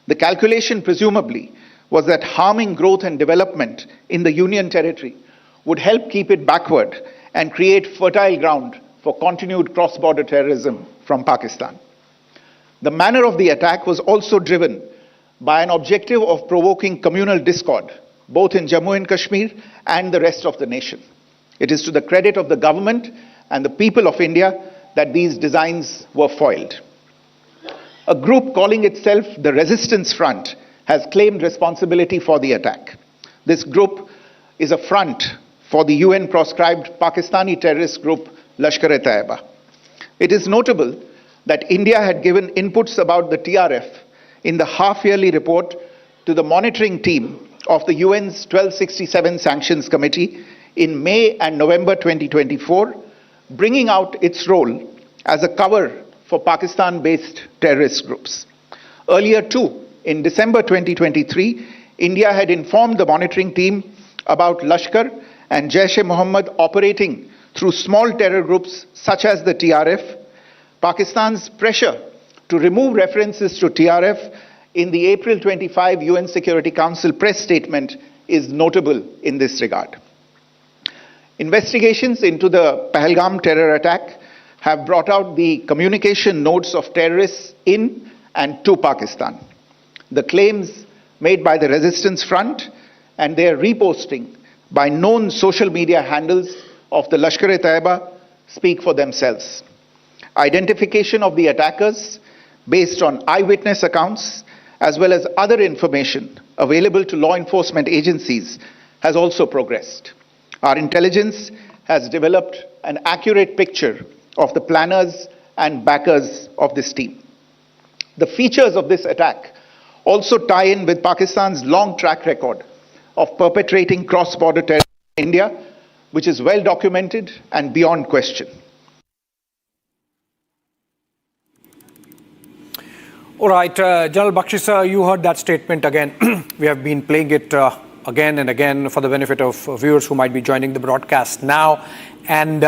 The calculation, presumably, was that harming growth and development in the Union territory would help keep it backward and create fertile ground for continued cross-border terrorism from Pakistan. The manner of the attack was also driven by an objective of provoking communal discord, both in Jammu and Kashmir and the rest of the nation. It is to the credit of the government and the people of India that these designs were foiled. A group calling itself the Resistance Front has claimed responsibility for the attack. This group is a front for the UN-proscribed Pakistani terrorist group Lashkar-e-Taiba. It is notable that India had given inputs about the TRF in the half-yearly report to the monitoring team of the UN's 1267 Sanctions Committee in May and November 2024, bringing out its role as a cover for Pakistan-based terrorist groups. Earlier too, in December 2023, India had informed the monitoring team about Lashkar and Jaish-e-Mohammed operating through small terror groups such as the TRF. Pakistan's pressure to remove references to TRF in the April 25 UN Security Council press statement is notable in this regard. Investigations into the Pahalgam terror attack have brought out the communication notes of terrorists in and to Pakistan. The claims made by the Resistance Front and their reposting by known social media handles of the Lashkar-e-Taiba speak for themselves. Identification of the attackers based on eyewitness accounts as well as other information available to law enforcement agencies has also progressed. Our intelligence has developed an accurate picture of the planners and backers of this team. The features of this attack also tie in with Pakistan's long track record of perpetrating cross-border terror in India, which is well documented and beyond question. All right, General Bakshi sir, you heard that statement again. We have been playing it again and again for the benefit of viewers who might be joining the broadcast now. And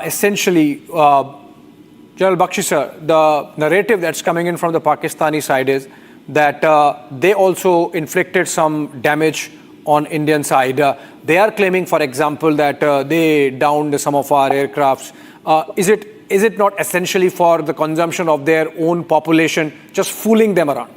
essentially, General Bakshi sir, the narrative that's coming in from the Pakistani side is that they also inflicted some damage on Indian side. They are claiming, for example, that they downed some of our aircrafts. Is it not essentially for the consumption of their own population, just fooling them around?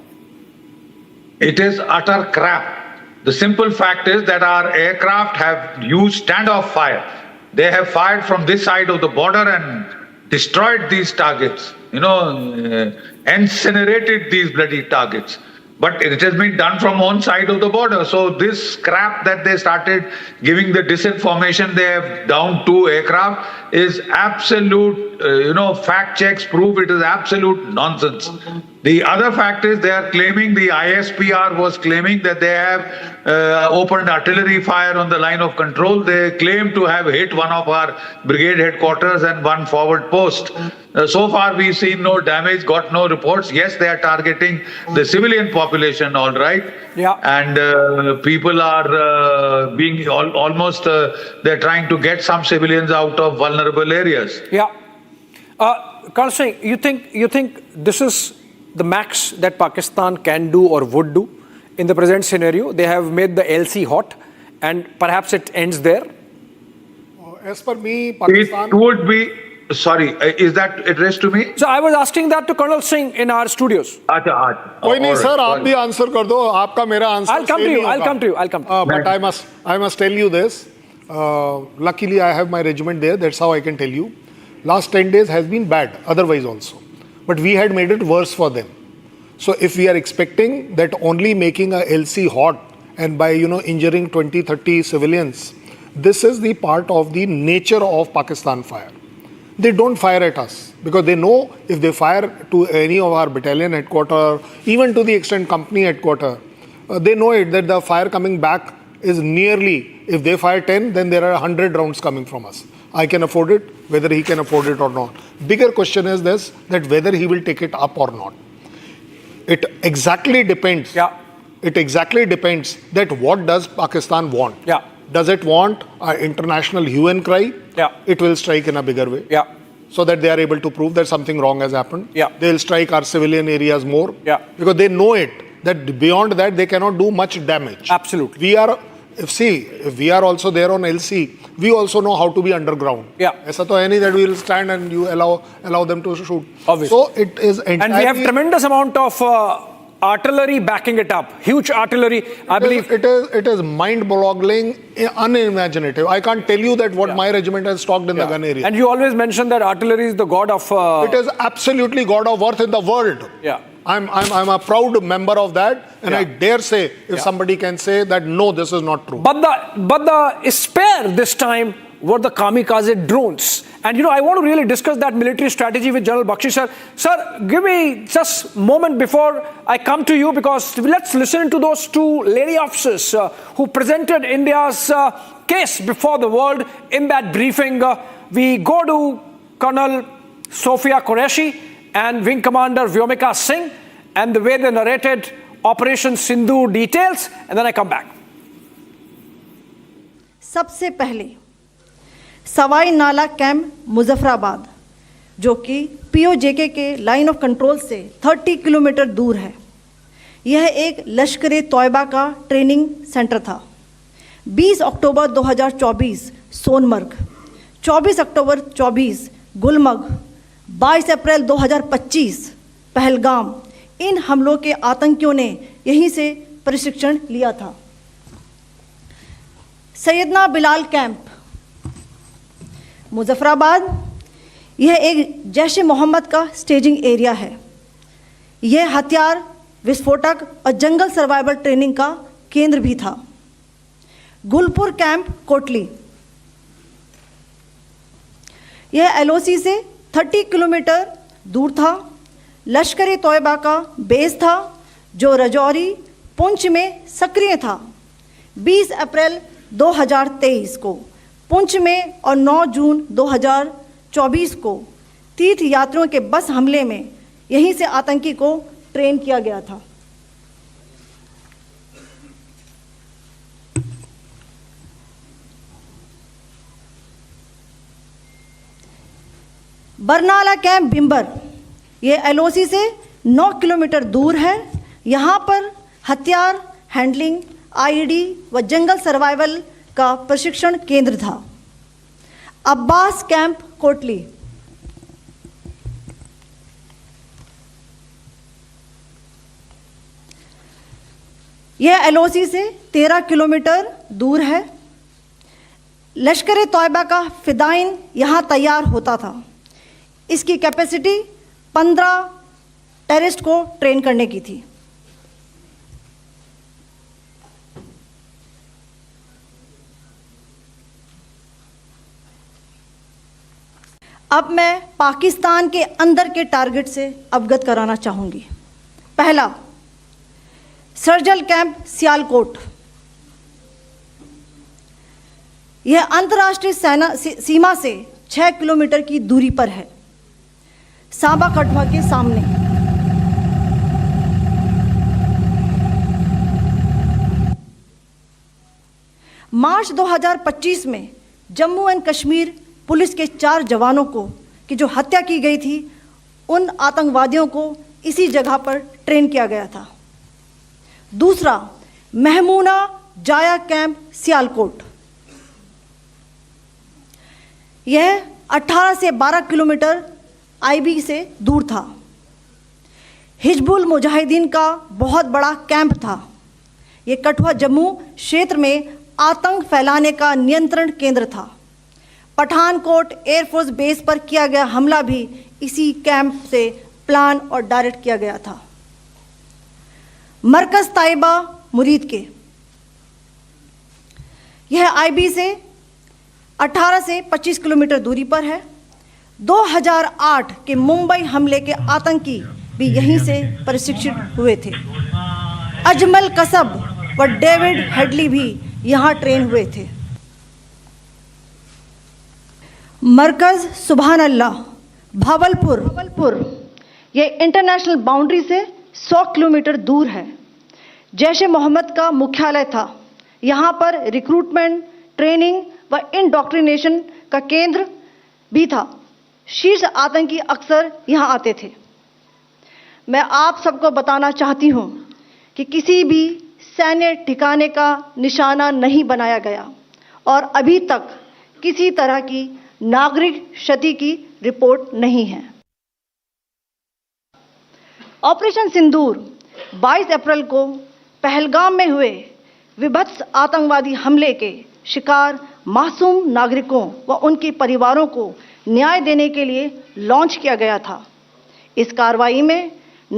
It is utter crap. The simple fact is that our aircraft have used standoff fire. They have fired from this side of the border and destroyed these targets, incinerated these bloody targets. But it has been done from one side of the border. So this crap that they started giving the disinformation, they have downed 2 aircraft, is absolute, fact checks prove it is absolute nonsense. The other fact is they are claiming, the ISPR was claiming that they have opened artillery fire on the line of control. They claim to have hit one of our brigade headquarters and one forward post. So far we've seen no damage, got no reports. Yes, they are targeting the civilian population, all right. Yeah. And people are being almost, they're trying to get some civilians out of vulnerable areas. Yeah. Colonel Singh, you think this is the max that Pakistan can do or would do in the present scenario? They have made the LC hot and perhaps it ends there? As per me, Pakistan... It would be... Sorry, is that addressed to me? So I was asking that to Colonel Singh in our studios. कोई नहीं sir, आप भी answer कर दो. आपका मेरा answer. I'll come to you. But I must tell you this. Luckily, I have my regiment there. That's how I can tell you. Last 10 days has been bad. Otherwise also, but we had made it worse for them. So if we are expecting that only making a LC hot and by injuring 20-30 civilians, this is the part of the nature of Pakistan fire. They don't fire at us because they know if they fire to any of our battalion headquarters, even to the extent company headquarters, they know it that the fire coming back is nearly, if they fire 10, then there are 100 rounds coming from us. I can afford it, whether he can afford it or not. Bigger question is this, that whether he will take it up or not. It exactly depends. Yeah. It exactly depends that what does Pakistan want. Yeah. Does it want an international hue and cry? Yeah. It will strike in a bigger way. Yeah. So that they are able to prove that something wrong has happened. Yeah. They'll strike our civilian areas more. Yeah. Because they know it, That beyond that they cannot do much damage. Absolutely. If we are also there on LC, we also know how to be underground. Yeah. ऐसा तो है नहीं that we will stand and you allow them to shoot. Obviously. So it is entirely, and we have tremendous amount of artillery backing it up. Huge artillery, I believe. It is mind-boggling, unimaginative. I can't tell you that what my regiment has stocked in the gun area. And you always mention that artillery is the god of... It is absolutely god of worth in the world. Yeah. I'm a proud member of that, and I dare say, if somebody can say that, no, this is not true. But the spare this time were the kamikaze drones. And I want to really discuss that military strategy with General Bakshi sir. Sir, give me just a moment before I come to you, because let's listen to those two lady officers who presented India's case before the world in that briefing. We go to Colonel Sophia Qureshi and Wing Commander Vyomika Singh, and the way they narrated Operation Sindur details, and then I come back. सबसे पहले सवाई नाला camp Muzaffarabad, जो कि PoJK के line of control से 30 kilometre दूर है। यह एक लश्कर तौयबा का ट्रेनिंग सेंटर था। 20 अक्टूबर 2024 सोनमर्ग, 24 अक्टूबर 24 गुलमर्ग, 22 अप्रैल 2025 पहलगाम, इन हमलों के आतंकियों ने यहीं से प्रशिक्षण लिया था। सैयदना बिलाल कैंप मुजफ्फराबाद, यह एक जैश मोहम्मद का स्टेजिंग एरिया है। यह हथियार, विस्फोटक और जंगल सर्वाइवल ट्रेनिंग का केंद्र भी था। गुलपुर कैंप कोटली, यह एलओसी से 30 किलोमीटर दूर था। लश्कर तौयबा का बेस था जो रजौरी पुंछ में सक्रिय था। 20 अप्रैल 2023 को पुंछ में और 9 जून 2024 को तीर्थ यात्रियों के बस हमले में यहीं से आतंकी को ट्रेन किया गया था। बरनाला कैंप बिम्बर, ये एलओसी से 9 किलोमीटर दूर है। यहाँ पर हथियार हैंडलिंग, आईडी व जंगल सर्वाइवल का प्रशिक्षण केंद्र था। अब्बास कैंप कोटली, यह एलओसी से 13 किलोमीटर दूर है। लश्कर तौयबा का फिदाइन यहाँ तैयार होता था। इसकी कैपेसिटी 15 टेररिस्ट को ट्रेन करने की थी। अब मैं पाकिस्तान के अंदर के टारगेट से अवगत कराना चाहूंगी। पहला, सर्जल कैंप सियालकोट, यह अंतर्राष्ट्रीय सीमा से 6 किलोमीटर की दूरी पर है, सांबा कठवा के सामने। मार्च 2025 में जम्मू एंड कश्मीर पुलिस के 4 जवानों की जो हत्या की गई थी, उन आतंकवादियों को इसी जगह पर ट्रेन किया गया था। दूसरा, महमूना जाया कैंप सियालकोट, यह 18 से 12 किलोमीटर आईबी से दूर था। हिजबुल मुजाहिदीन का बहुत बड़ा कैंप था। यह कठुआ जम्मू क्षेत्र में आतंक फैलाने का नियंत्रण केंद्र था। पठानकोट एयरफोर्स बेस पर किया गया हमला भी इसी कैंप से प्लान और डायरेक्ट किया गया था। मरकज ताइबा मुरीद के, यह आईबी से 18 से 25 किलोमीटर दूरी पर है। 2008 के मुंबई हमले के आतंकी भी यहीं से प्रशिक्षित हुए थे। अजमल कसब व डेविड हेडली भी यहाँ ट्रेन हुए थे। मरकज सुभान अल्लाह भावलपुर, यह इंटरनेशनल बाउंड्री से 100 किलोमीटर दूर है। जैश मोहम्मद का मुख्यालय था। यहाँ पर रिक्रूटमेंट, ट्रेनिंग व इंडोक्ट्रिनेशन का केंद्र भी था। शीर्ष आतंकी अक्सर यहाँ आते थे। मैं आप सबको बताना चाहती हूँ कि किसी भी सैन्य ठिकाने का निशाना नहीं बनाया गया और अभी तक किसी तरह की नागरिक क्षति की रिपोर्ट नहीं है। ऑपरेशन सिंदूर 22 अप्रैल को पहलगाम में हुए विभत्स आतंकवादी हमले के शिकार मासूम नागरिकों व उनके परिवारों को न्याय देने के लिए लॉन्च किया गया था। इस कार्रवाई में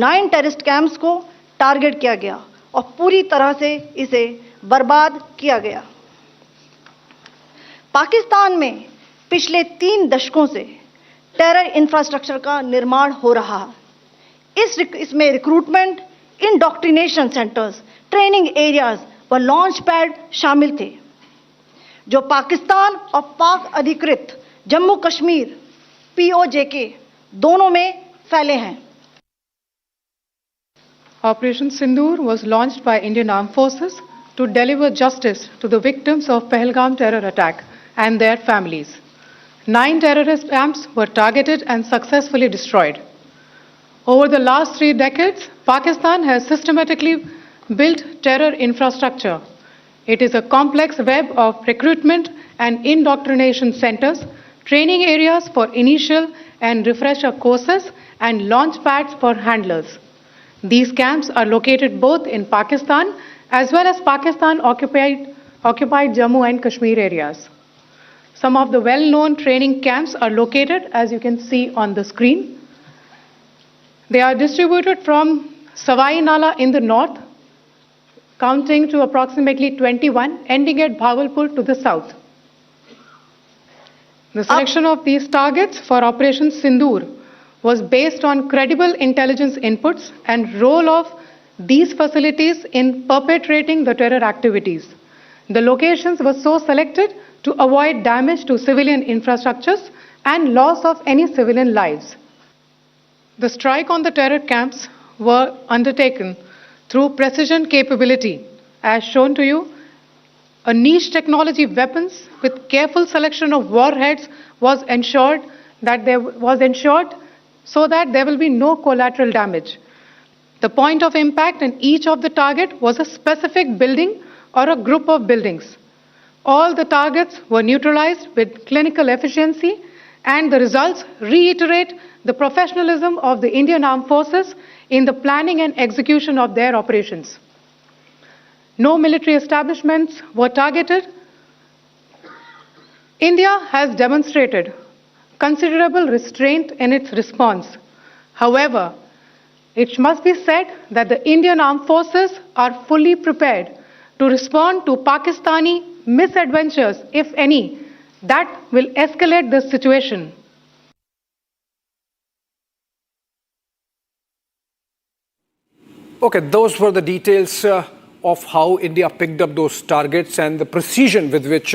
9 टेररिस्ट कैंप्स को टारगेट किया गया और पूरी तरह से इसे बर्बाद किया गया। पाकिस्तान में पिछले 3 दशकों से टेरर इंफ्रास्ट्रक्चर का निर्माण हो रहा है। इसमें recruitment, indoctrination centres, training areas व लॉन्च पैड शामिल थे, जो पाकिस्तान और पाक अधिकृत जम्मू कश्मीर POJK दोनों में फैले हैं। Operation Sindur was launched by Indian Armed Forces to deliver justice to the victims of Pahalgam terror attack and their families. 9 terrorist camps were targeted and successfully destroyed. Over the last 3 decades, Pakistan has systematically built terror infrastructure. It is a complex web of recruitment and indoctrination centers, training areas for initial and refresher courses, and launch pads for handlers. These camps are located both in Pakistan as well as Pakistan-occupied Jammu and Kashmir areas. Some of the well-known training camps are located, as you can see on the screen. They are distributed from Savai Nala in the north, counting to approximately 21, ending at Bhagalpur to the south. The selection of these targets for Operation Sindur was based on credible intelligence inputs and role of these facilities in perpetrating the terror activities. The locations were so selected to avoid damage to civilian infrastructures and loss of any civilian lives. The strike on the terror camps were undertaken through precision capability, as shown to you. A niche technology weapons with careful selection of warheads was ensured so that there will be no collateral damage. The point of impact in each of the target was a specific building or a group of buildings. All the targets were neutralized with clinical efficiency, and the results reiterate the professionalism of the Indian Armed Forces in the planning and execution of their operations. No military establishments were targeted. India has demonstrated considerable restraint in its response. However, it must be said that the Indian Armed Forces are fully prepared to respond to Pakistani misadventures, if any, that will escalate the situation. Okay, those were the details of how India picked up those targets and the precision with which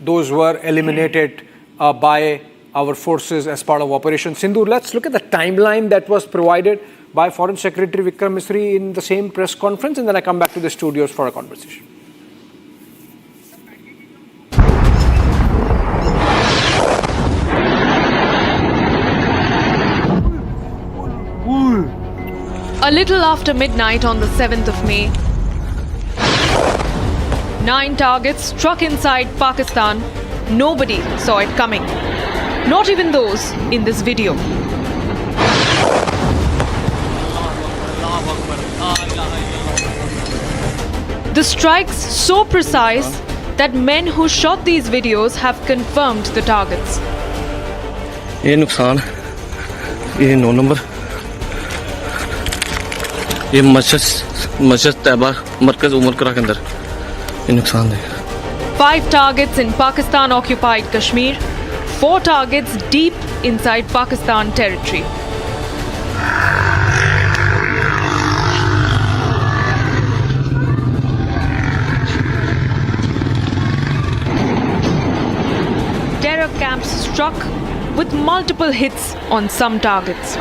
those were eliminated by our forces as part of Operation Sindur. Let's look at the timeline that was provided by Foreign Secretary Vikram Misri in the same press conference, and then I come back to the studios for a conversation. A little after midnight on the 7th of May, 9 targets struck inside Pakistan. Nobody saw it coming, not even those in this video. The strikes so precise that men who shot these videos have confirmed the targets. ये नुकसान, ये 9 number, ये मस्जिद तैयबा मरकज उमर करा के अंदर ये नुकसान है. 5 targets in Pakistan-occupied Kashmir, 4 targets deep inside Pakistan territory. Terror camps struck with multiple hits on some targets.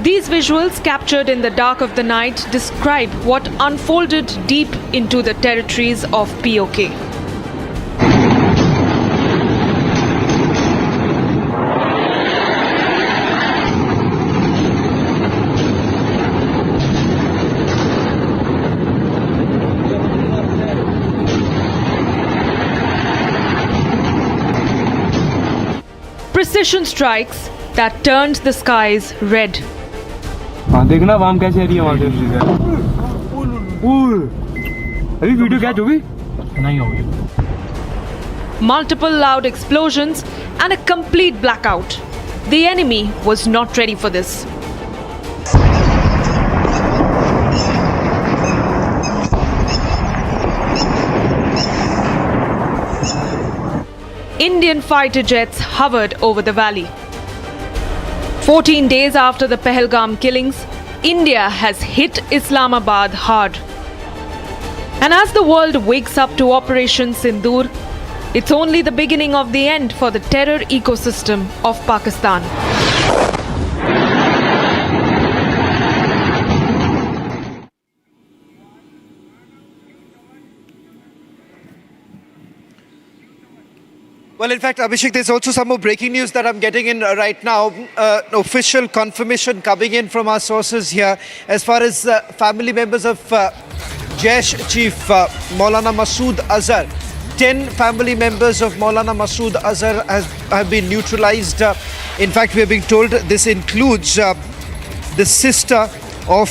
These visuals, captured in the dark of the night, describe what unfolded deep into the territories of POK. precision strikes that turned the skies red. हाँ देखना वाम कैसे आ रही है वहाँ से अभी video catch होगी नहीं होगी. Multiple loud explosions and a complete blackout. The enemy was not ready for this. Indian fighter jets hovered over the valley. 14 days after the Pahalgam killings, India has hit Islamabad hard. And as the world wakes up to Operation Sindur, it's only the beginning of the end for the terror ecosystem of Pakistan. Well, in fact, Abhishek, there's also some more breaking news that I'm getting in right now. Official confirmation coming in from our sources here as far as family members of Jaish Chief Maulana Masood Azhar. 10 family members of Maulana Masood Azhar have been neutralized. In fact, we are being told this includes the sister of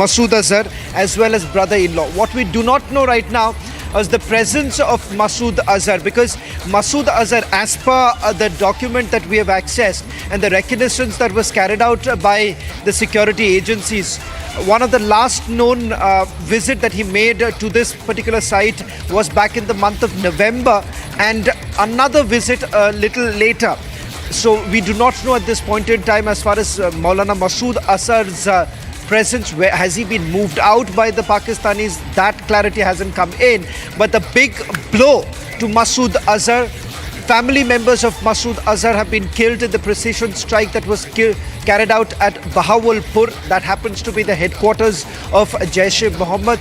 Masood Azhar as well as brother-in-law. What we do not know right now is the presence of Masood Azhar, because Masood Azhar, as per the document that we have accessed and the reconnaissance that was carried out by the security agencies, one of the last known visit that he made to this particular site was back in the month of November, and another visit a little later. So we do not know at this point in time as far as Maulana Masood Azhar's presence, where has he been moved out by the Pakistanis? That clarity hasn't come in. But the big blow to Masood Azhar, family members of Masood Azhar have been killed in the precision strike that was carried out at Bahawalpur. That happens to be the headquarters of Jaish-e-Mohammed.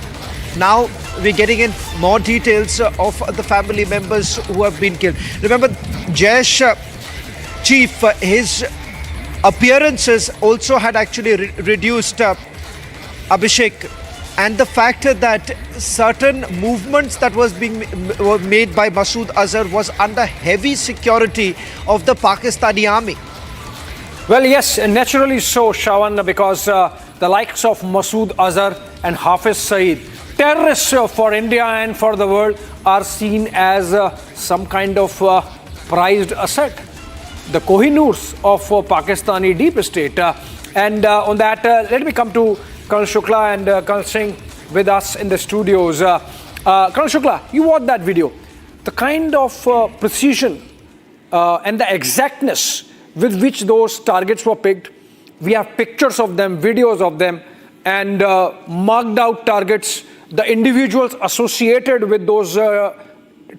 Now we're getting in more details of the family members who have been killed. Remember, Jaish Chief, his appearances also had actually reduced, Abhishek, and the fact that certain movements that were made by Masood Azhar was under heavy security of the Pakistani army. Well, yes, naturally so, Shawan, because the likes of Masood Azhar and Hafiz Saeed, terrorists for India and for the world, are seen as some kind of prized asset. The Kohinoors of Pakistani deep state. And on that, let me come to Colonel Shukla and Colonel Singh with us in the studios. Colonel Shukla, you watched that video. The kind of precision and the exactness with which those targets were picked. We have pictures of them, videos of them, and marked out targets, the individuals associated with those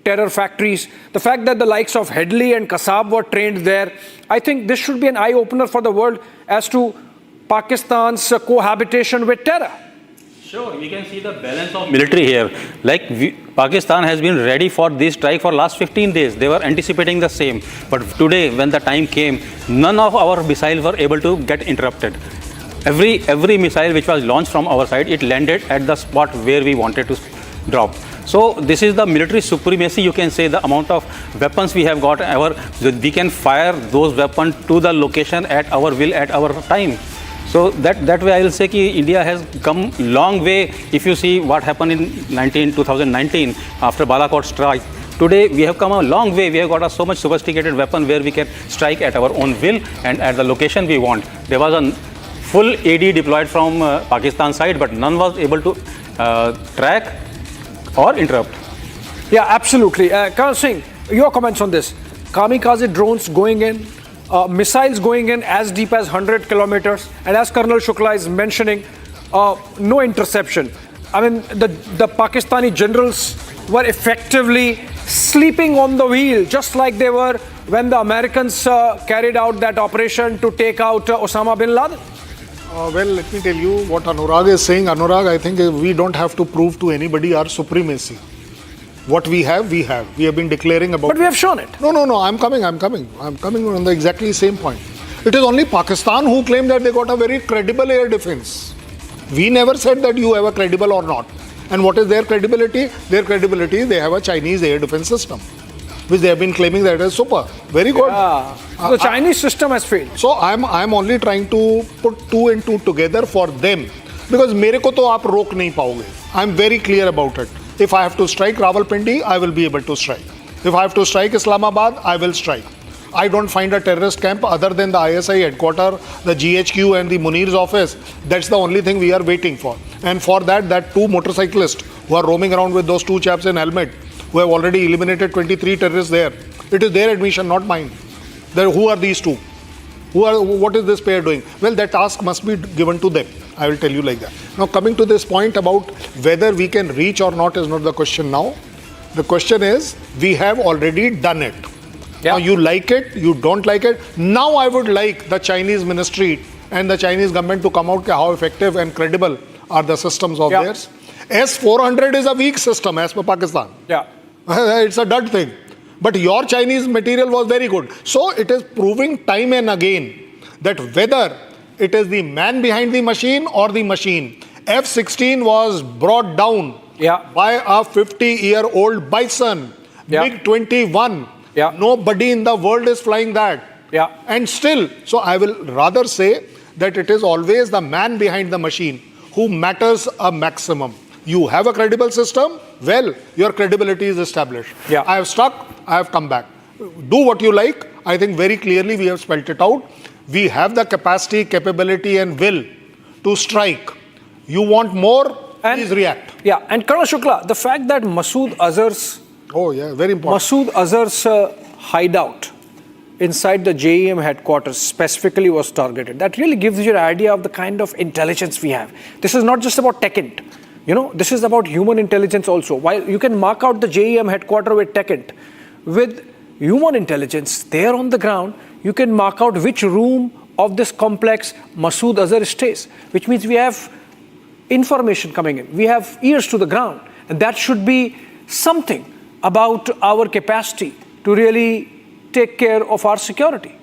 terror factories, the fact that the likes of Headley and Kasab were trained there. I think this should be an eye-opener for the world as to Pakistan's cohabitation with terror. Sure, we can see the balance of military here. Like Pakistan has been ready for this strike for last 15 days. They were anticipating the same. But today, when the time came, none of our missiles were able to get interrupted. Every missile which was launched from our side, it landed at the spot where we wanted to drop. So this is the military supremacy, you can say, the amount of weapons we have got. We can fire those weapons to the location at our will, at our time. So that way I will say that India has come long way. If you see what happened in 2019 after Balakot strike, today we have come a long way. We have got a so much sophisticated weapon where we can strike at our own will and at the location we want. There was a full AD deployed from Pakistan side, but none was able to track or interrupt. Yeah, absolutely. Colonel Singh, your comments on this. Kamikaze drones going in, missiles going in as deep as 100 kilometers, and as Colonel Shukla is mentioning, no interception. I mean, the Pakistani generals were effectively sleeping on the wheel, just like they were when the Americans carried out that operation to take out Osama bin Laden. Well, let me tell you what Anurag is saying. Anurag, I think we don't have to prove to anybody our supremacy. What we have, we have. We have been declaring about. But we have shown it. No. I'm coming on the exactly same point. It is only Pakistan who claimed that they got a very credible air defense. We never said that you have a credible or not. And what is their credibility? Their credibility is they have a Chinese air defense system. which they have been claiming that is super. Very good. The Chinese system has failed. So I'm only trying to put two and two together for them. Because मेरे को तो आप रोक नहीं पाओगे. I'm very clear about it. If I have to strike Rawalpindi, I will be able to strike. If I have to strike Islamabad, I will strike. I don't find a terrorist camp other than the ISI headquarters, the GHQ and the Munir's office. That's the only thing we are waiting for. And for that two motorcyclists who are roaming around with those two chaps in helmet, who have already eliminated 23 terrorists there. It is their admission, not mine. Who are these two? What is this pair doing? Well, that task must be given to them. I will tell you like that. Now, coming to this point about whether we can reach or not is not the question now. The question is, we have already done it. Yeah. Now, you like it, you don't like it. Now, I would like the Chinese ministry and the Chinese government to come out how effective and credible are the systems of theirs. S-400 is a weak system as per Pakistan. Yeah. It's a dud thing. But your Chinese material was very good. So it is proving time and again that whether it is the man behind the machine or the machine, F-16 was brought down by a 50-year-old bison, MiG-21. Nobody in the world is flying that. And still, so I will rather say that it is always the man behind the machine who matters a maximum. You have a credible system, well, your credibility is established. I have stuck, I have come back. Do what you like. I think very clearly we have spelled it out. We have the capacity, capability and will to strike. You want more, please react. Yeah, and Colonel Shukla, the fact that Masood Azhar's very important. Masood Azhar's hideout inside the JEM headquarters specifically was targeted. That really gives you an idea of the kind of intelligence we have. This is not just about TechInt. You know, this is about human intelligence also. While you can mark out the JEM headquarters with TechInt, with human intelligence there on the ground, you can mark out which room of this complex Masood Azhar stays, which means we have information coming in. We have ears to the ground. And that should be something about our capacity to really take care of our security.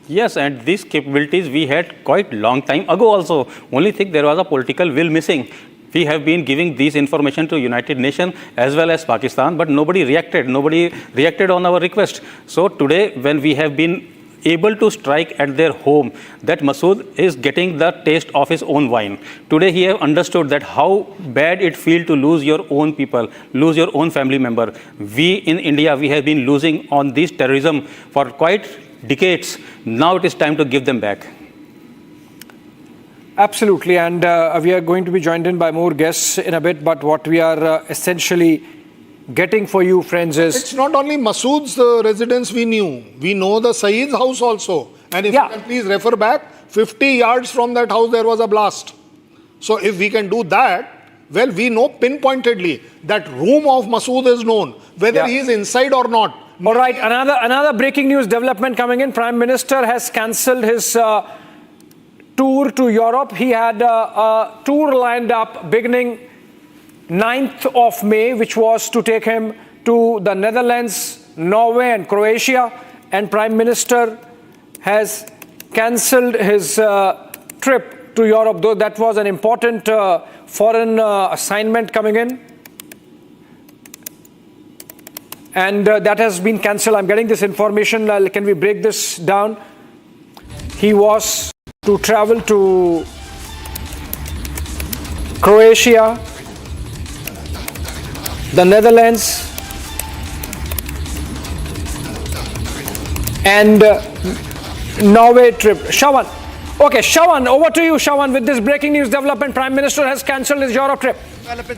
Yes, and these capabilities we had quite long time ago also. Only thing there was a political will missing. We have been giving these information to United Nations as well as Pakistan, but nobody reacted. Nobody reacted on our request. So today, when we have been able to strike at their home, that Masood is getting the taste of his own wine. Today, he have understood that how bad it feels to lose your own people, lose your own family member. We in India, we have been losing on this terrorism for quite decades. Now it is time to give them back. Absolutely, and we are going to be joined in by more guests in a bit, but what we are essentially getting for you, friends, is... It's not only Masood's residence we knew. We know the Saeed's house also. And if you can please refer back, 50 yards from that house there was a blast. So if we can do that, well, we know pinpointedly that room of Masood is known, whether he is inside or not. All right, another breaking news development coming in. Prime Minister has cancelled his tour to Europe. He had a tour lined up beginning 9th of May, which was to take him to the Netherlands, Norway and Croatia. And Prime Minister has cancelled his trip to Europe, though that was an important foreign assignment coming in. And that has been cancelled. I'm getting this information. Can we break this down? He was to travel to Croatia, the Netherlands, and Norway trip. Shawan. Okay, Shawan, over to you, Shawan. With this breaking news development, Prime Minister has cancelled his Europe trip.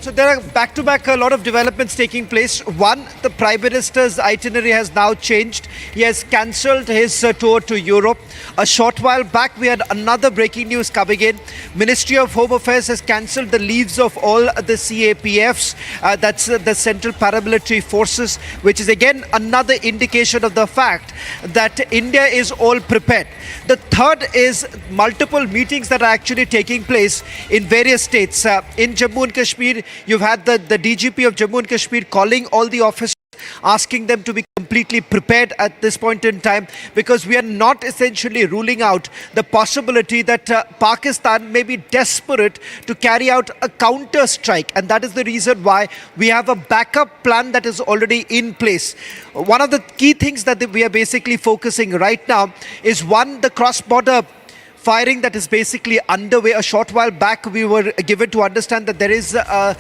So there are back-to-back a lot of developments taking place. One, the Prime Minister's itinerary has now changed. He has cancelled his tour to Europe. A short while back, we had another breaking news coming in. Ministry of Home Affairs has cancelled the leaves of all the CAPFs. That's the Central Paramilitary Forces, which is again another indication of the fact that India is all prepared. The third is multiple meetings that are actually taking place in various states. In Jammu and Kashmir, you've had the DGP of Jammu and Kashmir calling all the officers asking them to be completely prepared at this point in time, because we are not essentially ruling out the possibility that Pakistan may be desperate to carry out a counter strike, and that is the reason why we have a backup plan that is already in place. One of the key things that we are basically focusing right now is, one, the cross-border firing that is basically underway. A short while back we were given to understand that there is a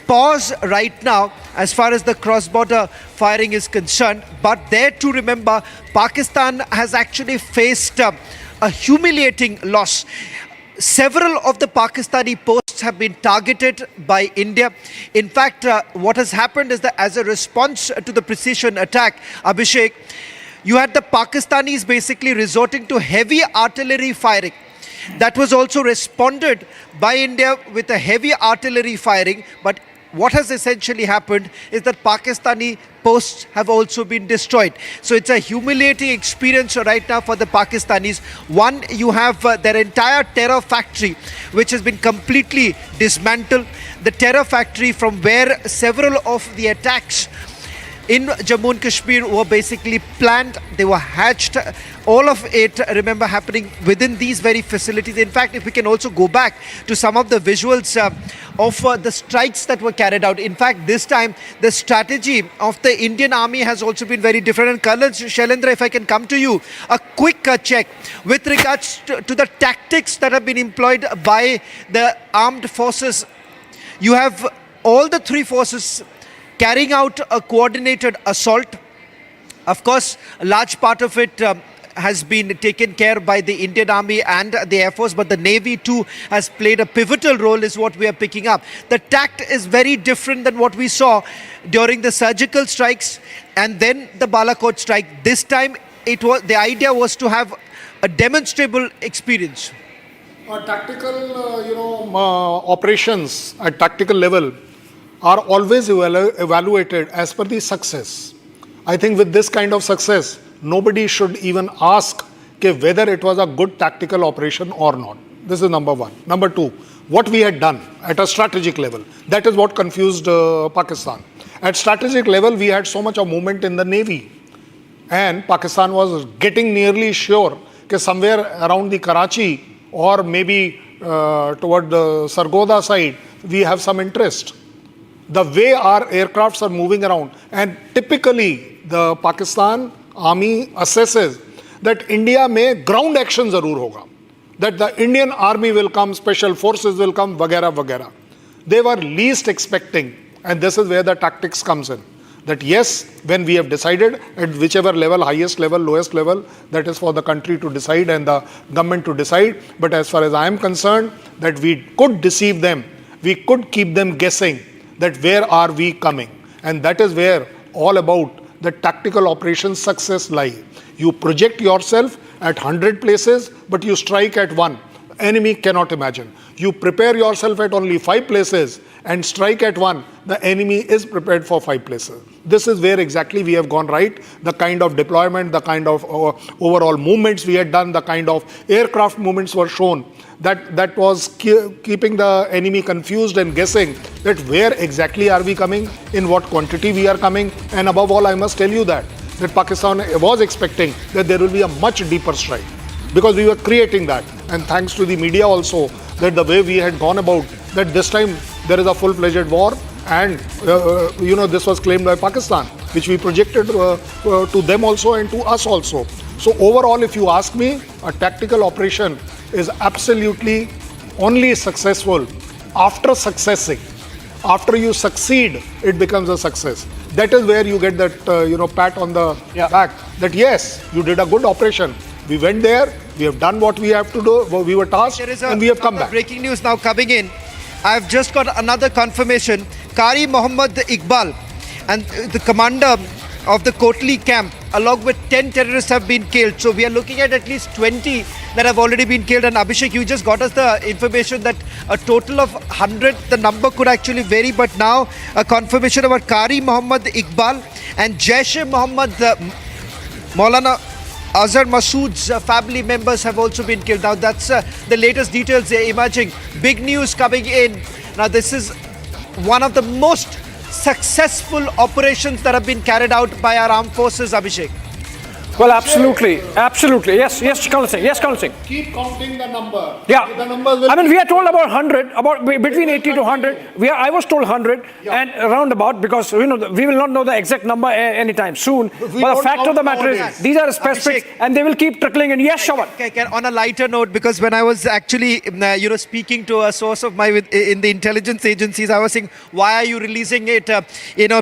pause right now as far as the cross-border firing is concerned, but there to remember, Pakistan has actually faced a humiliating loss. Several of the Pakistani posts have been targeted by India. In fact, what has happened is that as a response to the precision attack, Abhishek, you had the Pakistanis basically resorting to heavy artillery firing. That was also responded by India with a heavy artillery firing, but what has essentially happened is that Pakistani posts have also been destroyed. So it's a humiliating experience right now for the Pakistanis. One, you have their entire terror factory, which has been completely dismantled. The terror factory from where several of the attacks in Jammu and Kashmir were basically planned, they were hatched, all of it, remember, happening within these very facilities. In fact, if we can also go back to some of the visuals of the strikes that were carried out. In fact, this time, the strategy of the Indian Army has also been very different. And Colonel Shailendra, if I can come to you, a quick check with regards to the tactics that have been employed by the armed forces. You have all the three forces carrying out a coordinated assault. Of course, a large part of it has been taken care by the Indian Army and the Air Force, but the Navy too has played a pivotal role, is what we are picking up. The tact is very different than what we saw during the surgical strikes and then the Balakot strike. This time, the idea was to have a demonstrable experience. Tactical, operations at tactical level are always evaluated as per the success. I think with this kind of success, nobody should even ask whether it was a good tactical operation or not. This is number one. Number two, what we had done at a strategic level, that is what confused Pakistan. At strategic level, we had so much of movement in the Navy, and Pakistan was getting nearly sure that somewhere around the Karachi or maybe toward the Sargodha side, we have some interest. The way our aircrafts are moving around, and typically the Pakistan Army assesses that India may ground action zarur hoga, that the Indian Army will come, special forces will come, vagera vagera. They were least expecting, and this is where the tactics comes in. That yes, when we have decided at whichever level, highest level, lowest level, that is for the country to decide and the government to decide. But as far as I am concerned, that we could deceive them, we could keep them guessing that where are we coming, and that is where all about the tactical operations success lie. You project yourself at 100 places, but you strike at one. Enemy cannot imagine. You prepare yourself at only 5 places and strike at one. The enemy is prepared for 5 places. This is where exactly we have gone right. The kind of deployment, the kind of overall movements we had done, the kind of aircraft movements were shown, that was keeping the enemy confused and guessing that where exactly are we coming, in what quantity we are coming, and above all, I must tell you that Pakistan was expecting that there will be a much deeper strike, because we were creating that. And thanks to the media also, that the way we had gone about, that this time there is a full-fledged war, and this was claimed by Pakistan, which we projected to them also and to us also. So overall, if you ask me, a tactical operation is absolutely only successful after successing. After you succeed, it becomes a success. That is where you get that pat on the back, that yes, you did a good operation. We went there, we have done what we have to do, we were tasked, and we have come back. Breaking news now coming in. I've just got another confirmation. Qari Mohammad Iqbal and the commander of the Kotli camp, along with 10 terrorists, have been killed. So we are looking at least 20 that have already been killed. And Abhishek, you just got us the information that a total of 100, the number could actually vary, but now a confirmation about Qari Mohammad Iqbal and Jaish-e-Mohammed Maulana Azhar Masood's family members have also been killed. Now that's the latest details they're emerging. Big news coming in. Now this is one of the most successful operations that have been carried out by our armed forces, Abhishek. Well, absolutely. Absolutely. Yes, Colonel Singh. Yes, Colonel Singh. Keep counting the number. Yeah. The numbers will. I mean, we are told about 100, about between 80 to 100. I was told 100 and around about, because we will not know the exact number anytime soon. But the fact of the matter is, these are specifics and they will keep trickling in. Yes, Shawan. On a lighter note, because when I was actually, speaking to a source of mine in the intelligence agencies, I was saying, why are you releasing it,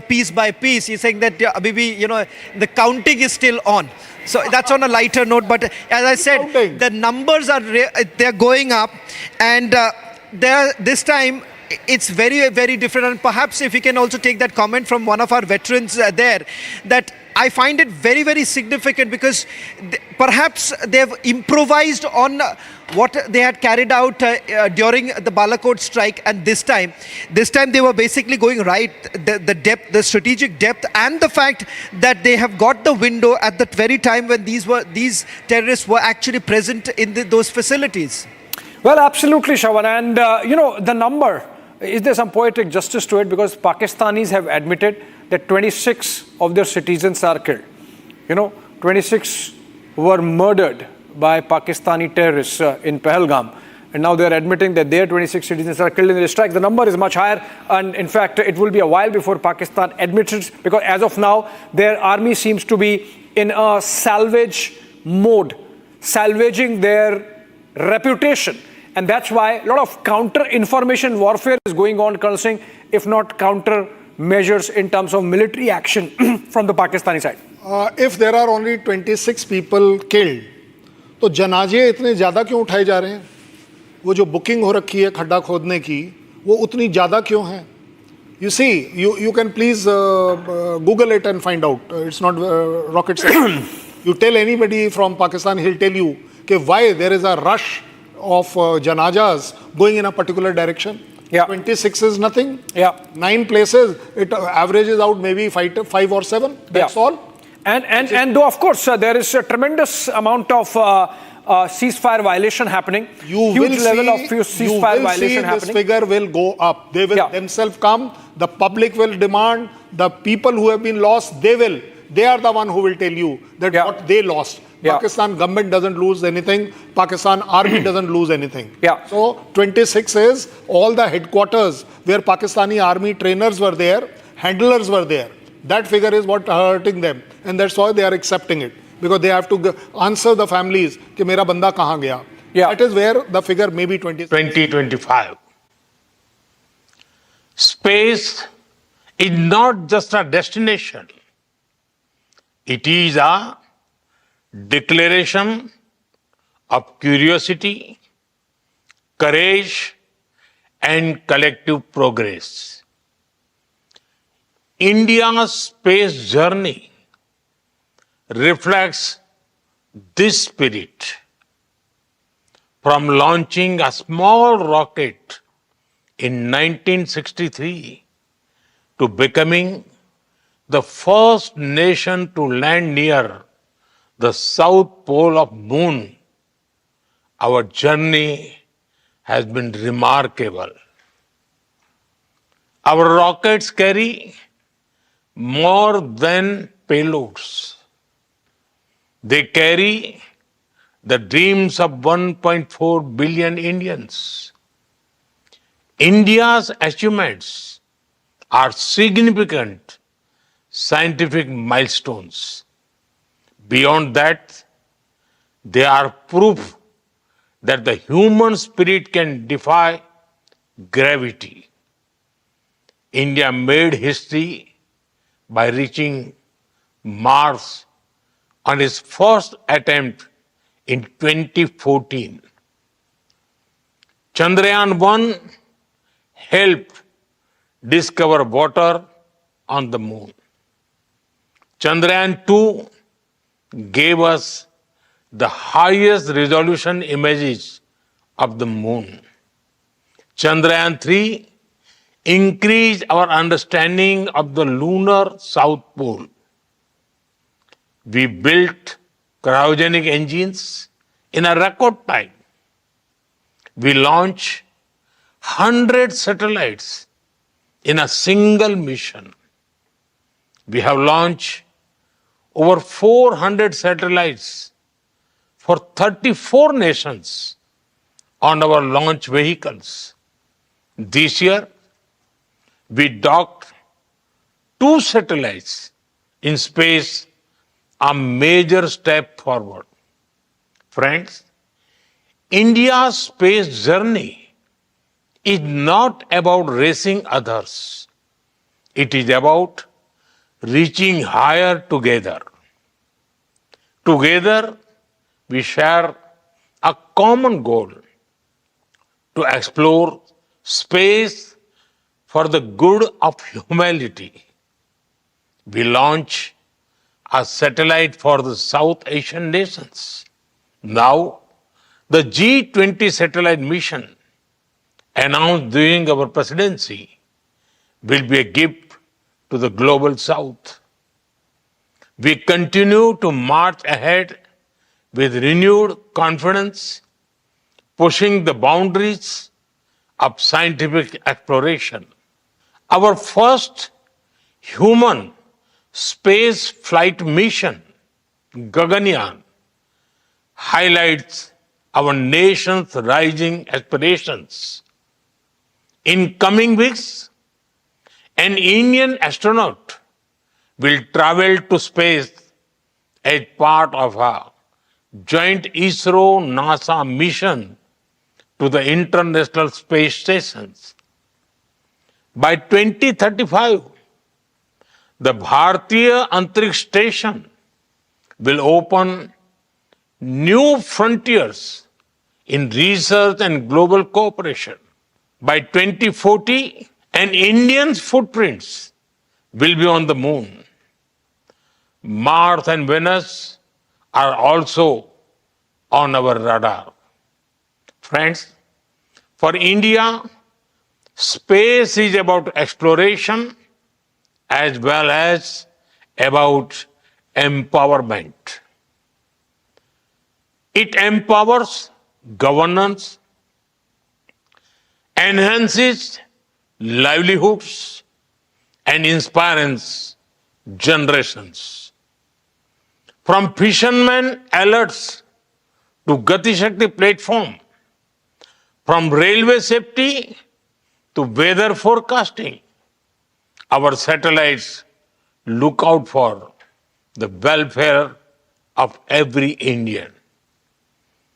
piece by piece? He's saying that, Bibi, the counting is still on. So that's on a lighter note, but as I said, the numbers are they're going up, and this time it's very, very different. And perhaps if we can also take that comment from one of our veterans there, that I find it very, very significant, because perhaps they've improvised on what they had carried out during the Balakot strike, and this time they were basically going right, the depth, the strategic depth, and the fact that they have got the window at the very time when these terrorists were actually present in those facilities. Well, absolutely, Shawan. And, the number, is there some poetic justice to it? Because Pakistanis have admitted that 26 of their citizens are killed. 26 were murdered by Pakistani terrorists in Pahalgam. And now they are admitting that their 26 citizens are killed in the strike. The number is much higher. And in fact, it will be a while before Pakistan admits it, because as of now, their army seems to be in a salvage mode, salvaging their reputation. And that's why a lot of counter-information warfare is going on, Colonel Singh, if not counter-measures in terms of military action from the Pakistani side. If there are only 26 people killed, तो जनाजे इतने ज़्यादा क्यों उठाए जा रहे हैं? वो जो बुकिंग हो रखी है खड्डा खोदने की, वो उतनी ज़्यादा क्यों है? You see, you can please Google it and find out. It's not rocket science. You tell anybody from Pakistan, he'll tell you why there is a rush of janazas going in a particular direction. Yeah. 26 is nothing. Yeah. 9 places, it averages out maybe 5 or 7. That's all. And though, of course, there is a tremendous amount of ceasefire violation happening. Huge level of ceasefire violation happening. This figure will go up. They will themselves come. The public will demand. The people who have been lost, they are the one who will tell you that what they lost. Pakistan government doesn't lose anything. Pakistan army doesn't lose anything. So 26 is all the headquarters where Pakistani army trainers were there, handlers were there. That figure is what hurting them, and that's why they are accepting it, because they have to answer the families कि मेरा बंदा कहाँ गया. That is where the figure may be 2025. Space is not just a destination. It is a declaration of curiosity, courage, and collective progress. India's space journey reflects this spirit. From launching a small rocket in 1963 to becoming the first nation to land near the south pole of moon, our journey has been remarkable. Our rockets carry more than payloads. They carry the dreams of 1.4 billion Indians. India's achievements are significant scientific milestones. Beyond that, they are proof that the human spirit can defy gravity. India made history by reaching Mars on its first attempt in 2014. Chandrayaan-1 helped discover water on the moon. Chandrayaan-2 gave us the highest resolution images of the moon. Chandrayaan-3 increased our understanding of the lunar south pole. We built cryogenic engines in a record time. We launched 100 satellites in a single mission. We have launched over 400 satellites for 34 nations on our launch vehicles. This year, we docked 2 satellites in space, a major step forward. Friends, India's space journey is not about racing others. It is about reaching higher together. Together, we share a common goal to explore space for the good of humanity. We launch a satellite for the South Asian nations. Now, the G20 satellite mission announced during our presidency will be a gift to the global South. We continue to march ahead with renewed confidence, pushing the boundaries of scientific exploration. Our first human space flight mission, Gaganyaan, highlights our nation's rising aspirations. In coming weeks, an Indian astronaut will travel to space as part of a joint ISRO-NASA mission to the International Space Stations. By 2035, the Bharatiya Antariksh Station will open new frontiers in research and global cooperation. By 2040, an Indian's footprints will be on the moon. Mars and Venus are also on our radar. Friends, for India, space is about exploration as well as about empowerment. It empowers governance, enhances livelihoods, and inspires generations. From fishermen alerts to Gati Shakti platform, from railway safety to weather forecasting, our satellites look out for the welfare of every Indian.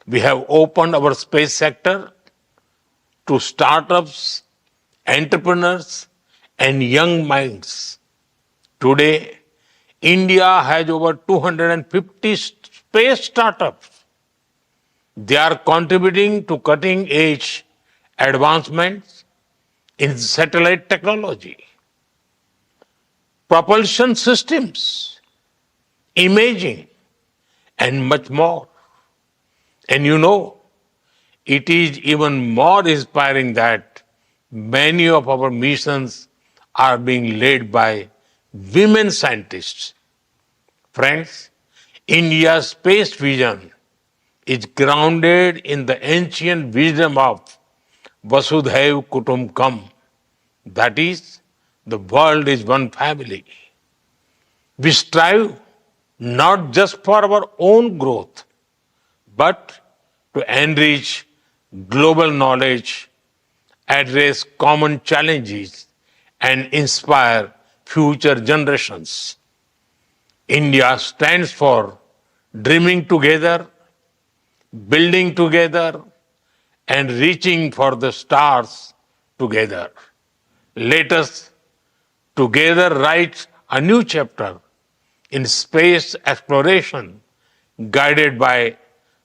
We have opened our space sector to startups, entrepreneurs, and young minds. Today, India has over 250 space startups. They are contributing to cutting-edge advancements in satellite technology, propulsion systems, imaging, and much more. And you know, it is even more inspiring that many of our missions are being led by women scientists. Friends, India's space vision is grounded in the ancient wisdom of Vasudhaiv Kutumbakam. That is, the world is one family. We strive not just for our own growth, but to enrich global knowledge, address common challenges, and inspire future generations. India stands for dreaming together, building together, and reaching for the stars together. Let us together write a new chapter in space exploration, guided by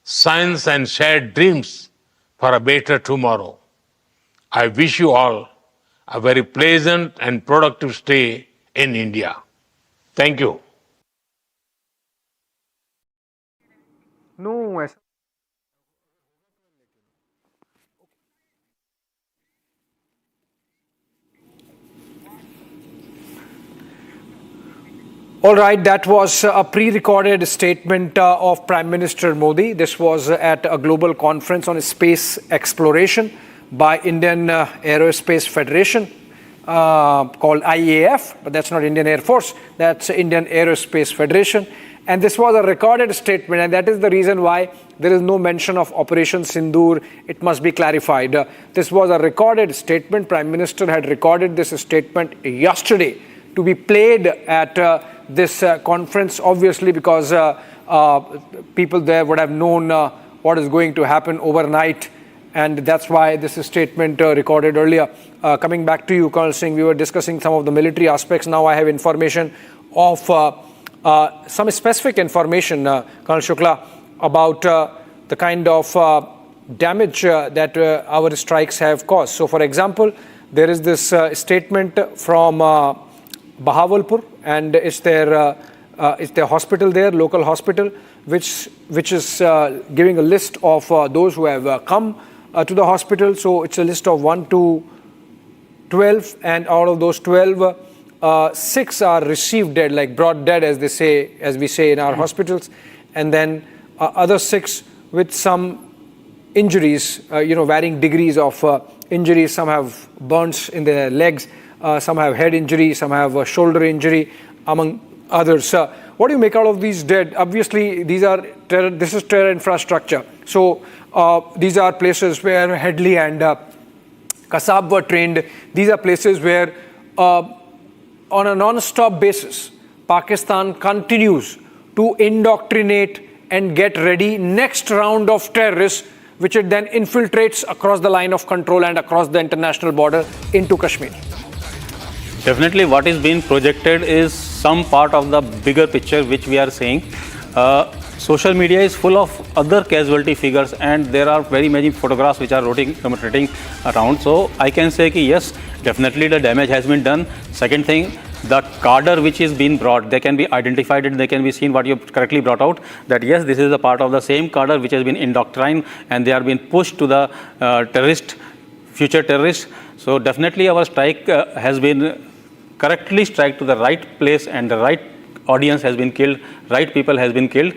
science and shared dreams for a better tomorrow. I wish you all a very pleasant and productive stay in India. Thank you. No, all right, that was a pre-recorded statement of Prime Minister Modi. This was at a global conference on space exploration by Indian Aerospace Federation. called IAF, but that's not Indian Air Force, that's Indian Aerospace Federation. And this was a recorded statement, and that is the reason why there is no mention of Operation Sindur. It must be clarified. This was a recorded statement. Prime Minister had recorded this statement yesterday to be played at this conference, obviously because people there would have known what is going to happen overnight, and that's why this statement recorded earlier. Coming back to you, Colonel Singh, we were discussing some of the military aspects. Now I have information of some specific information, Colonel Shukla, about the kind of damage that our strikes have caused. So, for example, there is this statement from Bahawalpur, and it's their hospital there, local hospital, which is giving a list of those who have come to the hospital. So it's a list of 1 to 12, and out of those 12, 6 are received dead, like brought dead, as we say in our hospitals, and then other 6 with some injuries, varying degrees of injuries. Some have burns in their legs, some have head injury, some have a shoulder injury, among others. What do you make out of these dead? Obviously, this is terror infrastructure. So these are places where Headley and Kasab were trained. These are places where on a non-stop basis, Pakistan continues to indoctrinate and get ready next round of terrorists, which it then infiltrates across the line of control and across the international border into Kashmir. Definitely what is being projected is some part of the bigger picture which we are seeing. Social media is full of other casualty figures, and there are very many photographs which are rotating around. So I can say that yes, definitely the damage has been done. Second thing, the cadre which is being brought, they can be identified and they can be seen, what you correctly brought out, that yes, this is a part of the same cadre which has been indoctrined and they are being pushed to the future terrorists. So definitely our strike has been correctly struck to the right place, and the right audience has been killed, right people has been killed.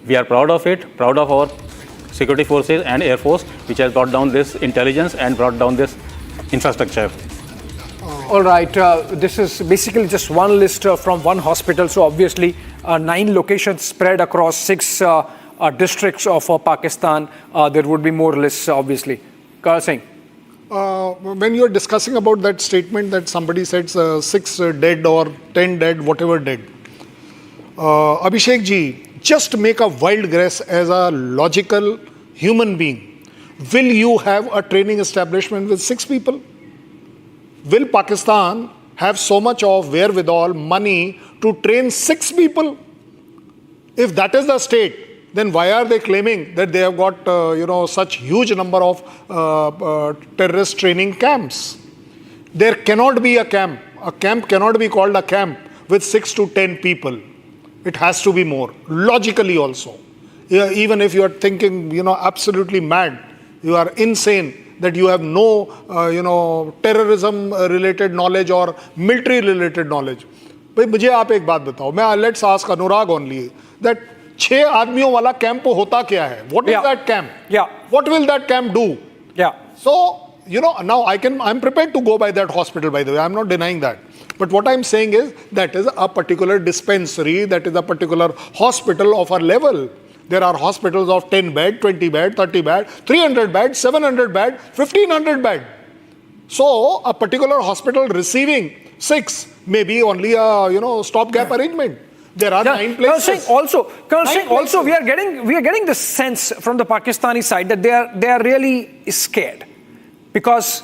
We are proud of it, proud of our security forces and Air Force, which has brought down this intelligence and brought down this infrastructure. All right, this is basically just one list from one hospital. So obviously 9 locations spread across 6 districts of Pakistan. There would be more lists, obviously. Colonel Singh. When you are discussing about that statement that somebody said 6 dead or 10 dead, whatever dead, Abhishek ji, just make a wild guess as a logical human being. Will you have a training establishment with 6 people? Will Pakistan have so much of wherewithal, money to train 6 people? If that is the state, then why are they claiming that they have got such huge number of terrorist training camps? There cannot be a camp. A camp cannot be called a camp with 6 to 10 people. It has to be more, logically also. Even if you are thinking, absolutely mad, you are insane, that you have no, terrorism-related knowledge or military-related knowledge. भाई मुझे आप एक बात बताओ, मैं let's ask Anurag only, that 6 आदमियों वाला camp होता क्या है? What is that camp? Yeah. What will that camp do? Yeah. So, now I'm prepared to go by that hospital, by the way, I'm not denying that. But what I'm saying is, that is a particular dispensary, that is a particular hospital of a level. There are hospitals of 10 bed, 20 bed, 30 bed, 300 bed, 700 bed, 1500 bed. So, a particular hospital receiving 6 may be only a stopgap arrangement. There are 9 places. Colonel Singh, also we are getting the sense from the Pakistani side that they are really scared, because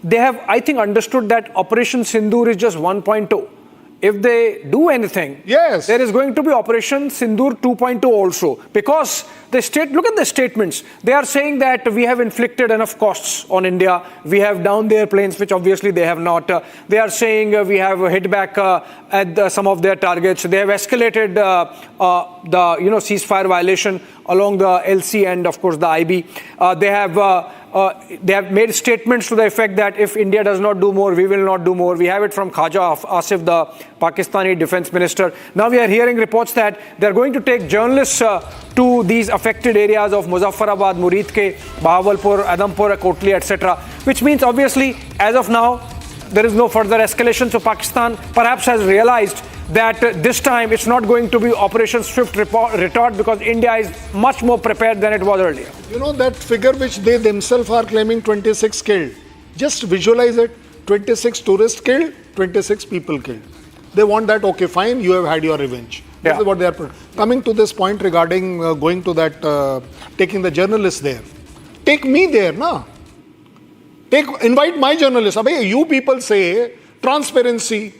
they have, I think, understood that Operation Sindur is just 1.0. If they do anything, yes, there is going to be Operation Sindur 2.0 also. Because look at the statements. They are saying that we have inflicted enough costs on India. We have downed their planes, which obviously they have not. They are saying we have hit back at some of their targets. They have escalated the ceasefire violation along the LC and of course the IB. They have made statements to the effect that if India does not do more, we will not do more. We have it from Khaja Asif, the Pakistani defense minister. Now we are hearing reports that they are going to take journalists to these affected areas of Muzaffarabad, Muridke, Bahawalpur, Adampur, Kotli, etc. Which means obviously, as of now, there is no further escalation. So Pakistan perhaps has realized that this time it's not going to be Operation Swift Retort, because India is much more prepared than it was earlier. You know that figure which they themselves are claiming, 26 killed. Just visualize it. 26 tourists killed, 26 people killed. They want that, okay, fine, you have had your revenge. This is what they are coming to this point regarding going to that, taking the journalists there. Take me there, na? Invite my journalists. Abhay, you people say transparency.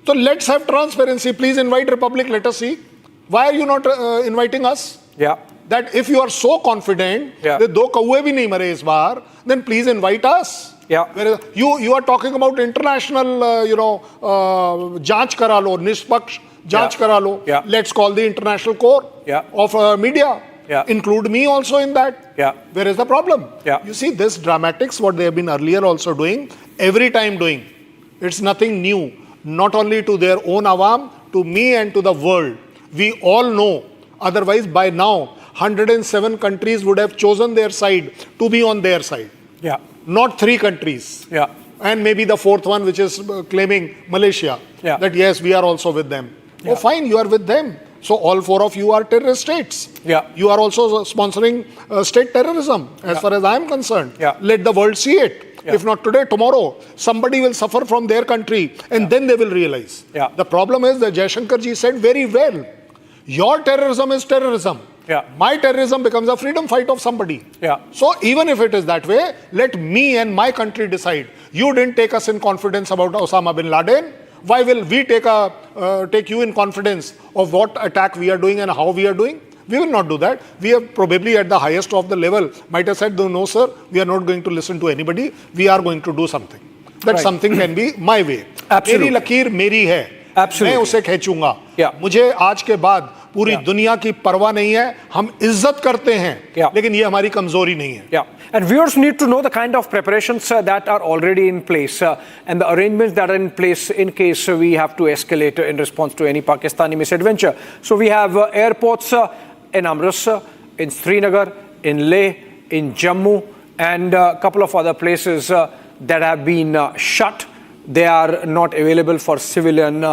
So let's have transparency. Please invite Republic. Let us see. Why are you not inviting us? Yeah. That if you are so confident that do kauwe bhi nahi mare is baar, then please invite us. Yeah. Whereas you are talking about international, jaanch kara lo, nishpaksh jaanch kara lo. Yeah. Let's call the international core of media. Yeah. Include me also in that. Yeah. Where is the problem? Yeah. You see, this dramatics, what they have been earlier also doing, every time doing. It's nothing new. Not only to their own awam, to me and to the world. We all know. Otherwise, by now, 107 countries would have chosen their side to be on their side. Yeah. Not 3 countries. Yeah. And maybe the 4th one, which is claiming Malaysia. Yeah. That yes, we are also with them. Yeah. Oh, fine, you are with them. So all 4 of you are terrorist states. Yeah. You are also sponsoring state terrorism, as far as I am concerned. Yeah. Let the world see it. Yeah. If not today, tomorrow, somebody will suffer from their country, and then they will realize. Yeah. The problem is that Jaishankar ji said very well, your terrorism is terrorism. Yeah. My terrorism becomes a freedom fight of somebody. Yeah. So even if it is that way, let me and my country decide. You didn't take us in confidence about Osama bin Laden. Why will we take you in confidence of what attack we are doing and how we are doing? We will not do that. We have probably at the highest of the level might have said, no sir, we are not going to listen to anybody. We are going to do something. That something can be my way. Absolutely. मेरी लकीर मेरी है. Absolutely. मैं उसे खींचूंगा. Yeah. मुझे आज के बाद पूरी दुनिया की परवाह नहीं है. हम इज्जत करते हैं. लेकिन ये हमारी कमजोरी नहीं है. Yeah. And viewers need to know the kind of preparations that are already in place and the arrangements that are in place in case we have to escalate in response to any Pakistani misadventure. So we have airports in Amritsar, in Srinagar, in Leh, in Jammu, and a couple of other places that have been shut. They are not available for civilian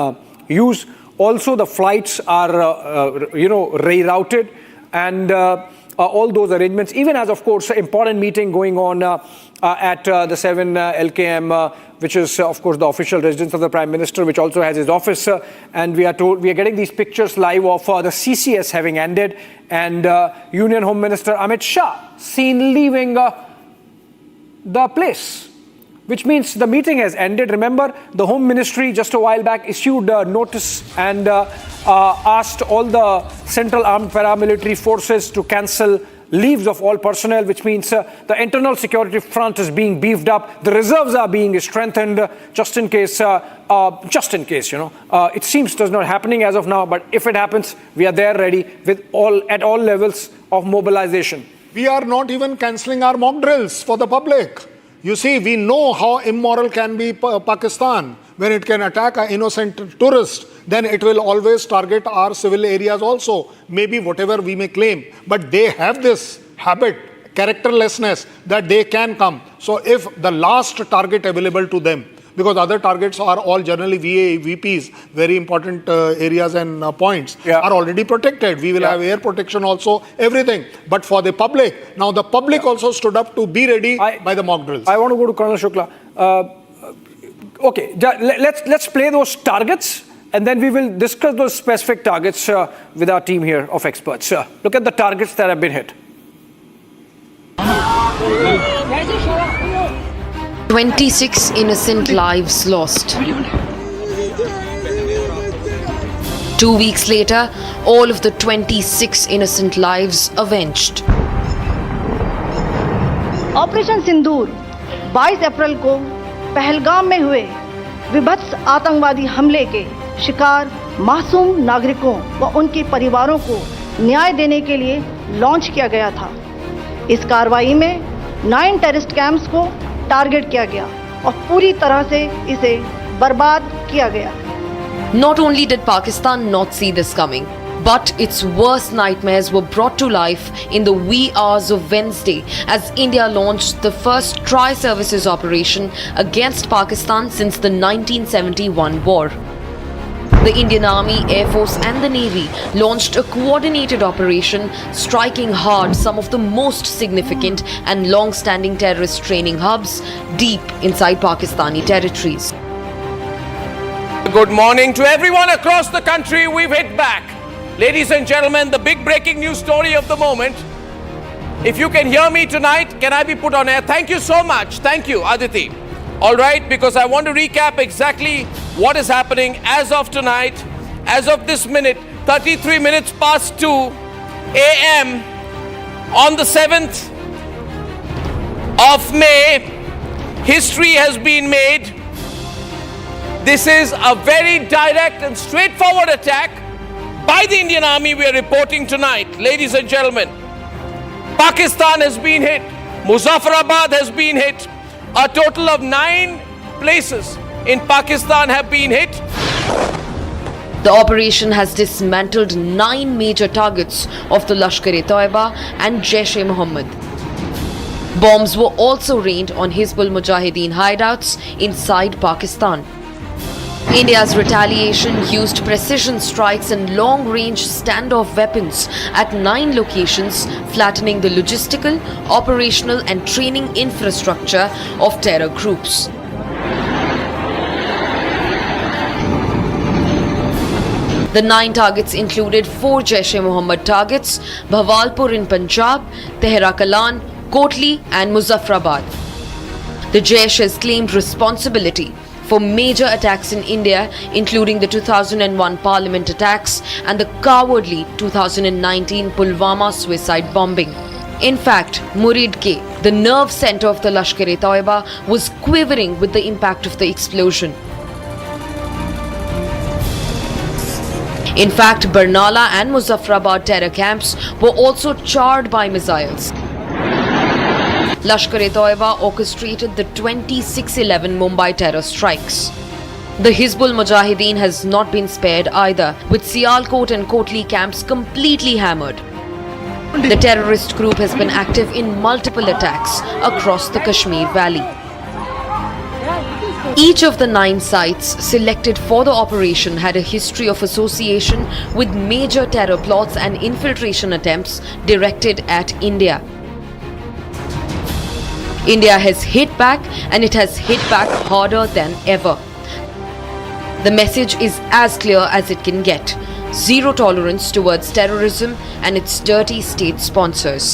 use. Also, the flights are, rerouted, and all those arrangements, even as, of course, an important meeting going on at the 7 LKM, which is, of course, the official residence of the Prime Minister, which also has his office. And we are getting these pictures live of the CCS having ended, and Union Home Minister Amit Shah seen leaving the place, which means the meeting has ended. Remember, the Home Ministry just a while back issued a notice and asked all the Central Armed Paramilitary Forces to cancel leaves of all personnel, which means the internal security front is being beefed up. The reserves are being strengthened just in case, it seems it is not happening as of now, but if it happens, we are there ready at all levels of mobilization. We are not even cancelling our mock drills for the public. You see, we know how immoral can be Pakistan. When it can attack an innocent tourist, then it will always target our civil areas also. Maybe whatever we may claim. But they have this habit, characterlessness, that they can come. So if the last target available to them, because other targets are all generally VPs, very important areas and points, are already protected. We will have air protection also, everything. But for the public, now the public also stood up to be ready by the mock drills. I want to go to Colonel Shukla. Okay, let's play those targets, and then we will discuss those specific targets with our team here of experts. Look at the targets that have been hit. 26 innocent lives lost. 2 weeks later, all of the 26 innocent lives avenged. Operation Sindoor 22 अप्रैल को पहलगाम में हुए विभत्स आतंकवादी हमले के शिकार मासूम नागरिकों व उनके परिवारों को न्याय देने के लिए लॉन्च किया गया था। इस कार्रवाई में 9 टेररिस्ट कैंप्स को टारगेट किया गया और पूरी तरह से इसे बर्बाद किया गया। Not only did Pakistan not see this coming, But its worst nightmares were brought to life in the wee hours of Wednesday as India launched the first tri-services operation against Pakistan since the 1971 war. The Indian Army, Air Force and the Navy launched a coordinated operation striking hard some of the most significant and long-standing terrorist training hubs deep inside Pakistani territories. Good morning to everyone across the country. We've hit back. Ladies and gentlemen, the big breaking news story of the moment. If you can hear me tonight, can I be put on air? Thank you so much. Thank you, Aditi. All right, because I want to recap exactly what is happening as of tonight, as of this minute, 33 minutes past 2 a.m. on the 7th of May. History has been made. This is a very direct and straightforward attack by the Indian Army we are reporting tonight. Ladies and gentlemen, Pakistan has been hit. Muzaffarabad has been hit. A total of 9 places in Pakistan have been hit. The operation has dismantled 9 major targets of the Lashkar-e-Toiba and Jaish-e-Mohammed. Bombs were also rained on Hizbul Mujahideen hideouts inside Pakistan. India's retaliation used precision strikes and long-range standoff weapons at 9 locations, flattening the logistical, operational and training infrastructure of terror groups. The 9 targets included 4 Jaish-e-Mohammed targets, Bhawalpur in Punjab, Tehra Kalan, Kotli and Muzaffarabad. The Jaish has claimed responsibility for major attacks in India, including the 2001 Parliament attacks and the cowardly 2019 Pulwama suicide bombing. In fact, Murid-K, the nerve center of the Lashkar-e-Toiba, was quivering with the impact of the explosion. In fact, Barnala and Muzaffarabad terror camps were also charred by missiles. Lashkar-e-Toiba orchestrated the 26/11 Mumbai terror strikes. The Hizbul Mujahideen has not been spared either, with Sialkot and Kotli camps completely hammered. The terrorist group has been active in multiple attacks across the Kashmir Valley. Each of the 9 sites selected for the operation had a history of association with major terror plots and infiltration attempts directed at India. India has hit back, and it has hit back harder than ever. The message is as clear as it can get: zero tolerance towards terrorism and its dirty state sponsors.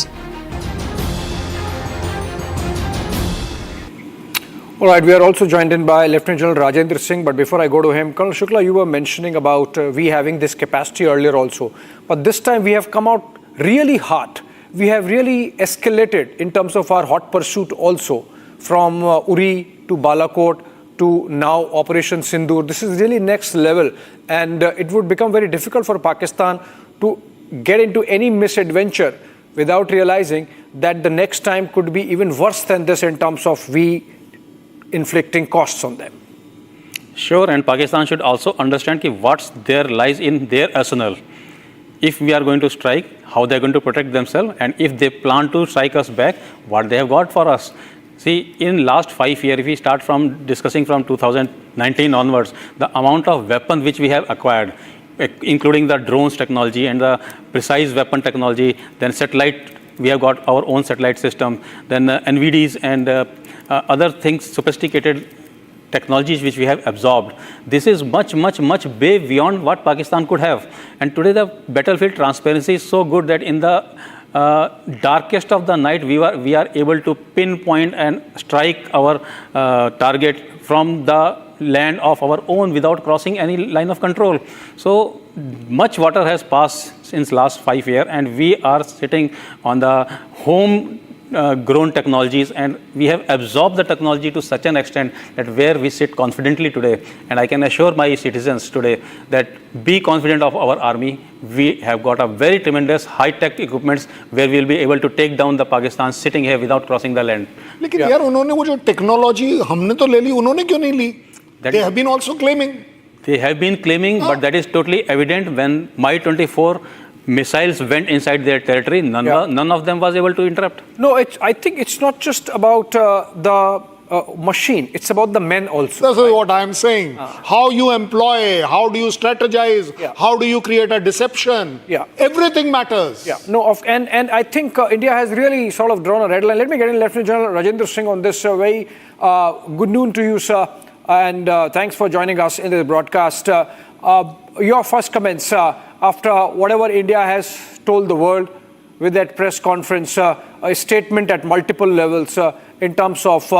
All right, we are also joined in by Lieutenant General Rajendra Singh, but before I go to him, Colonel Shukla, you were mentioning about we having this capacity earlier also, but this time we have come out really hard. We have really escalated in terms of our hot pursuit also, from Uri to Balakot to now Operation Sindur. This is really next level, and it would become very difficult for Pakistan to get into any misadventure without realizing that the next time could be even worse than this in terms of we inflicting costs on them. Sure, and Pakistan should also understand what there lies in their arsenal. If we are going to strike, how they are going to protect themselves, and if they plan to strike us back, what they have got for us. See, in last 5 years, if we start from discussing from 2019 onwards, the amount of weapons which we have acquired, including the drones technology and the precise weapon technology, then satellite, we have got our own satellite system, then NVDs and other things, sophisticated technologies which we have absorbed. This is much way beyond what Pakistan could have. And today the battlefield transparency is so good that in the darkest of the night we are able to pinpoint and strike our target from the land of our own without crossing any line of control. So much water has passed since last 5 years, and we are sitting on the home grown technologies, and we have absorbed the technology to such an extent that where we sit confidently today, and I can assure my citizens today that be confident of our army. We have got a very tremendous high-tech equipments where we will be able to take down the Pakistan sitting here without crossing the land. लेकिन यार उन्होंने वो जो technology हमने तो ले ली, उन्होंने क्यों नहीं ली? They have been also claiming. They have been claiming, but that is totally evident when Mi-24 missiles went inside their territory. None of them was able to interrupt. No, I think it's not just about the machine. It's about the men also. This is what I'm saying. How you employ, how do you strategize, how do you create a deception. Everything matters. And I think India has really sort of drawn a red line. Let me get in Lieutenant General Rajendra Singh on this. Very good noon to you, sir. And thanks for joining us in the broadcast. Your first comments after whatever India has told the world with that press conference, a statement at multiple levels in terms of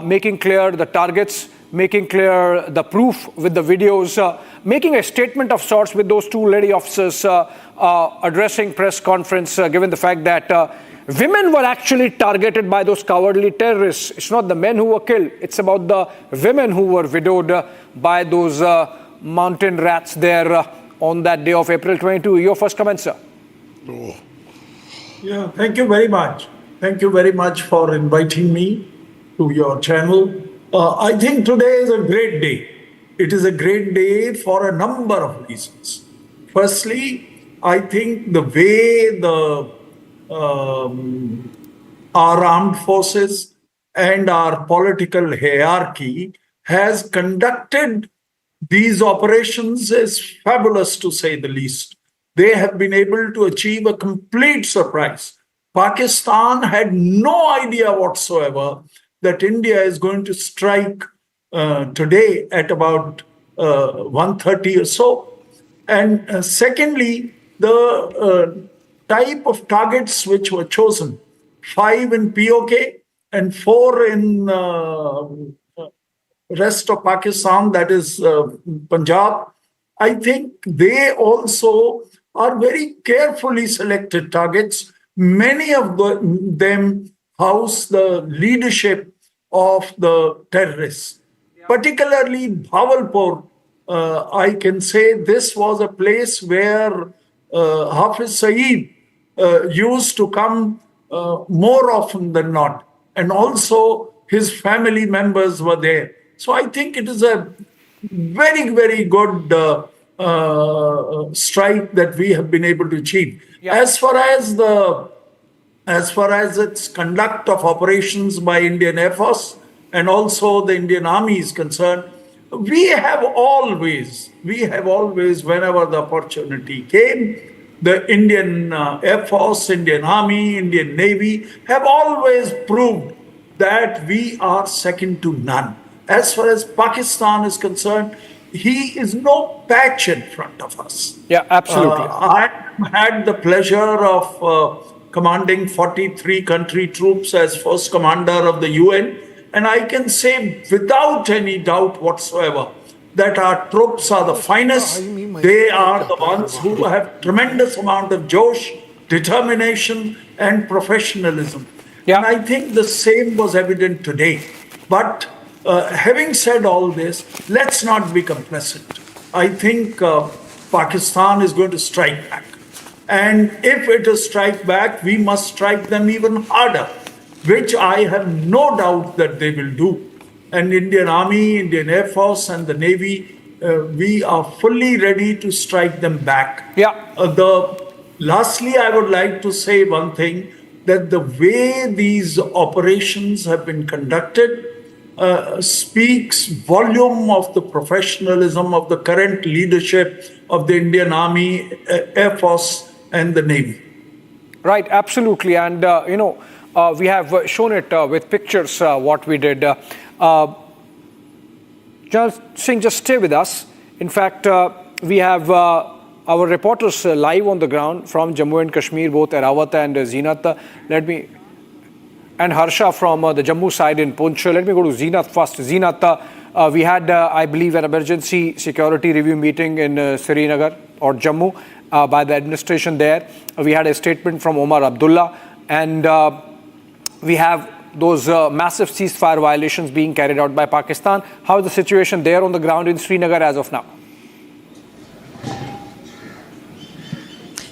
making clear the targets, making clear the proof with the videos, making a statement of sorts with those two lady officers addressing press conference, given the fact that women were actually targeted by those cowardly terrorists. It's not the men who were killed. It's about the women who were widowed by those mountain rats there on that day of April 22. Your first comment, sir. Yeah, thank you very much. Thank you very much for inviting me to your channel. I think today is a great day. It is a great day for a number of reasons. Firstly, I think the way our armed forces and our political hierarchy has conducted these operations is fabulous, to say the least. They have been able to achieve a complete surprise. Pakistan had no idea whatsoever that India is going to strike today at about 1:30 or so. And secondly, the type of targets which were chosen, 5 in POK and 4 in rest of Pakistan, that is Punjab. I think they also are very carefully selected targets. Many of them house the leadership of the terrorists, particularly Bawalpur. I can say this was a place where Hafiz Saeed used to come more often than not, and also his family members were there. So I think it is a very, very good strike that we have been able to achieve. As far as its conduct of operations by Indian Air Force and also the Indian Army is concerned, we have always, whenever the opportunity came, the Indian Air Force, Indian Army, Indian Navy have always proved that we are second to none. As far as Pakistan is concerned, he is no patch in front of us. Yeah, absolutely. I had the pleasure of commanding 43 country troops as first commander of the UN. And I can say without any doubt whatsoever that our troops are the finest. They are the ones who have tremendous amount of josh, determination, and professionalism. And I think the same was evident today. But having said all this, let's not be complacent. I think Pakistan is going to strike back. And if it is strike back, we must strike them even harder, which I have no doubt that they will do. And Indian Army, Indian Air Force, and the Navy, we are fully ready to strike them back. Lastly, I would like to say one thing, that the way these operations have been conducted speaks volume of the professionalism of the current leadership of the Indian Army, Air Force, and the Navy. Right, absolutely. And, we have shown it with pictures, what we did. General Singh, just stay with us. In fact, we have our reporters live on the ground from Jammu and Kashmir, both Erawat and Zeenat. And Harsha from the Jammu side in Poonch. Let me go to Zeenat first. Zeenat, we had, I believe, an emergency security review meeting in Srinagar or Jammu by the administration there. We had a statement from Omar Abdullah, and we have those massive ceasefire violations being carried out by Pakistan. How is the situation there on the ground in Srinagar as of now?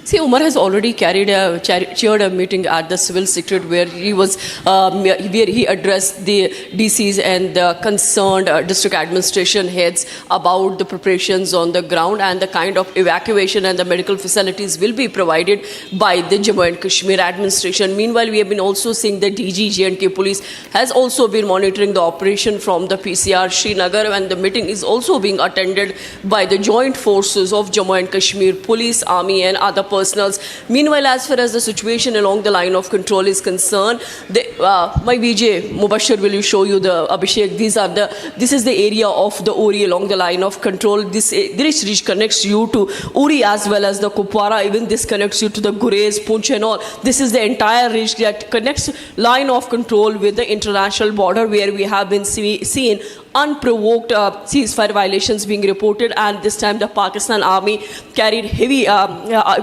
See, Umar has already chaired a meeting at the civil secretariat where he was where he addressed the DCs and the concerned district administration heads about the preparations on the ground and the kind of evacuation and the medical facilities will be provided by the Jammu and Kashmir administration. Meanwhile, we have been also seeing the DG J&K police has also been monitoring the operation from the PCR Srinagar, and the meeting is also being attended by the joint forces of Jammu and Kashmir police, army and other personals. Meanwhile, as far as the situation along the line of control is concerned, my VJ Mubashir will show you the Abhishek. This is the area of the Uri along the line of control. This ridge connects you to Uri as well as the Kupwara. Even this connects you to the Gurez, Poonch and all. This is the entire ridge that connects line of control with the international border, where we have been seeing unprovoked ceasefire violations being reported, and this time the Pakistan army carried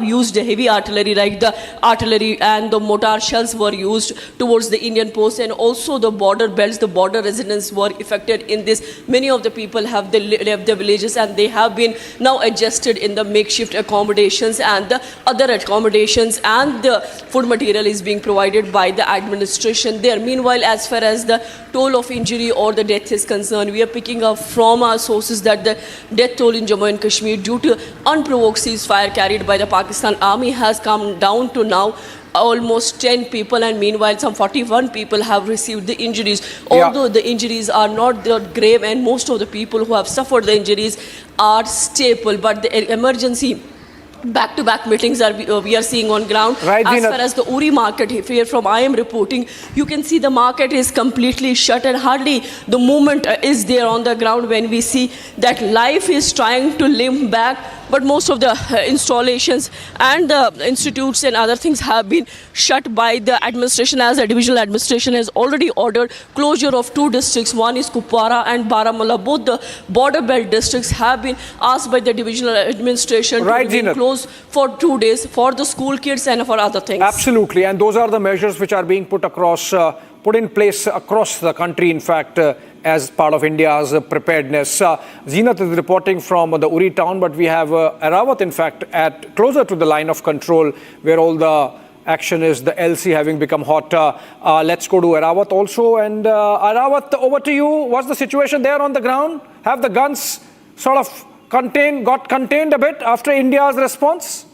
used heavy artillery, like the artillery and the mortar shells were used towards the Indian post, and also the border belts, the border residents were affected in this. Many of the people have left the villages and they have been now adjusted in the makeshift accommodations and the other accommodations, and the food material is being provided by the administration there. Meanwhile, as far as the toll of injury or the death is concerned, we are picking up from our sources that the death toll in Jammu and Kashmir due to unprovoked ceasefire carried by the Pakistan army has come down to now almost 10 people, and meanwhile some 41 people have received the injuries. Although the injuries are not that grave and most of the people who have suffered the injuries are stable, but the emergency back-to-back meetings we are seeing on ground. Right, as far as the Uri market here from I am reporting, you can see the market is completely shut and hardly the movement is there on the ground, when we see that life is trying to limp back, but most of the installations and the institutes and other things have been shut by the administration, as the divisional administration has already ordered closure of 2 districts. One is Kupwara and Baramulla. Both the border belt districts have been asked by the divisional administration to remain closed for 2 days for the school kids and for other things. Absolutely, and those are the measures which are being put in place across the country, in fact, as part of India's preparedness. Zeenat is reporting from the Uri town, but we have Arawat, in fact, closer to the line of control, where all the action is, the LC having become hot. Let's go to Arawat also. And Arawat, over to you. What's the situation there on the ground? Have the guns sort of got contained a bit after India's response?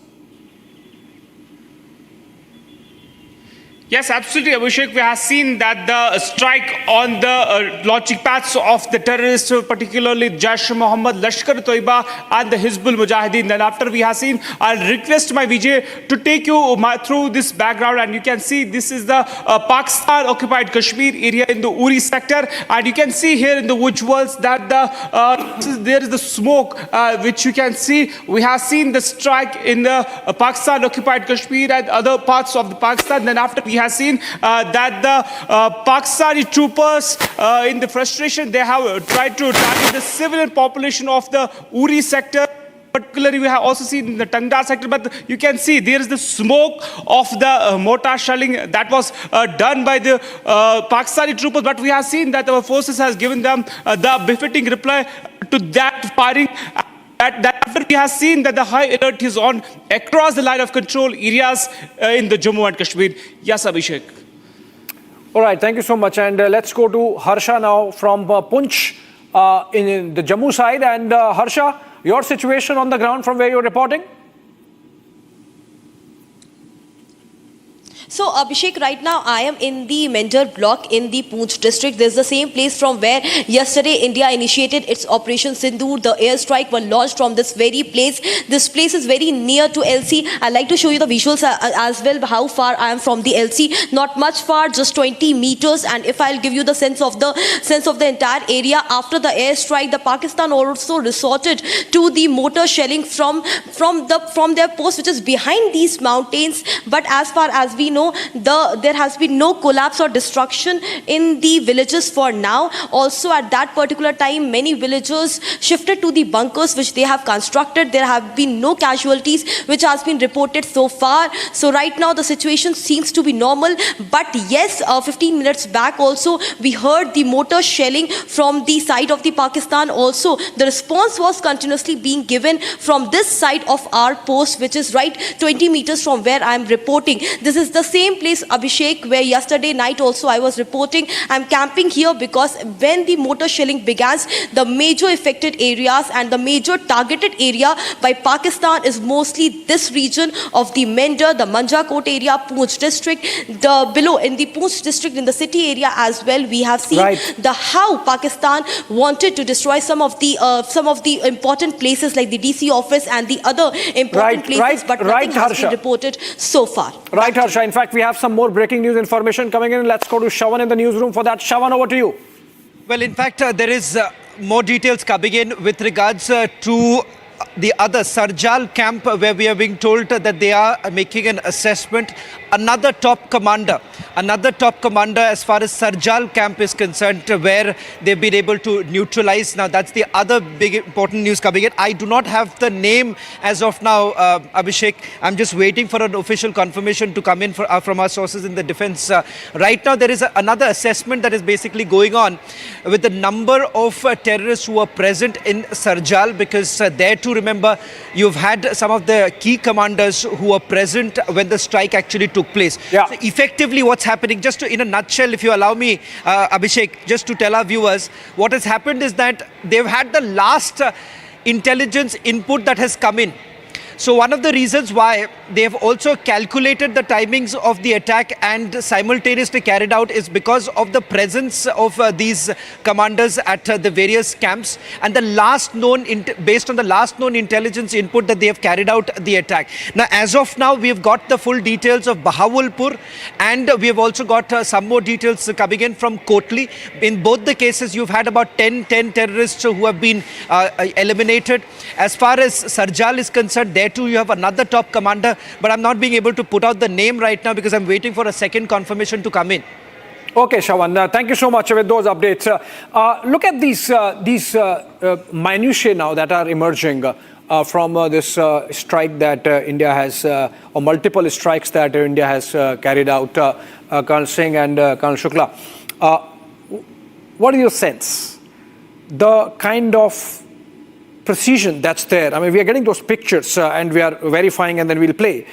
Yes, absolutely, Abhishek. We have seen that the strike on the launching pads of the terrorists, particularly Jaish-e-Mohammed, Lashkar-e-Toiba and the Hizbul Mujahideen. Then after we have seen, I'll request my Vijay to take you through this background, and you can see this is the Pakistan-occupied Kashmir area in the Uri sector, and you can see here in the visuals that there is the smoke which you can see. We have seen the strike in the Pakistan-occupied Kashmir and other parts of the Pakistan. Then after we have seen that the Pakistani troopers, in the frustration, they have tried to target the civilian population of the Uri sector. Particularly, we have also seen in the Tangda sector, but you can see there is the smoke of the mortar shelling that was done by the Pakistani troopers. But we have seen that our forces has given them the befitting reply to that firing. That after we have seen that the high alert is on across the line of control areas in the Jammu and Kashmir. Yes, Abhishek. All right, thank you so much. And let's go to Harsha now from Poonch in the Jammu side. And Harsha, your situation on the ground from where you're reporting? So Abhishek, right now I am in the Mendar block in the Poonch district. This is the same place from where yesterday India initiated its Operation Sindur. The airstrike was launched from this very place. This place is very near to LC. I'd like to show you the visuals as well, how far I am from the LC. Not much far, just 20 meters. And if I'll give you the sense of the entire area, after the airstrike, the Pakistan also resorted to the mortar shelling from their post, which is behind these mountains. But as far as we know, know, there has been no collapse or destruction in the villages for now. Also, at that particular time, many villagers shifted to the bunkers which they have constructed. There have been no casualties which has been reported so far. So right now the situation seems to be normal. But yes, 15 minutes back also we heard the mortar shelling from the side of the Pakistan. Also, the response was continuously being given from this side of our post, which is right 20 meters from where I am reporting. This is the same place, Abhishek, where yesterday night also I was reporting. I am camping here because when the mortar shelling began, the major affected areas and the major targeted area by Pakistan is mostly this region of the Mender, the Manjakot area, Poonch district, the below in the Poonch district, in the city area as well. We have seen the how Pakistan wanted to destroy some of the important places like the DC office and the other important places, but nothing has been reported so far. Right, Harsha. In fact, we have some more breaking news information coming in. Let's go to Shawan in the newsroom for that. Shawan, over to you. Well, in fact, there is more details coming in with regards to the other Sarjal camp, where we are being told that they are making an assessment. Another top commander as far as Sarjal camp is concerned, where they've been able to neutralize. Now, that's the other big important news coming in. I do not have the name as of now, Abhishek. I'm just waiting for an official confirmation to come in from our sources in the defense. Right now, there is another assessment that is basically going on with the number of terrorists who are present in Sarjal, because there too, remember, you've had some of the key commanders who were present when the strike actually took place. So effectively, what's happening, just in a nutshell, if you allow me, Abhishek, just to tell our viewers, what has happened is that they've had the last intelligence input that has come in. So one of the reasons why they have also calculated the timings of the attack and simultaneously carried out is because of the presence of these commanders at the various camps, and the last known based on the last known intelligence input that they have carried out the attack. Now, as of now, we have got the full details of Bahawalpur, and we have also got some more details coming in from Kotli. In both the cases, you've had about 10 terrorists who have been eliminated. As far as Sarjal is concerned, there too you have another top commander, but I'm not being able to put out the name right now because I'm waiting for a second confirmation to come in. Okay, Shawan, thank you so much with those updates. Look at these minutiae now that are emerging from this strike that India has, or multiple strikes that India has carried out, Colonel Singh and Colonel Shukla. What is your sense? The kind of precision that's there. I mean, we are getting those pictures and we are verifying and then we'll play.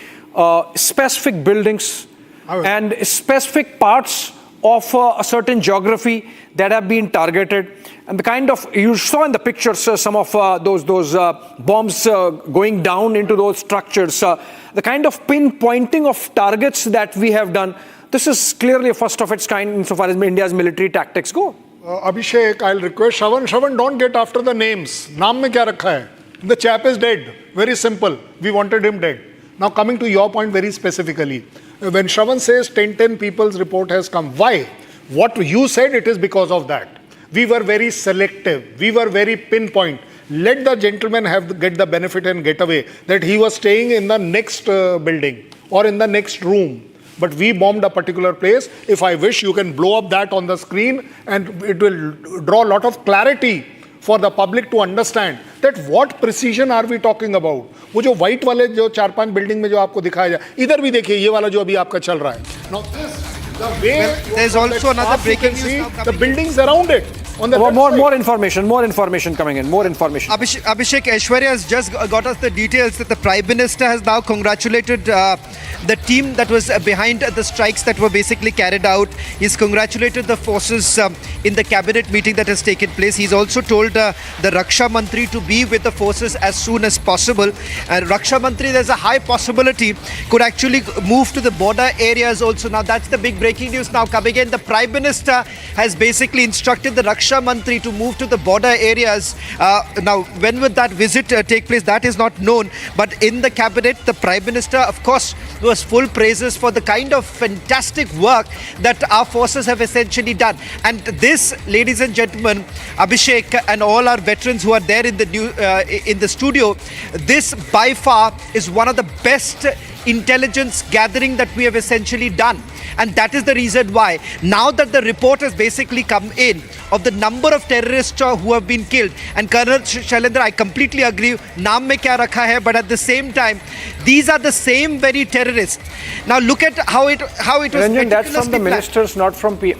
Specific buildings and specific parts of a certain geography that have been targeted. And the kind of, you saw in the pictures some of those bombs going down into those structures. The kind of pinpointing of targets that we have done. This is clearly a first of its kind insofar as India's military tactics go. Abhishek, I'll request Shawan, don't get after the names. Naam mein kya rakha hai? The chap is dead. Very simple. We wanted him dead. Now coming to your point very specifically. When Shawan says 10 people's report has come, why? What you said, it is because of that. We were very selective. We were very pinpoint. Let the gentleman get the benefit and get away that he was staying in the next building or in the next room. But we bombed a particular place. If I wish, you can blow up that on the screen and it will draw a lot of clarity for the public to understand that what precision are we talking about. वो जो white वाले जो 4-5 building में जो आपको दिखाया जाए, इधर भी देखिए ये वाला जो अभी आपका चल रहा है. Now this, the way there's also another breaking news. The buildings around it. On the more information coming in, more information. Abhishek, Aishwarya has just got us the details that the Prime Minister has now congratulated the team that was behind the strikes that were basically carried out. He's congratulated the forces in the cabinet meeting that has taken place. He's also told the Raksha Mantri to be with the forces as soon as possible. Raksha Mantri, there's a high possibility, could actually move to the border areas also. Now, that's the big breaking news now coming in. The Prime Minister has basically instructed the Raksha Mantri to move to the border areas. Now, when would that visit take place? That is not known. But in the cabinet, the Prime Minister, of course, was full praises for the kind of fantastic work that our forces have essentially done. And this, ladies and gentlemen, Abhishek and all our veterans who are there in the studio, this by far is one of the best intelligence gathering that we have essentially done. And that is the reason why, now that the report has basically come in of the number of terrorists who have been killed, and Colonel Shailendra, I completely agree, naam mein kya rakha hai, but at the same time, these are the same very terrorists. Now look at how it was. Ranjan, that's from the ministers, not from PM.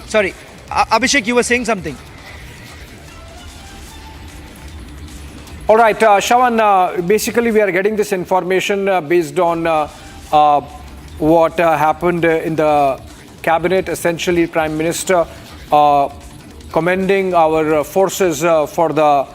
Sorry, Abhishek, you were saying something. All right, Shawan, basically we are getting this information based on what happened in the cabinet. Essentially, Prime Minister commending our forces for the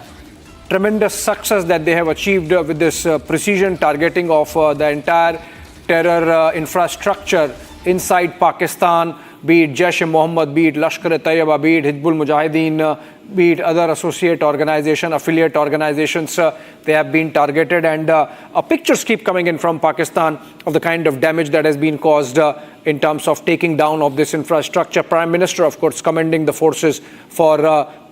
tremendous success that they have achieved with this precision targeting of the entire terror infrastructure inside Pakistan, be it Jaish-e-Mohammed, be it Lashkar-e-Taiba, be it Hizbul Mujahideen, be it other associate organization, affiliate organizations, they have been targeted, and pictures keep coming in from Pakistan of the kind of damage that has been caused in terms of taking down of this infrastructure. Prime Minister, of course, commending the forces for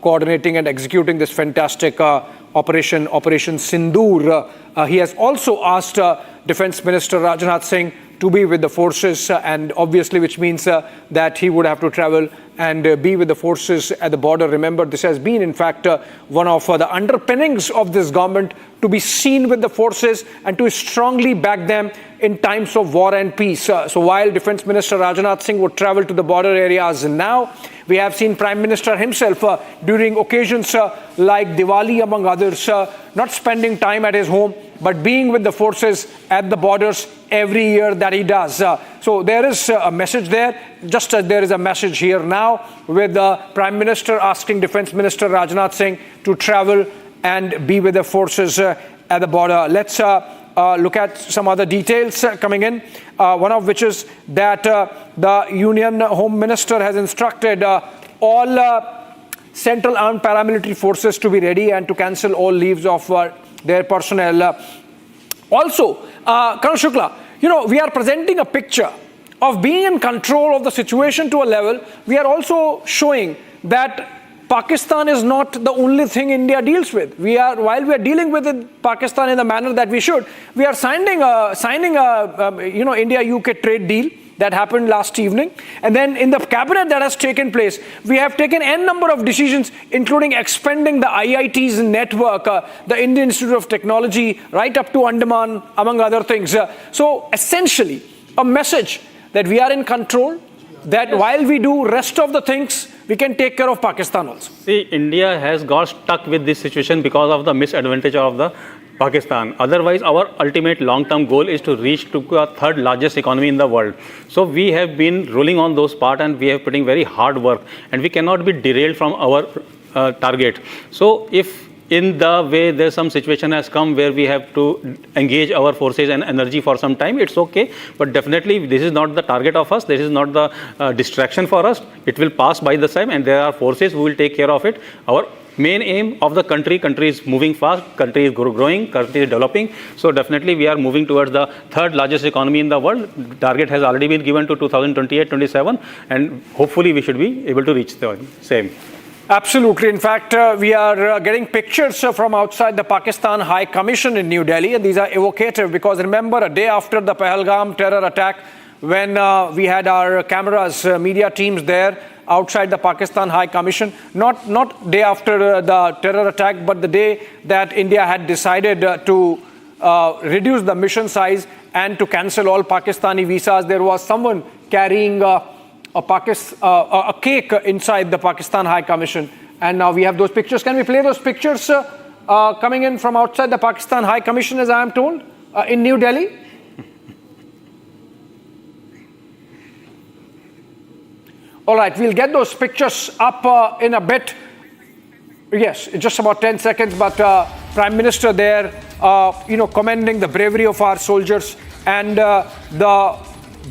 coordinating and executing this fantastic Operation Sindur. He has also asked Defense Minister Rajnath Singh to be with the forces, and obviously which means that he would have to travel and be with the forces at the border. Remember, this has been in fact one of the underpinnings of this government, to be seen with the forces and to strongly back them in times of war and peace. So while Defense Minister Rajnath Singh would travel to the border areas now, we have seen Prime Minister himself during occasions like Diwali among others, not spending time at his home, but being with the forces at the borders every year that he does. So there is a message there, just as there is a message here now with the Prime Minister asking Defense Minister Rajnath Singh to travel and be with the forces at the border. Let's look at some other details coming in, one of which is that the Union Home Minister has instructed all Central Armed Paramilitary Forces to be ready and to cancel all leaves of their personnel. Also, Colonel Shukla, we are presenting a picture of being in control of the situation to a level. We are also showing that Pakistan is not the only thing India deals with. While we are dealing with Pakistan in the manner that we should, we are signing a India-UK trade deal that happened last evening. And then in the cabinet that has taken place, we have taken n number of decisions, including expanding the IIT's network, the Indian Institute of Technology, right up to Andaman, among other things. So essentially, a message that we are in control, that while we do rest of the things, we can take care of Pakistan also. See, India has got stuck with this situation because of the misadvantage of the Pakistan. Otherwise, our ultimate long-term goal is to reach to the third largest economy in the world. So we have been rolling on those parts, and we have putting very hard work, and we cannot be derailed from our target. So if in the way there's some situation has come where we have to engage our forces and energy for some time, it's okay. But definitely this is not the target of us. This is not the distraction for us. It will pass by the time, and there are forces who will take care of it. Our main aim of the country is moving fast, country is growing, country is developing. So definitely we are moving towards the third largest economy in the world. Target has already been given to 2028-27, and hopefully we should be able to reach the same. Absolutely. In fact, we are getting pictures from outside the Pakistan High Commission in New Delhi, and these are evocative because remember, a day after the Pahalgam terror attack, when we had our cameras, media teams there outside the Pakistan High Commission, not day after the terror attack, but the day that India had decided to reduce the mission size and to cancel all Pakistani visas, there was someone carrying a cake inside the Pakistan High Commission, and now we have those pictures. Can we play those pictures coming in from outside the Pakistan High Commission, as I am told, in New Delhi? All right, we'll get those pictures up in a bit. Yes, just about 10 seconds, but Prime Minister there, commending the bravery of our soldiers and the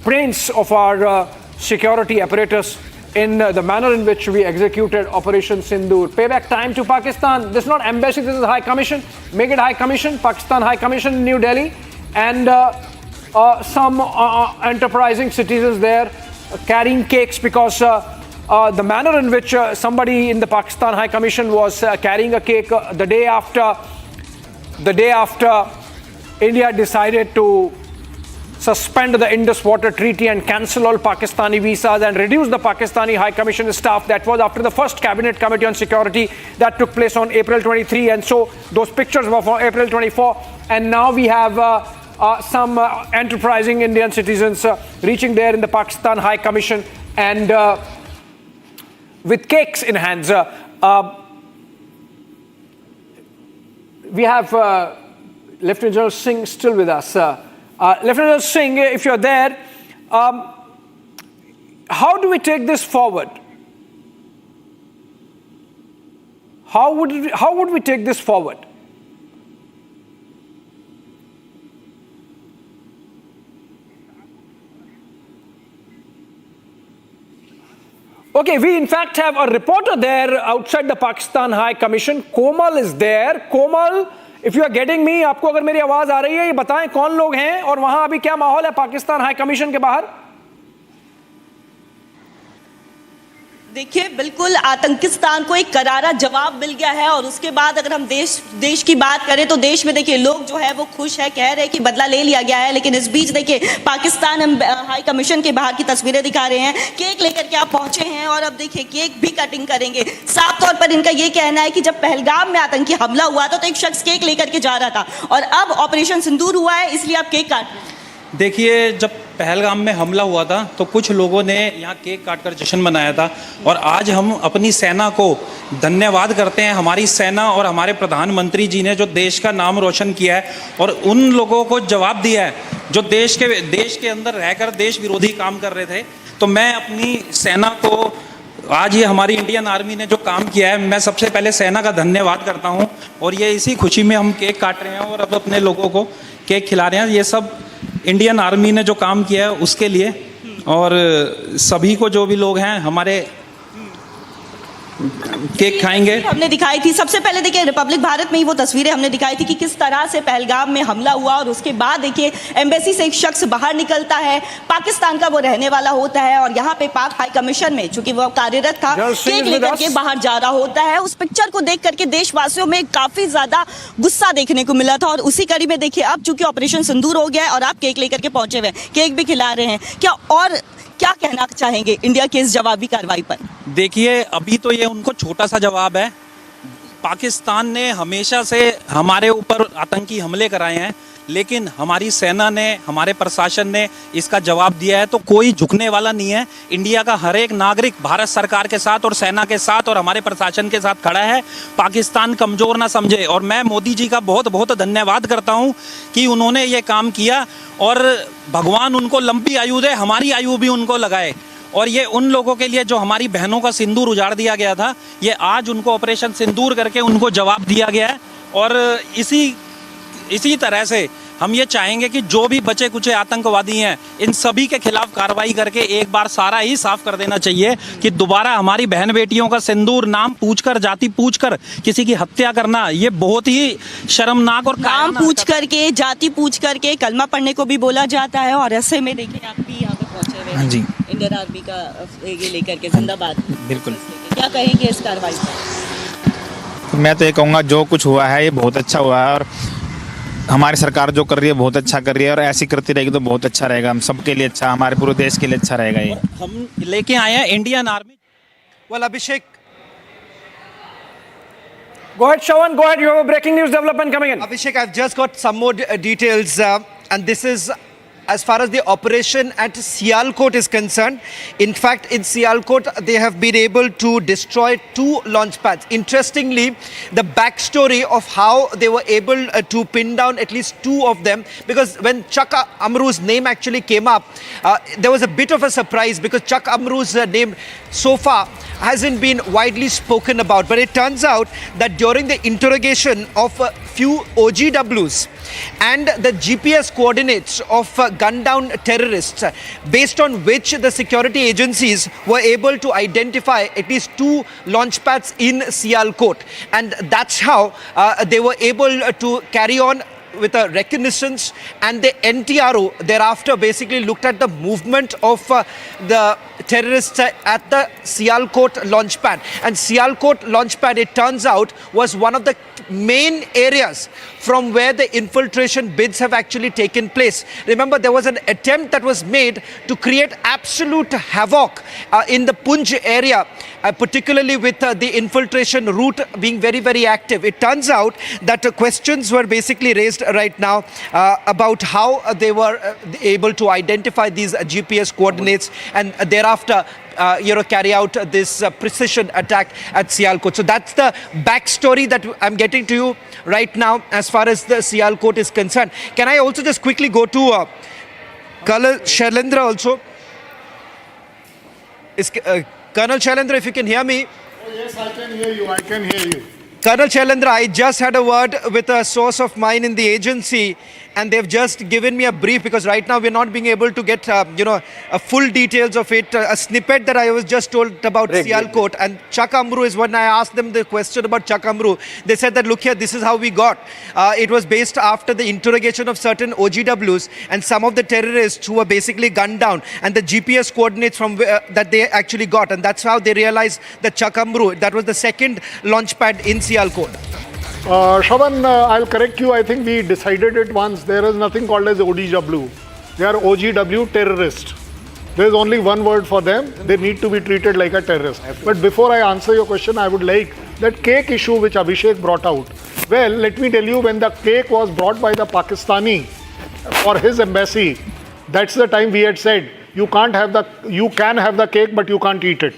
brains of our security apparatus in the manner in which we executed Operation Sindur. Payback time to Pakistan. This is not embassy, this is High Commission. Make it High Commission, Pakistan High Commission in New Delhi. And some enterprising citizens there carrying cakes because the manner in which somebody in the Pakistan High Commission was carrying a cake the day after India decided to suspend the Indus Water Treaty and cancel all Pakistani visas and reduce the Pakistani High Commission staff. That was after the first Cabinet Committee on Security that took place on April 23. And so those pictures were for April 24. And now we have some enterprising Indian citizens reaching there in the Pakistan High Commission and with cakes in hands. We have Lieutenant General Singh still with us. Lieutenant General Singh, if you're there, how do we take this forward? How would we take this forward? Okay, we in fact have a reporter there outside the Pakistan High Commission. Komal is there. Komal, if you are getting me, आपको अगर मेरी आवाज आ रही है, ये बताएं कौन लोग हैं और वहां अभी क्या माहौल है पाकिस्तान हाई कमीशन के बाहर? देखिए, बिल्कुल आतंकिस्तान को एक करारा जवाब मिल गया है और उसके बाद अगर हम देश की बात करें तो देश में देखिए लोग जो है वो खुश है, कह रहे हैं कि बदला ले लिया गया है। लेकिन इस बीच देखिए पाकिस्तान हाई कमीशन के बाहर की तस्वीरें दिखा रहे हैं, केक लेकर के आप पहुंचे हैं और अब देखिए केक भी कटिंग करेंगे। साफ तौर पर इनका ये कहना है कि जब पहलगाम में आतंकी हमला हुआ था तो एक शख्स केक लेकर के जा रहा था और अब ऑपरेशन सिंदूर हुआ है, इसलिए आप केक काट रहे हैं। देखिए, जब पहलगाम में हमला हुआ था तो कुछ लोगों ने यहाँ केक काटकर जश्न मनाया था और आज हम अपनी सेना को धन्यवाद करते हैं। हमारी सेना और हमारे प्रधानमंत्री जी ने जो देश का नाम रोशन किया है और उन लोगों को जवाब दिया है जो देश के अंदर रहकर देश विरोधी काम कर रहे थे। तो मैं अपनी सेना को, आज ये हमारी इंडियन आर्मी ने जो काम किया है, मैं सबसे पहले सेना का धन्यवाद करता हूँ और ये इसी खुशी में हम केक काट रहे हैं और अब अपने लोगों को केक खिला रहे हैं। ये सब इंडियन आर्मी ने जो काम किया है उसके लिए और सभी को जो भी लोग हैं हमारे केक खाएंगे। हमने दिखाई थी सबसे पहले, देखिए रिपब्लिक भारत में ही वो तस्वीरें हमने दिखाई थी कि किस तरह से पहलगाम में हमला हुआ और उसके बाद देखिए एम्बेसी से एक शख्स बाहर निकलता है, पाकिस्तान का वो रहने वाला होता है और यहाँ पे पाक हाई कमीशन में चूंकि वो कार्यरत था, केक लेकर के बाहर जा रहा होता है। उस पिक्चर को देख करके देशवासियों में काफी ज्यादा गुस्सा देखने को मिला था और उसी कड़ी में देखिए अब चूंकि ऑपरेशन सिंदूर हो गया है और आप केक लेकर के पहुंचे हुए, केक भी खिला रहे हैं, क्या कहना चाहेंगे इंडिया के इस जवाबी कार्रवाई पर? देखिए, अभी तो ये उनको छोटा सा जवाब है। पाकिस्तान ने हमेशा से हमारे ऊपर आतंकी हमले कराए हैं, लेकिन हमारी सेना ने, हमारे प्रशासन ने इसका जवाब दिया है। तो कोई झुकने वाला नहीं है। इंडिया का हर एक नागरिक भारत सरकार के साथ और सेना के साथ और हमारे प्रशासन के साथ खड़ा है। पाकिस्तान कमजोर ना समझे और मैं मोदी जी का बहुत बहुत धन्यवाद करता हूं कि उन्होंने ये काम किया और भगवान उनको लंबी आयु दे, हमारी आयु भी उनको लगाए। और ये उन लोगों के लिए जो हमारी बहनों का सिंदूर उजाड़ दिया गया था, ये आज उनको ऑपरेशन सिंदूर करके उनको जवाब दिया गया है। और इसी तरह से हम ये चाहेंगे कि जो भी बचे कुचे आतंकवादी हैं, इन सभी के खिलाफ कार्रवाई करके एक बार सारा ही साफ कर देना चाहिए कि दोबारा हमारी बहन बेटियों का सिंदूर नाम पूछकर, जाति पूछकर किसी की हत्या करना, ये बहुत ही शर्मनाक और नाम पूछ करके, जाति पूछ करके कलमा पढ़ने को भी बोला जाता है। और ऐसे में देखिए आप भी यहाँ पे पहुंचे हुए हैं, इंडियन आर्मी का ये लेकर के जिंदाबाद। बिल्कुल, क्या कहेंगे इस कार्रवाई पर? मैं तो ये कहूँगा जो कुछ हुआ है ये बहुत अच्छा हुआ है और हमारी सरकार जो कर रही है बहुत अच्छा कर रही है और ऐसी करती रहेगी तो बहुत अच्छा रहेगा, हम सबके लिए अच्छा, हमारे पूरे देश के लिए अच्छा रहेगा। ये हम लेके आए हैं Indian army. Well, Abhishek. Go ahead, Shawan. Go ahead. You have a breaking news development coming in. Abhishek, I've just got some more details, and this is as far as the operation at Sialkot is concerned. In fact, in Sialkot, they have been able to destroy 2 launch pads. Interestingly, the backstory of how they were able to pin down at least 2 of them, because when Chuck Amru's name actually came up, there was a bit of a surprise because Chuck Amru's name so far hasn't been widely spoken about. But it turns out that during the interrogation of a few OGWs and the GPS coordinates of gunned down terrorists, based on which the security agencies were able to identify at least 2 launch pads in Sialkot. And that's how they were able to carry on with a reconnaissance, and the NTRO thereafter basically looked at the movement of the terrorists at the Sialkot launch pad. And Sialkot launch pad, it turns out, was one of the main areas from where the infiltration bids have actually taken place. Remember, there was an attempt that was made to create absolute havoc in the Punj area, particularly with the infiltration route being very, very active. It turns out that questions were basically raised right now about how they were able to identify these GPS coordinates and thereafter carry out this precision attack at Sialkot. So that's the backstory that I'm getting to you right now as far as the Sialkot is concerned. Can I also just quickly go to Colonel Shailendra also? Colonel Shailendra, if you can hear me. Oh, yes, I can hear you. I can hear you. Colonel Shailendra, I just had a word with a source of mine in the agency, and they've just given me a brief because right now we're not being able to get, a full details of it. A snippet that I was just told about Sialkot and Chakamru is when I asked them the question about Chakamru. They said that, look here, this is how we got. It was based after the interrogation of certain OGWs and some of the terrorists who were basically gunned down and the GPS coordinates from that they actually got. And that's how they realized that Chakamru, that was the second launch pad in Sialkot. Shravan, I'll correct you. I think we decided it once. There is nothing called as OGW. They are OGW terrorist. There is only one word for them. They need to be treated like a terrorist. But before I answer your question, I would like that cake issue which Abhishek brought out. Well, let me tell you, when the cake was brought by the Pakistani for his embassy, that's the time we had said, you can have the cake, but you can't eat it.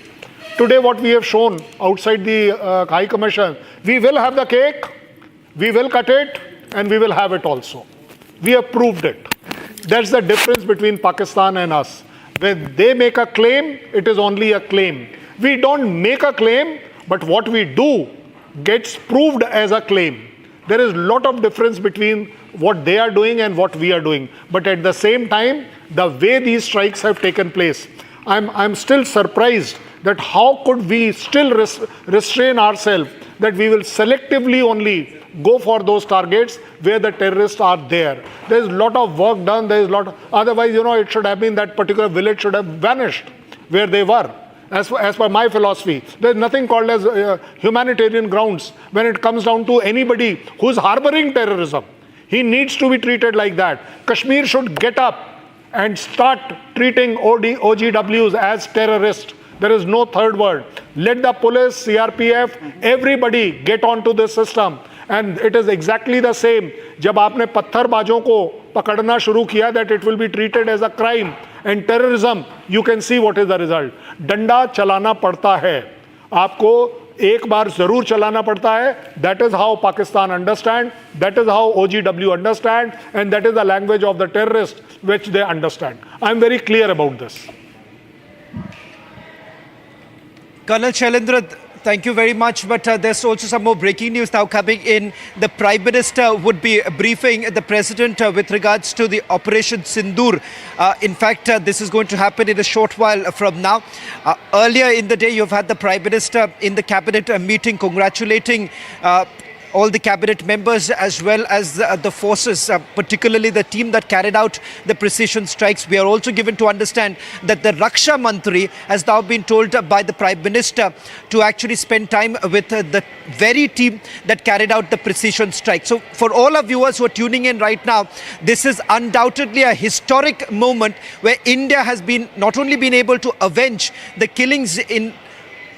Today, what we have shown outside the High Commission, we will have the cake, we will cut it, and we will have it also. We have proved it. That's the difference between Pakistan and us. When they make a claim, it is only a claim. We don't make a claim, but what we do gets proved as a claim. There is a lot of difference between what they are doing and what we are doing. But at the same time, the way these strikes have taken place, I'm still surprised that how could we still restrain ourselves that we will selectively only go for those targets where the terrorists are there. There's a lot of work done. There's a lot. Otherwise, it should have been that particular village should have vanished where they were. As per my philosophy, there's nothing called as humanitarian grounds when it comes down to anybody who's harboring terrorism. He needs to be treated like that. Kashmir should get up and start treating OGWs as terrorists. There is no third word. Let the police, CRPF, everybody get onto this system. And it is exactly the same. जब आपने पत्थरबाजों को पकड़ना शुरू किया, that it will be treated as a crime and terrorism, you can see what is the result. डंडा चलाना पड़ता है. आपको एक बार जरूर चलाना पड़ता है. That is how Pakistan understand. That is how OGW understand. And that is the language of the terrorists which they understand. I am very clear about this. Colonel Shailendra, thank you very much. But there's also some more breaking news now coming in. The Prime Minister would be briefing the President with regards to the Operation Sindur. In fact, this is going to happen in a short while from now. Earlier in the day, you've had the Prime Minister in the Cabinet meeting congratulating all the cabinet members as well as the forces, particularly the team that carried out the precision strikes. We are also given to understand that the Raksha Mantri has now been told by the Prime Minister to actually spend time with the very team that carried out the precision strike. So for all our viewers who are tuning in right now, this is undoubtedly a historic moment where India has not only been able to avenge the killings in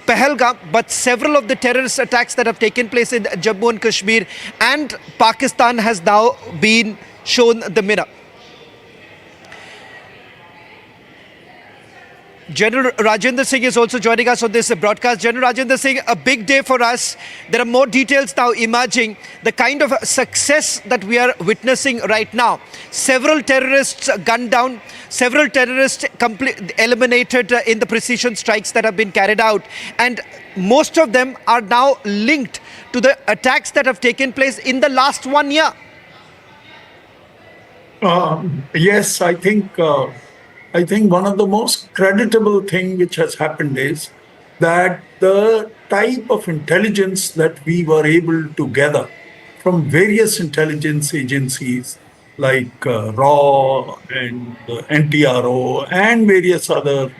Pahalgam, but several of the terrorist attacks that have taken place in Jammu and Kashmir, and Pakistan has now been shown the mirror. General Rajendra Singh is also joining us on this broadcast. General Rajendra Singh, a big day for us. There are more details now emerging. The kind of success that we are witnessing right now. Several terrorists gunned down. Several terrorists eliminated in the precision strikes that have been carried out. And most of them are now linked to the attacks that have taken place in the last 1 year. Yes, I think one of the most creditable thing which has happened is that the type of intelligence that we were able to gather from various intelligence agencies like RAW and NTRO and various other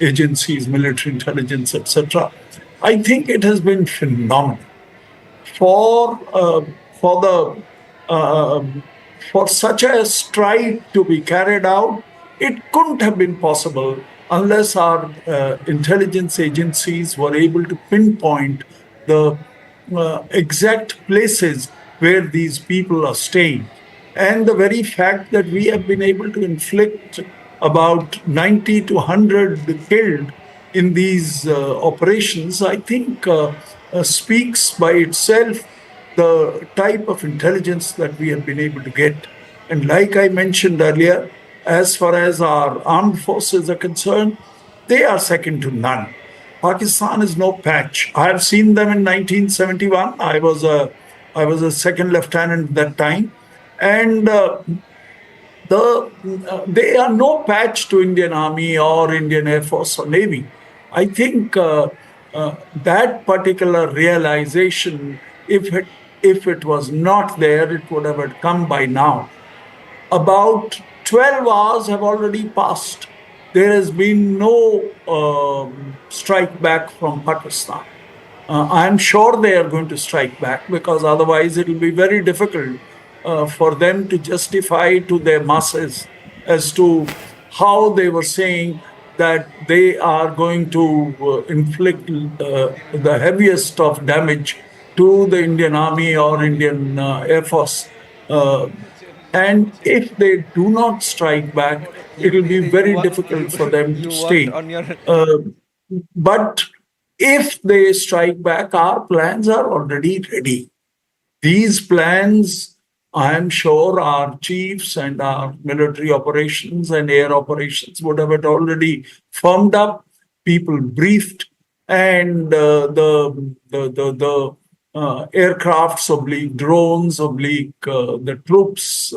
agencies, military intelligence, etc. I think it has been phenomenal for such a strike to be carried out. It couldn't have been possible unless our intelligence agencies were able to pinpoint the exact places where these people are staying. And the very fact that we have been able to inflict about 90 to 100 killed in these operations, I think speaks by itself the type of intelligence that we have been able to get. And like I mentioned earlier, as far as our armed forces are concerned, they are second to none. Pakistan is no patch. I have seen them in 1971. I was a second lieutenant at that time. And they are no patch to Indian Army or Indian Air Force or Navy. I think that particular realization, if it was not there, it would have come by now. About 12 hours have already passed. There has been no strike back from Pakistan. I'm sure they are going to strike back, because otherwise it will be very difficult for them to justify to their masses as to how they were saying that they are going to inflict the heaviest of damage to the Indian Army or Indian Air Force. And if they do not strike back, it will be very difficult for them to stay. But if they strike back, our plans are already ready. These plans, I am sure our chiefs and our military operations and air operations would have it already firmed up, people briefed, and the aircrafts / drones / the troops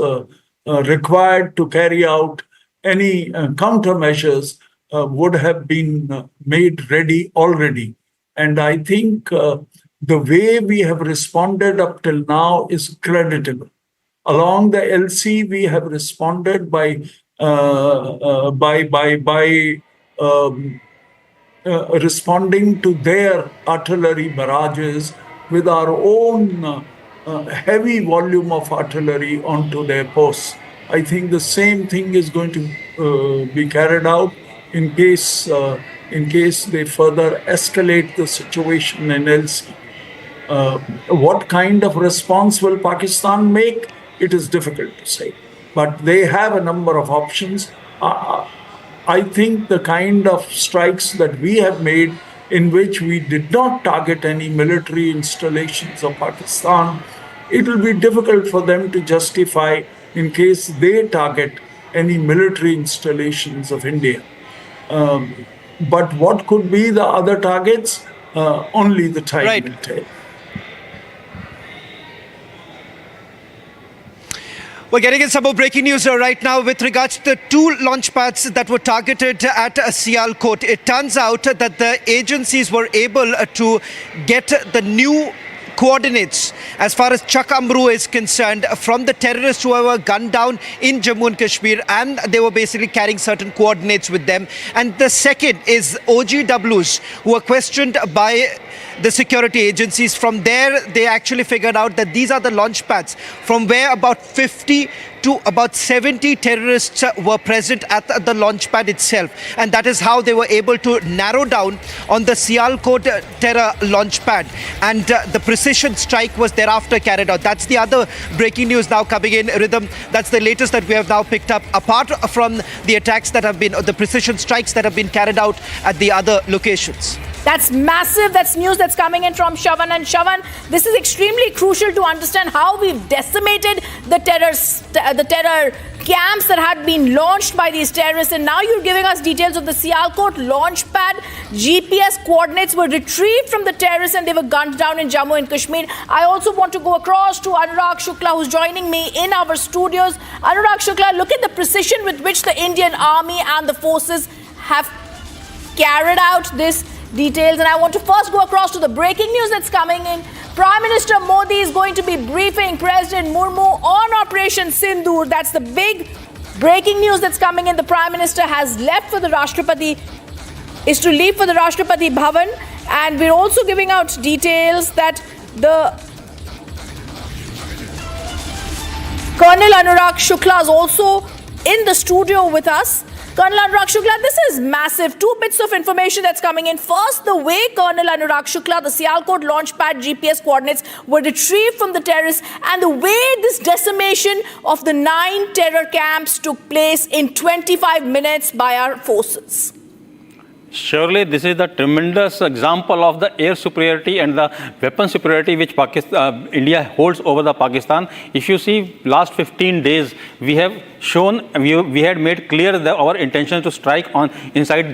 required to carry out any countermeasures would have been made ready already. And I think the way we have responded up till now is creditable. Along the LC, we have responded by responding to their artillery barrages with our own heavy volume of artillery onto their posts. I think the same thing is going to be carried out in case they further escalate the situation in LC. What kind of response will Pakistan make? It is difficult to say, but they have a number of options. I think the kind of strikes that we have made, in which we did not target any military installations of Pakistan, it will be difficult for them to justify in case they target any military installations of India. But what could be the other targets? Only the time will tell. We're getting in some more breaking news right now with regards to the 2 launch pads that were targeted at Sialkot. It turns out that the agencies were able to get the new coordinates as far as Chak Amru is concerned from the terrorists who were gunned down in Jammu and Kashmir, and they were basically carrying certain coordinates with them. And the second is OGWs who were questioned by the security agencies. From there, they actually figured out that these are the launch pads from where about 50 to about 70 terrorists were present at the launch pad itself. And that is how they were able to narrow down on the Sialkot terror launch pad. And the precision strike was thereafter carried out. That's the other breaking news now coming in, Rhythm. That's the latest that we have now picked up, apart from the attacks that have been, the precision strikes that have been carried out at the other locations. That's massive. That's news that's coming in from Shavan. And Shavan, this is extremely crucial to understand how we've decimated the terror camps that had been launched by these terrorists. And now you're giving us details of the Sialkot launch pad. GPS coordinates were retrieved from the terrorists and they were gunned down in Jammu and Kashmir. I also want to go across to Anurag Shukla, who's joining me in our studios. Anurag Shukla, look at the precision with which the Indian Army and the forces have carried out this details. And I want to first go across to the breaking news that's coming in. Prime Minister Modi is going to be briefing President Murmu on Operation Sindur. That's the big breaking news that's coming in. The Prime Minister has left for the Rashtrapati, is to leave for the Rashtrapati Bhavan. And we're also giving out details that the Colonel Anurag Shukla is also in the studio with us. Colonel Anurag Shukla, this is massive. 2 bits of information that's coming in. First, the way Colonel Anurag Shukla, the Sialkot launchpad GPS coordinates were retrieved from the terrorists, and the way this decimation of the 9 terror camps took place in 25 minutes by our forces. Surely this is the tremendous example of the air superiority and the weapon superiority which India holds over the Pakistan. If you see last 15 days, we have shown, we had made clear our intention to strike on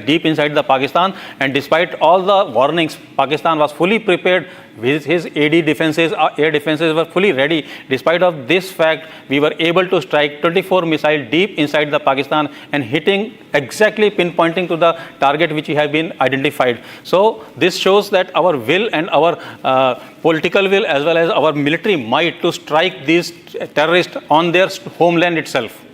deep inside the Pakistan, and despite all the warnings, Pakistan was fully prepared. His AD defenses, air defenses were fully ready. Despite of this fact, we were able to strike 24 missiles deep inside the Pakistan and hitting exactly pinpointing to the target which we have been identified. So this shows that our will and our political will as well as our military might to strike these terrorists on their homeland itself.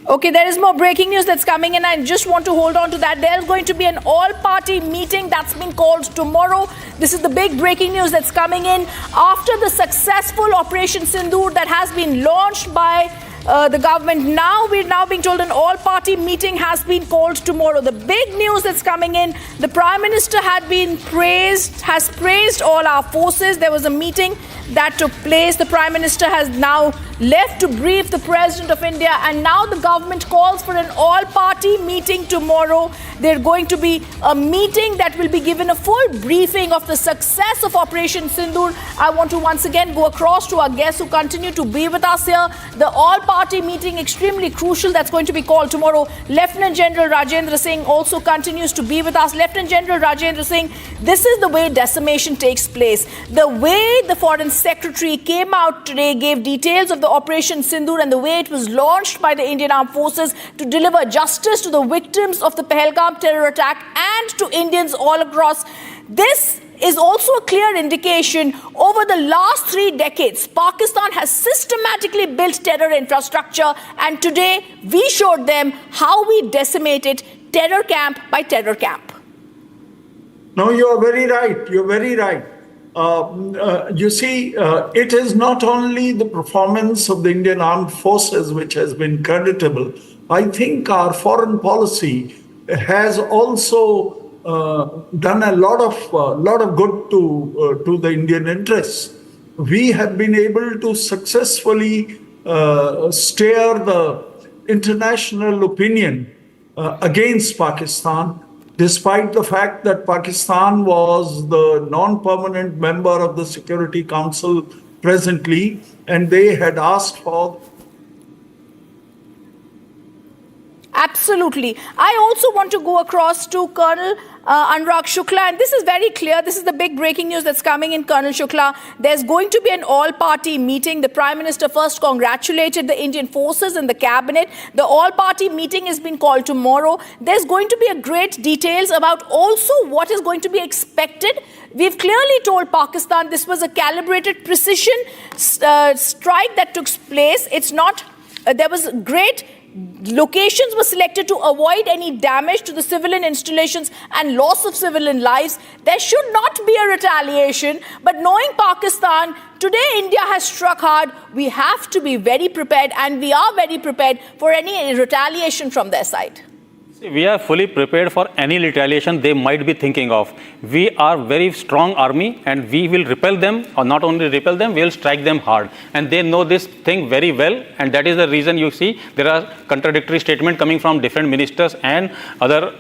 Okay, there is more breaking news that's coming in. I just want to hold on to that. There's going to be an all-party meeting that's been called tomorrow. This is the big breaking news that's coming in after the successful Operation Sindur that has been launched by the government. Now we're being told an all-party meeting has been called tomorrow. The big news that's coming in, the Prime Minister has praised all our forces. There was a meeting that took place. The Prime Minister has now left to brief the President of India, and now the government calls for an all-party meeting tomorrow. There's going to be a meeting that will be given a full briefing of the success of Operation Sindur. I want to once again go across to our guests who continue to be with us here. The all-party meeting, extremely crucial, that's going to be called tomorrow. Lieutenant General Rajendra Singh also continues to be with us. Lieutenant General Rajendra Singh, this is the way decimation takes place. The way the Foreign Secretary came out today, gave details of the Operation Sindur and the way it was launched by the Indian Armed Forces to deliver justice to the victims of the Pahalgam terror attack and to Indians all across. This is also a clear indication over the last 3 decades, Pakistan has systematically built terror infrastructure, and today we showed them how we decimated terror camp by terror camp. No, you are very right. You're very right. You see, it is not only the performance of the Indian Armed Forces which has been creditable. I think our foreign policy has also done a lot of good to the Indian interests. We have been able to successfully steer the international opinion against Pakistan, despite the fact that Pakistan was the non-permanent member of the Security Council presently, and they had asked for. Absolutely. I also want to go across to Colonel Anurag Shukla, and this is very clear. This is the big breaking news that's coming in, Colonel Shukla. There's going to be an all-party meeting. The Prime Minister first congratulated the Indian forces and the cabinet. The all-party meeting has been called tomorrow. There's going to be a great details about also what is going to be expected. We've clearly told Pakistan this was a calibrated precision strike that took place. It's not, there was great locations were selected to avoid any damage to the civilian installations and loss of civilian lives. There should not be a retaliation, but knowing Pakistan, today India has struck hard. We have to be very prepared, and we are very prepared for any retaliation from their side. We are fully prepared for any retaliation they might be thinking of. We are very strong army, and we will repel them, or not only repel them, we will strike them hard. And they know this thing very well, and that is the reason you see there are contradictory statements coming from different ministers and other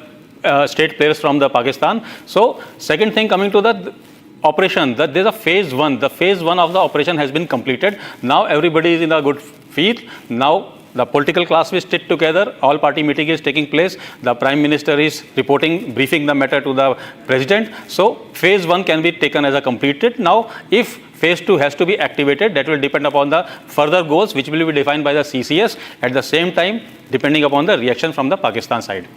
state players from the Pakistan. So second thing, coming to the operation, that there's a phase 1. The phase 1 of the operation has been completed. Now everybody is in a good feet. Now the political class will sit together. All party meeting is taking place. The Prime Minister is reporting, briefing the matter to the President. So phase 1 can be taken as a completed. Now, if phase 2 has to be activated, that will depend upon the further goals, which will be defined by the CCS. At the same time, depending upon the reaction from the Pakistan side.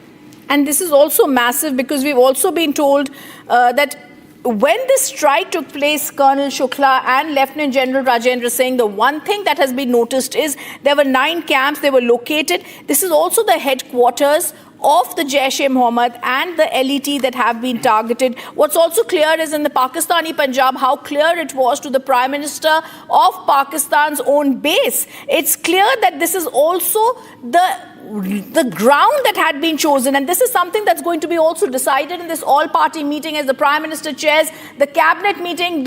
And this is also massive because we've also been told that when this strike took place, Colonel Shukla and Lieutenant General Rajendra Singh, the one thing that has been noticed is there were 9 camps, they were located. This is also the headquarters of the Jaish-e-Mohammed and the LET that have been targeted. What's also clear is in the Pakistani Punjab, how clear it was to the Prime Minister of Pakistan's own base. It's clear that this is also the ground that had been chosen, and this is something that's going to be also decided in this all-party meeting as the Prime Minister chairs the cabinet meeting.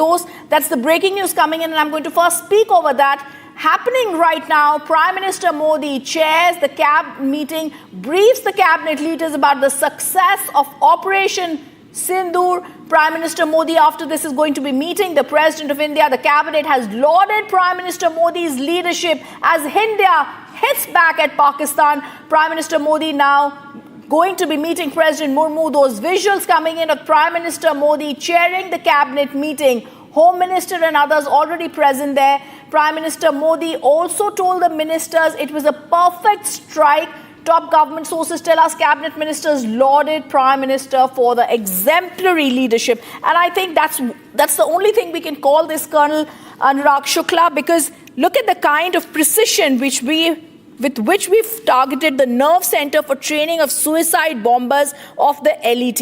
That's the breaking news coming in, and I'm going to first speak over that. Happening right now, Prime Minister Modi chairs the cabinet meeting, briefs the cabinet leaders about the success of Operation Sindur. Prime Minister Modi, after this, is going to be meeting the President of India. The cabinet has lauded Prime Minister Modi's leadership as India hits back at Pakistan. Prime Minister Modi now going to be meeting President Murmu. Those visuals coming in of Prime Minister Modi chairing the cabinet meeting. Home Minister and others already present there. Prime Minister Modi also told the ministers it was a perfect strike. Top government sources tell us cabinet ministers lauded Prime Minister for the exemplary leadership. And I think that's the only thing we can call this, Colonel Anurag Shukla, because look at the kind of precision with which we've targeted the nerve center for training of suicide bombers of the LET,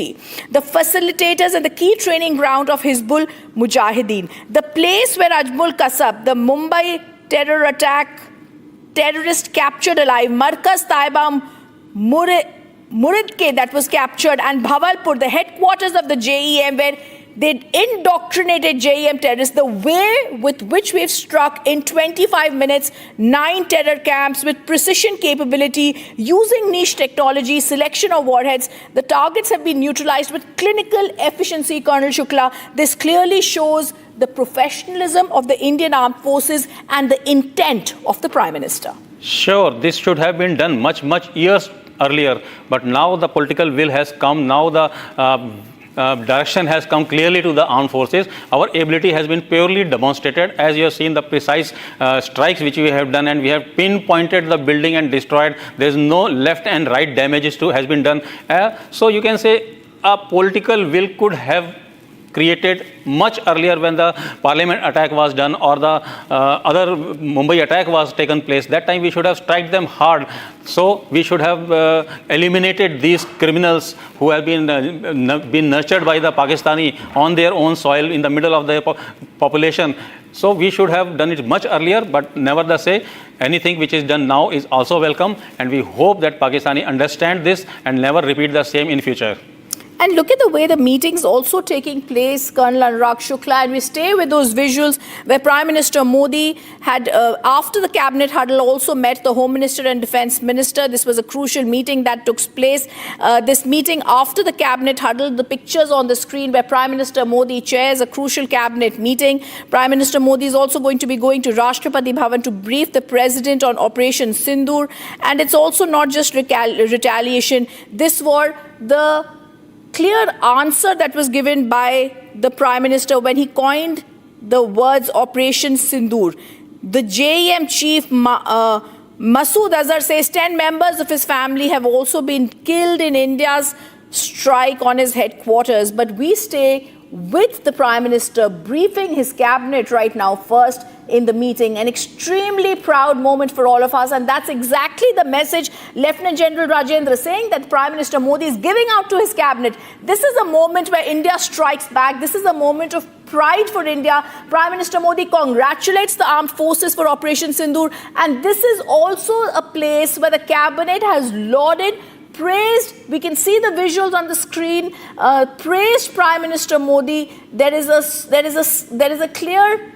the facilitators and the key training ground of Hizbul Mujahideen, the place where Ajmul Kasab, the Mumbai terror attack terrorist captured alive, Markaz Taiba Muridke that was captured, and Bhavalpur, the headquarters of the JEM, where they indoctrinated JEM terrorists. The way with which we've struck in 25 minutes 9 terror camps with precision capability, using niche technology, selection of warheads, the targets have been neutralized with clinical efficiency, Colonel Shukla. This clearly shows the professionalism of the Indian Armed Forces and the intent of the Prime Minister. Sure, this should have been done much years earlier, but now the political will has come. Now the direction has come clearly to the armed forces. Our ability has been purely demonstrated, as you have seen the precise strikes which we have done, and we have pinpointed the building and destroyed. There is no left and right damages has been done. So you can say a political will could have created much earlier when the parliament attack was done or the other Mumbai attack was taken place. That time we should have struck them hard. So we should have eliminated these criminals who have been nurtured by the Pakistani on their own soil in the middle of the population. So we should have done it much earlier, but nevertheless, anything which is done now is also welcome, and we hope that Pakistani understand this and never repeat the same in future. And look at the way the meeting's also taking place, Colonel Anurag Shukla, and we stay with those visuals where Prime Minister Modi had, after the cabinet huddle, also met the Home Minister and Defence Minister. This was a crucial meeting that took place. This meeting after the cabinet huddle, the pictures on the screen where Prime Minister Modi chairs a crucial cabinet meeting. Prime Minister Modi is also going to be going to Rashtrapati Bhavan to brief the President on Operation Sindur. And it's also not just retaliation. This were the clear answer that was given by the Prime Minister when he coined the words Operation Sindur. The JEM chief Masood Azhar says 10 members of his family have also been killed in India's strike on his headquarters. But we stay with the Prime Minister briefing his cabinet right now first in the meeting. An extremely proud moment for all of us, and that's exactly the message Lieutenant General Rajendra saying that Prime Minister Modi is giving out to his cabinet. This is a moment where India strikes back. This is a moment of pride for India. Prime Minister Modi congratulates the armed forces for Operation Sindur, and this is also a place where the cabinet has lauded, praised, we can see the visuals on the screen, praised Prime Minister Modi. There is a clear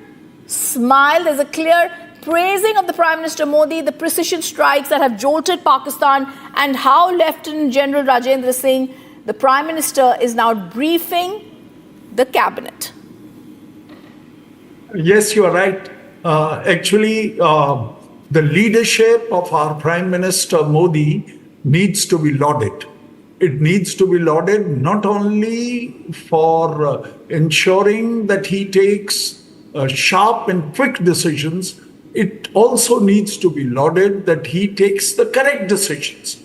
smile, there's a clear praising of the Prime Minister Modi, the precision strikes that have jolted Pakistan, and how Lieutenant General Rajendra Singh, the Prime Minister, is now briefing the cabinet. Yes, you are right. Actually, the leadership of our Prime Minister Modi needs to be lauded. It needs to be lauded not only for ensuring that he takes sharp and quick decisions, it also needs to be lauded that he takes the correct decisions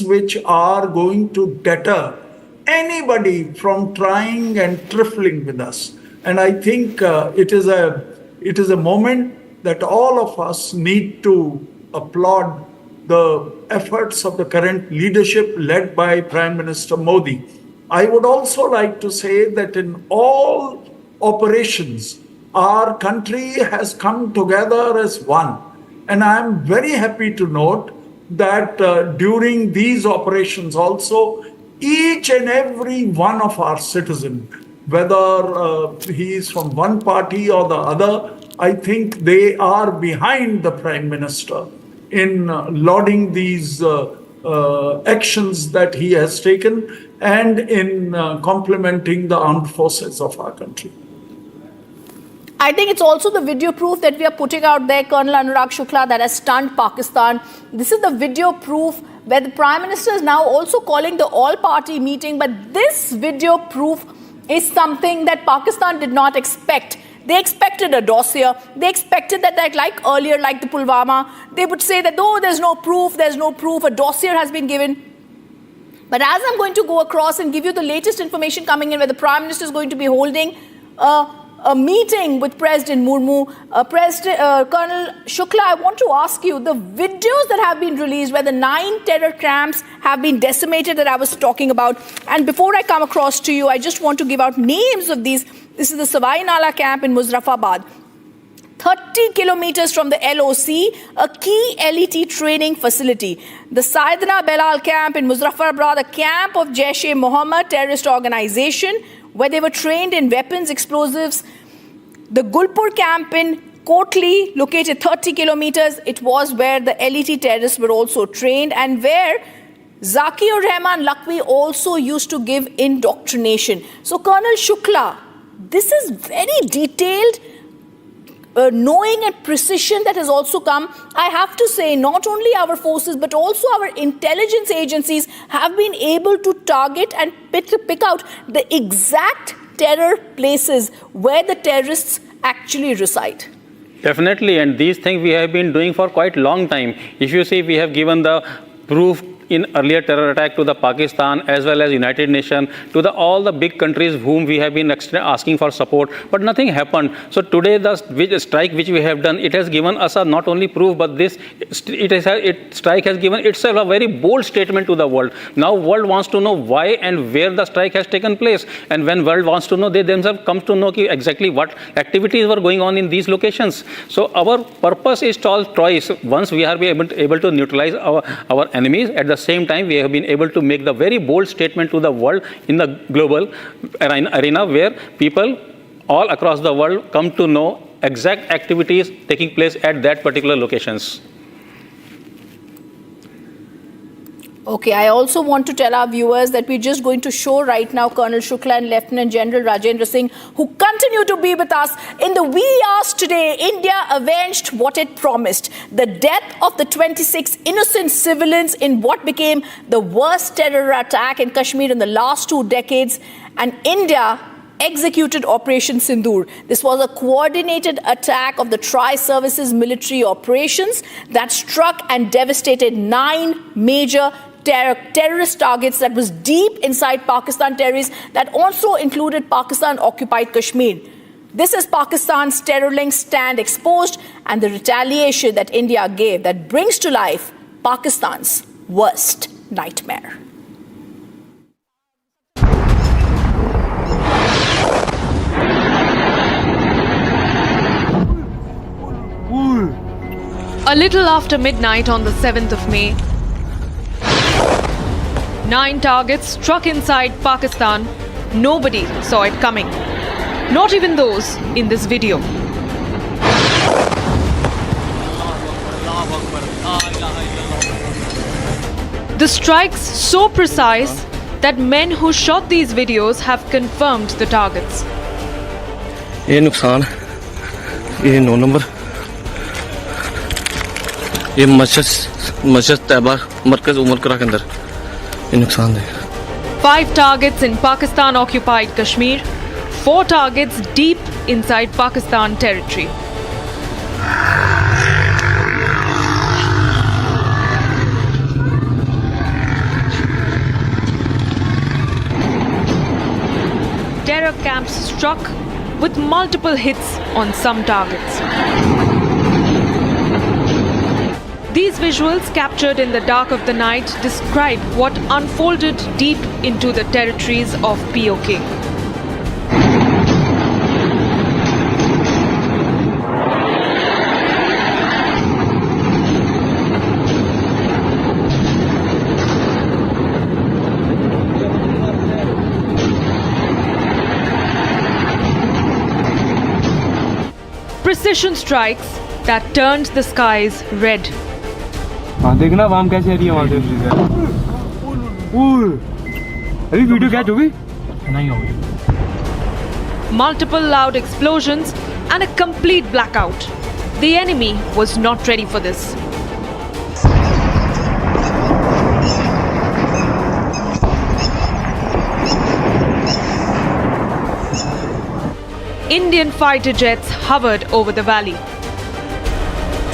which are going to deter anybody from trying and trifling with us. And I think it is a moment that all of us need to applaud the efforts of the current leadership led by Prime Minister Modi. I would also like to say that in all operations, our country has come together as one. And I am very happy to note that during these operations also, each and every one of our citizens, whether he is from one party or the other, I think they are behind the Prime Minister in lauding these actions that he has taken and in complimenting the armed forces of our country. I think it's also the video proof that we are putting out there, Colonel Anurag Shukla, that has stunned Pakistan. This is the video proof where the Prime Minister is now also calling the all-party meeting, but this video proof is something that Pakistan did not expect. They expected a dossier. They expected that, like earlier, like the Pulwama, they would say that, oh, there's no proof, a dossier has been given. But as I'm going to go across and give you the latest information coming in, where the Prime Minister is going to be holding a meeting with President Murmu. Colonel Shukla, I want to ask you, the videos that have been released where the 9 terror camps have been decimated that I was talking about, and before I come across to you, I just want to give out names of these. This is the Savai Nala camp in Muzaffarabad. 30 kilometers from the LOC, a key LET training facility. The Saidana Belal camp in Muzaffarabad, a camp of Jaish-e-Mohammed terrorist organization, where they were trained in weapons, explosives. The Gulpur camp in Kotli, located 30 kilometers, it was where the LET terrorists were also trained, and where Zakir Rahman Lakwi also used to give indoctrination. So Colonel Shukla, this is very detailed knowing and precision that has also come. I have to say, not only our forces, but also our intelligence agencies have been able to target and pick out the exact terror places where the terrorists actually reside. Definitely, and these things we have been doing for quite a long time. If you see, we have given the proof in earlier terror attack to the Pakistan as well as United Nations, to all the big countries whom we have been asking for support, but nothing happened. So today the strike which we have done, it has given us a not only proof, but strike has given itself a very bold statement to the world. Now world wants to know why and where the strike has taken place, and when world wants to know, they themselves come to know exactly what activities were going on in these locations. So our purpose is twice. Once we are able to neutralize our enemies, at the same time we have been able to make the very bold statement to the world in the global arena, where people all across the world come to know exact activities taking place at that particular locations. Okay, I also want to tell our viewers that we're just going to show right now Colonel Shukla and Lieutenant General Rajendra Singh, who continue to be with us in the We Asked Today, India avenged what it promised. The death of the 26 innocent civilians in what became the worst terror attack in Kashmir in the last 2 decades, and India executed Operation Sindur. This was a coordinated attack of the Tri-Services military operations that struck and devastated 9 major terrorist targets that was deep inside Pakistan territories, that also included Pakistan-occupied Kashmir. This is Pakistan's terror-linked stand exposed, and the retaliation that India gave that brings to life Pakistan's worst nightmare. A little after midnight on the 7th of May, 9 targets struck inside Pakistan. Nobody saw it coming. Not even those in this video. The strikes so precise that men who shot these videos have confirmed the targets. ये नुकसान, ये 9 number, ये मस्जिद तैयबा मरकज उमर करा के अंदर ये नुकसान है. 5 targets in Pakistan-occupied Kashmir, 4 targets deep inside Pakistan territory. camps struck with multiple hits on some targets. These visuals, captured in the dark of the night, describe what unfolded deep into the territories of POK. Precision strikes that turned the skies red. हाँ देखना वाम कैसे आ रही है वहाँ से अभी video catch होगी नहीं होगी. Multiple loud explosions and a complete blackout. The enemy was not ready for this. Indian fighter jets hovered over the valley.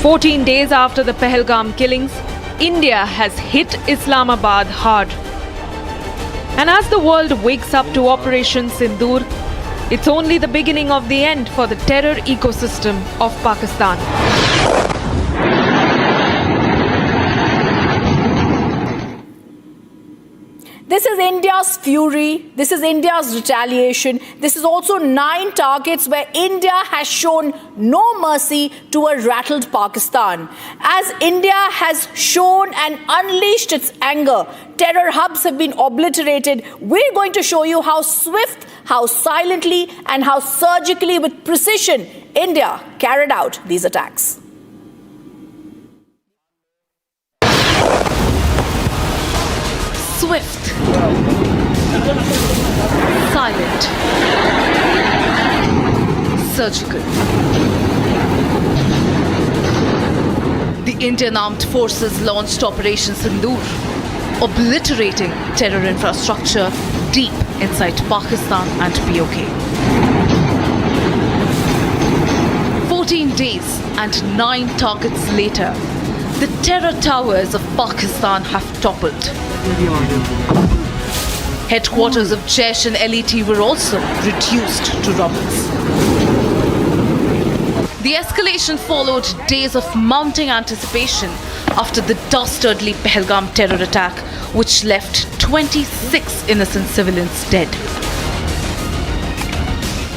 14 days after the Pahalgam killings, India has hit Islamabad hard. And as the world wakes up to Operation Sindur, it's only the beginning of the end for the terror ecosystem of Pakistan. This is India's fury. This is India's retaliation. This is also 9 targets where India has shown no mercy to a rattled Pakistan. As India has shown and unleashed its anger, terror hubs have been obliterated. We're going to show you how swift, how silently, and how surgically with precision India carried out these attacks. Swift, silent, surgical. The Indian Armed Forces launched Operation Sindur, obliterating terror infrastructure deep inside Pakistan and POK. 14 days and 9 targets later, the terror towers of Pakistan have toppled. Headquarters of Jaish and LET were also reduced to rubble. The escalation followed days of mounting anticipation after the dastardly Pahalgam terror attack, which left 26 innocent civilians dead.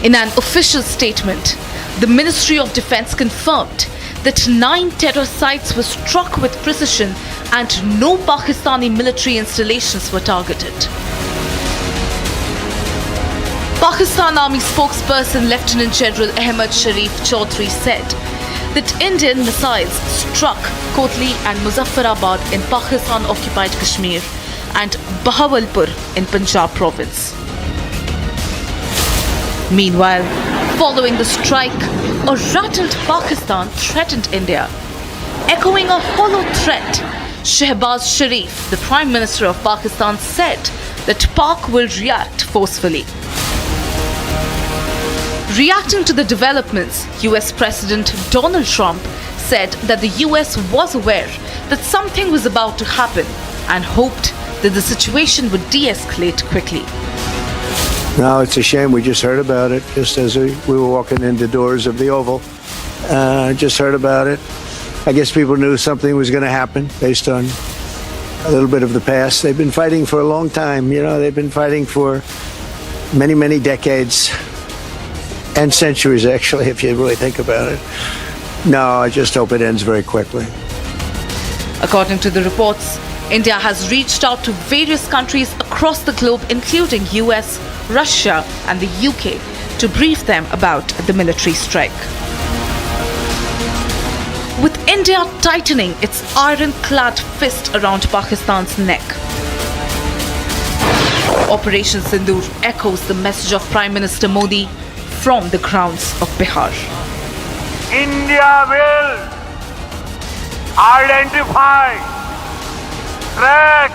In an official statement, the Ministry of Defence confirmed that 9 terror sites were struck with precision and no Pakistani military installations were targeted. Pakistan Army spokesperson Lieutenant General Ahmad Sharif Chaudhry said that Indian missiles struck Kotli and Muzaffarabad in Pakistan-occupied Kashmir and Bahawalpur in Punjab province. Meanwhile, following the strike, a rattled Pakistan threatened India. Echoing a hollow threat, Shehbaz Sharif, the Prime Minister of Pakistan, said that Pak will react forcefully. Reacting to the developments, US President Donald Trump said that the US was aware that something was about to happen and hoped that the situation would de-escalate quickly. No, it's a shame. We just heard about it just as we were walking in the doors of the Oval. Just heard about it. I guess people knew something was going to happen based on a little bit of the past. They've been fighting for a long time. You know, they've been fighting for many, many decades and centuries, actually, if you really think about it. No, I just hope it ends very quickly. According to the reports, India has reached out to various countries across the globe, including US, Russia and the UK, to brief them about the military strike. With India tightening its ironclad fist around Pakistan's neck, Operation Sindur echoes the message of Prime Minister Modi from the grounds of Bihar. India will identify, track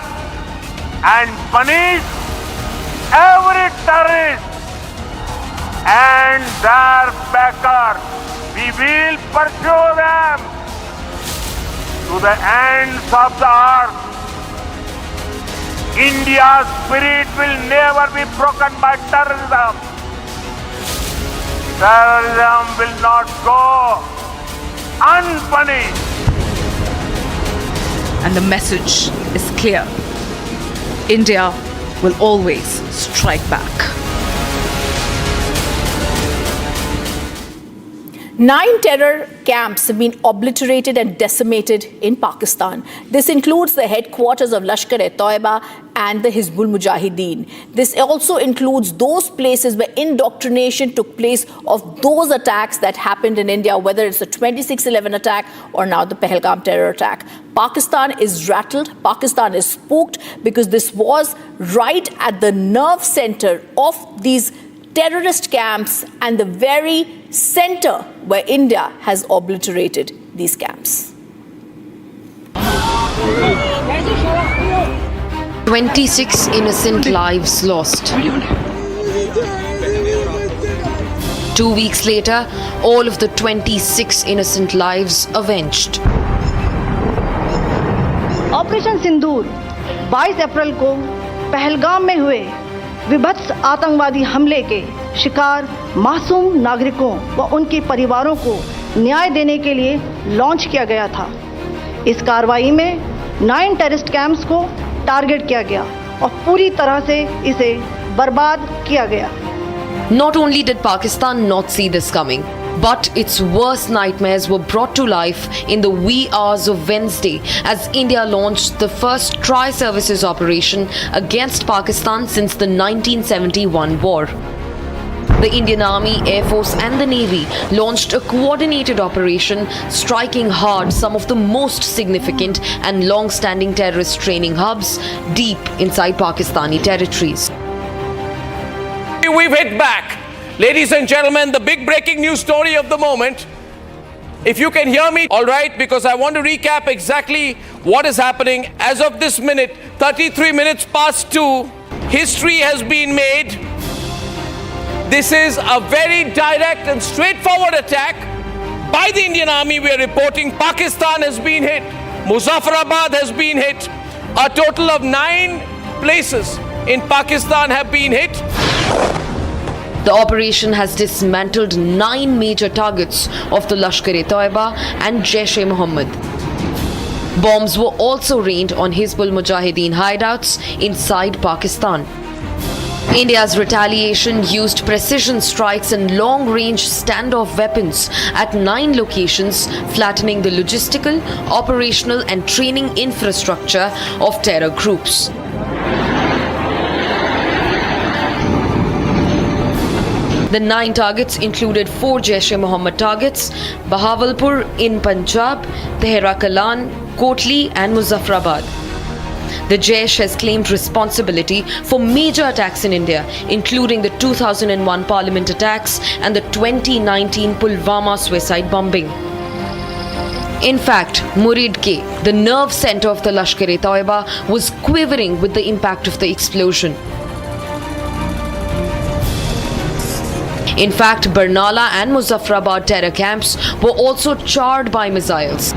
and punish every terrorist and their backer. We will pursue them to the ends of the earth. India's spirit will never be broken by terrorism. Terrorism will not go unpunished. And the message is clear. India will always strike back. 9 terror camps have been obliterated and decimated in Pakistan. This includes the headquarters of Lashkar-e-Toiba and the Hizbul Mujahideen. This also includes those places where indoctrination took place of those attacks that happened in India, whether it's the 26/11 attack or now the Pahalgam terror attack. Pakistan is rattled, Pakistan is spooked, because this was right at the nerve center of these terrorist camps and the very center where India has obliterated these camps. 26 innocent lives lost. 2 weeks later, all of the 26 innocent lives avenged. Operation Sindoor 22 अप्रैल को पहलगाम में हुए विभत्स आतंकवादी हमले के शिकार मासूम नागरिकों व उनके परिवारों को न्याय देने के लिए लॉन्च किया गया था। इस कार्रवाई में 9 टेररिस्ट कैंप्स को टारगेट किया गया और पूरी तरह से इसे बर्बाद किया गया। Not only did Pakistan not see this coming, but its worst nightmares were brought to life in the wee hours of Wednesday as India launched the first tri-services operation against Pakistan since the 1971 war. The Indian Army, Air Force and the Navy launched a coordinated operation striking hard some of the most significant and long-standing terrorist training hubs deep inside Pakistani territories. We've hit back. Ladies and gentlemen, the big breaking news story of the moment. If you can hear me, all right, because I want to recap exactly what is happening. As of this minute, 33 minutes past 2, history has been made. This is a very direct and straightforward attack by the Indian Army. We are reporting Pakistan has been hit. Muzaffarabad has been hit. A total of 9 places in Pakistan have been hit. The operation has dismantled 9 major targets of the Lashkar-e-Toiba and Jaish-e-Mohammed. Bombs were also rained on Hizbul Mujahideen hideouts inside Pakistan. India's retaliation used precision strikes and long-range standoff weapons at 9 locations, flattening the logistical, operational and training infrastructure of terror groups. The 9 targets included 4 Jaish-e-Mohammed targets: Bahawalpur in Punjab, Tehran, Kotli and Muzaffarabad. The Jaish has claimed responsibility for major attacks in India, including the 2001 Parliament attacks and the 2019 Pulwama suicide bombing. In fact, Muridke, the nerve center of the Lashkar-e-Toiba, was quivering with the impact of the explosion. In fact, Barnala and Muzaffarabad terror camps were also charred by missiles.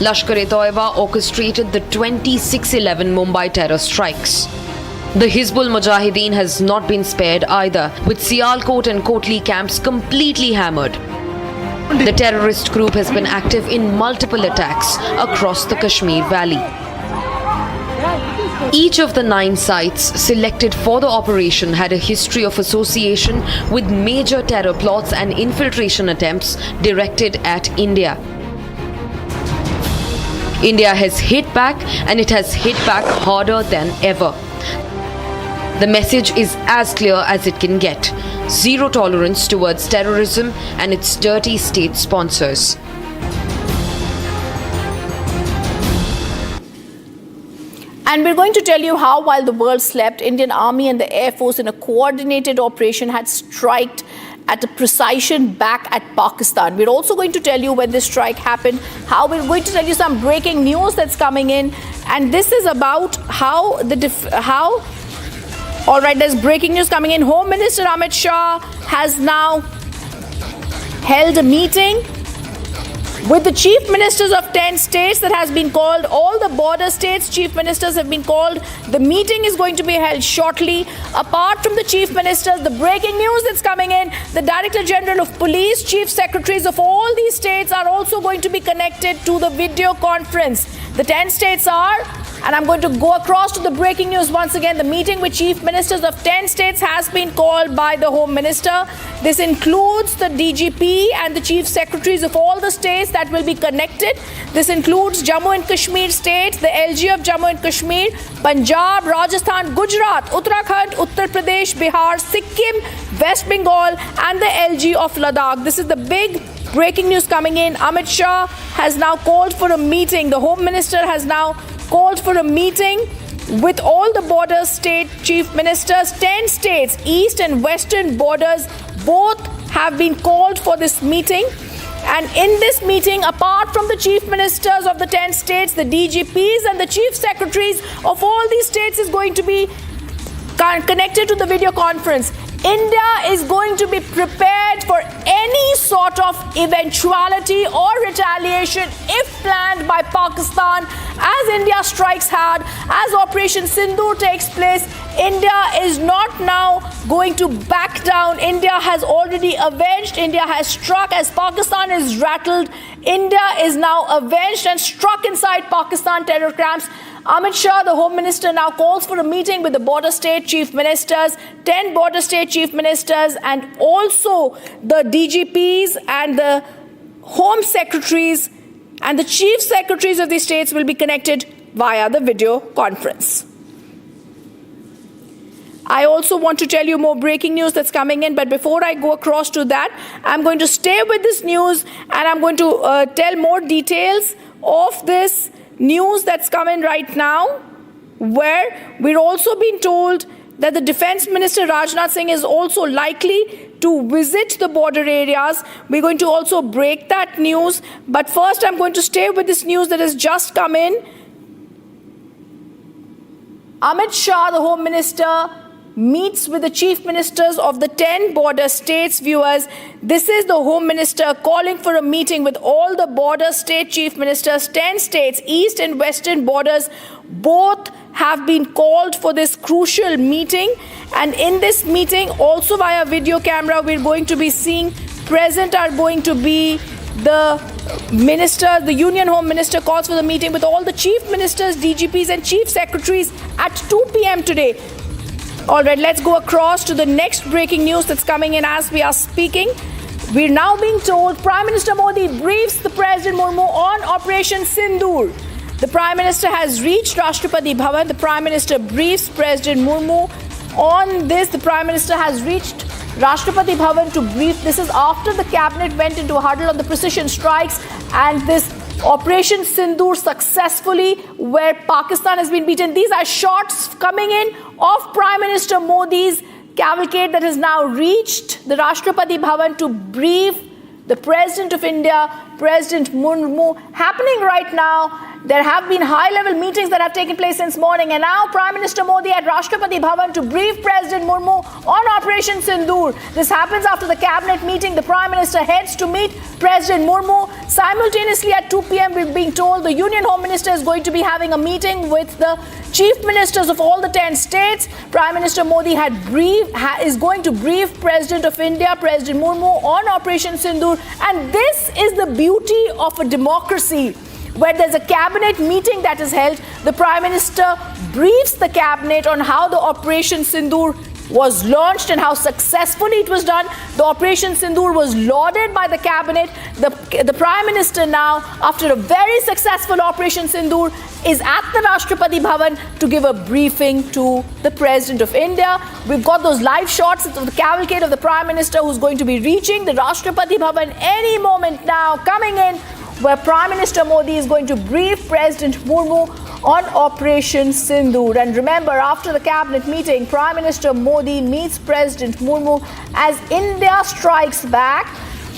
Lashkar-e-Toiba orchestrated the 26/11 Mumbai terror strikes. The Hizbul Mujahideen has not been spared either, with Sialkot and Kotli camps completely hammered. The terrorist group has been active in multiple attacks across the Kashmir Valley. Each of the 9 sites selected for the operation had a history of association with major terror plots and infiltration attempts directed at India. India has hit back, and it has hit back harder than ever. The message is as clear as it can get: zero tolerance towards terrorism and its dirty state sponsors. And we're going to tell you how, while the world slept, Indian Army and the Air Force in a coordinated operation had striked at a precision back at Pakistan. We're also going to tell you when this strike happened, how we're going to tell you some breaking news that's coming in. And this is about how all right, there's breaking news coming in. Home Minister Amit Shah has now held a meeting with the chief ministers of 10 states that has been called, all the border states chief ministers have been called. The meeting is going to be held shortly. Apart from the chief ministers, the breaking news that's coming in, the Director General of Police, chief secretaries of all these states are also going to be connected to the video conference. The 10 states are, and I'm going to go across to the breaking news once again. The meeting with chief ministers of 10 states has been called by the Home Minister. This includes the DGP and the chief secretaries of all the states that will be connected. This includes Jammu and Kashmir state, the LG of Jammu and Kashmir, Punjab, Rajasthan, Gujarat, Uttarakhand, Uttar Pradesh, Bihar, Sikkim, West Bengal, and the LG of Ladakh. This is the big breaking news coming in. Amit Shah has now called for a meeting. The Home Minister has now called for a meeting with all the border state chief ministers. 10 states, east and western borders, both have been called for this meeting. And in this meeting, apart from the chief ministers of the 10 states, the DGPs and the chief secretaries of all these states is going to be connected to the video conference. India is going to be prepared for any sort of eventuality or retaliation if planned by Pakistan. As India strikes hard, as Operation Sindur takes place, India is not now going to back down. India has already avenged. India has struck. As Pakistan is rattled, India is now avenged and struck inside Pakistan terror camps. Amit Shah, the Home Minister, now calls for a meeting with the border state chief ministers, 10 border state chief ministers, and also the DGPs and the Home Secretaries and the chief secretaries of the states will be connected via the video conference. I also want to tell you more breaking news that's coming in, but before I go across to that, I'm going to stay with this news and I'm going to tell more details of this news that's coming right now, where we're also being told that the Defense Minister Rajnath Singh is also likely to visit the border areas. We're going to also break that news, but first I'm going to stay with this news that has just come in. Amit Shah, the Home Minister, meets with the chief ministers of the 10 border states. Viewers, this is the Home Minister calling for a meeting with all the border state chief ministers. 10 states, east and western borders, both have been called for this crucial meeting. And in this meeting, also via video camera, we're going to be seeing present are going to be the minister, the Union Home Minister calls for the meeting with all the chief ministers, DGPs and chief secretaries at 2 p.m. today. All right, let's go across to the next breaking news that's coming in as we are speaking. We're now being told Prime Minister Modi briefs the President Murmu on Operation Sindur. The Prime Minister has reached Rashtrapati Bhavan. The Prime Minister briefs President Murmu on this. The Prime Minister has reached Rashtrapati Bhavan to brief. This is after the cabinet went into a huddle on the precision strikes and this Operation Sindur successfully, where Pakistan has been beaten. These are shots coming in of Prime Minister Modi's cavalcade that has now reached the Rashtrapati Bhavan to brief the President of India, President Murmu. Happening right now, there have been high-level meetings that have taken place since morning, and now Prime Minister Modi at Rashtrapati Bhavan to brief President Murmu on Operation Sindur. This happens after the cabinet meeting. The Prime Minister heads to meet President Murmu. Simultaneously at 2 p.m. we're being told the Union Home Minister is going to be having a meeting with the chief ministers of all the 10 states. Prime Minister Modi is going to brief President of India, President Murmu, on Operation Sindur. And this is the beauty of a democracy, where there's a cabinet meeting that is held. The Prime Minister briefs the cabinet on how the Operation Sindur was launched and how successfully it was done. The Operation Sindur was lauded by the cabinet. The Prime Minister now, after a very successful Operation Sindur, is at the Rashtrapati Bhavan to give a briefing to the President of India. We've got those live shots of the cavalcade of the Prime Minister who's going to be reaching the Rashtrapati Bhavan any moment now, coming in, where Prime Minister Modi is going to brief President Murmu on Operation Sindur. And remember, after the cabinet meeting, Prime Minister Modi meets President Murmu as India strikes back.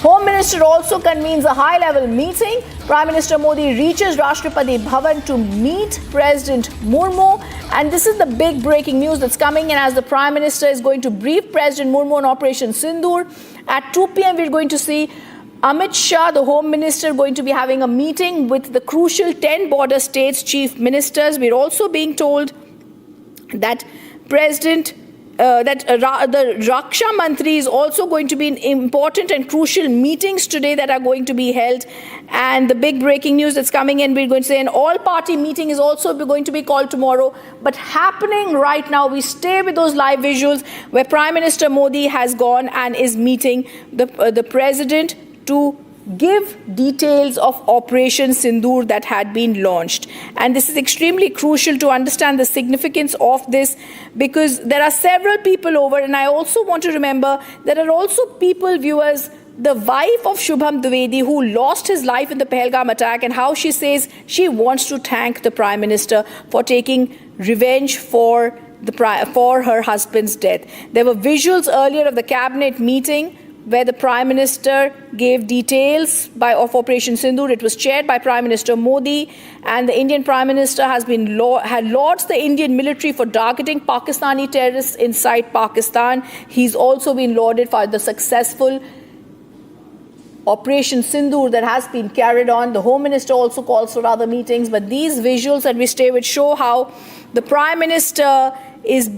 Home Minister also convenes a high-level meeting. Prime Minister Modi reaches Rashtrapati Bhavan to meet President Murmu. And this is the big breaking news that's coming in as the Prime Minister is going to brief President Murmu on Operation Sindur. At 2 p.m. we're going to see Amit Shah, the Home Minister, going to be having a meeting with the crucial 10 border states' chief ministers. We're also being told that the Raksha Mantri is also going to be in important and crucial meetings today that are going to be held. And the big breaking news that's coming in, we're going to say an all-party meeting is also going to be called tomorrow. But happening right now, we stay with those live visuals where Prime Minister Modi has gone and is meeting the President to give details of Operation Sindur that had been launched. And this is extremely crucial to understand the significance of this, because there are several people over, and I also want to remember there are also people, viewers, the wife of Shubham Dwivedi, who lost his life in the Pahalgam attack, and how she says she wants to thank the Prime Minister for taking revenge for her husband's death. There were visuals earlier of the cabinet meeting where the Prime Minister gave details of Operation Sindur. It was chaired by Prime Minister Modi, and the Indian Prime Minister had lauded the Indian military for targeting Pakistani terrorists inside Pakistan. He's also been lauded for the successful Operation Sindur that has been carried on. The Home Minister also calls for other meetings, but these visuals that we stay with show how the Prime Minister is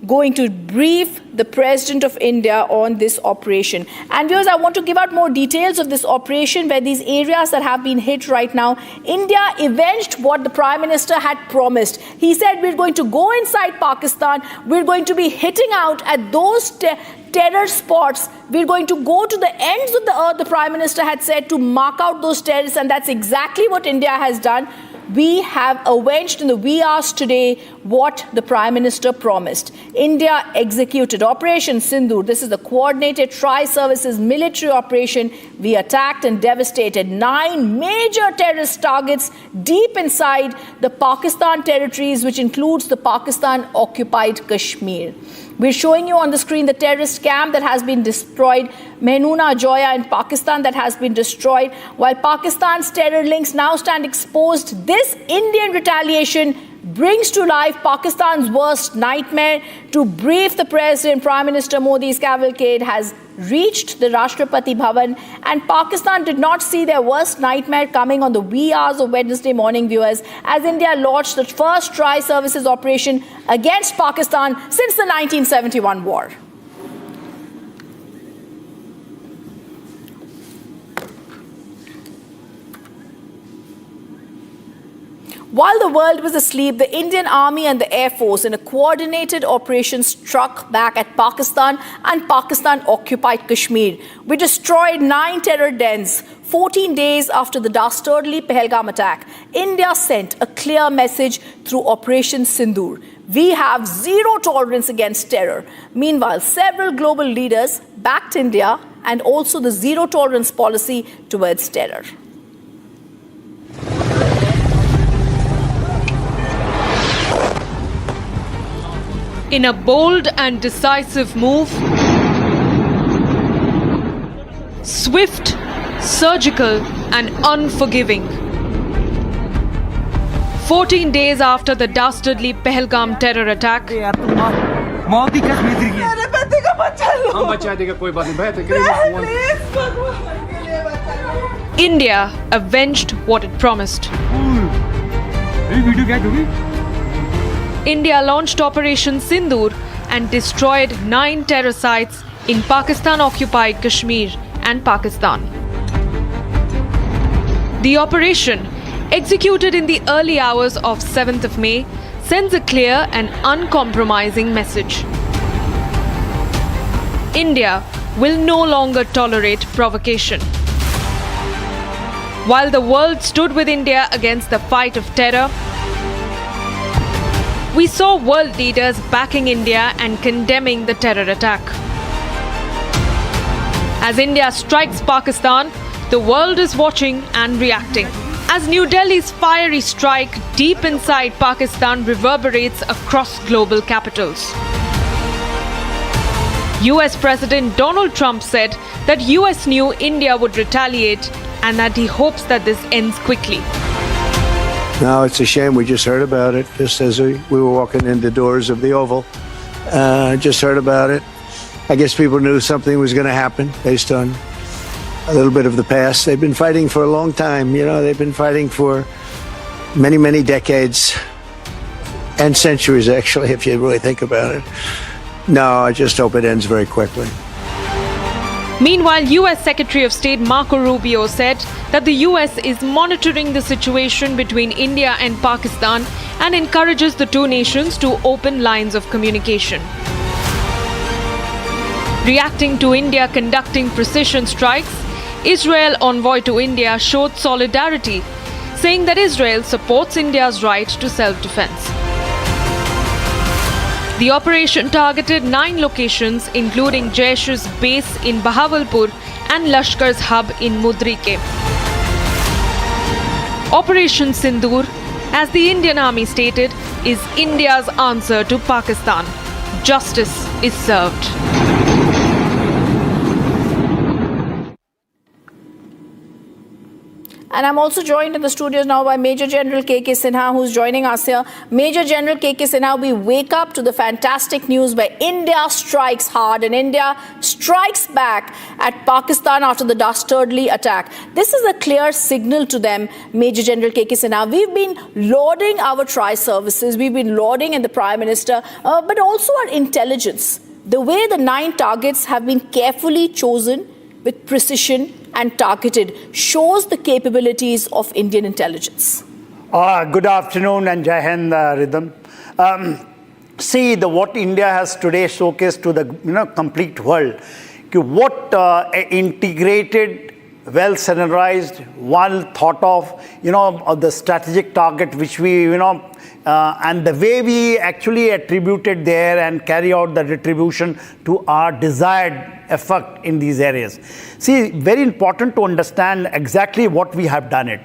going to brief the President of India on this operation. And viewers, I want to give out more details of this operation, where these areas that have been hit right now, India avenged what the Prime Minister had promised. He said, we're going to go inside Pakistan, we're going to be hitting out at those terror spots, we're going to go to the ends of the earth, the Prime Minister had said, to mark out those terrorists, and that's exactly what India has done. We have avenged in the wee hours today what the Prime Minister promised. India executed Operation Sindur. This is the coordinated tri-services military operation. We attacked and devastated 9 major terrorist targets deep inside the Pakistan territories, which includes the Pakistan-occupied Kashmir. We're showing you on the screen the terrorist camp that has been destroyed, Mehnoona Joya in Pakistan that has been destroyed. While Pakistan's terror links now stand exposed, this Indian retaliation brings to life Pakistan's worst nightmare. To brief the President, Prime Minister Modi's cavalcade has reached the Rashtrapati Bhavan, and Pakistan did not see their worst nightmare coming on the wee hours of Wednesday morning, viewers, as India launched the first tri-services operation against Pakistan since the 1971 war. While the world was asleep, the Indian Army and the Air Force in a coordinated operation struck back at Pakistan and Pakistan-occupied Kashmir. We destroyed 9 terror dens 14 days after the dastardly Pahalgam attack. India sent a clear message through Operation Sindur. We have zero tolerance against terror. Meanwhile, several global leaders backed India and also the zero tolerance policy towards terror. In a bold and decisive move, swift, surgical and unforgiving. 14 days after the dastardly Pahalgam terror attack, India avenged what it promised. India launched Operation Sindur and destroyed 9 terror sites in Pakistan-occupied Kashmir and Pakistan. The operation, executed in the early hours of 7th of May, sends a clear and uncompromising message. India will no longer tolerate provocation. While the world stood with India against the fight of terror, we saw world leaders backing India and condemning the terror attack. As India strikes Pakistan, the world is watching and reacting. As New Delhi's fiery strike deep inside Pakistan reverberates across global capitals. US President Donald Trump said that US knew India would retaliate and that he hopes that this ends quickly. No, it's a shame. We just heard about it just as we were walking in the doors of the Oval. Just heard about it. I guess people knew something was going to happen based on a little bit of the past. They've been fighting for a long time. You know, they've been fighting for many, many decades and centuries, actually, if you really think about it. No, I just hope it ends very quickly. Meanwhile, US Secretary of State Marco Rubio said that the US is monitoring the situation between India and Pakistan and encourages the two nations to open lines of communication. Reacting to India conducting precision strikes, Israel envoy to India showed solidarity, saying that Israel supports India's right to self-defense. The operation targeted 9 locations, including Jaish's base in Bahawalpur and Lashkar's hub in Mudrike. Operation Sindur, as the Indian Army stated, is India's answer to Pakistan. Justice is served. And I'm also joined in the studios now by Major General K.K. Sinha, who's joining us here. Major General K.K. Sinha, we wake up to the fantastic news where India strikes hard and India strikes back at Pakistan after the dastardly attack. This is a clear signal to them, Major General K.K. Sinha. We've been lauding our tri-services, we've been lauding in the Prime Minister, but also our intelligence. The way the 9 targets have been carefully chosen with precision and targeted shows the capabilities of Indian intelligence. Good afternoon and Jai Hind, Rhythm. See, what India has today showcased to the complete world, what integrated, well scenarized, well thought of, the strategic target which we, and the way we actually attributed there and carry out the retribution to our desired effect in these areas. See, very important to understand exactly what we have done it.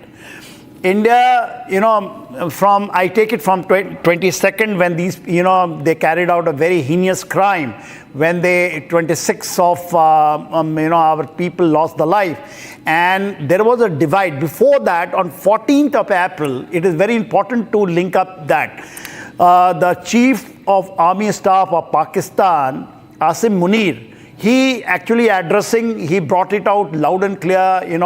India, I take it from 22nd when these, they carried out a very heinous crime when 26 of, our people lost their life. And there was a divide. Before that, on 14th of April, it is very important to link up that. The Chief of Army Staff of Pakistan, Asim Munir, he actually he brought it out loud and clear, in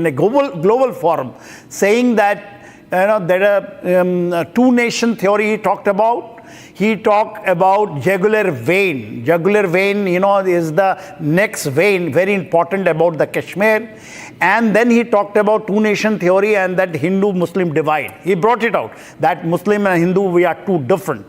a global forum, saying that, that two-nation theory he talked about. He talked about jugular vein. Jugular vein, is the next vein, very important about the Kashmir. And then he talked about two-nation theory and that Hindu-Muslim divide. He brought it out, that Muslim and Hindu, we are two different.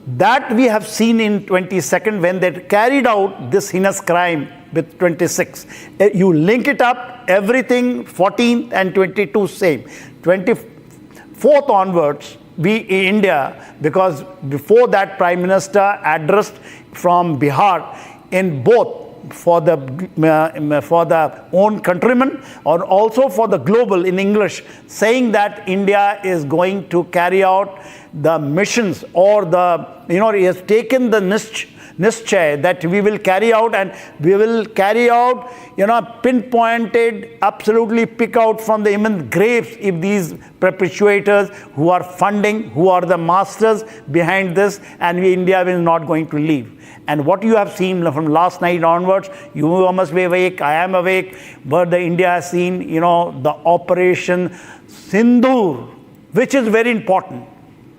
That we have seen in 22nd when they carried out this heinous crime with 26. You link it up, everything 14th and 22 same. 24th onwards, we in India, because before that Prime Minister addressed from Bihar in both for the own countrymen or also for the global in English, saying that India is going to carry out the missions or he has taken the nischay that we will carry out, and we will carry out, pinpointed, absolutely pick out from the immense graves if these perpetuators who are funding, who are the masters behind this, and India is not going to leave. And what you have seen from last night onwards, you must be awake, I am awake, but India has seen, the Operation Sindur, which is very important.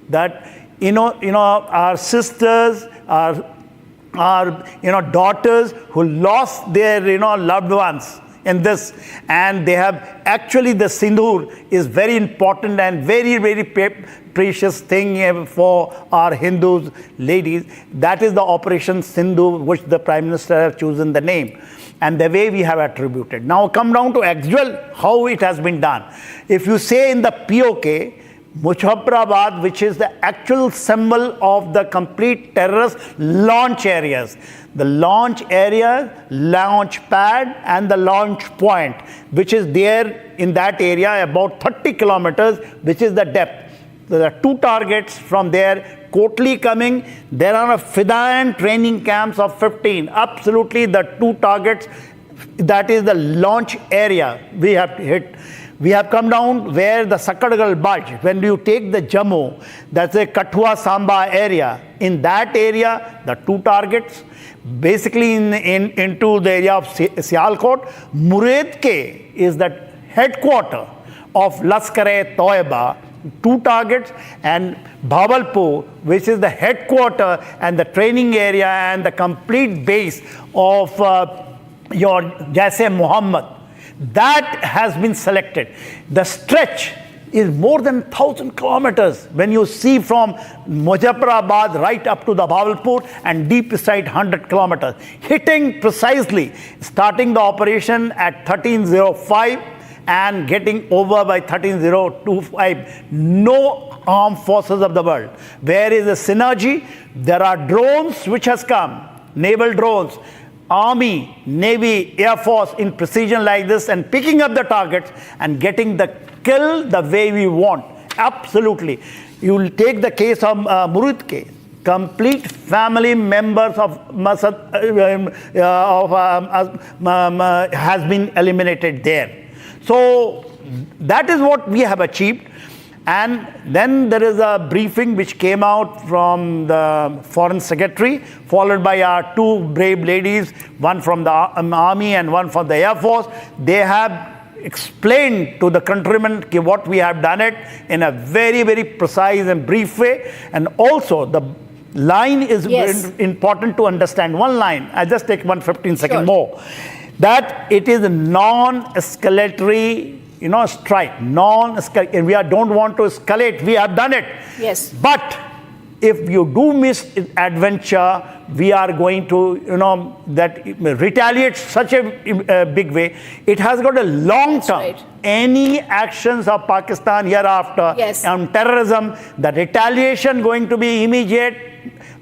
That, our sisters, our daughters who lost their, loved ones in this, and they have actually the Sindur is very important and very, very precious thing for our Hindus, ladies. That is the Operation Sindur, which the Prime Minister has chosen the name, and the way we have attributed. Now come down to actual, how it has been done. If you say in the POK, Muzaffarabad, which is the actual symbol of the complete terrorist launch areas. The launch area, launch pad and the launch point, which is there in that area about 30 kilometers, which is the depth. There are 2 targets from there, Kotli coming. There are Fidayan training camps of 15. Absolutely the 2 targets, that is the launch area we have to hit. We have come down where the Sakadgal Budge, when you take the Jammu, that's a Kathua Samba area. In that area, the two targets, basically into the area of Sialkot. Muredke is the headquarter of Laskar-e-Toiba, two targets, and Bhavalpur, which is the headquarter and the training area and the complete base of your Jaish-e-Mohammed. That has been selected. The stretch is more than 1,000 kilometers when you see from Muzaffarabad right up to the Bhavalpur and deep inside 100 kilometers. Hitting precisely, starting the operation at 1305 and getting over by 13,025. No armed forces of the world. Where is the synergy? There are drones which has come, naval drones, Army, Navy, Air Force in precision like this and picking up the targets and getting the kill the way we want. Absolutely. You will take the case of Murudke. Complete family members of has been eliminated there. So that is what we have achieved. And then there is a briefing which came out from the Foreign Secretary, followed by our two brave ladies, one from the Army and one from the Air Force. They have explained to the countrymen what we have done it in a very, very precise and brief way. And also the line is important to understand. One line, I'll just take 15 seconds more. That it is a non-escalatory strike, non-escalate. We don't want to escalate. We have done it. Yes. But if you do miss adventure, we are going to, that retaliate such a big way. It has got a long term. Right. Any actions of Pakistan hereafter on terrorism, the retaliation going to be immediate.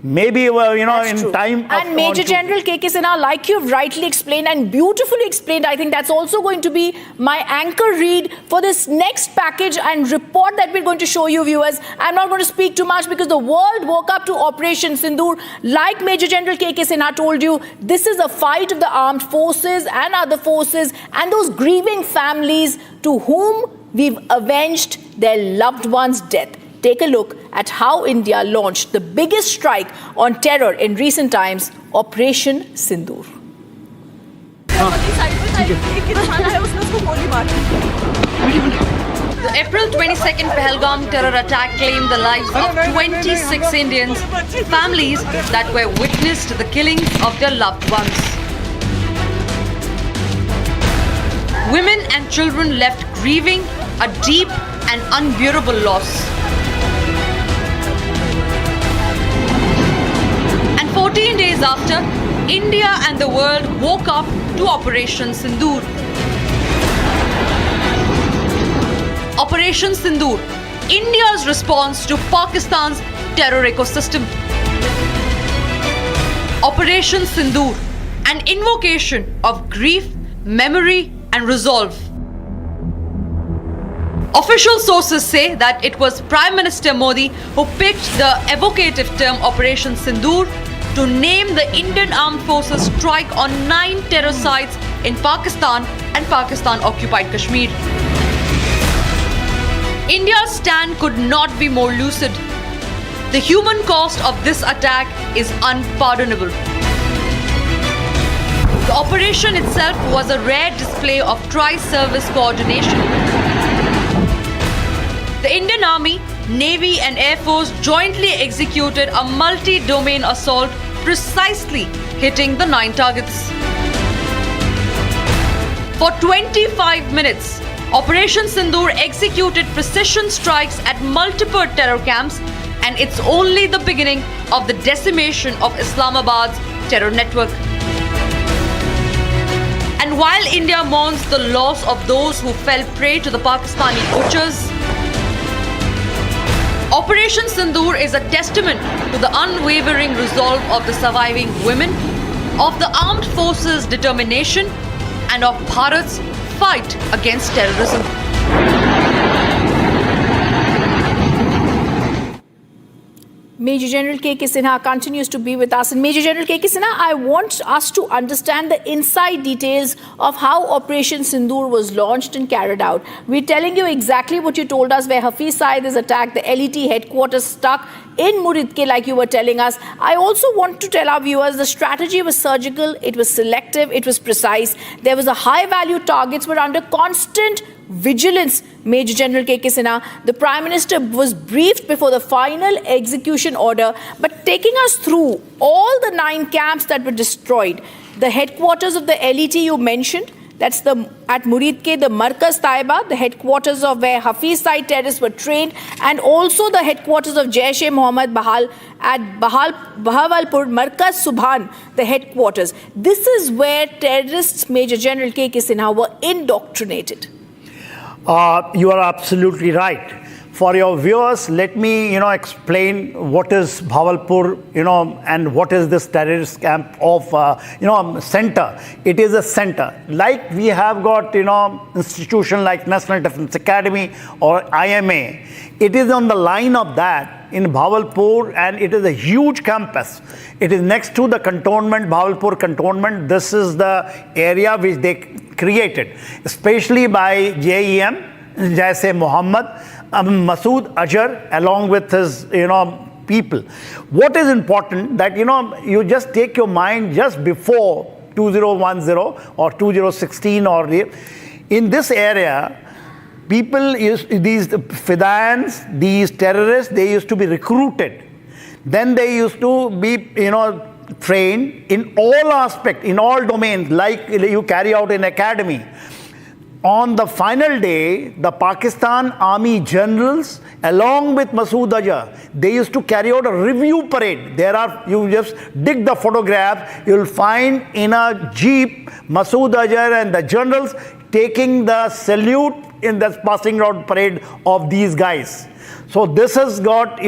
Maybe, in time. And Major General K.K. Sinha, like you've rightly explained and beautifully explained, I think that's also going to be my anchor read for this next package and report that we're going to show you, viewers. I'm not going to speak too much because the world woke up to Operation Sindur. Like Major General K.K. Sinha told you, this is a fight of the armed forces and other forces and those grieving families to whom we've avenged their loved ones' death. Take a look at how India launched the biggest strike on terror in recent times, Operation Sindur. The April 22nd Pahalgam terror attack claimed the lives of 26 Indians, families that were witness to the killings of their loved ones. Women and children left grieving a deep and unbearable loss. 14 days after, India and the world woke up to Operation Sindur. Operation Sindur, India's response to Pakistan's terror ecosystem. Operation Sindur, an invocation of grief, memory, and resolve. Official sources say that it was Prime Minister Modi who picked the evocative term Operation Sindur to name the Indian Armed Forces strike on 9 terror sites in Pakistan and Pakistan-occupied Kashmir. India's stand could not be more lucid. The human cost of this attack is unpardonable. The operation itself was a rare display of tri-service coordination. The Indian Army, Navy and Air Force jointly executed a multi-domain assault precisely hitting the 9 targets. For 25 minutes, Operation Sindur executed precision strikes at multiple terror camps, and it's only the beginning of the decimation of Islamabad's terror network. And while India mourns the loss of those who fell prey to the Pakistani butchers, Operation Sindur is a testament to the unwavering resolve of the surviving women, of the armed forces' determination, and of Bharat's fight against terrorism. Major General K.K. Sinha continues to be with us. And Major General K.K. Sinha, I want us to understand the inside details of how Operation Sindur was launched and carried out. We're telling you exactly what you told us, where Hafiz Saeed is attacked, the LET headquarters stuck in Muridke, like you were telling us. I also want to tell our viewers the strategy was surgical, it was selective, it was precise. There was a high value targets were under constant vigilance. Major General K.K. Sinha, the Prime Minister was briefed before the final execution order, but taking us through all the 9 camps that were destroyed, the headquarters of the LET you mentioned, that's at Muridke, the Markaz Taiba, the headquarters of where Hafiz Saeed terrorists were trained, and also the headquarters of Jaish-e-Mohammed at Bahawalpur, Markaz Subhan, the headquarters. This is where terrorists, Major General K.K. Sinha, were indoctrinated. You are absolutely right. For your viewers, let me, explain what is Bahawalpur, and what is this terrorist camp of, center. It is a center. Like we have got, institution like National Defense Academy or IMA. It is on the line of that in Bahawalpur, and it is a huge campus. It is next to the cantonment, Bahawalpur cantonment. This is the area which they created, especially by JEM, Jaish-e-Mohammed, Masood Azhar, along with his, people. What is important that, you just take your mind just before 2010 or 2016 or in this area, people these Fidayans, these terrorists, they used to be recruited. Then they used to be, trained in all aspects, in all domains, like you carry out in academy. On the final day, the Pakistan Army generals, along with Masood Azhar, they used to carry out a review parade. You just dig the photograph, you'll find in a jeep, Masood Azhar and the generals taking the salute in the passing out parade of these guys. So this has got,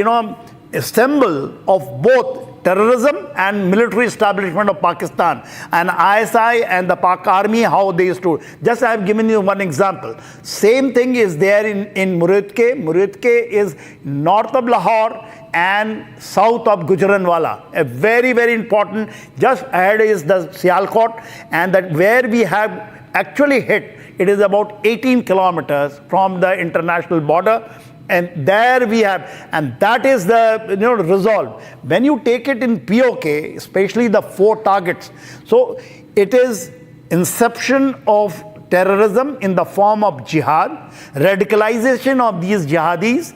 a symbol of both terrorism and military establishment of Pakistan, and ISI and the Pak Army, how they used to. Just I have given you one example. Same thing is there in Muridke. Muridke is north of Lahore and south of Gujranwala. A very, very important. Just ahead is the Sialkot, and that where we have actually hit, it is about 18 kilometers from the international border. And there we have, and that is the resolve. When you take it in POK, especially the 4 targets, so it is inception of terrorism in the form of jihad, radicalization of these jihadis,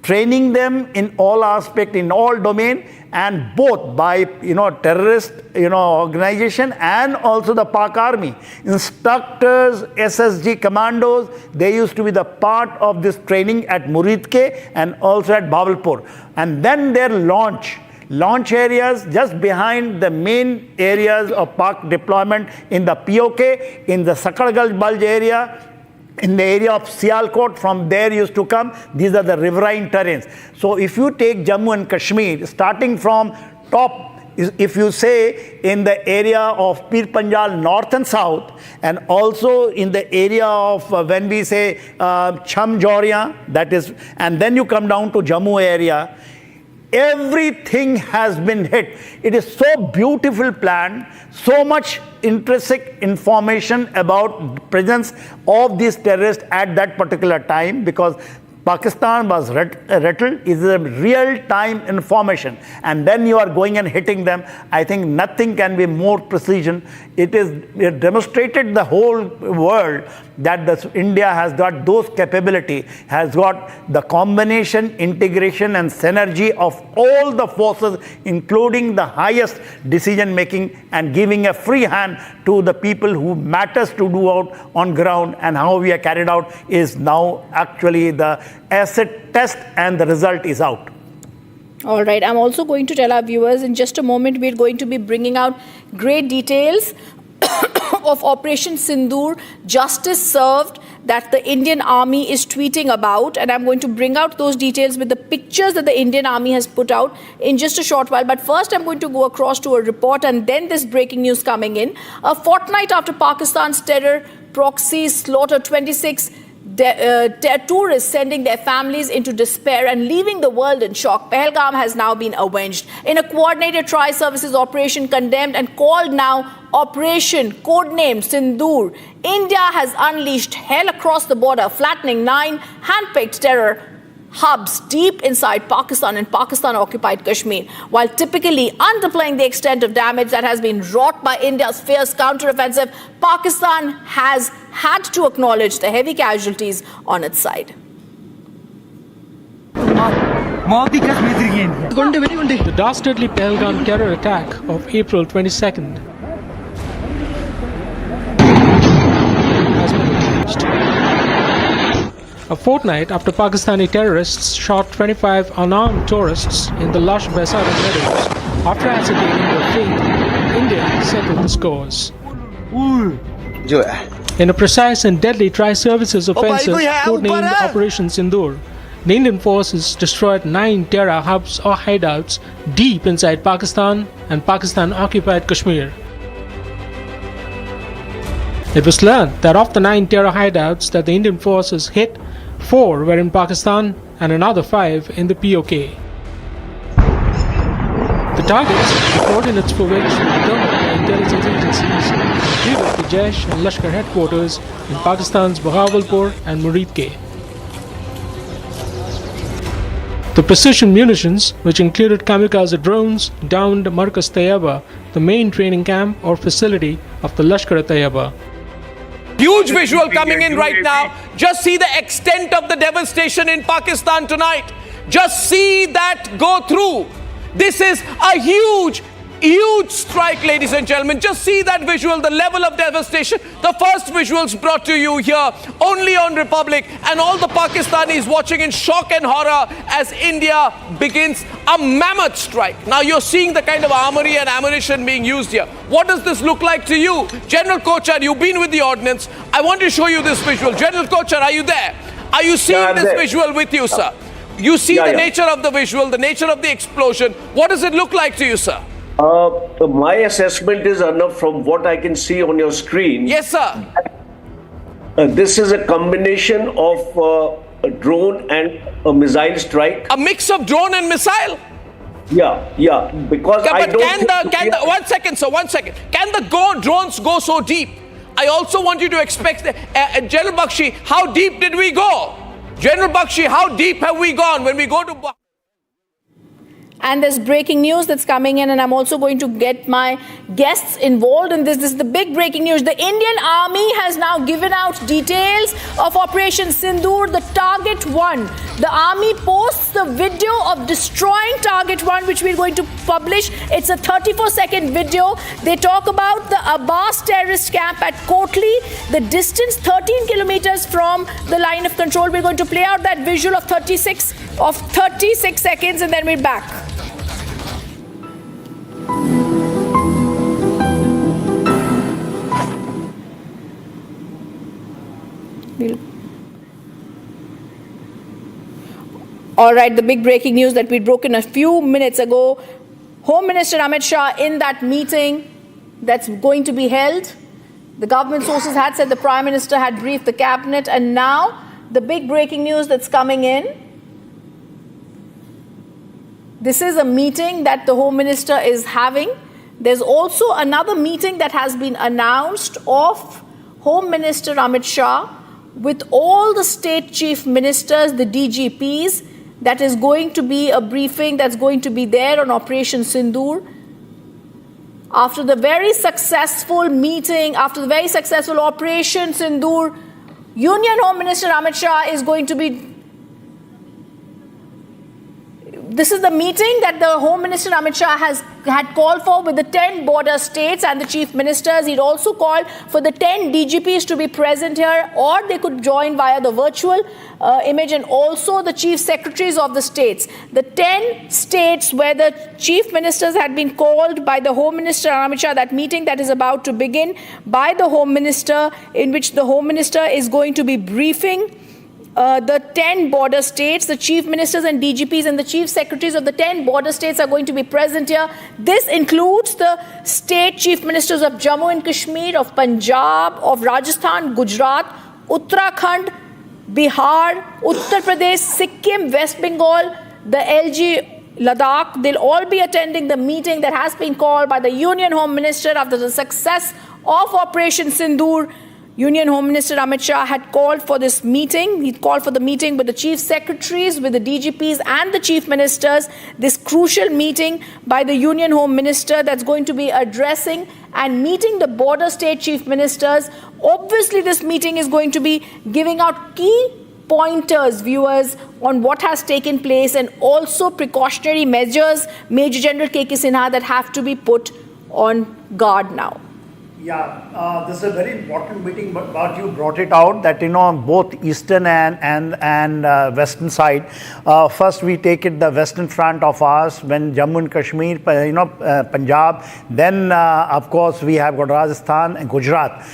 training them in all aspects, in all domain, and both by terrorist organization and also the Pak Army. Instructors, SSG commandos, they used to be the part of this training at Muridke and also at Bahawalpur. And then their launch areas just behind the main areas of Pak deployment in the POK, in the Sakargal Bulge area, in the area of Sialkot, from there used to come. These are the riverine terrains. So if you take Jammu and Kashmir, starting from top, if you say in the area of Pir Panjal north and south, and also in the area of when we say Cham Jauria, that is, and then you come down to Jammu area, everything has been hit. It is so beautiful planned, so much intrinsic information about presence of these terrorists at that particular time, because Pakistan was rattled. Is a real-time information, and then you are going and hitting them. I think nothing can be more precision. It demonstrated the whole world that India has got those capability, has got the combination, integration, and synergy of all the forces, including the highest decision making, and giving a free hand to the people who matters to do out on ground. And how we are carried out is now actually the asset test, and the result is out. All right. I'm also going to tell our viewers in just a moment, we're going to be bringing out great details of Operation Sindur, justice served, that the Indian Army is tweeting about. And I'm going to bring out those details with the pictures that the Indian Army has put out in just a short while. But first, I'm going to go across to a report, and then this breaking news coming in. A fortnight after Pakistan's terror proxies slaughter 26 tourists sending their families into despair and leaving the world in shock. Pahalgam has now been avenged. In a coordinated tri-services operation condemned and called now Operation codenamed Sindur, India has unleashed hell across the border, flattening 9 hand-picked terror hubs deep inside Pakistan and Pakistan-occupied Kashmir, while typically underplaying the extent of damage that has been wrought by India's fierce counter-offensive. Pakistan has had to acknowledge the heavy casualties on its side. The dastardly Pahalgam terror attack of April 22nd has been acknowledged. A fortnight after Pakistani terrorists shot 25 unarmed tourists in the lush Baisara meadows after ascertaining their fate, India settled the scores. In a precise and deadly tri-services offensive codenamed Operation Sindur, the Indian forces destroyed 9 terror hubs or hideouts deep inside Pakistan and Pakistan-occupied Kashmir. It was learned that of the 9 terror hideouts that the Indian forces hit, 4 were in Pakistan and another 5 in the POK. The targets, the coordinates for which were determined by intelligence agencies, included the Jaish and Lashkar headquarters in Pakistan's Bahawalpur and Muridke. The precision munitions, which included kamikaze drones, downed Markaz Tayyaba, the main training camp or facility of the Lashkar Tayyaba. Huge visual coming in right now. Just see the extent of the devastation in Pakistan tonight. Just see that go through. This is a huge strike, ladies and gentlemen. Just see that visual, the level of devastation. The first visuals brought to you here only on Republic, and all the Pakistanis watching in shock and horror as India begins a mammoth strike. Now you're seeing the kind of armory and ammunition being used here. What does this look like to you? General Kochar, you've been with the ordnance. I want to show you this visual. General Kochar, are you there? Are you seeing this visual with you, sir? You see the nature of the visual, the nature of the explosion. What does it look like to you, sir? My assessment is, Arnab, from what I can see on your screen. Yes, sir. This is a combination of a drone and a missile strike. A mix of drone and missile? Yeah. Because I don't. One second, sir. One second. Can the drones go so deep? I also want you to expect, General Bakshi, how deep did we go? General Bakshi, how deep have we gone when we go to? And there's breaking news that's coming in, and I'm also going to get my guests involved in this. This is the big breaking news. The Indian Army has now given out details of Operation Sindur, the Target 1. The Army posts the video of destroying Target 1, which we're going to publish. It's a 34-second video. They talk about the Abbas terrorist camp at Kotli, the distance 13 kilometers from the line of control. We're going to play out that visual of 36 seconds, and then we're back. All right, the big breaking news that we'd broken a few minutes ago. Home Minister Amit Shah in that meeting that's going to be held. The government sources had said the Prime Minister had briefed the cabinet, and now the big breaking news that's coming in. This is a meeting that the Home Minister is having. There's also another meeting that has been announced of Home Minister Amit Shah with all the state chief ministers, the DGPs. That is going to be a briefing that's going to be there on Operation Sindur. After the very successful meeting, after the very successful Operation Sindur, Union Home Minister Amit Shah is going to be. This is the meeting that the Home Minister Amit Shah had called for with the 10 border states and the chief ministers. He'd also called for the 10 DGPs to be present here, or they could join via the virtual image, and also the chief secretaries of the states. The 10 states where the chief ministers had been called by the Home Minister Amit Shah, that meeting that is about to begin by the Home Minister, in which the Home Minister is going to be briefing the 10 border states. The chief ministers and DGPs and the chief secretaries of the 10 border states are going to be present here. This includes the state chief ministers of Jammu and Kashmir, of Punjab, of Rajasthan, Gujarat, Uttarakhand, Bihar, Uttar Pradesh, Sikkim, West Bengal, the LG Ladakh, they'll all be attending the meeting that has been called by the Union Home Minister after the success of Operation Sindur. Union Home Minister Amit Shah had called for this meeting. He called for the meeting with the chief secretaries, with the DGPs and the chief ministers. This crucial meeting by the Union Home Minister that's going to be addressing and meeting the border state chief ministers. Obviously, this meeting is going to be giving out key pointers, viewers, on what has taken place and also precautionary measures, Major General K.K. Sinha, that have to be put on guard now. Yeah, this is a very important meeting, but you brought it out that, both eastern and western side. First, we take it the western front of ours when Jammu and Kashmir, Punjab. Then, of course, we have got Rajasthan and Gujarat.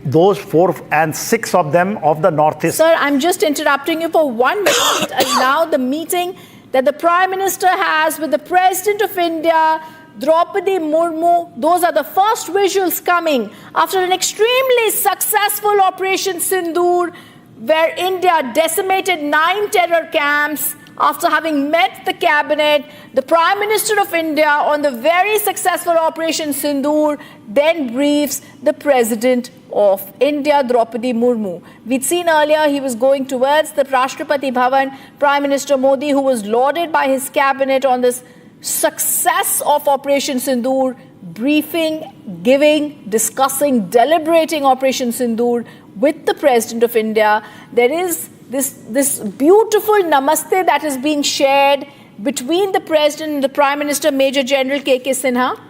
Those 4 and 6 of them of the northeast. Sir, I'm just interrupting you for 1 minute. Now the meeting that the Prime Minister has with the President of India, Draupadi Murmu, those are the first visuals coming after an extremely successful Operation Sindur, where India decimated 9 terror camps. After having met the cabinet, the Prime Minister of India on the very successful Operation Sindur then briefs the President of India, Draupadi Murmu. We'd seen earlier he was going towards the Rashtrapati Bhavan, Prime Minister Modi, who was lauded by his cabinet on this success of Operation Sindur, briefing, giving, discussing, deliberating Operation Sindur with the President of India. There is this beautiful namaste that is being shared between the President and the Prime Minister, Major General K.K. Sinha.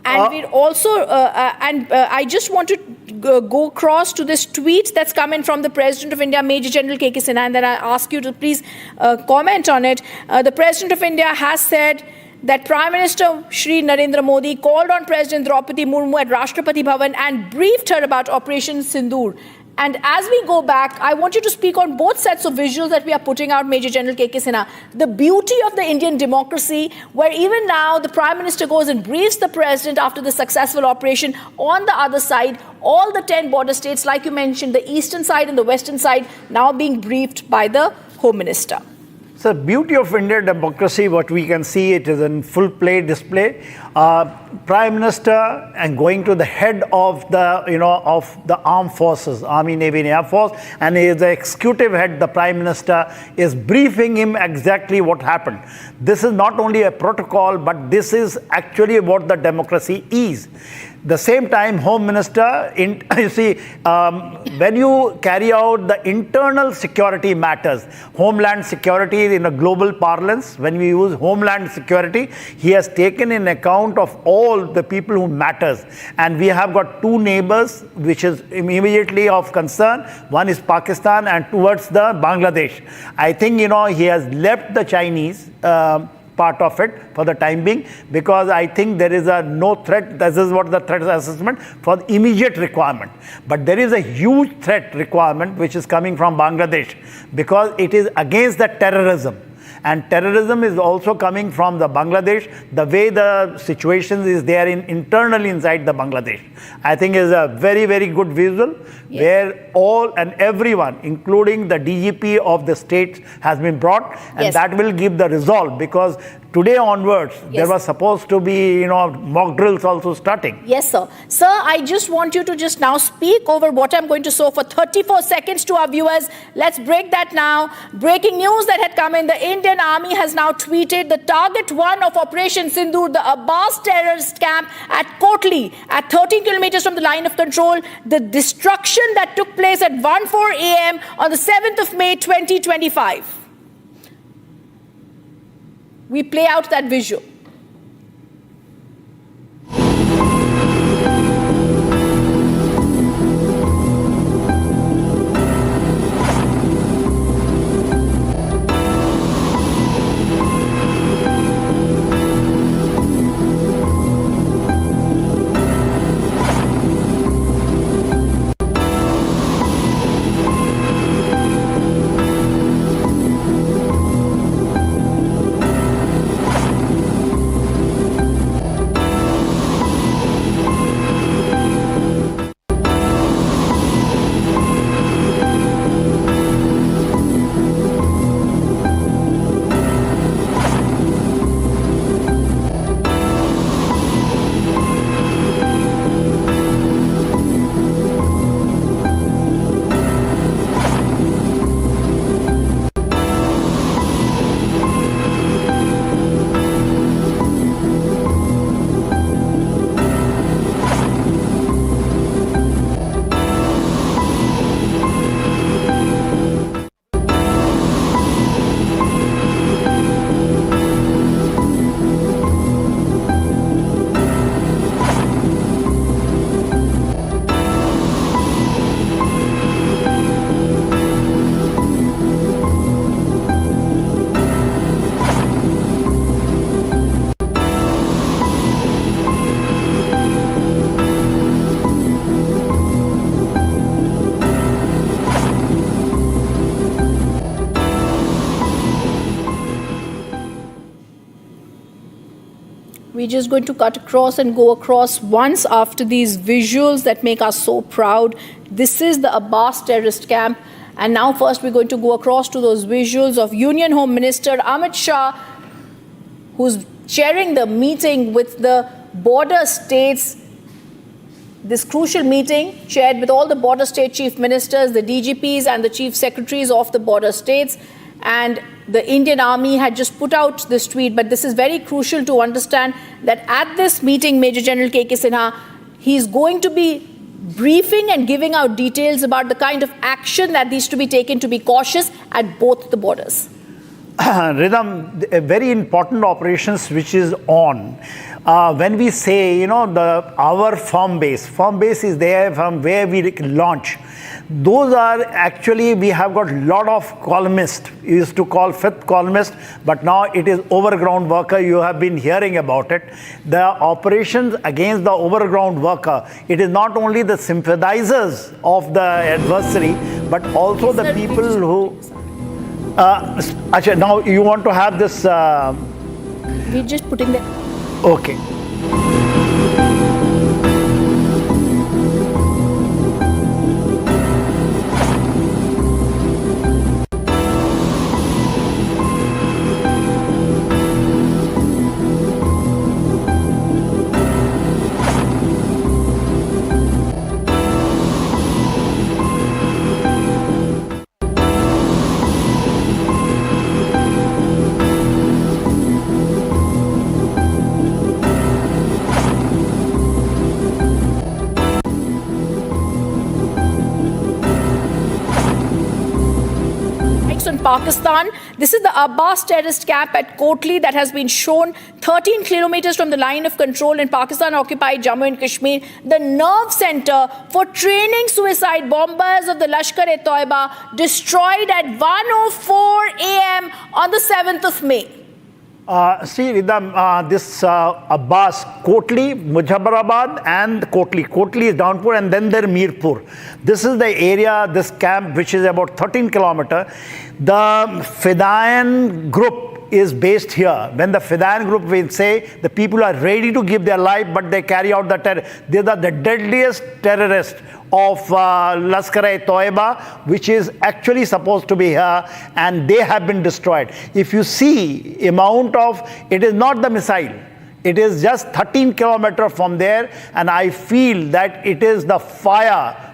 And we'd also, I just want to go across to this tweet that's coming from the President of India, Major General K.K. Sinha, and then I ask you to please comment on it. The President of India has said that Prime Minister Shri Narendra Modi called on President Draupadi Murmu at Rashtrapati Bhavan and briefed her about Operation Sindur. And as we go back, I want you to speak on both sets of visuals that we are putting out, Major General K.K. Sinha. The beauty of the Indian democracy, where even now the Prime Minister goes and briefs the President after the successful operation. On the other side, all the 10 border states, like you mentioned, the eastern side and the western side, now being briefed by the Home Minister. So, beauty of Indian democracy, what we can see, it is in full play display. Prime Minister and going to the head of the armed forces, Army, Navy, and Air Force, and he is the executive head, the Prime Minister, is briefing him exactly what happened. This is not only a protocol, but this is actually what the democracy is. The same time, Home Minister, you see, when you carry out the internal security matters, homeland security in a global parlance, when we use homeland security, he has taken in account of all the people who matters. And we have got 2 neighbors, which is immediately of concern. One is Pakistan and towards the Bangladesh. I think, he has left the Chinese part of it for the time being, because I think there is no threat. This is what the threat assessment for the immediate requirement. But there is a huge threat requirement which is coming from Bangladesh, because it is against the terrorism. And terrorism is also coming from the Bangladesh, the way the situation is there internally inside the Bangladesh. I think is a very, very good visual, yes, where all and everyone, including the DGP of the states, has been brought, and yes, that will give the resolve, because today onwards, yes, there was supposed to be, mock drills also starting. Yes, sir. Sir, I just want you to just now speak over what I'm going to show for 34 seconds to our viewers. Let's break that now. Breaking news that had come in. The Indian Army has now tweeted the target 1 of Operation Sindur, the Abbas terrorist camp at Kotli, at 13 kilometers from the line of control. The destruction that took place at 1:04 a.m. on the 7th of May, 2025. We play out that visual. We're just going to cut across and go across once after these visuals that make us so proud. This is the Abbas terrorist camp. And now first we're going to go across to those visuals of Union Home Minister Amit Shah, who's chairing the meeting with the border states. This crucial meeting chaired with all the border state chief ministers, the DGPs and the chief secretaries of the border states. And the Indian Army had just put out this tweet, but this is very crucial to understand that at this meeting, Major General K.K. Sinha, he's going to be briefing and giving out details about the kind of action that needs to be taken to be cautious at both the borders. Rhythm, a very important operations which is on. When we say, our farm base is there from where we launch. Those are actually, we have got a lot of columnists. We used to call fifth columnist, but now it is overground worker. You have been hearing about it. The operations against the overground worker, it is not only the sympathizers of the adversary, but also the people who... now you want to have this... We're just putting the... Okay. Pakistan. This is the Abbas terrorist camp at Kotli that has been shown 13 kilometers from the line of control in Pakistan-occupied Jammu and Kashmir, the nerve center for training suicide bombers of the Lashkar-e-Toiba, destroyed at 1:04 a.m. on the 7th of May. This Abbas, Kotli, Muzaffarabad and Kotli. Kotli is Downpur and then there Mirpur. This is the area, this camp, which is about 13 kilometers. The Fidaian group is based here. When the Fidaian group will say the people are ready to give their life, but they carry out the terror. These are the deadliest terrorists of Lashkar-e-Toiba, which is actually supposed to be here, and they have been destroyed. If you see amount of, it is not the missile. It is just 13 kilometers from there, and I feel that it is the fire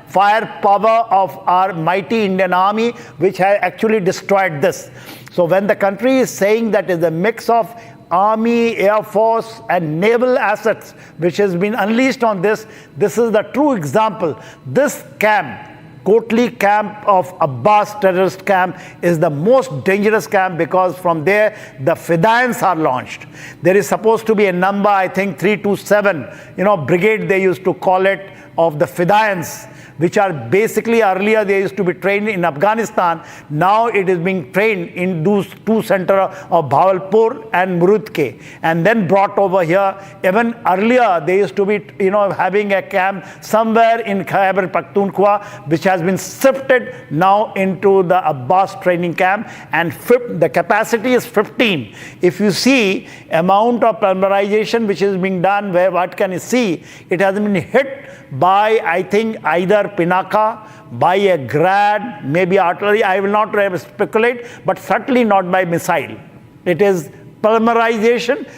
power of our mighty Indian Army which has actually destroyed this. So when the country is saying that is a mix of Army, Air Force and naval assets which has been unleashed on this, this is the true example. This camp, Kotli camp of Abbas terrorist camp, is the most dangerous camp because from there the Fidaians are launched. There is supposed to be a number, I think 327, brigade they used to call it, of the Fidaians, which are basically earlier they used to be trained in Afghanistan. Now it is being trained in those two centers of Bhavalpur and Murudke, and then brought over here. Even earlier they used to be having a camp somewhere in Khyber Pakhtunkhwa, which has been shifted now into the Abbas training camp, and the capacity is 15. If you see amount of polymerization which is being done, what can you see? It has been hit by, I think, either Pinaka, by a grad, maybe artillery. I will not speculate, but certainly not by missile. It is polymerization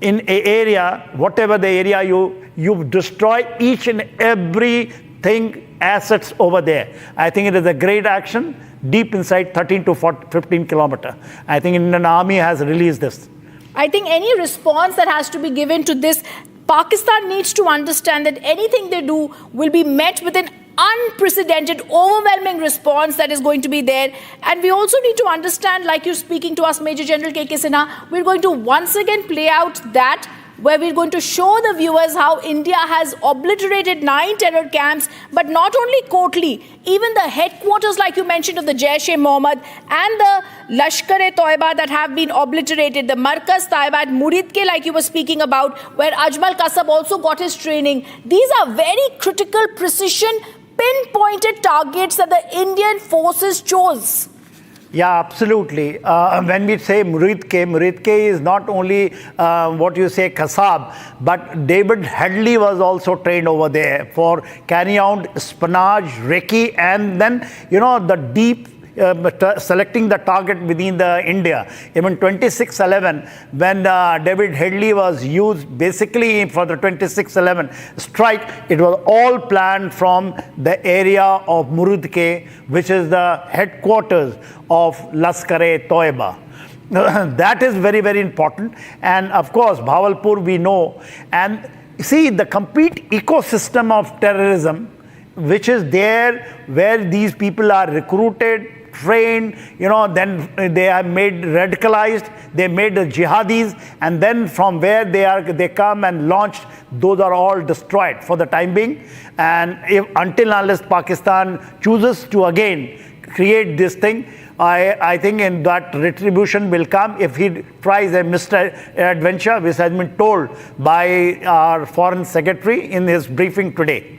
in an area, whatever the area you destroy each and everything, assets over there. I think it is a great action, deep inside 13 to 15 kilometers. I think Indian Army has released this. I think any response that has to be given to this, Pakistan needs to understand that anything they do will be met with an unprecedented, overwhelming response that is going to be there. And we also need to understand, like you're speaking to us, Major General K.K. Sinha, we're going to once again play out that, where we're going to show the viewers how India has obliterated 9 terror camps, but not only Kotli, even the headquarters, like you mentioned, of the Jaish-e-Mohammed and the Lashkar-e-Toiba that have been obliterated, the Markaz Taiba at Muridke, like you were speaking about, where Ajmal Kasab also got his training. These are very critical, precision, pinpointed targets that the Indian forces chose. Yeah, absolutely. When we say Muridke is not only what you say Kasab, but David Headley was also trained over there for carrying out espionage, recce, and then, the deep selecting the target within the India. Even 2611, when David Headley was used basically for the 2611 strike, it was all planned from the area of Muridke, which is the headquarters of Lashkar-e-Toiba. That is very, very important. And of course, Bhavalpur we know. And see, the complete ecosystem of terrorism, which is there, where these people are recruited, trained, then they are made radicalized, they made the jihadis, and then from where they come and launched, those are all destroyed for the time being. And until unless Pakistan chooses to again create this thing, I think in that retribution will come if he tries a misadventure, which has been told by our Foreign Secretary in his briefing today.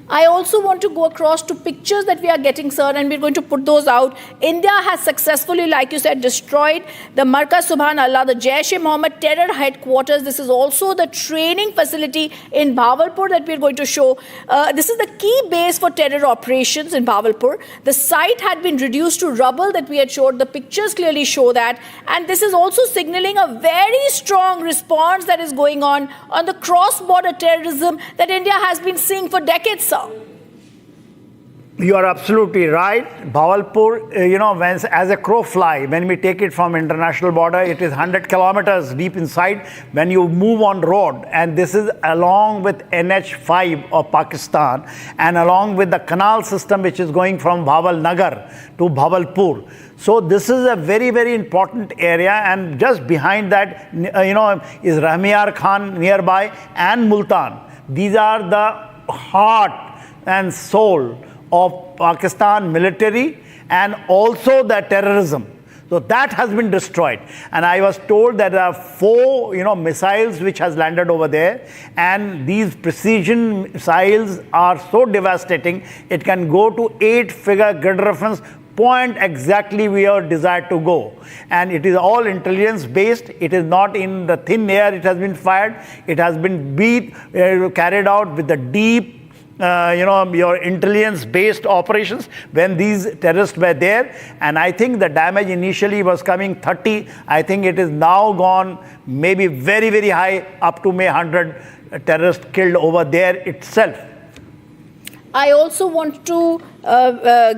I also want to go across to pictures that we are getting, sir, and we're going to put those out. India has successfully, like you said, destroyed the Markaz Subhanallah, the Jaish-e-Mohammed terror headquarters. This is also the training facility in Bhavalpur that we're going to show. This is the key base for terror operations in Bhavalpur. The site had been reduced to rubble that we had showed. The pictures clearly show that. And this is also signaling a very strong response that is going on the cross-border terrorism that India has been seeing for decades, sir. You are absolutely right. Bhavalpur, as a crow fly, when we take it from international border, it is 100 kilometers deep inside. When you move on road, and this is along with NH5 of Pakistan, and along with the canal system which is going from Bhaval Nagar to Bhavalpur. So this is a very, very important area, and just behind that, is Rahmiyar Khan nearby and Multan. These are the heart and soul of Pakistan military and also the terrorism. So that has been destroyed. And I was told that there are 4 missiles which has landed over there, and these precision missiles are so devastating, it can go to 8-figure grid reference, point exactly where desired to go. And it is all intelligence based. It is not in the thin air it has been fired. It has been carried out with the deep your intelligence-based operations when these terrorists were there. And I think the damage initially was coming 30. I think it is now gone maybe very, very high, up to 100 terrorists killed over there itself. I also want to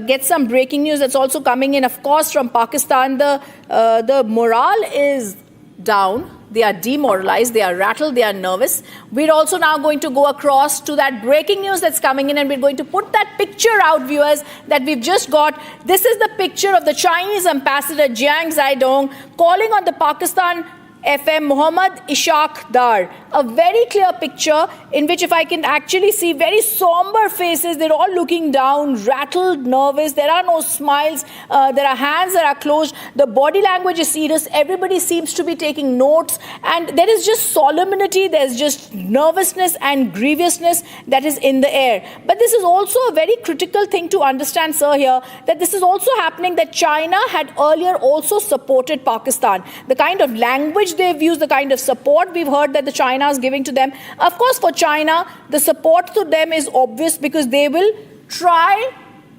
get some breaking news that's also coming in, of course, from Pakistan. The morale is down. They are demoralized, they are rattled, they are nervous. We're also now going to go across to that breaking news that's coming in, and we're going to put that picture out, viewers, that we've just got. This is the picture of the Chinese ambassador Jiang Zhaidong calling on the Pakistan FM Muhammad Ishaq Dar. A very clear picture in which, if I can actually see, very somber faces. They're all looking down, rattled, nervous. There are no smiles. There are hands that are closed. The body language is serious. Everybody seems to be taking notes. And there is just solemnity. There's just nervousness and grievousness that is in the air. But this is also a very critical thing to understand, sir, here, that this is also happening, that China had earlier also supported Pakistan. The kind of language they've used, the kind of support we've heard that the China is giving to them. Of course, for China, the support to them is obvious, because they will try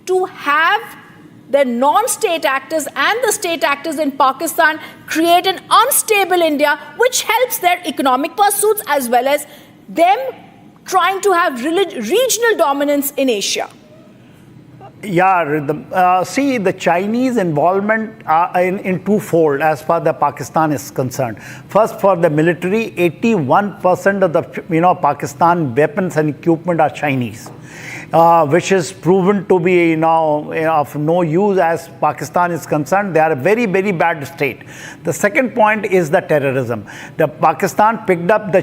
to have the non-state actors and the state actors in Pakistan create an unstable India, which helps their economic pursuits as well as them trying to have regional dominance in Asia. Yeah, see, the Chinese involvement in twofold as far as Pakistan is concerned. First, for the military, 81% of the Pakistan weapons and equipment are Chinese, which is proven to be now of no use as Pakistan is concerned. They are a very, very bad state. The second point is the terrorism. The Pakistan picked up the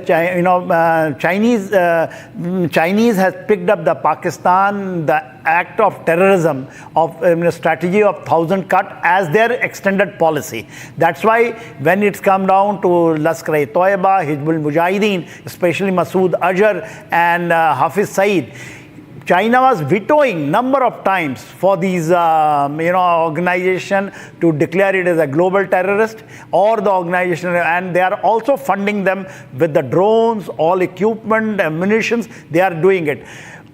Chinese has picked up the Pakistan, the act of terrorism of strategy of 1,000 cut as their extended policy. That's why when it's come down to Lashkar-e-Toiba, Hizbul Mujahideen, especially Masood Azhar and Hafiz Saeed, China was vetoing number of times for these, organization to declare it as a global terrorist or the organization, and they are also funding them with the drones, all equipment, ammunitions. They are doing it.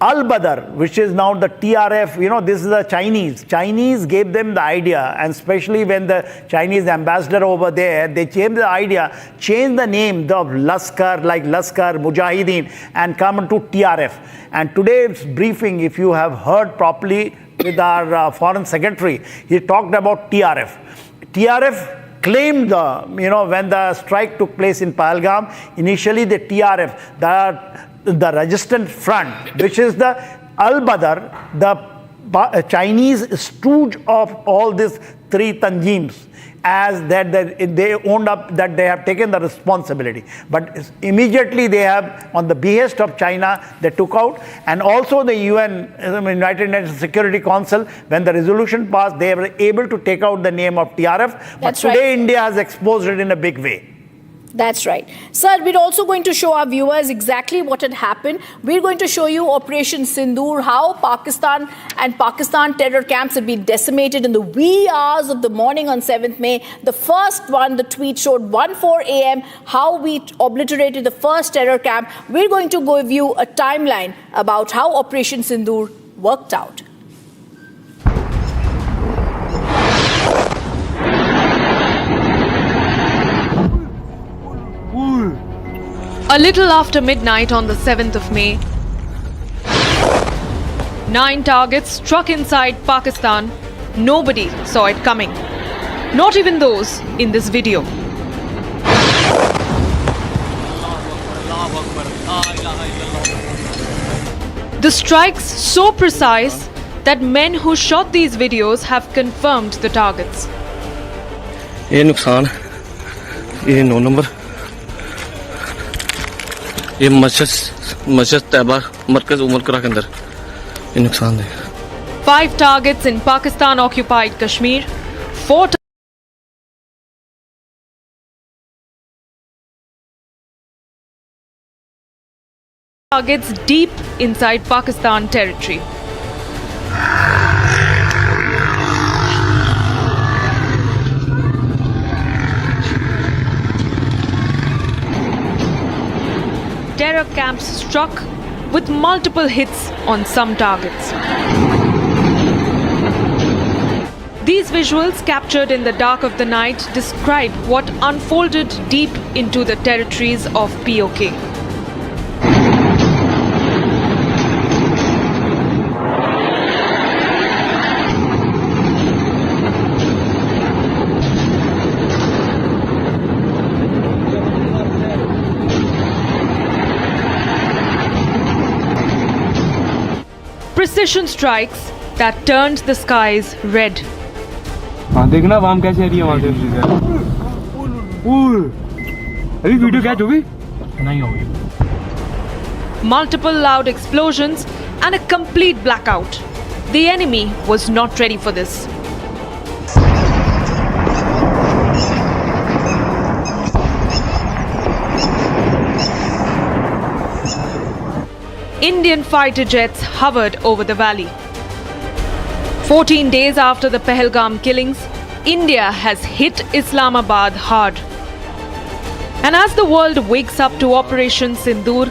Al-Badr, which is now the TRF, this is the Chinese. Chinese gave them the idea, and especially when the Chinese ambassador over there, they changed the idea, changed the name of Laskar, like Laskar, Mujahideen, and come to TRF. And today's briefing, if you have heard properly with our foreign secretary, he talked about TRF. TRF claimed, when the strike took place in Pahalgam, initially the TRF, the resistant front, which is the Al-Badr, the Chinese stooge of all these three tanjims, as that they owned up that they have taken the responsibility. But immediately they have, on the behest of China, they took out. And also the UN, United Nations Security Council, when the resolution passed, they were able to take out the name of TRF. But today India has exposed it in a big way. That's right. Sir, we're also going to show our viewers exactly what had happened. We're going to show you Operation Sindur, how Pakistan and Pakistan terror camps have been decimated in the wee hours of the morning on 7th May. The first one, the tweet showed 1:04 a.m., how we obliterated the first terror camp. We're going to give you a timeline about how Operation Sindur worked out. A little after midnight on the 7th of May, 9 targets struck inside Pakistan. Nobody saw it coming. Not even those in this video. The strikes so precise that men who shot these videos have confirmed the targets. ये नुकसान, ये 9 number, ये मस्जिद तैयबा मरकज उमर करा के अंदर ये नुकसान है. 5 targets in Pakistan occupied Kashmir, 4 targets deep inside Pakistan territory. Terror camps struck with multiple hits on some targets. These visuals captured in the dark of the night describe what unfolded deep into the territories of POK. Precision strikes that turned the skies red. हाँ देखना वाम कैसे आ रही है वहाँ से. अभी video catch होगी? नहीं होगी. Multiple loud explosions and a complete blackout. The enemy was not ready for this. Indian fighter jets hovered over the valley. 14 days after the Pahalgam killings, India has hit Islamabad hard. And as the world wakes up to Operation Sindur,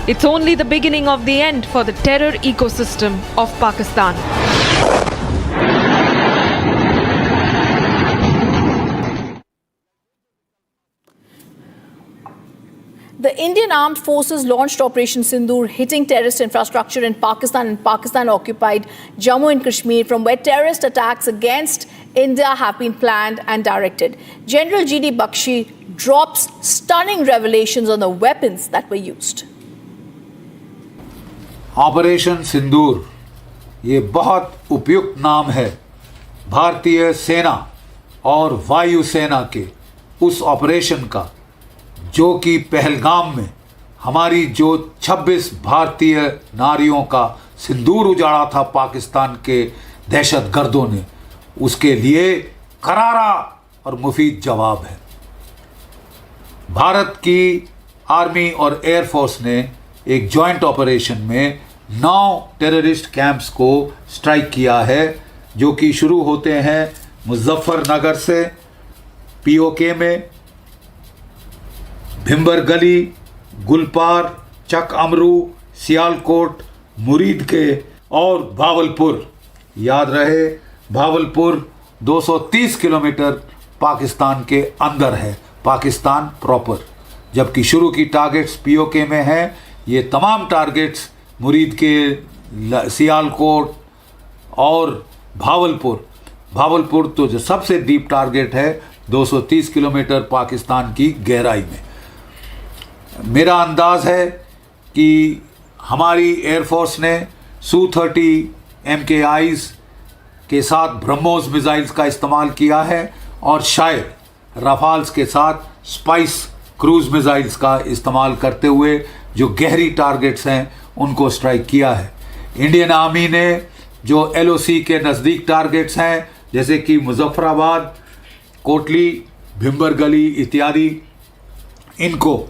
it's only the beginning of the end for the terror ecosystem of Pakistan. The Indian Armed Forces launched Operation Sindur, hitting terrorist infrastructure in Pakistan and Pakistan-occupied Jammu and Kashmir, from where terrorist attacks against India have been planned and directed. General G.D. Bakshi drops stunning revelations on the weapons that were used. Operation Sindoor ये बहुत उपयुक्त नाम है भारतीय सेना और वायुसेना के उस ऑपरेशन का जो कि पहलगाम में हमारी जो 26 भारतीय नारियों का सिंदूर उजाड़ा था पाकिस्तान के दहशतगर्दों ने, उसके लिए करारा और मुफीद जवाब है. भारत की आर्मी और एयरफोर्स ने एक जॉइंट ऑपरेशन में 9 टेररिस्ट कैंप्स को स्ट्राइक किया है, जो कि शुरू होते हैं मुजफ्फरनगर से, पीओके में, भिंबर गली, गुलपार, चक अमरू, सियालकोट, मुरीद के और भावलपुर। याद रहे, भावलपुर 230 किलोमीटर पाकिस्तान के अंदर है, पाकिस्तान प्रॉपर। जबकि शुरू की टारगेट्स पीओके में हैं। ये तमाम टारगेट्स मुरीद के, सियालकोट और भावलपुर तो जो सबसे डीप टारगेट है 230 किलोमीटर पाकिस्तान की गहराई में। मेरा अंदाज है कि हमारी एयरफोर्स ने Su-30 MKIs के साथ ब्रह्मोस मिसाइल्स का इस्तेमाल किया है और शायद राफाल्स के साथ स्पाइस क्रूज मिसाइल्स का इस्तेमाल करते हुए जो गहरी टारगेट्स हैं उनको स्ट्राइक किया है। इंडियन आर्मी ने जो LOC के नज़दीक टारगेट्स हैं, जैसे कि मुजफ्फराबाद, कोटली, भिंबर गली इत्यादि, इनको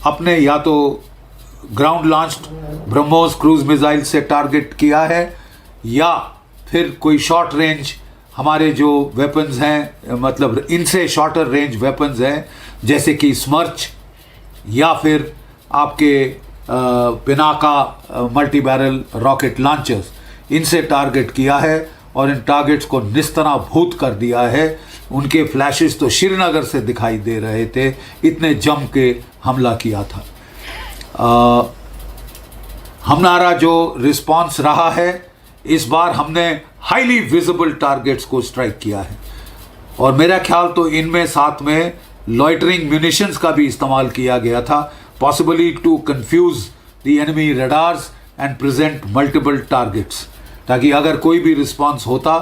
अपने या तो ground launched BrahMos cruise missile से टारगेट किया है या फिर कोई शॉर्ट रेंज हमारे जो वेपन्स हैं, मतलब इनसे शॉर्टर रेंज वेपन्स हैं, जैसे कि स्मर्च या फिर आपके Pinaka multi barrel rocket launchers, इनसे टारगेट किया है और इन टारगेट्स को निस्तनाभूत कर दिया है। उनके फ्लैशेस तो श्रीनगर से दिखाई दे रहे थे, इतने जम के हमला किया था। हमारा जो रिस्पांस रहा है, इस बार हमने हाईली विजिबल टारगेट्स को स्ट्राइक किया है और मेरा ख्याल तो इनमें साथ में लॉइटरिंग म्यूनिशंस का भी इस्तेमाल किया गया था, possibly to confuse the enemy radars and present multiple targets, ताकि अगर कोई भी रिस्पांस होता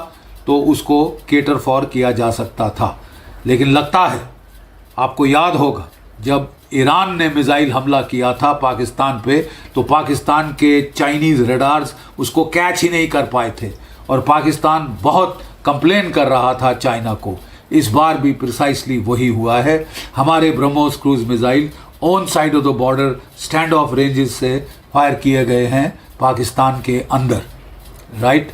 तो उसको केटर फॉर किया जा सकता था। लेकिन लगता है आपको याद होगा जब ईरान ने मिसाइल हमला किया था पाकिस्तान पे, तो पाकिस्तान के चाइनीज़ रडार्स उसको कैच ही नहीं कर पाए थे और पाकिस्तान बहुत कंप्लेन कर रहा था चाइना को। इस बार भी प्रिसाइसली वही हुआ है। हमारे BrahMos cruise missile on side of the border stand of ranges से फायर किए गए हैं पाकिस्तान के अंदर, राइट।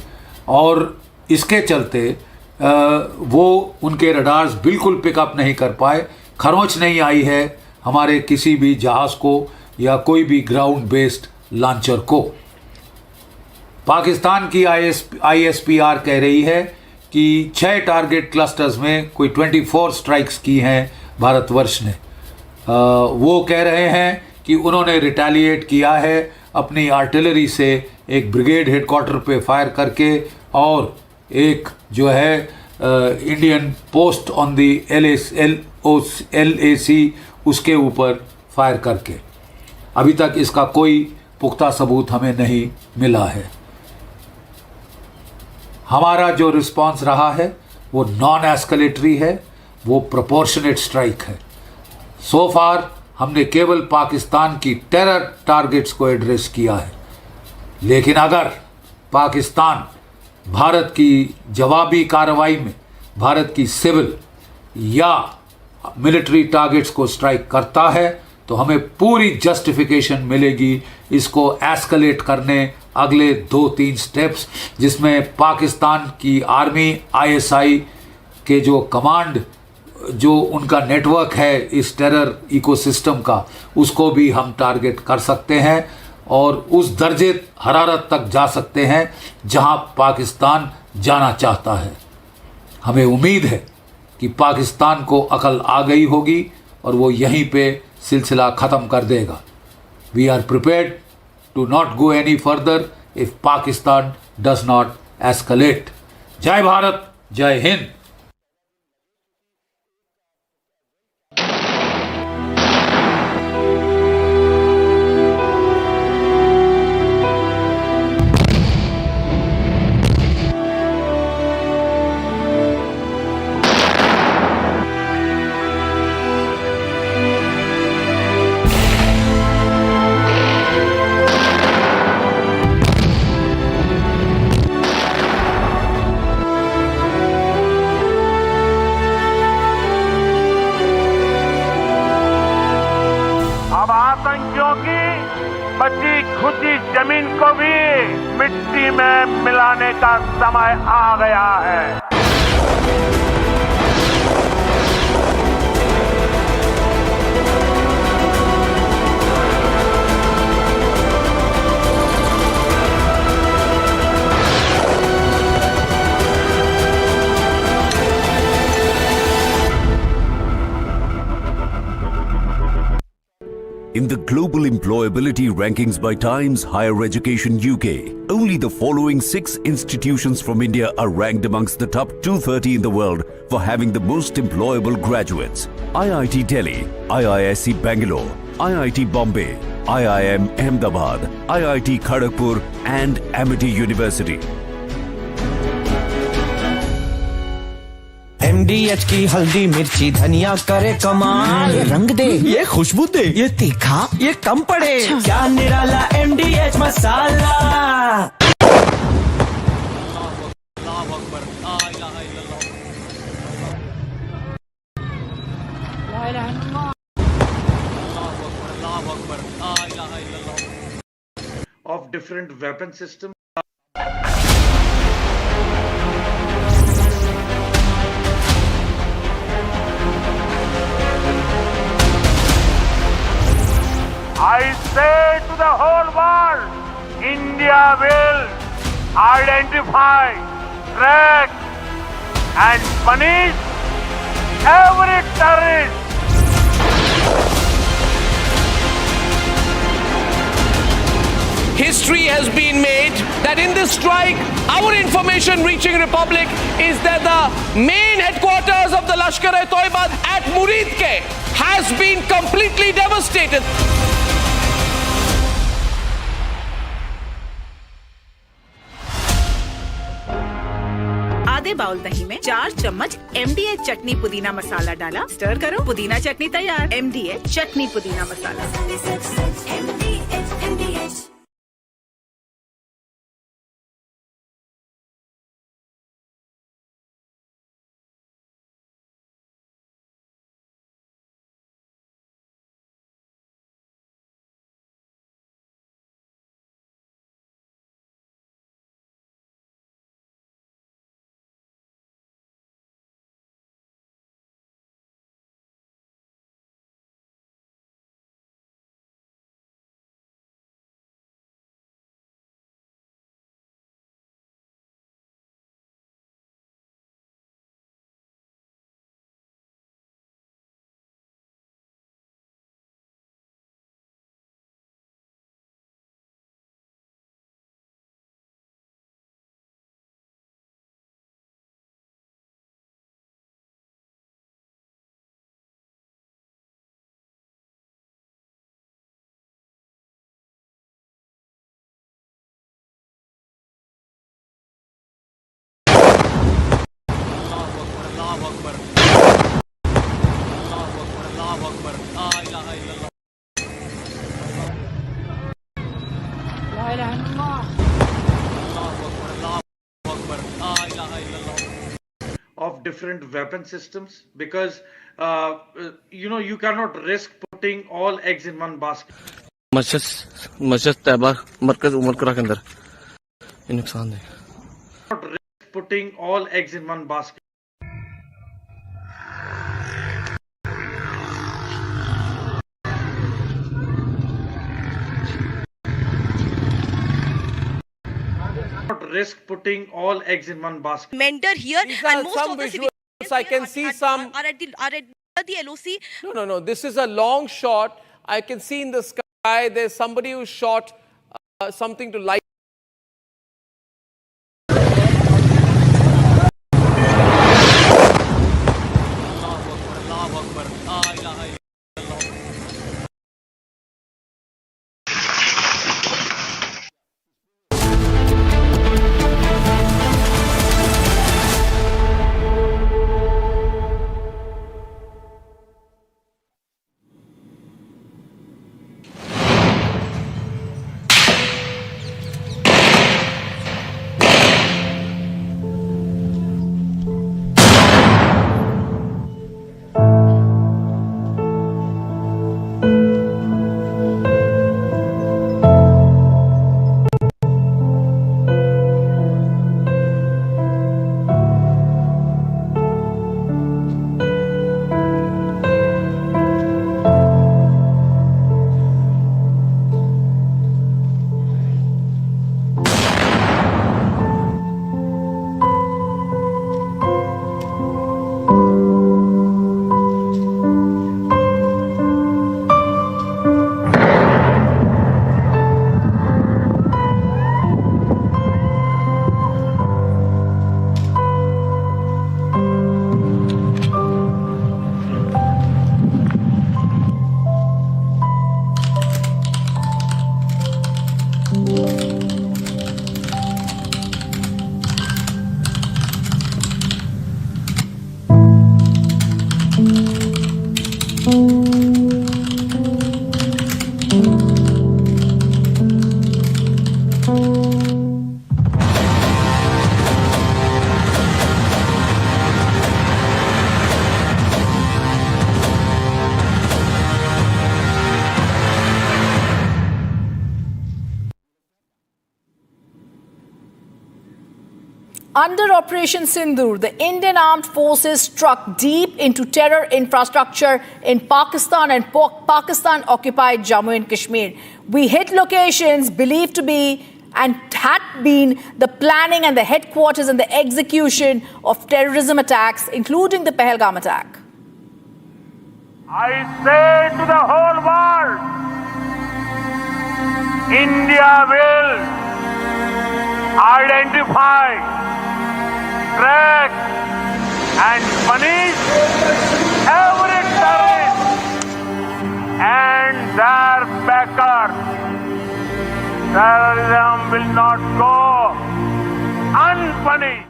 और इसके चलते वो उनके रडार्स बिल्कुल पिकअप नहीं कर पाए, खरोंच नहीं आई है हमारे किसी भी जहाज़ को या कोई भी ग्राउंड बेस्ड लॉन्चर को। पाकिस्तान की ISPR कह रही है कि 6 टारगेट क्लस्टर्स में कोई 24 स्ट्राइक्स की हैं भारतवर्ष ने। वो कह रहे हैं कि उन्होंने रिटेलिएट किया है अपनी आर्टिलरी से, एक ब्रिगेड हेडक्वार्टर पे फायर करके और एक जो है Indian post on the LAC उसके ऊपर फायर करके। अभी तक इसका कोई पुख्ता सबूत हमें नहीं मिला है। हमारा जो रिस्पांस रहा है वो नॉन एस्केलेटरी है, वो प्रोपोर्शनेट स्ट्राइक है। सो फार हमने केवल पाकिस्तान की टेरर टारगेट्स को एड्रेस किया है, लेकिन अगर पाकिस्तान भारत की जवाबी कार्रवाई में भारत की सिविल या मिलिट्री टारगेट्स को स्ट्राइक करता है तो हमें पूरी जस्टिफिकेशन मिलेगी इसको एस्केलेट करने अगले 2-3 स्टेप्स, जिसमें पाकिस्तान की आर्मी, ISI के जो कमांड, जो उनका नेटवर्क है इस टेरर इकोसिस्टम का, उसको भी हम टारगेट कर सकते हैं और उस दर्जे हरारत तक जा सकते हैं जहां पाकिस्तान जाना चाहता है। हमें उम्मीद है कि पाकिस्तान को अकल आ गई होगी और वो यहीं पे सिलसिला ख़त्म कर देगा। We are prepared to not go any further if Pakistan does not escalate. जय भारत, जय हिंद। मिट्टी में मिलाने का समय आ गया है। In the global employability rankings by Times Higher Education UK, only the following 6 institutions from India are ranked amongst the top 230 in the world for having the most employable graduates. IIT Delhi, IISc Bangalore, IIT Bombay, IIM Ahmedabad, IIT Kharagpur and Amity University. MDH की हल्दी मिर्ची धनिया करे कमाल, ये रंग दे, ये खुशबू दे, ये तीखा, ये कम पड़े, क्या निराला MDH masala. Of different weapon systems. I say to the whole world, India will identify, track and punish every terrorist. History has been made that in this strike, our information reaching Republic is that the main headquarters of the Lashkar-e-Toiba at Muridke has been completely devastated. आधे bowl दही में 4 चम्मच MDH चटनी पुदीना मसाला डाला, stir करो, पुदीना चटनी तैयार। MDH चटनी पुदीना मसाला। Of different weapon systems, because you cannot risk putting all eggs in one basket. मस्जिद तैयबा मरकज उमर करा के अंदर ये नुकसान है। Not risk putting all eggs in one basket. Not risk putting all eggs in one basket. Mentor here, and most some of the visuals. civilians I can see some. are at the LOC. No. This is a long shot. I can see in the sky there's somebody who shot something to light. Under Operation Sindur, the Indian armed forces struck deep into terror infrastructure in Pakistan and Pakistan-occupied Jammu and Kashmir. We hit locations believed to be and had been the planning and the headquarters and the execution of terrorism attacks, including the Pahalgam attack. I say to the whole world, India will identify, track and punish every terrorist and their backers. Terrorism will not go unpunished.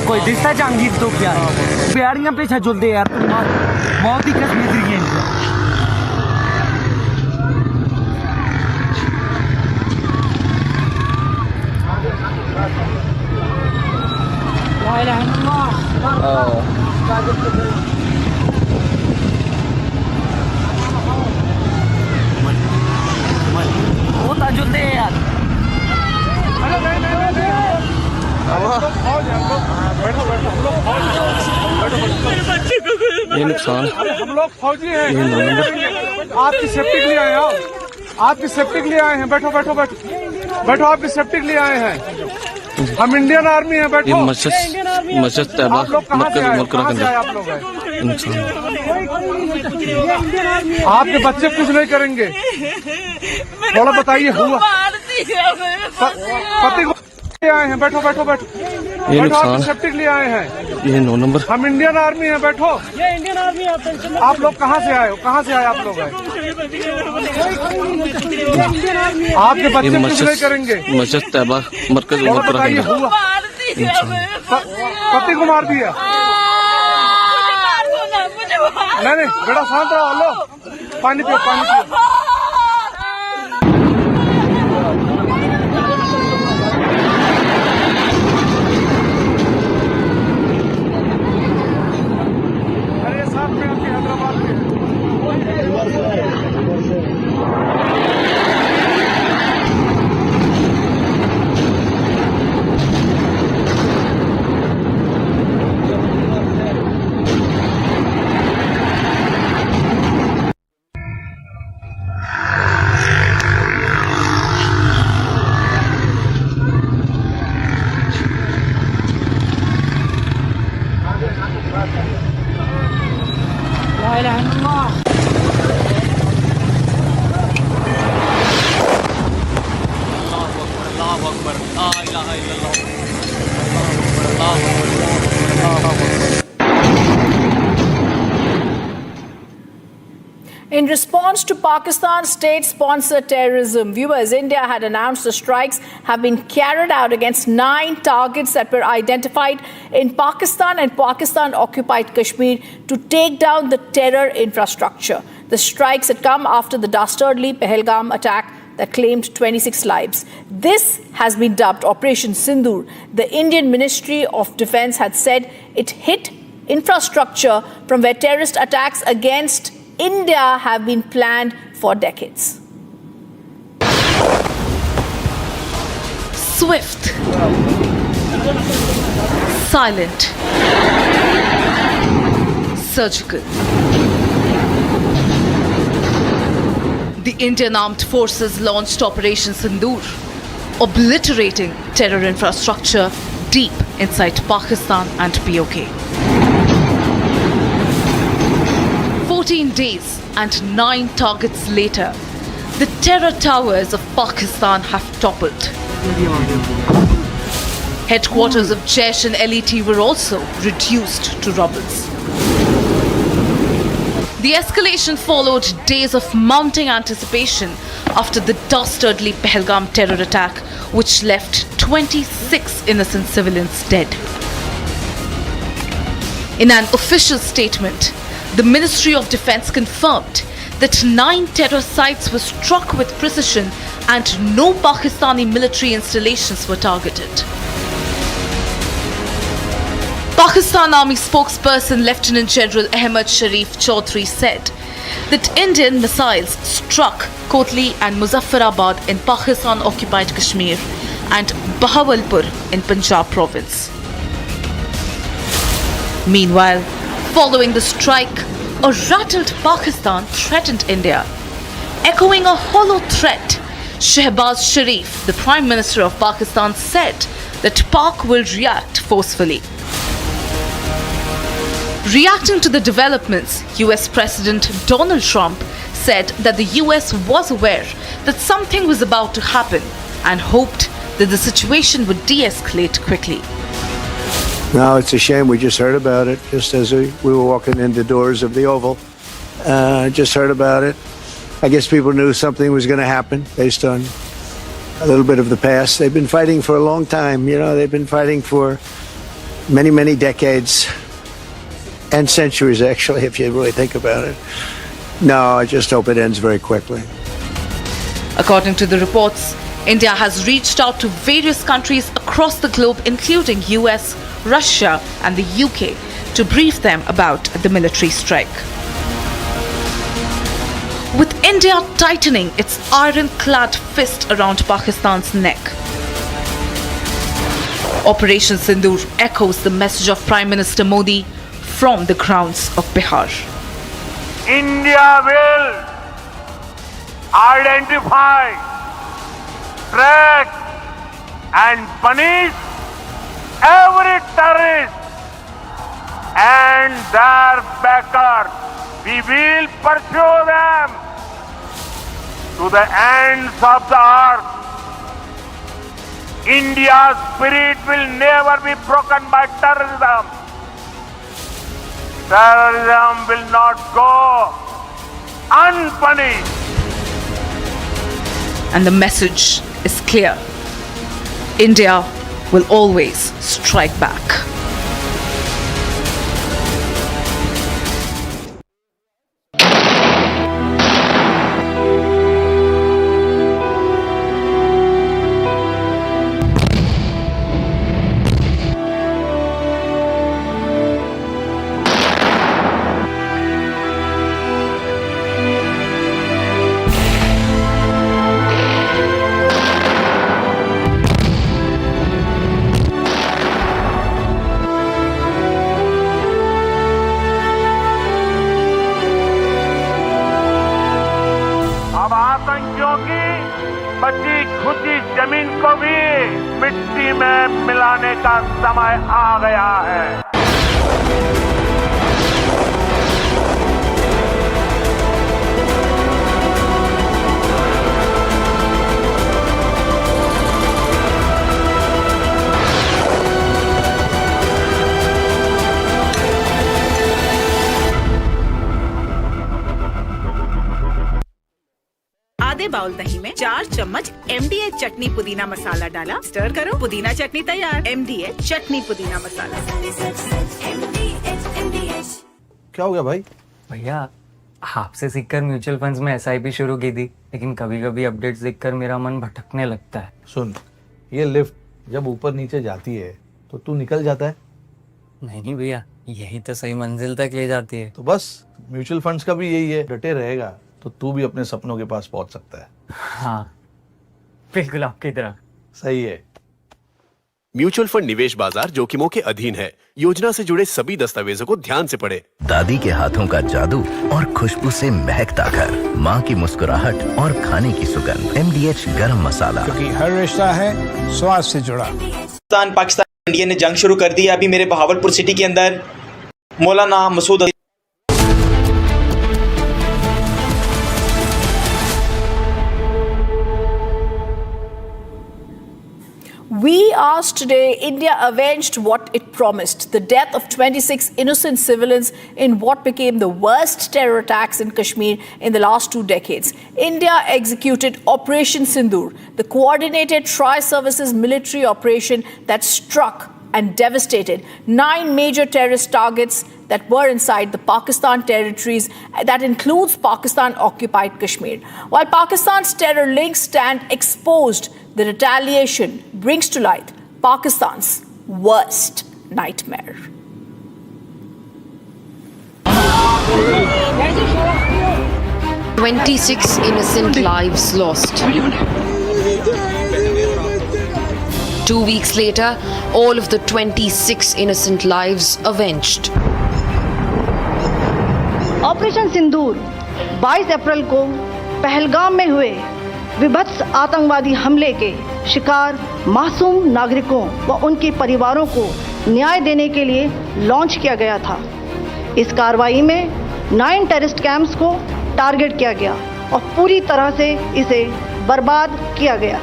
कोई दिखता जहांगीर तो क्या बेड़ियां पे छजुलते यार बहुत ही कश्मीर की है वो तजुलते यार ये नुकसान हम लोग फौजी हैं आपकी सेफ्टी के लिए आए हैं आपकी सेफ्टी के लिए आए हैं बैठो बैठो बैठो बैठो आपकी सेफ्टी के लिए आए हैं हम इंडियन आर्मी हैं बैठो ये मस्जिद तैयबा मरकज मुल्क के अंदर नुकसान आपके बच्चे कुछ नहीं करेंगे थोड़ा बताइए हुआ पति को आए हैं बैठो बैठो बैठो ये नुकसान सेफ्टी के लिए आए हैं ये 9 नंबर हम इंडियन आर्मी हैं बैठो ये इंडियन आर्मी आप लोग कहाँ से आए हो कहाँ से आए आप लोग आपके बच्चे कुछ नहीं करेंगे मस्जिद तैयबा मरकज मुल्क के अंदर पति को मार दिया नहीं बेटा शांत रहो लो पानी पियो पानी पियो In response to Pakistan's state-sponsored terrorism, viewers, India had announced the strikes have been carried out against 9 targets that were identified in Pakistan and Pakistan-occupied Kashmir to take down the terror infrastructure. The strikes had come after the dastardly Pahalgam attack that claimed 26 lives. This has been dubbed Operation Sindur. The Indian Ministry of Defence had said it hit infrastructure from where terrorist attacks against India have been planned for decades. Swift, silent, surgical. The Indian Armed Forces launched Operation Sindur, obliterating terror infrastructure deep inside Pakistan and POK. 14 days and 9 targets later, the terror towers of Pakistan have toppled. Headquarters of Jaish and LET were also reduced to rubbles. The escalation followed days of mounting anticipation after the dastardly Pahalgam terror attack, which left 26 innocent civilians dead. In an official statement, the Ministry of Defence confirmed that 9 terror sites were struck with precision and no Pakistani military installations were targeted. Pakistan Army spokesperson Lieutenant General Ahmad Sharif Chaudhry said that Indian missiles struck Kotli and Muzaffarabad in Pakistan-occupied Kashmir and Bahawalpur in Punjab province. Meanwhile, following the strike, a rattled Pakistan threatened India. Echoing a hollow threat, Shehbaz Sharif, the Prime Minister of Pakistan, said that Pak will react forcefully. Reacting to the developments, US President Donald Trump said that the US was aware that something was about to happen and hoped that the situation would de-escalate quickly. No, it's a shame. We just heard about it just as we were walking in the doors of the Oval. Just heard about it. I guess people knew something was going to happen based on a little bit of the past. They've been fighting for a long time. You know, they've been fighting for many, many decades and centuries, actually, if you really think about it. No, I just hope it ends very quickly. According to the reports, India has reached out to various countries across the globe, including US, Russia and the UK, to brief them about the military strike. With India tightening its ironclad fist around Pakistan's neck, Operation Sindur echoes the message of Prime Minister Modi from the grounds of Bihar. India will identify, track and punish every terrorist and their backers. We will pursue them to the ends of the earth. India's spirit will never be broken by terrorism. Terrorism will not go unpunished. And the message is clear. India will always strike back. अब आतंकियों की बची खुची जमीन को भी मिट्टी में मिलाने का समय आ गया है। आधे बाउल दही में 4 चम्मच MDH चटनी पुदीना मसाला डाला, स्टर करो, पुदीना चटनी तैयार। MDH चटनी पुदीना मसाला। क्या हो गया भाई? भैया आपसे सीखकर म्यूचुअल फंड्स में SIP शुरू की थी, लेकिन कभी कभी अपडेट्स देखकर मेरा मन भटकने लगता है। सुन, ये लिफ्ट जब ऊपर नीचे जाती है तो तू निकल जाता है। नहीं भैया, यही तो सही मंजिल तक ले जाती है। तो बस म्यूचुअल फंड्स का भी यही है, डटे रहेगा तो तू भी अपने सपनों के पास पहुंच सकता है। हाँ, बिल्कुल आपकी तरह। सही है। म्यूचुअल फंड निवेश बाजार जोखिमों के अधीन है। योजना से जुड़े सभी दस्तावेजों को ध्यान से पढ़ें। दादी के हाथों का जादू और खुशबू से महकता घर, माँ की मुस्कुराहट और खाने की सुगंध। MDH गरम मसाला, क्योंकि हर रिश्ता है स्वाद से जुड़ा। पाकिस्तान इंडिया ने जंग शुरू कर दी है। अभी मेरे बहावलपुर सिटी के अंदर मौलाना Masood We asked today, India avenged what it promised, the death of 26 innocent civilians in what became the worst terror attacks in Kashmir in the last 2 decades. India executed Operation Sindur, the coordinated tri-services military operation that struck and devastated 9 major terrorist targets that were inside the Pakistan territories, that includes Pakistan-occupied Kashmir. While Pakistan's terror links stand exposed, the retaliation brings to light Pakistan's worst nightmare. "26 innocent lives lost." 2 weeks later, all of the 26 innocent lives avenged. Operation Sindoor 22 अप्रैल को पहलगाम में हुए विभत्स आतंकवादी हमले के शिकार मासूम नागरिकों व उनके परिवारों को न्याय देने के लिए लॉन्च किया गया था। इस कार्रवाई में 9 टेररिस्ट कैंप्स को टारगेट किया गया और पूरी तरह से इसे बर्बाद किया गया।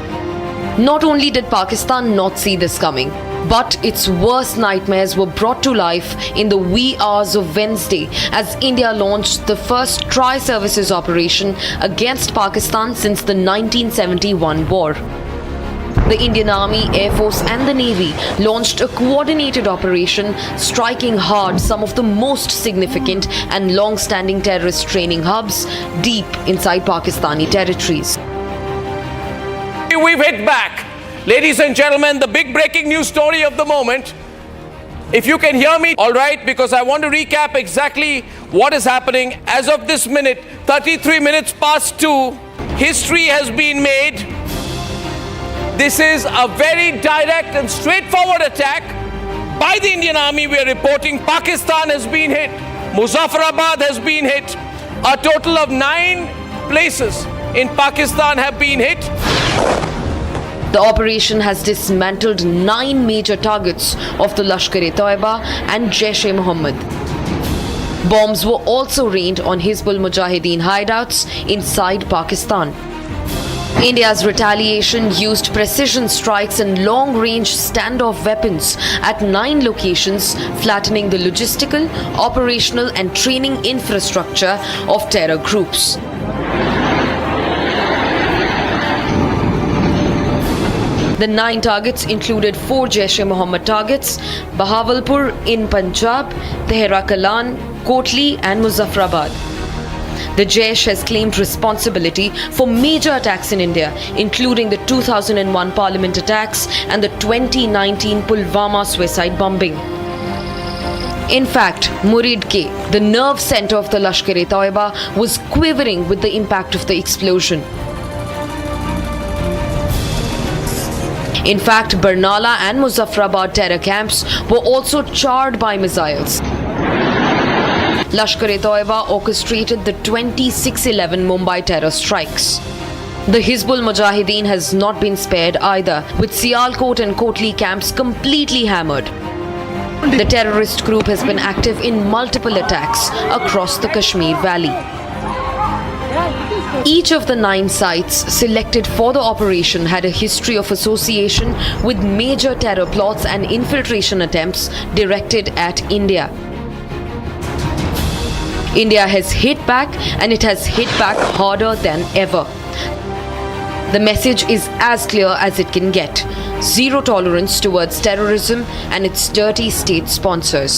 Not only did Pakistan not see this coming, but its worst nightmares were brought to life in the wee hours of Wednesday as India launched the first tri-services operation against Pakistan since the 1971 war. The Indian Army, Air Force and the Navy launched a coordinated operation striking hard some of the most significant and long-standing terrorist training hubs deep inside Pakistani territories. We've hit back. Ladies and gentlemen, the big breaking news story of the moment. If you can hear me, all right, because I want to recap exactly what is happening. As of this minute, 33 minutes past 2, history has been made. This is a very direct and straightforward attack by the Indian Army. We are reporting Pakistan has been hit. Muzaffarabad has been hit. A total of 9 places in Pakistan have been hit. The operation has dismantled 9 major targets of the Lashkar-e-Toiba and Jaish-e-Mohammed. Bombs were also rained on Hizbul Mujahideen hideouts inside Pakistan. India's retaliation used precision strikes and long-range standoff weapons at 9 locations, flattening the logistical, operational and training infrastructure of terror groups. The 9 targets included 4 Jaish-e-Mohammed targets: Bahawalpur in Punjab, Tehran, Kotli and Muzaffarabad. The Jaish has claimed responsibility for major attacks in India, including the 2001 Parliament attacks and the 2019 Pulwama suicide bombing. In fact, Murid K, the nerve center of the Lashkar-e-Toiba, was quivering with the impact of the explosion. In fact, Barnala and Muzaffarabad terror camps were also charred by missiles. Lashkar-e-Toiba orchestrated the 26/11 Mumbai terror strikes. The Hizbul Mujahideen has not been spared either, with Sialkot and Kotli camps completely hammered. The terrorist group has been active in multiple attacks across the Kashmir Valley. Each of the 9 sites selected for the operation had a history of association with major terror plots and infiltration attempts directed at India. India has hit back, and it has hit back harder than ever. The message is as clear as it can get: zero tolerance towards terrorism and its dirty state sponsors.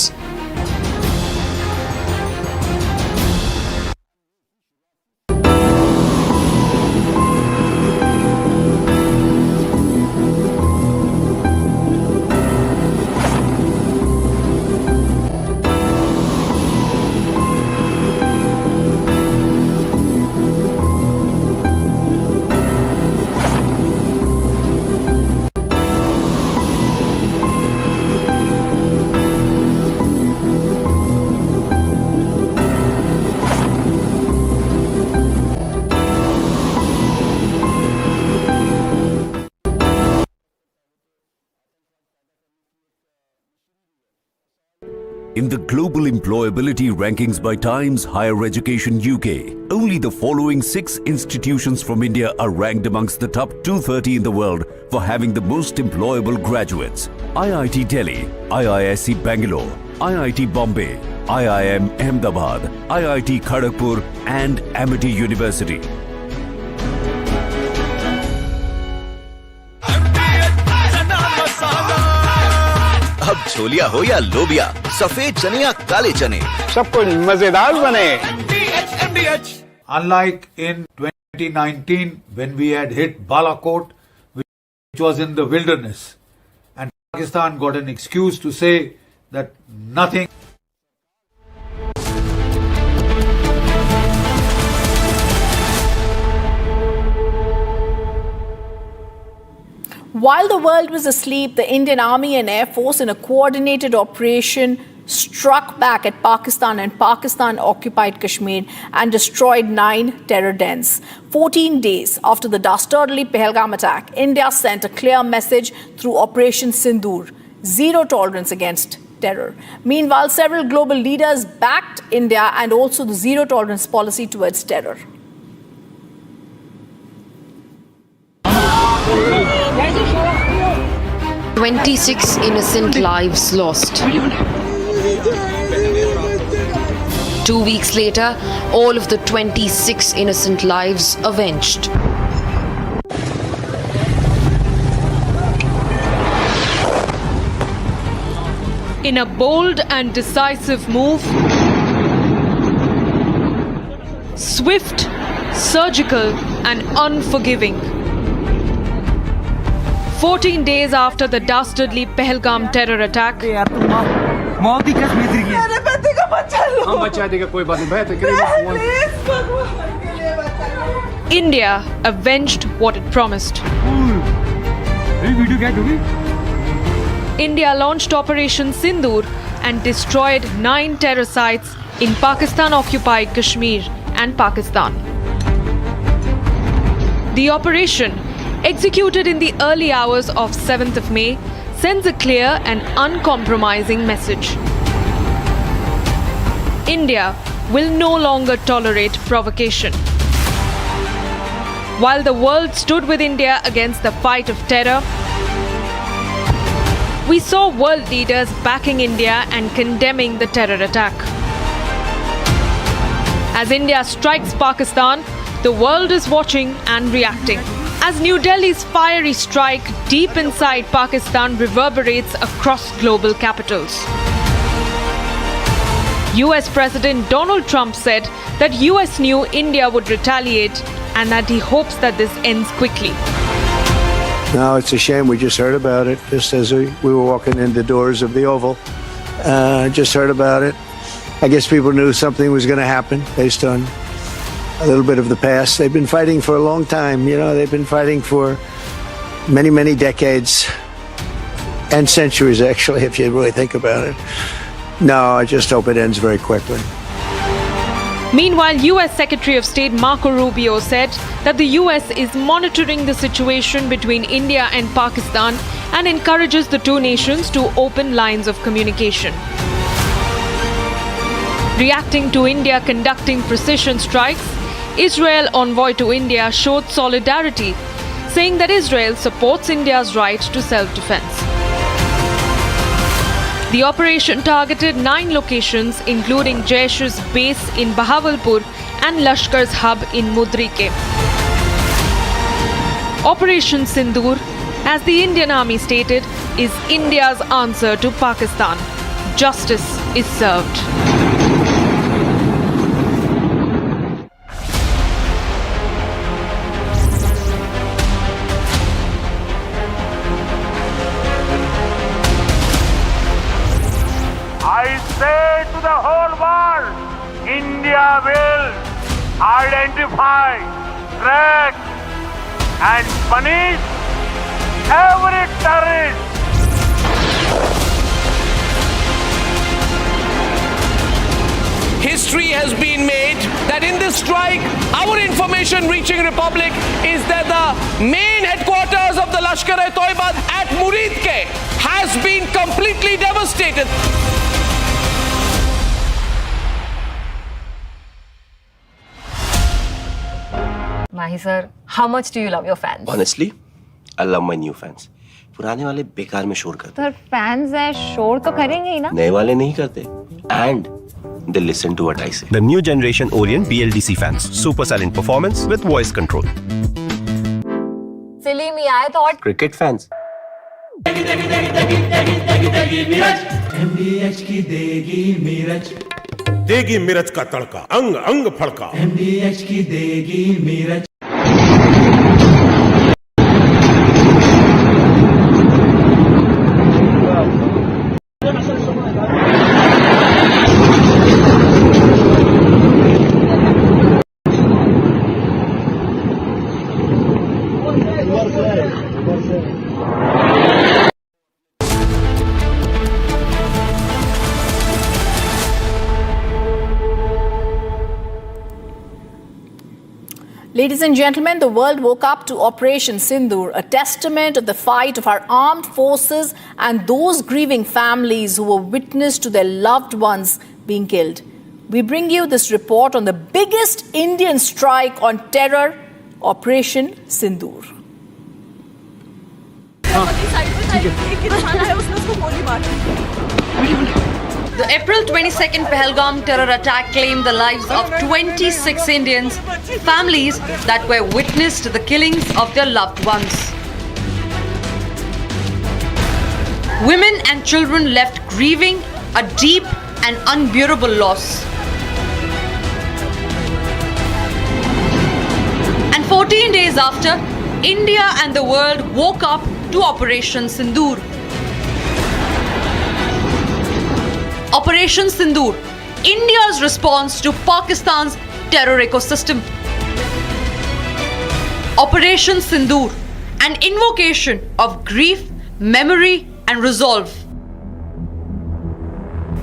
In the global employability rankings by Times Higher Education UK, only the following 6 institutions from India are ranked amongst the top 230 in the world for having the most employable graduates. IIT Delhi, IISc Bangalore, IIT Bombay, IIM Ahmedabad, IIT Kharagpur and Amity University. अब छोलिया हो या लोबिया, सफेद चने या काले चने, सब कुछ मजेदार बने। Unlike in 2019 when we had hit Balakot, which was in the wilderness, and Pakistan got an excuse to say that nothing. While the world was asleep, the Indian Army and Air Force, in a coordinated operation, struck back at Pakistan and Pakistan-occupied Kashmir and destroyed 9 terror dens. 14 days after the dastardly Pahalgam attack, India sent a clear message through Operation Sindur: zero tolerance against terror. Meanwhile, several global leaders backed India and also the zero tolerance policy towards terror. "26 innocent lives lost." 2 weeks later, all of the 26 innocent lives avenged. In a bold and decisive move, swift, surgical, and unforgiving, 14 days after the dastardly Pahalgam terror attack, India avenged what it promised. India launched Operation Sindur and destroyed 9 terror sites in Pakistan-occupied Kashmir and Pakistan. The operation, executed in the early hours of 7th of May, sends a clear and uncompromising message. India will no longer tolerate provocation. While the world stood with India against the fight of terror, we saw world leaders backing India and condemning the terror attack. As India strikes Pakistan, the world is watching and reacting. As New Delhi's fiery strike deep inside Pakistan reverberates across global capitals. US President Donald Trump said that US knew India would retaliate and that he hopes that this ends quickly. No, it's a shame. We just heard about it just as we were walking in the doors of the Oval. Just heard about it. I guess people knew something was going to happen based on a little bit of the past. They've been fighting for a long time. You know, they've been fighting for many, many decades and centuries, actually, if you really think about it. No, I just hope it ends very quickly. Meanwhile, US Secretary of State Marco Rubio said that the US is monitoring the situation between India and Pakistan and encourages the two nations to open lines of communication. Reacting to India conducting precision strikes, Israel envoy to India showed solidarity, saying that Israel supports India's right to self-defense. The operation targeted 9 locations, including Jaish's base in Bahawalpur and Lashkar's hub in Mudrike. Operation Sindur, as the Indian Army stated, is India's answer to Pakistan. Justice is served. I say to the whole world, India will identify, track and punish every terrorist. History has been made that in this strike, our information reaching Republic is that the main headquarters of the Lashkar-e-Toiba at Muridke has been completely devastated. Mahi sir, how much do you love your fans? Honestly, I love my new fans. पुराने वाले बेकार में शोर करते Sir, fans है शोर तो करेंगे ही ना? नए वाले नहीं करते. And they listen to what I say. The new generation Orient BLDC fans. Super silent performance with voice control. Silly me, I thought. Cricket fans. MDH की देगी मीरज, देगी मिर्च का तड़का, अंग अंग फड़का। MDH की देगी Miraj. Ladies and gentlemen, the world woke up to Operation Sindur, a testament of the fight of our armed forces and those grieving families who were witness to their loved ones being killed. We bring you this report on the biggest Indian strike on terror, Operation Sindur. The April 22nd Pahalgam terror attack claimed the lives of 26 Indians, families that were witness to the killings of their loved ones. Women and children left grieving a deep and unbearable loss. And 14 days after, India and the world woke up to Operation Sindur. Operation Sindur, India's response to Pakistan's terror ecosystem. Operation Sindur, an invocation of grief, memory and resolve.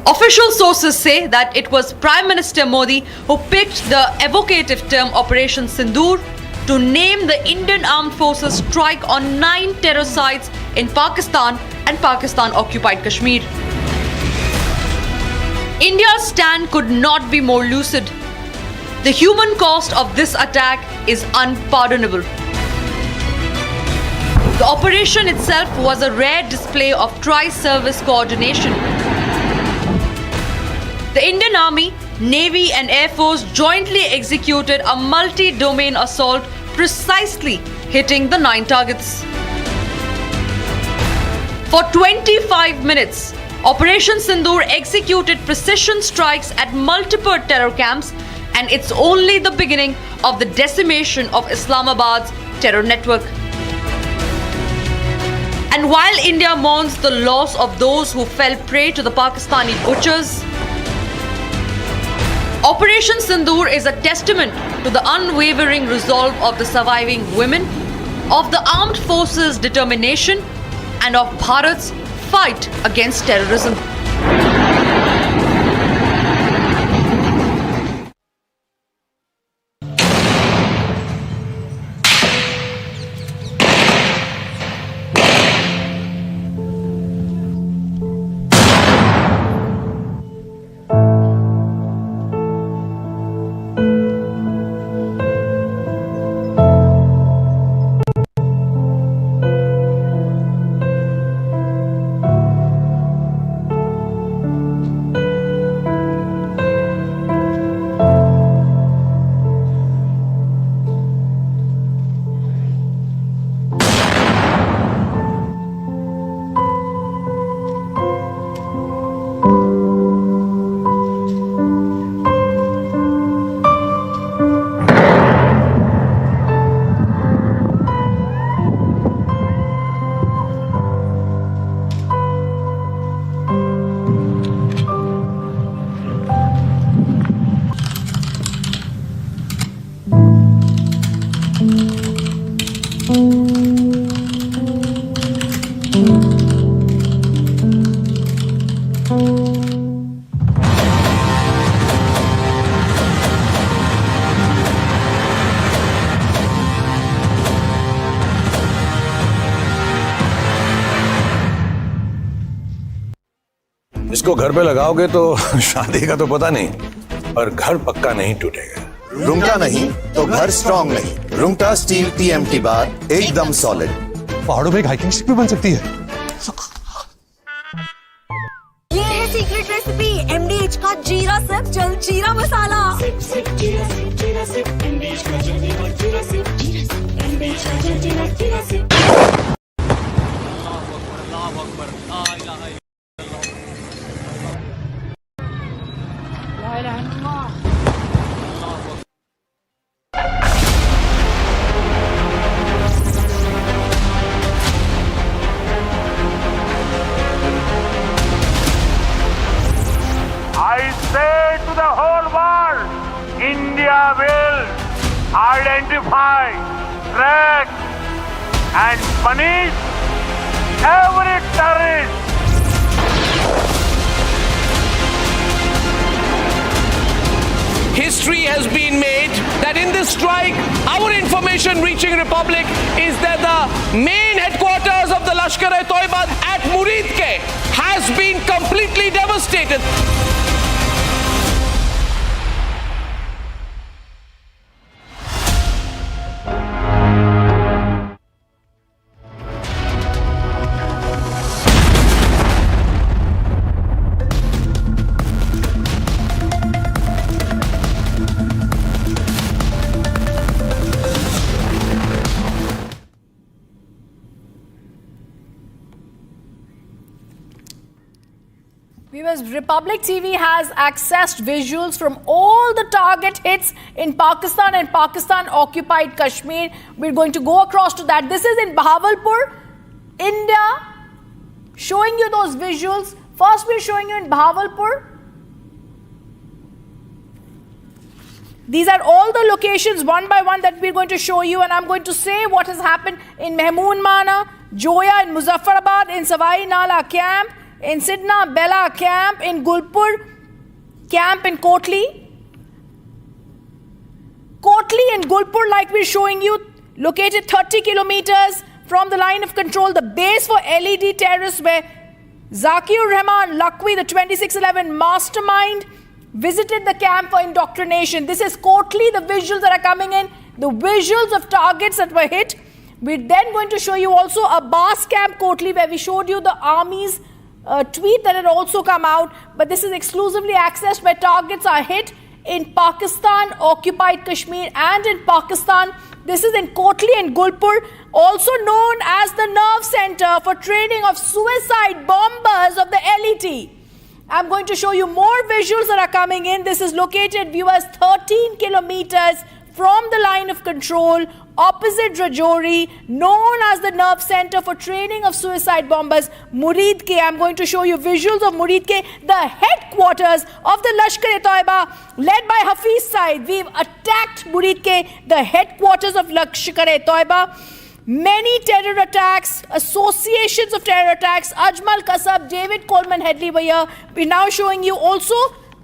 Official sources say that it was Prime Minister Modi who picked the evocative term Operation Sindur to name the Indian Armed Forces strike on 9 terror sites in Pakistan and Pakistan-occupied Kashmir. India's stand could not be more lucid. The human cost of this attack is unpardonable. The operation itself was a rare display of tri-service coordination. The Indian Army, Navy and Air Force jointly executed a multi-domain assault precisely hitting the 9 targets. For 25 minutes, Operation Sindur executed precision strikes at multiple terror camps, and it's only the beginning of the decimation of Islamabad's terror network. And while India mourns the loss of those who fell prey to the Pakistani butchers, Operation Sindur is a testament to the unwavering resolve of the surviving women, of the armed forces' determination, and of Bharat's fight against terrorism. इसको घर पे लगाओगे तो शादी का तो पता नहीं, पर घर पक्का नहीं टूटेगा। रुंगटा नहीं तो घर स्ट्रॉन्ग नहीं। रुंगटा स्टील TMT बार एकदम सॉलिड। पहाड़ों में एक हाइकिंग स्टिक भी बन सकती है। ये है सीक्रेट रेसिपी MDH का जीरा सिर्फ जल जीरा मसाला। I say to the whole world, India will identify, track and punish every terrorist. History has been made that in this strike, our information reaching Republic is that the main headquarters of the Lashkar-e-Toiba at Muridke has been completely devastated. Viewers, Republic TV has accessed visuals from all the target hits in Pakistan and Pakistan-occupied Kashmir. We're going to go across to that. This is in Bahawalpur, India, showing you those visuals. First, we're showing you in Bahawalpur. These are all the locations one by one that we're going to show you, and I'm going to say what has happened in Mehmoon Mana, Joya, in Muzaffarabad, in Savai Nala camp, in Sidna Bella camp, in Gulpur camp, in Kotli. Kotli and Gulpur, like we're showing you, located 30 kilometers from the line of control, the base for LED terrorists where Zakir Rahman Lakwi, the 2611 mastermind, visited the camp for indoctrination. This is Kotli, the visuals that are coming in, the visuals of targets that were hit. We're then going to show you also a Abbas camp, Kotli, where we showed you the army's tweet that had also come out, but this is exclusively accessed where targets are hit in Pakistan, occupied Kashmir, and in Pakistan. This is in Kotli and Gulpur, also known as the nerve center for training of suicide bombers of the LET. I'm going to show you more visuals that are coming in. This is located, viewers, 13 kilometers from the line of control, opposite Rajouri, known as the nerve center for training of suicide bombers, Muridke. I'm going to show you visuals of Muridke, the headquarters of the Lashkar-e-Toiba, led by Hafiz Saeed. We've attacked Muridke, the headquarters of Lashkar-e-Toiba. Many terror attacks, associations of terror attacks, Ajmal Kasab, David Coleman Headley were here. We're now showing you also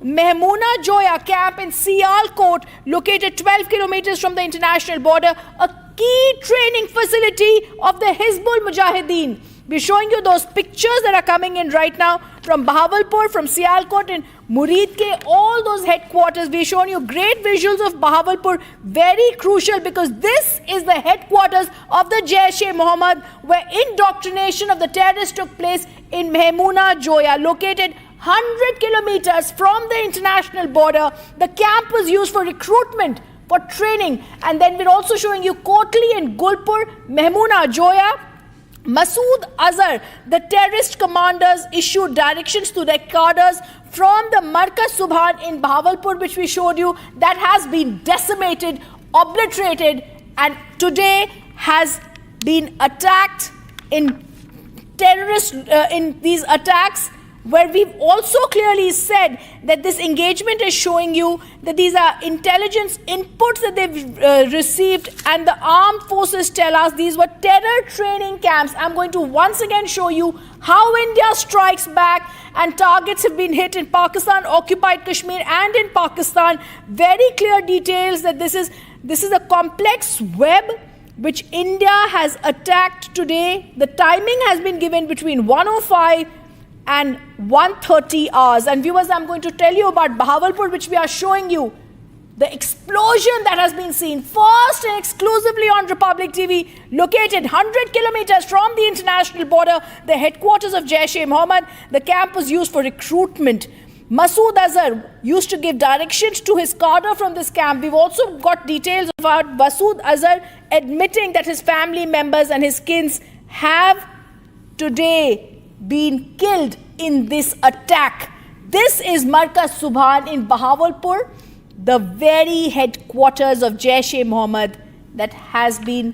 Mehmoona Joya camp in Sialkot, located 12 kilometers from the international border, a key training facility of the Hizbul Mujahideen. We're showing you those pictures that are coming in right now from Bahawalpur, from Sialkot and Muridke, all those headquarters. We're showing you great visuals of Bahawalpur, very crucial because this is the headquarters of the Jaish-e-Mohammed, where indoctrination of the terrorists took place in Mehmoona Joya, located 100 kilometers from the international border. The camp was used for recruitment, for training. And then we're also showing you Kotli and Gulpur, Mehmoona Joya. Masood Azhar, the terrorist commanders, issued directions to their cadres from the Markaz Subhan in Bahawalpur, which we showed you, that has been decimated, obliterated, and today has been attacked in terrorist, in these attacks, where we've also clearly said that this engagement is showing you that these are intelligence inputs that they've received, and the armed forces tell us these were terror training camps. I'm going to once again show you how India strikes back, and targets have been hit in Pakistan, occupied Kashmir, and in Pakistan. Very clear details that this is a complex web which India has attacked today. The timing has been given between 1:05 and 1:30 hours. And viewers, I'm going to tell you about Bahawalpur, which we are showing you. The explosion that has been seen first and exclusively on Republic TV, located 100 kilometers from the international border, the headquarters of Jaish-e-Mohammed. The camp was used for recruitment. Masood Azhar used to give directions to his cadre from this camp. We've also got details about Masood Azhar admitting that his family members and his kins have today been killed in this attack. This is Markaz Subhan in Bahawalpur, the very headquarters of Jaish-e-Mohammed that has been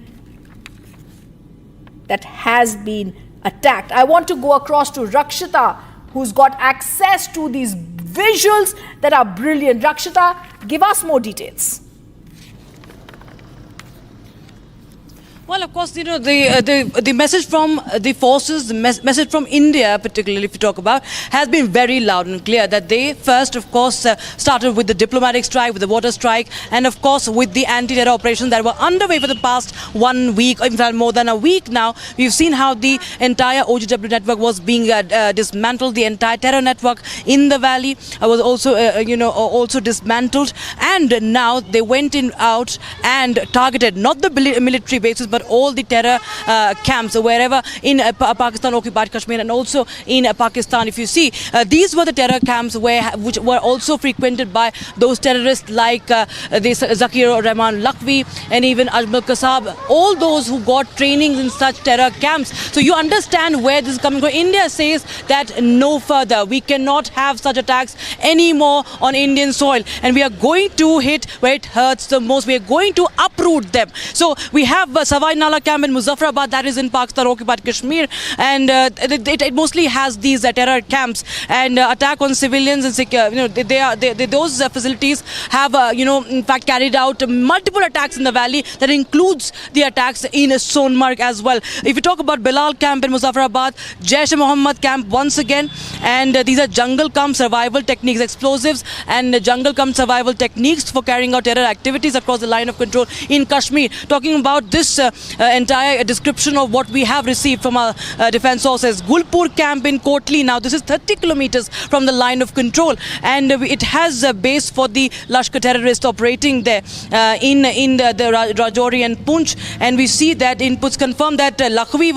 attacked. I want to go across to Rakshita, who's got access to these visuals that are brilliant. Rakshita, give us more details. Well, of course, you know, the message from the forces, the message from India, particularly if you talk about, has been very loud and clear that they first, of course, started with the diplomatic strike, with the water strike, and of course with the anti-terror operations that were underway for the past 1 week, in fact more than a week now. We've seen how the entire OGW network was being dismantled. The entire terror network in the valley was also, also dismantled, and now they went out and targeted not the military bases, but all the terror camps wherever in Pakistan occupied Kashmir and also in Pakistan. If you see, these were the terror camps which were also frequented by those terrorists like Zakir Rahman Lakhvi and even Ajmal Kasab, all those who got trainings in such terror camps. So you understand where this is coming from. India says that no further, we cannot have such attacks anymore on Indian soil, and we are going to hit where it hurts the most. We are going to uproot them. So we have Sawai Nala camp in Muzaffarabad, that is in Pakistan occupied Kashmir, and it mostly has these terror camps and attack on civilians and those facilities have in fact carried out multiple attacks in the valley. That includes the attacks in Sonmarg as well. If you talk about Bilal camp in Muzaffarabad, Jaish-e-Mohammed camp once again, and these are jungle camp survival techniques, explosives and jungle camp survival techniques for carrying out terror activities across the line of control in Kashmir. Talking about this entire description of what we have received from our defense sources. Gulpur camp in Kotli, now this is 30 kilometers from the line of control, and it has a base for the Lashkar terrorists operating there in the Rajouri and Poonch, and we see that inputs confirm that Lakhvi,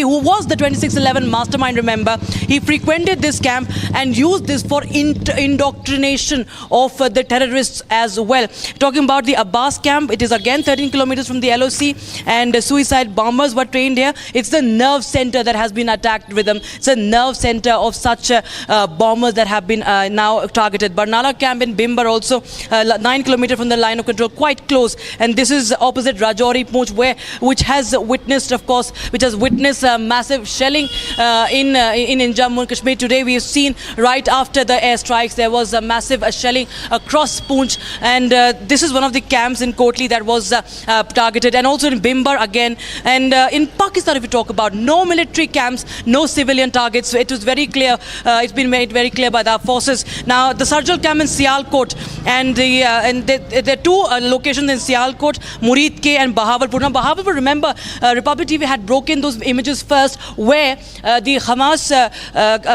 who was the 2611 mastermind, remember, he frequented this camp and used this for indoctrination of the terrorists as well. Talking about the Abbas camp, it is again 13 kilometers from the LOC, and suicide bombers were trained here. It's the nerve center that has been attacked with them. It's a nerve center of such bombers that have been now targeted. Barnala camp in Bimbar also 9 kilometers from the line of control, quite close, and this is opposite Rajouri Poonch, which has witnessed massive shelling in Jammu and Kashmir. Today we have seen right after the airstrikes there was a massive shelling across Poonch, and this is one of the camps in Kotli that was targeted, and also in Bimbar again. And in Pakistan, if you talk about, no military camps, no civilian targets. So it was very clear, it's been made very clear by the forces. Now the Sarjal camp in Sialkot, and there are two locations in Sialkot, Murid Ke and Bahawalpur. Now Bahawalpur, remember, Republic TV had broken those images first where the Hamas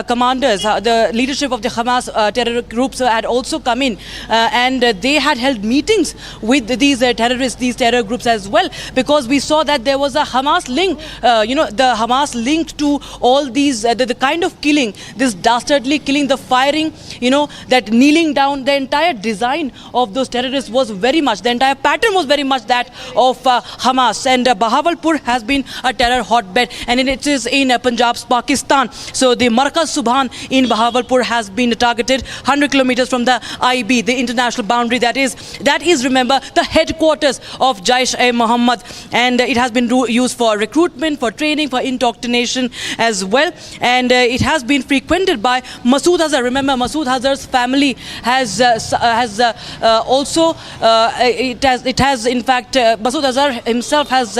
commanders, the leadership of the Hamas terror groups had also come in, and they had held meetings with these terrorists, these terror groups as well, because we saw that there was a Hamas link, the Hamas linked to all these, the kind of killing, this dastardly killing, the firing, that kneeling down, the entire design of those terrorists was very much, the entire pattern was very much that of Hamas. And Bahawalpur has been a terror hotbed, and it is in Punjab's Pakistan. So the Markaz Subhan in Bahawalpur has been targeted 100 kilometers from the IB, the international boundary. That is, remember, the headquarters of Jaish-e-Mohammed, and it has been used for recruitment, for training, for indoctrination as well, and it has been frequented by Masood Azhar. Remember, Masood Azhar's family has in fact Masood Azhar himself has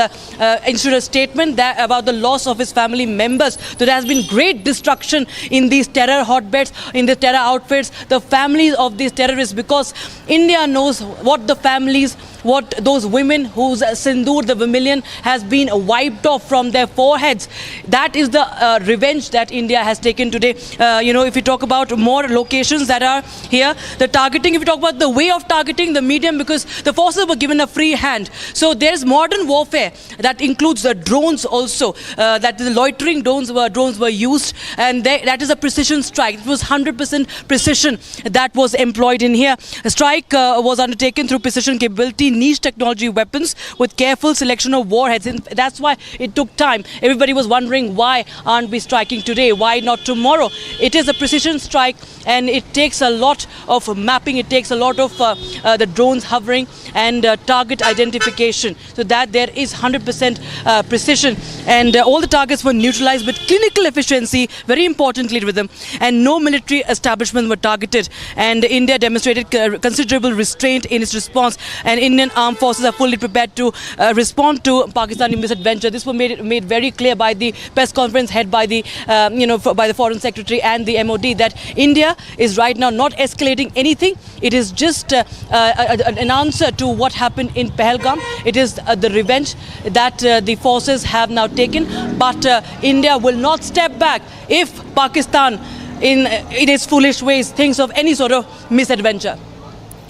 issued a statement about the loss of his family members. So there has been great destruction in these terror hotbeds, in the terror outfits, the families of these terrorists, because India knows what the families, what those women whose Sindur, the vermilion, has been wiped off from their foreheads. That is the revenge that India has taken today. If you talk about more locations that are here, the targeting, if you talk about the way of targeting, the medium, because the forces were given a free hand. So there's modern warfare that includes the drones also, that the loitering drones were used, and that is a precision strike. It was 100% precision that was employed in here. A strike was undertaken through precision capability, niche technology weapons with careful selection of warheads. And that's why it took time. Everybody was wondering, why aren't we striking today? Why not tomorrow? It is a precision strike, and it takes a lot of mapping. It takes a lot of the drones hovering and target identification, so that there is 100% precision. And all the targets were neutralized with clinical efficiency, very importantly with them, and no military establishment were targeted. And India demonstrated considerable restraint in its response, and Indian armed forces are fully prepared to respond to Pakistani misadventure. This was made very clear by the press conference held by the by the Foreign Secretary and the MOD, that India is right now not escalating anything. It is just an answer to what happened in Pahalgam. It is the revenge that the forces have now taken. But India will not step back if Pakistan, in its foolish ways, thinks of any sort of misadventure.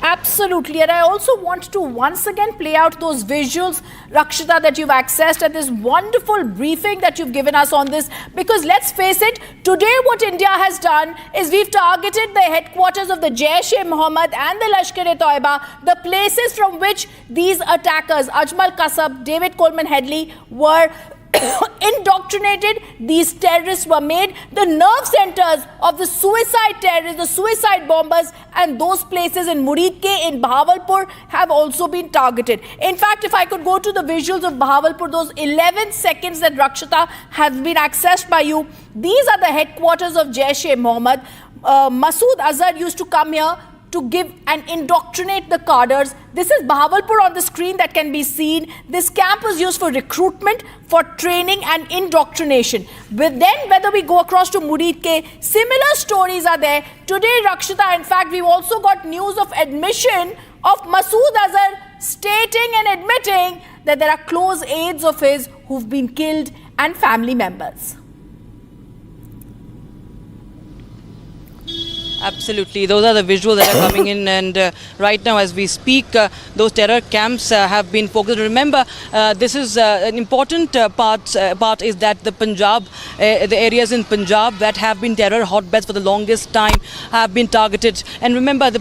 Absolutely. And I also want to once again play out those visuals, Rakshita, that you've accessed, and this wonderful briefing that you've given us on this. Because let's face it, today what India has done is we've targeted the headquarters of the Jaish-e-Mohammed and the Lashkar-e-Toiba, the places from which these attackers, Ajmal Kasab, David Coleman Headley, were indoctrinated. These terrorists were made the nerve centers of the suicide terrorists, the suicide bombers, and those places in Muridke, in Bahawalpur, have also been targeted. In fact, if I could go to the visuals of Bahawalpur, those 11 seconds that Rakshita has been accessed by you, these are the headquarters of Jaish-e-Mohammed. Masood Azhar used to come here to give and indoctrinate the cadres. This is Bahawalpur on the screen that can be seen. This camp was used for recruitment, for training and indoctrination. But then whether we go across to Muridke, similar stories are there. Today, Rakshita, in fact, we've also got news of admission of Masood Azhar stating and admitting that there are close aides of his who've been killed and family members. Absolutely. Those are the visuals that are coming in, and right now as we speak, those terror camps have been focused. Remember, this is an important part is that the Punjab, the areas in Punjab that have been terror hotbeds for the longest time have been targeted. And remember, the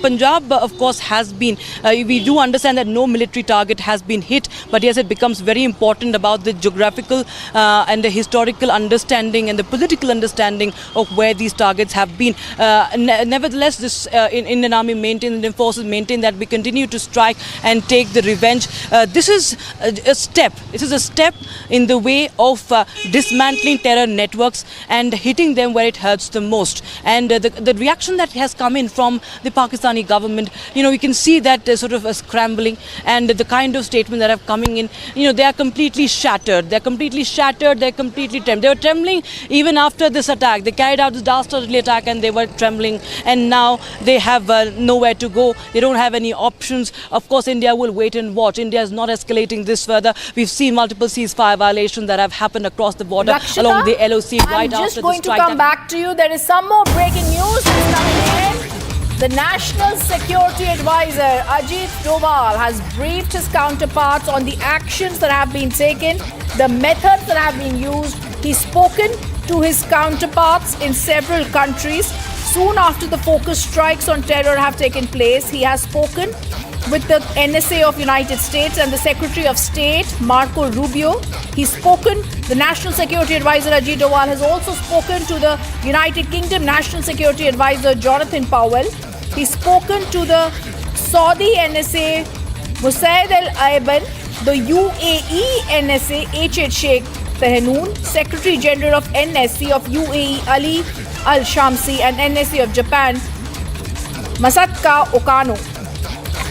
Punjab, of course, has been, we do understand that no military target has been hit, but yes, it becomes very important about the geographical and the historical understanding and the political understanding of where these targets have been. Nevertheless, this Indian Army maintained, Indian forces maintained that we continue to strike and take the revenge. This is a step. This is a step in the way of dismantling terror networks and hitting them where it hurts the most. And the reaction that has come in from the Pakistani government, we can see that sort of a scrambling, and the kind of statements that are coming in, they are completely shattered. They're completely shattered. They're completely trembling. They were trembling even after this attack. They carried out this dastardly attack and they were trembling, and now they have nowhere to go. They don't have any options. Of course, India will wait and watch. India is not escalating this further. We've seen multiple ceasefire violations that have happened across the border, Rakshita, along the LOC right after the strike. I'm just going to come back to you. There is some more breaking news coming in. The National Security Advisor Ajit Doval has briefed his counterparts on the actions that have been taken, the methods that have been used. He's spoken to his counterparts in several countries. Soon after the focused strikes on terror have taken place, he has spoken with the NSA of United States and the Secretary of State, Marco Rubio. He's spoken, the National Security Advisor Ajit Doval has also spoken to the United Kingdom National Security Advisor Jonathan Powell. He's spoken to the Saudi NSA, Musaid Al-Ayban, the UAE NSA, H.H. Sheikh Fahnoon, Secretary General of NSC of UAE, Ali Al-Shamsi, and NSC of Japan, Masatka Okano.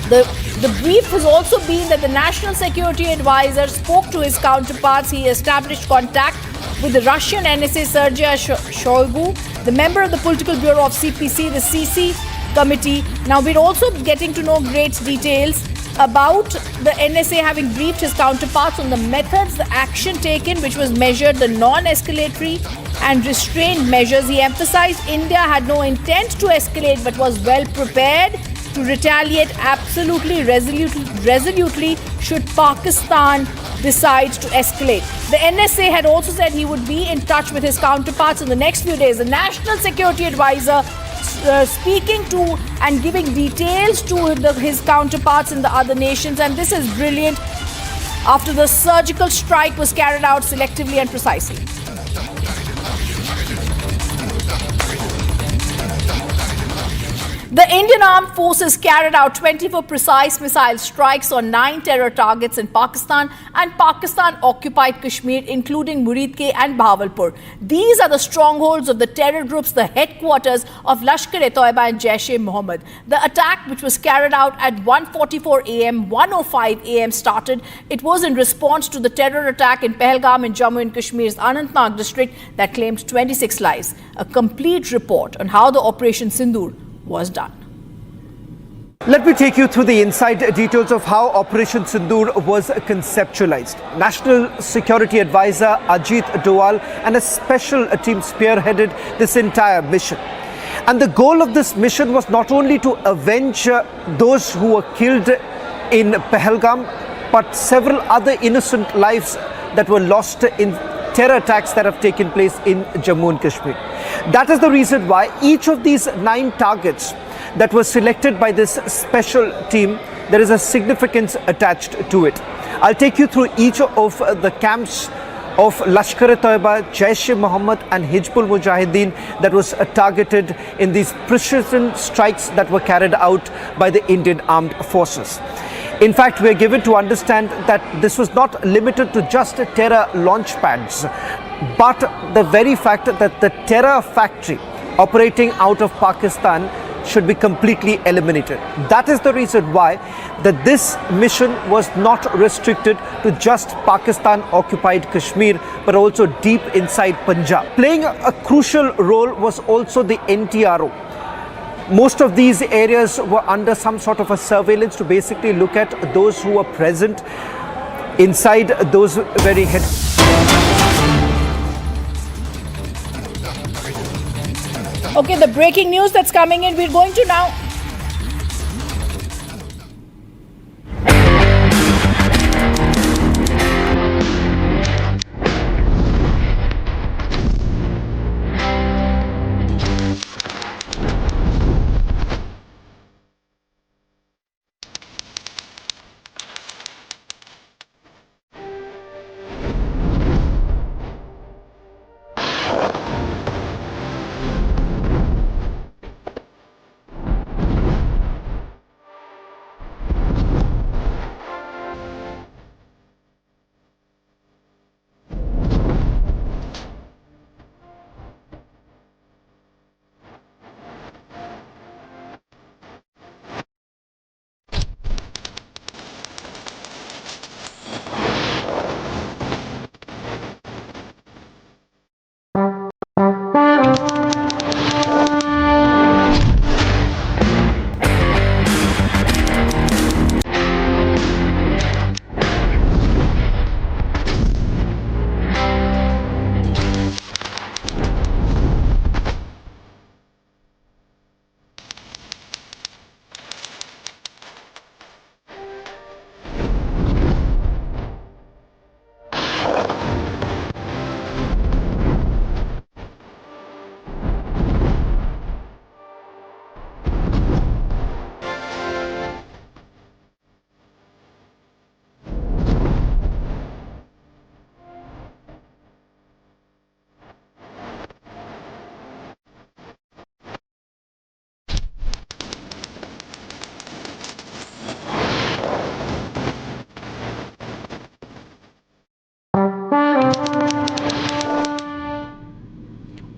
The brief has also been that the National Security Advisor spoke to his counterparts. He established contact with the Russian NSA Sergei Shoigu, the member of the Political Bureau of CPC, the CC Committee. Now, we're also getting to know great details about the NSA having briefed his counterparts on the methods, the action taken, which was measured, the non-escalatory and restrained measures. He emphasized India had no intent to escalate but was well prepared to retaliate absolutely, resolutely should Pakistan decide to escalate. The NSA had also said he would be in touch with his counterparts in the next few days. The National Security Advisor speaking to and giving details to his counterparts in the other nations, and this is brilliant after the surgical strike was carried out selectively and precisely. The Indian Armed Forces carried out 24 precise missile strikes on 9 terror targets in Pakistan and Pakistan-occupied Kashmir, including Muridke and Bahawalpur. These are the strongholds of the terror groups, the headquarters of Lashkar-e-Toiba and Jaish-e-Mohammed. The attack, which was carried out at 1:44 a.m., 1:05 a.m. started. It was in response to the terror attack in Pahalgam in Jammu and Kashmir's Anantnag district that claimed 26 lives. A complete report on how the Operation Sindur was done. Let me take you through the inside details of how Operation Sindur was conceptualized. National Security Advisor Ajit Doval and a special team spearheaded this entire mission. And the goal of this mission was not only to avenge those who were killed in Pahalgam, but several other innocent lives that were lost in terror attacks that have taken place in Jammu and Kashmir. That is the reason why each of these 9 targets that were selected by this special team, there is a significance attached to it. I'll take you through each of the camps of Lashkar-e-Toiba, Jaish-e-Mohammed and Hizbul Mujahideen that was targeted in these precision strikes that were carried out by the Indian Armed Forces. In fact, we are given to understand that this was not limited to just terror launch pads, but the very fact that the terror factory operating out of Pakistan should be completely eliminated. That is the reason why this mission was not restricted to just Pakistan-occupied Kashmir, but also deep inside Punjab. Playing a crucial role was also the NTRO. Most of these areas were under some sort of a surveillance to basically look at those who were present inside those very Okay, the breaking news that's coming in, we're going to now.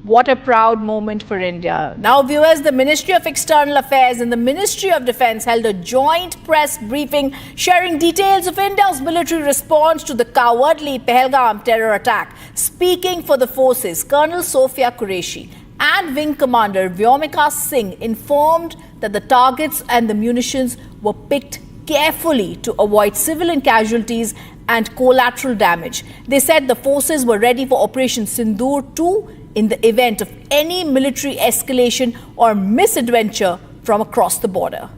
What a proud moment for India. Now, viewers, the Ministry of External Affairs and the Ministry of Defence held a joint press briefing sharing details of India's military response to the cowardly Pahalgam terror attack. Speaking for the forces, Colonel Sophia Qureshi and Wing Commander Vyomika Singh informed that the targets and the munitions were picked carefully to avoid civilian casualties and collateral damage. They said the forces were ready for Operation Sindur 2 in the event of any military escalation or misadventure from across the border.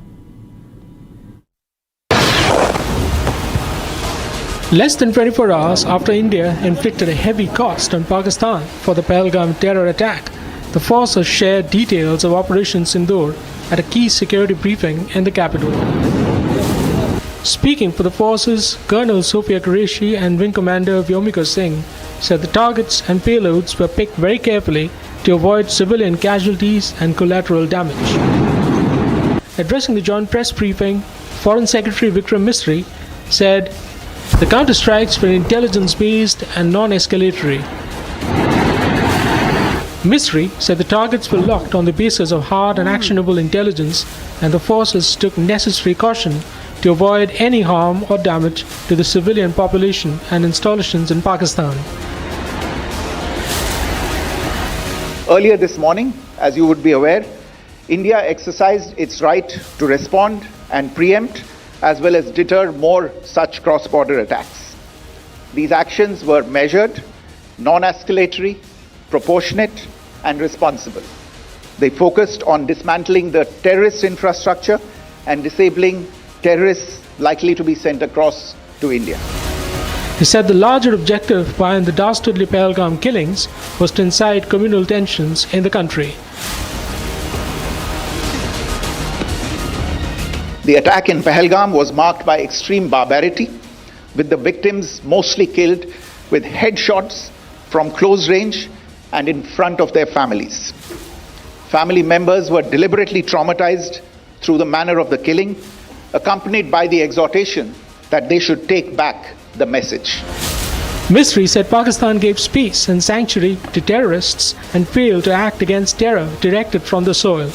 Less than 24 hours after India inflicted a heavy cost on Pakistan for the Pahalgam terror attack, the forces shared details of Operation Sindur at a key security briefing in the capital. Speaking for the forces, Colonel Sophia Qureshi and Wing Commander Vyomika Singh said the targets and payloads were picked very carefully to avoid civilian casualties and collateral damage. Addressing the joint press briefing, Foreign Secretary Vikram Misri said the counter-strikes were intelligence-based and non-escalatory. Misri said the targets were locked on the basis of hard and actionable intelligence, and the forces took necessary caution to avoid any harm or damage to the civilian population and installations in Pakistan. Earlier this morning, as you would be aware, India exercised its right to respond and preempt as well as deter more such cross-border attacks. These actions were measured, non-escalatory, proportionate and responsible. They focused on dismantling the terrorist infrastructure and disabling terrorists likely to be sent across to India. He said the larger objective behind the dastardly Pahalgam killings was to incite communal tensions in the country. The attack in Pahalgam was marked by extreme barbarity, with the victims mostly killed with headshots from close range and in front of their families. Family members were deliberately traumatized through the manner of the killing, accompanied by the exhortation that they should take back the message. Misri said Pakistan gave space and sanctuary to terrorists and failed to act against terror directed from the soil.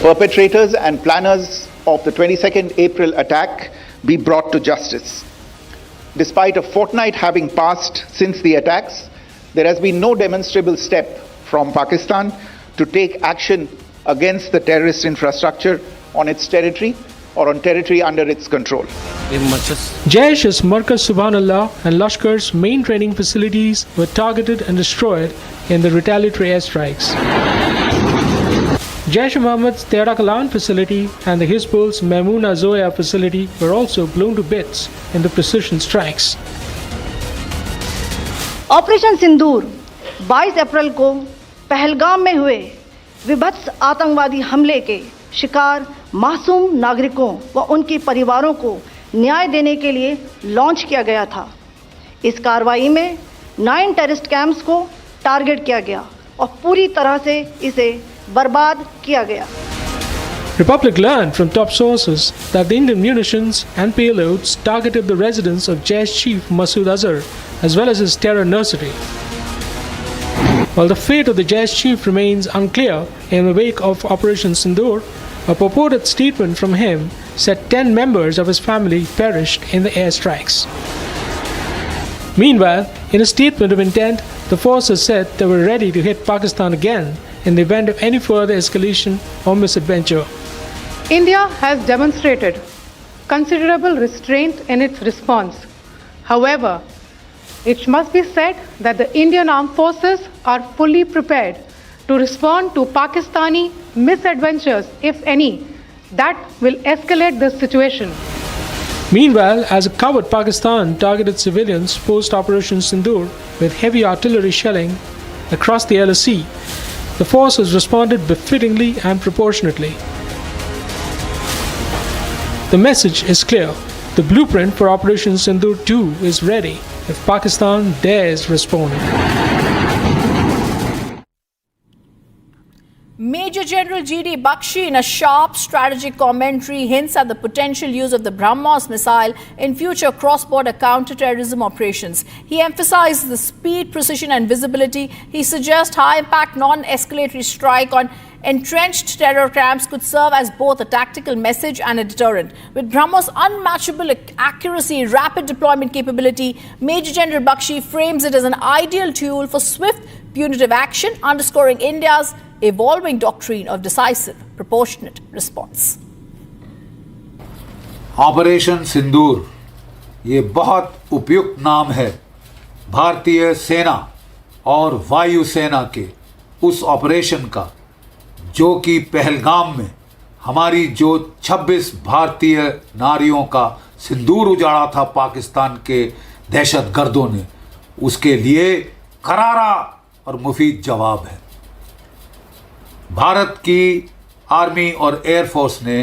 Perpetrators and planners of the 22nd April attack be brought to justice. Despite a fortnight having passed since the attacks, there has been no demonstrable step from Pakistan to take action against the terrorist infrastructure on its territory or on territory under its control. Jaish's Markaz Subhanallah and Lashkar's main training facilities were targeted and destroyed in the retaliatory airstrikes. Jaish-e-Mohammed's Tehran facility and the Hizbul's Maimouna Zoya facility were also blown to bits in the precision strikes. Operation Sindoor 22 अप्रैल को पहलगाम में हुए विभत्स आतंकवादी हमले के शिकार मासूम नागरिकों व उनके परिवारों को न्याय देने के लिए लॉन्च किया गया था। इस कार्रवाई में 9 टेररिस्ट कैंप्स को टारगेट किया गया और पूरी तरह से इसे बर्बाद किया गया। Republic learned from top sources that the Indian munitions and payloads targeted the residence of Jaish chief Masood Azhar as well as his terror nursery. While the fate of the Jaish chief remains unclear in the wake of Operation Sindur, a purported statement from him said 10 members of his family perished in the airstrikes. Meanwhile, in a statement of intent, the forces said they were ready to hit Pakistan again in the event of any further escalation or misadventure. India has demonstrated considerable restraint in its response. However, it must be said that the Indian armed forces are fully prepared to respond to Pakistani misadventures, if any, that will escalate the situation. Meanwhile, as a coward Pakistan targeted civilians post-Operation Sindur with heavy artillery shelling across the LSC, the forces responded befittingly and proportionately. The message is clear. The blueprint for Operation Sindur 2 is ready if Pakistan dares respond. Major General G.D. Bakshi, in a sharp strategic commentary, hints at the potential use of the BrahMos missile in future cross-border counter-terrorism operations. He emphasizes the speed, precision and visibility. He suggests high-impact, non-escalatory strike on entrenched terror camps could serve as both a tactical message and a deterrent. With BrahMos' unmatchable accuracy, rapid deployment capability, Major General Bakshi frames it as an ideal tool for swift punitive action, underscoring India's evolving doctrine of decisive, proportionate response. Operation Sindoor ये बहुत उपयुक्त नाम है भारतीय सेना और वायुसेना के उस ऑपरेशन का जो कि पहलगाम में हमारी जो 26 भारतीय नारियों का सिंदूर उजाड़ा था पाकिस्तान के दहशतगर्दों ने, उसके लिए करारा और मुफीद जवाब है। भारत की आर्मी और एयरफोर्स ने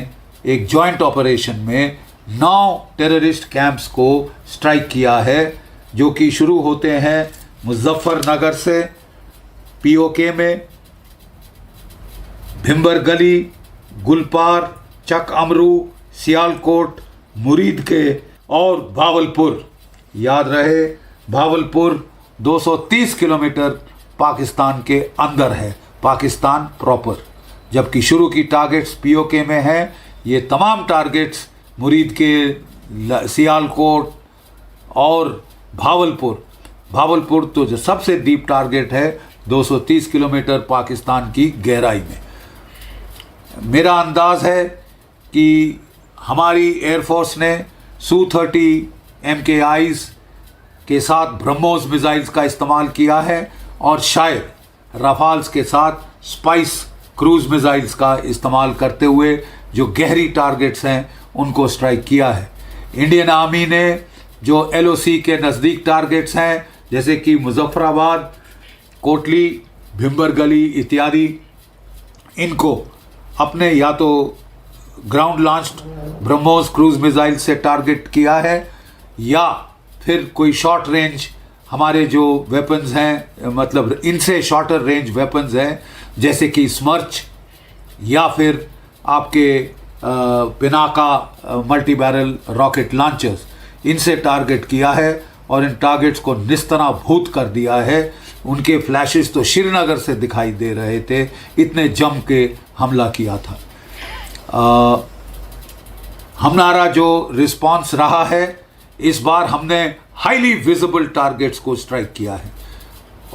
एक जॉइंट ऑपरेशन में 9 टेररिस्ट कैंप्स को स्ट्राइक किया है, जो कि शुरू होते हैं मुजफ्फरनगर से, पीओके में, भिंबर गली, गुलपार, चक अमरू, सियालकोट, मुरीद के और भावलपुर। याद रहे भावलपुर 230 किलोमीटर पाकिस्तान के अंदर है, पाकिस्तान प्रॉपर, जबकि शुरू की टारगेट्स पीओके में हैं। ये तमाम टारगेट्स मुरीद के, सियालकोट और भावलपुर तो जो सबसे डीप टारगेट है 230 किलोमीटर पाकिस्तान की गहराई में। मेरा अंदाज है कि हमारी एयरफोर्स ने Su-30 MKIs के साथ ब्रह्मोस मिसाइल्स का इस्तेमाल किया है और शायद राफाल्स के साथ स्पाइस क्रूज मिसाइल्स का इस्तेमाल करते हुए जो गहरी टारगेट्स हैं उनको स्ट्राइक किया है। इंडियन आर्मी ने जो LOC के नज़दीक टारगेट्स हैं जैसे कि मुजफ्फराबाद, कोटली, भिंबर गली इत्यादि, इनको अपने या तो ground launched BrahMos cruise missile से टारगेट किया है या फिर कोई शॉर्ट रेंज हमारे जो वेपन्स हैं, मतलब इनसे शॉर्टर रेंज वेपन्स हैं जैसे कि स्मर्च या फिर आपके Pinaka multi barrel rocket launchers, इनसे टारगेट किया है और इन टारगेट्स को निस्तनाभूत कर दिया है। उनके फ्लैशेस तो श्रीनगर से दिखाई दे रहे थे, इतने जम के हमला किया था। हमारा जो रिस्पांस रहा है, इस बार हमने हाईली विजिबल टारगेट्स को स्ट्राइक किया है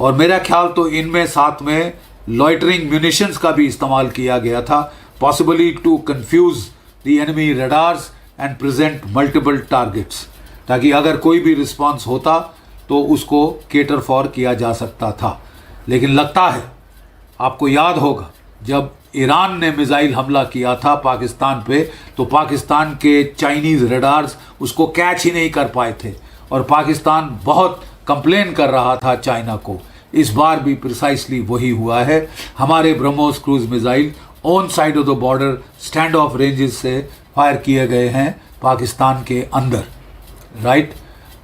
और मेरा ख्याल तो इनमें साथ में लॉइटरिंग म्यूनिशंस का भी इस्तेमाल किया गया था, possibly to confuse the enemy radars and present multiple targets, ताकि अगर कोई भी रिस्पांस होता तो उसको केटर फॉर किया जा सकता था। लेकिन लगता है आपको याद होगा जब ईरान ने मिसाइल हमला किया था पाकिस्तान पे, तो पाकिस्तान के चाइनीज़ रडार्स उसको कैच ही नहीं कर पाए थे और पाकिस्तान बहुत कंप्लेन कर रहा था चाइना को। इस बार भी प्रिसाइसली वही हुआ है। हमारे BrahMos cruise missile on side of the border stand of ranges से फायर किए गए हैं पाकिस्तान के अंदर, राइट।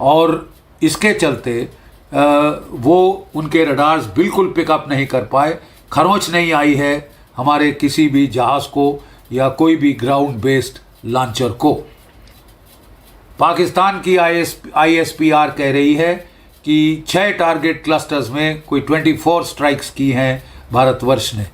और इसके चलते वो उनके रडार्स बिल्कुल पिकअप नहीं कर पाए, खरोंच नहीं आई है हमारे किसी भी जहाज़ को या कोई भी ग्राउंड बेस्ड लॉन्चर को। पाकिस्तान की ISPR कह रही है कि 6 टारगेट क्लस्टर्स में कोई 24 स्ट्राइक्स की हैं भारतवर्ष ने।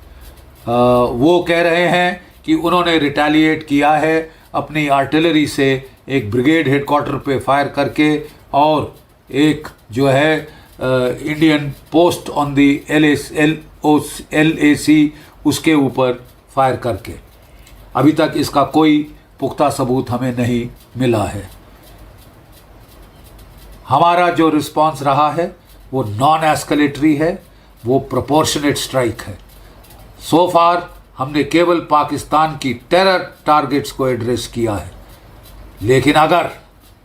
वो कह रहे हैं कि उन्होंने रिटेलिएट किया है अपनी आर्टिलरी से, एक ब्रिगेड हेडक्वार्टर पे फायर करके और एक जो है Indian post on the LAC उसके ऊपर फायर करके। अभी तक इसका कोई पुख्ता सबूत हमें नहीं मिला है। हमारा जो रिस्पांस रहा है वो नॉन एस्केलेटरी है, वो प्रोपोर्शनेट स्ट्राइक है। सो फार हमने केवल पाकिस्तान की टेरर टारगेट्स को एड्रेस किया है, लेकिन अगर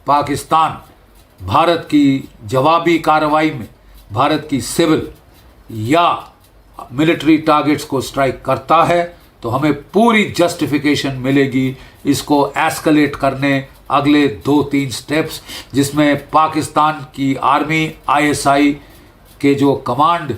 पाकिस्तान भारत की जवाबी कार्रवाई में भारत की सिविल या मिलिट्री टारगेट्स को स्ट्राइक करता है तो हमें पूरी जस्टिफिकेशन मिलेगी इसको एस्केलेट करने अगले 2-3 स्टेप्स, जिसमें पाकिस्तान की आर्मी, ISI के जो कमांड,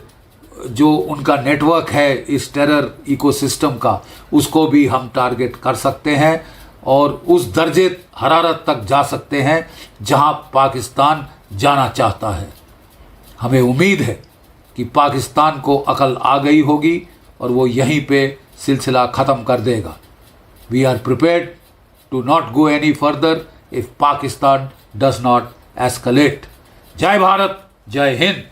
जो उनका नेटवर्क है इस टेरर इकोसिस्टम का, उसको भी हम टारगेट कर सकते हैं और उस दर्जे हरारत तक जा सकते हैं जहां पाकिस्तान जाना चाहता है। हमें उम्मीद है कि पाकिस्तान को अकल आ गई होगी और वो यहीं पे सिलसिला ख़त्म कर देगा. We are prepared to not go any further if Pakistan does not escalate. Jai Bharat, Jai Hind.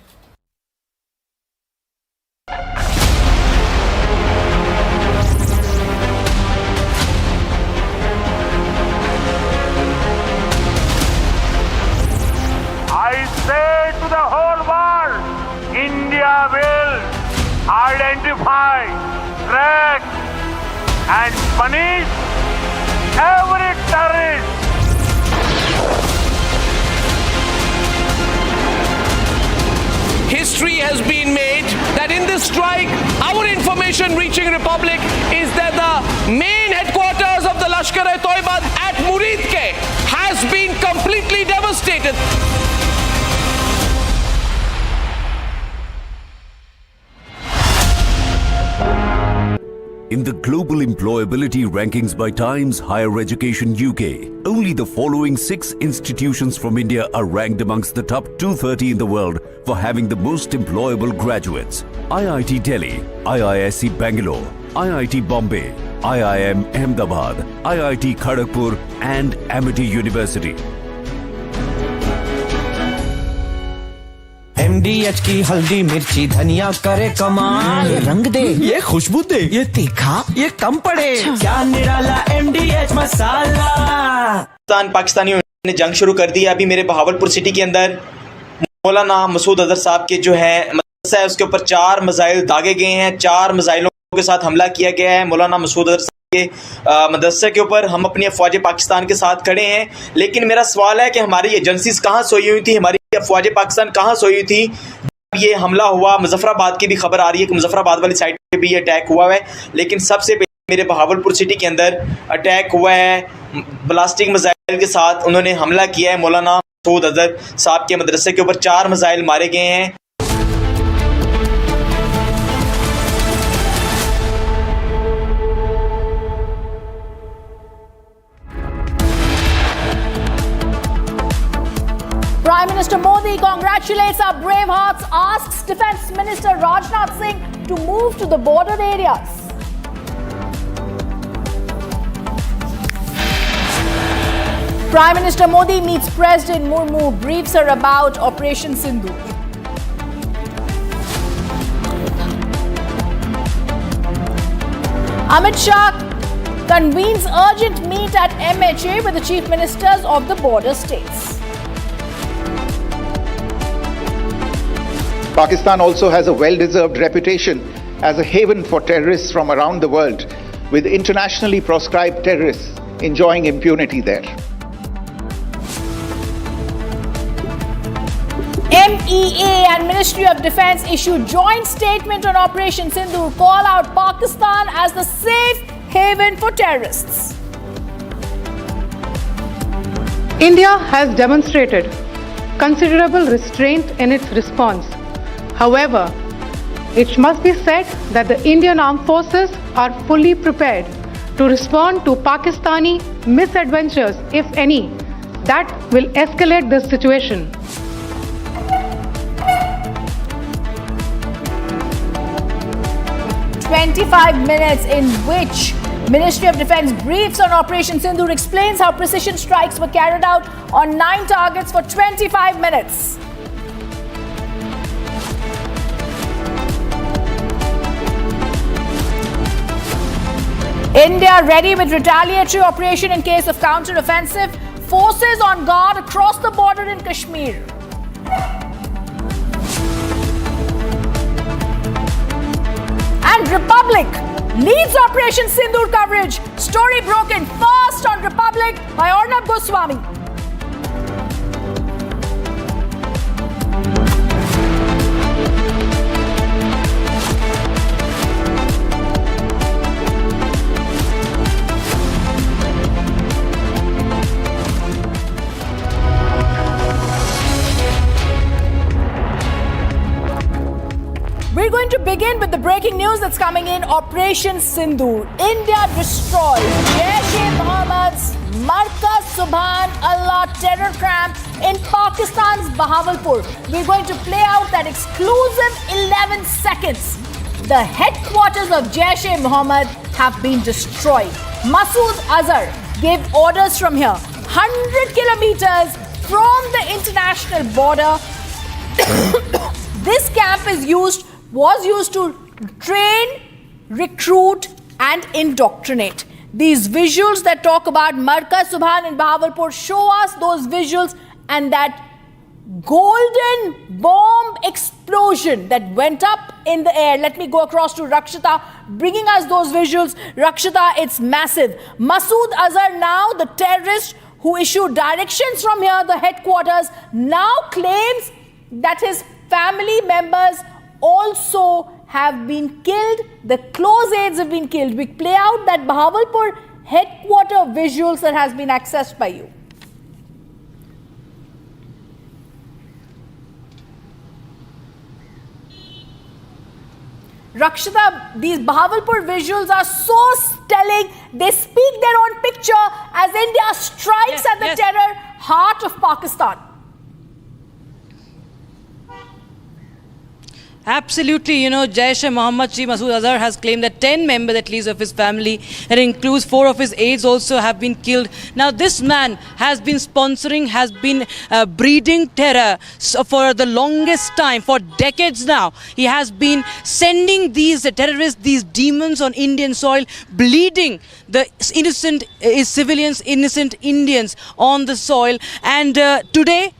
I say to the whole world, India will identify, track and punish every terrorist. History has been made that in this strike, our information reaching Republic is that the main headquarters of the Lashkar-e-Toiba at Muridke has been completely devastated. In the global employability rankings by Times Higher Education UK, only the following 6 institutions from India are ranked amongst the top 230 in the world for having the most employable graduates. IIT Delhi, IISc Bangalore, IIT Bombay, IIM Ahmedabad, IIT Kharagpur and Amity University. MDH की हल्दी मिर्ची धनिया करे कमाल, ये रंग दे, ये खुशबू दे, ये तीखा, ये कम पड़े, क्या निराला MDH मसाला. पाकिस्तानियों ने जंग शुरू कर दी है. अभी मेरे बहावलपुर सिटी के अंदर मौलाना मसूद अजहर साहब के जो है मदरसा है उसके ऊपर 4 मिसाइल दागे गए हैं. 4 मिसाइलों के साथ हमला किया गया है मौलाना मसूद अजहर के मदरसे के ऊपर. हम अपनी अफवाज पाकिस्तान के साथ खड़े हैं, लेकिन मेरा सवाल है कि हमारी एजेंसीज कहाँ सोई हुई थी, हमारी अफवाज पाकिस्तान कहाँ सोई हुई थी ये हमला हुआ. मुजफ्फराबाद की भी खबर आ रही है कि मुजफ्फराबाद वाली साइड पे भी ये अटैक हुआ है, लेकिन सबसे पहले मेरे बहावलपुर सिटी के अंदर अटैक हुआ है ब्लास्टिक मिसाइल के साथ. उन्होंने हमला किया है मौलाना मसूद अजहर साहब के मदरसे के ऊपर. 4 मिसाइल मारे गए हैं. Prime Minister Modi congratulates our brave hearts, asks Defence Minister Rajnath Singh to move to the border areas. Prime Minister Modi meets President Murmu, briefs her about Operation Sindur. Amit Shah convenes urgent meet at MHA with the chief ministers of the border states. Pakistan also has a well-deserved reputation as a haven for terrorists from around the world, with internationally proscribed terrorists enjoying impunity there. MEA and Ministry of Defence issue joint statement on Operation Sindur, call out Pakistan as the safe haven for terrorists. India has demonstrated considerable restraint in its response. However, it must be said that the Indian Armed Forces are fully prepared to respond to Pakistani misadventures, if any, that will escalate the situation. "25 minutes in which Ministry of Defence briefs on Operation Sindur, explains how precision strikes were carried out on 9 targets for 25 minutes. India ready with retaliatory operation in case of counter-offensive. Forces on guard across the border in Kashmir. And Republic leads Operation Sindur coverage. Story broken first on Republic by Arnab Goswami. We're going to begin with the breaking news that's coming in. Operation Sindur. India destroys Jaish-e-Mohammed's Markaz Subhan Allah terror camp in Pakistan's Bahawalpur. We're going to play out that exclusive 11 seconds. The headquarters of Jaish-e-Mohammed have been destroyed. Masood Azhar gave orders from here, 100 kilometers from the international border. This camp was used to train, recruit and indoctrinate. These visuals that talk about Markaz Subhan in Bahawalpur show us those visuals and that golden bomb explosion that went up in the air. Let me go across to Rakshita, bringing us those visuals. Rakshita, it's massive. Masood Azhar, now the terrorist who issued directions from here, the headquarters, now claims that his family members also have been killed. The close aides have been killed. We play out that Bahawalpur headquarter visuals that has been accessed by you. Rakshita, these Bahawalpur visuals are so telling. They speak their own picture as India strikes at the terror heart of Pakistan. Absolutely, Jaish-e-Mohammed Chief Masood Azhar has claimed that 10 members at least of his family, that includes 4 of his aides, also have been killed. Now this man has been sponsoring, has been breeding terror for the longest time, for decades now. He has been sending these terrorists, these demons on Indian soil, bleeding the innocent civilians, innocent Indians on the soil. And today,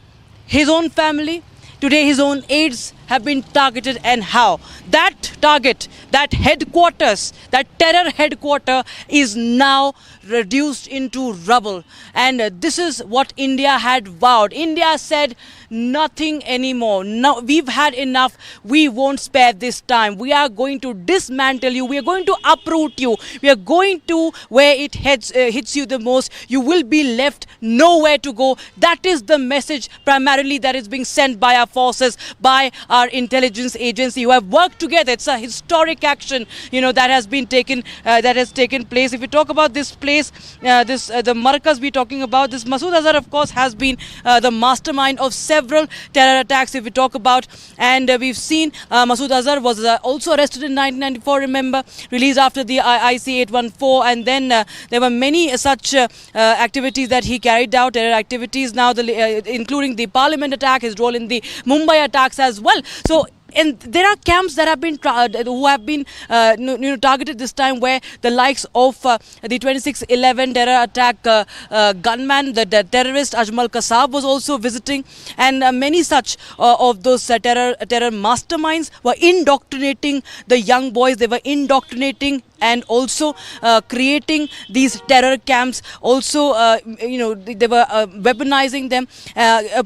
his own family, today his own aides have been targeted. And how? That target, that headquarters, that terror headquarter is now reduced into rubble. And this is what India had vowed. India said nothing anymore. Now we've had enough. We won't spare this time. We are going to dismantle you. We are going to uproot you. We are going to where it hits you the most. You will be left nowhere to go. That is the message primarily that is being sent by our forces, by our intelligence agency who have worked together. It's a historic action, that has been taken, that has taken place. If we talk about this place, the Markaz we're talking about, this Masood Azhar, of course, has been the mastermind of several terror attacks. If we talk about, and we've seen Masood Azhar was also arrested in 1994. Remember, released after the IC 814, and then there were many such activities that he carried out, terror activities. Now, including the Parliament attack, his role in the Mumbai attacks as well. So, and there are camps that have been targeted this time, where the likes of the 26/11 terror attack gunman, the terrorist Ajmal Kasab was also visiting, and many such of those terror masterminds were indoctrinating the young boys. They were indoctrinating and also creating these terror camps. Also, they were weaponizing them,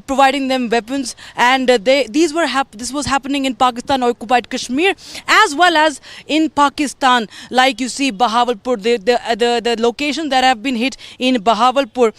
providing them weapons, and this was happening in Pakistan occupied Kashmir as well as in Pakistan. Like you see, Bahawalpur, the locations that have been hit in Bahawalpur,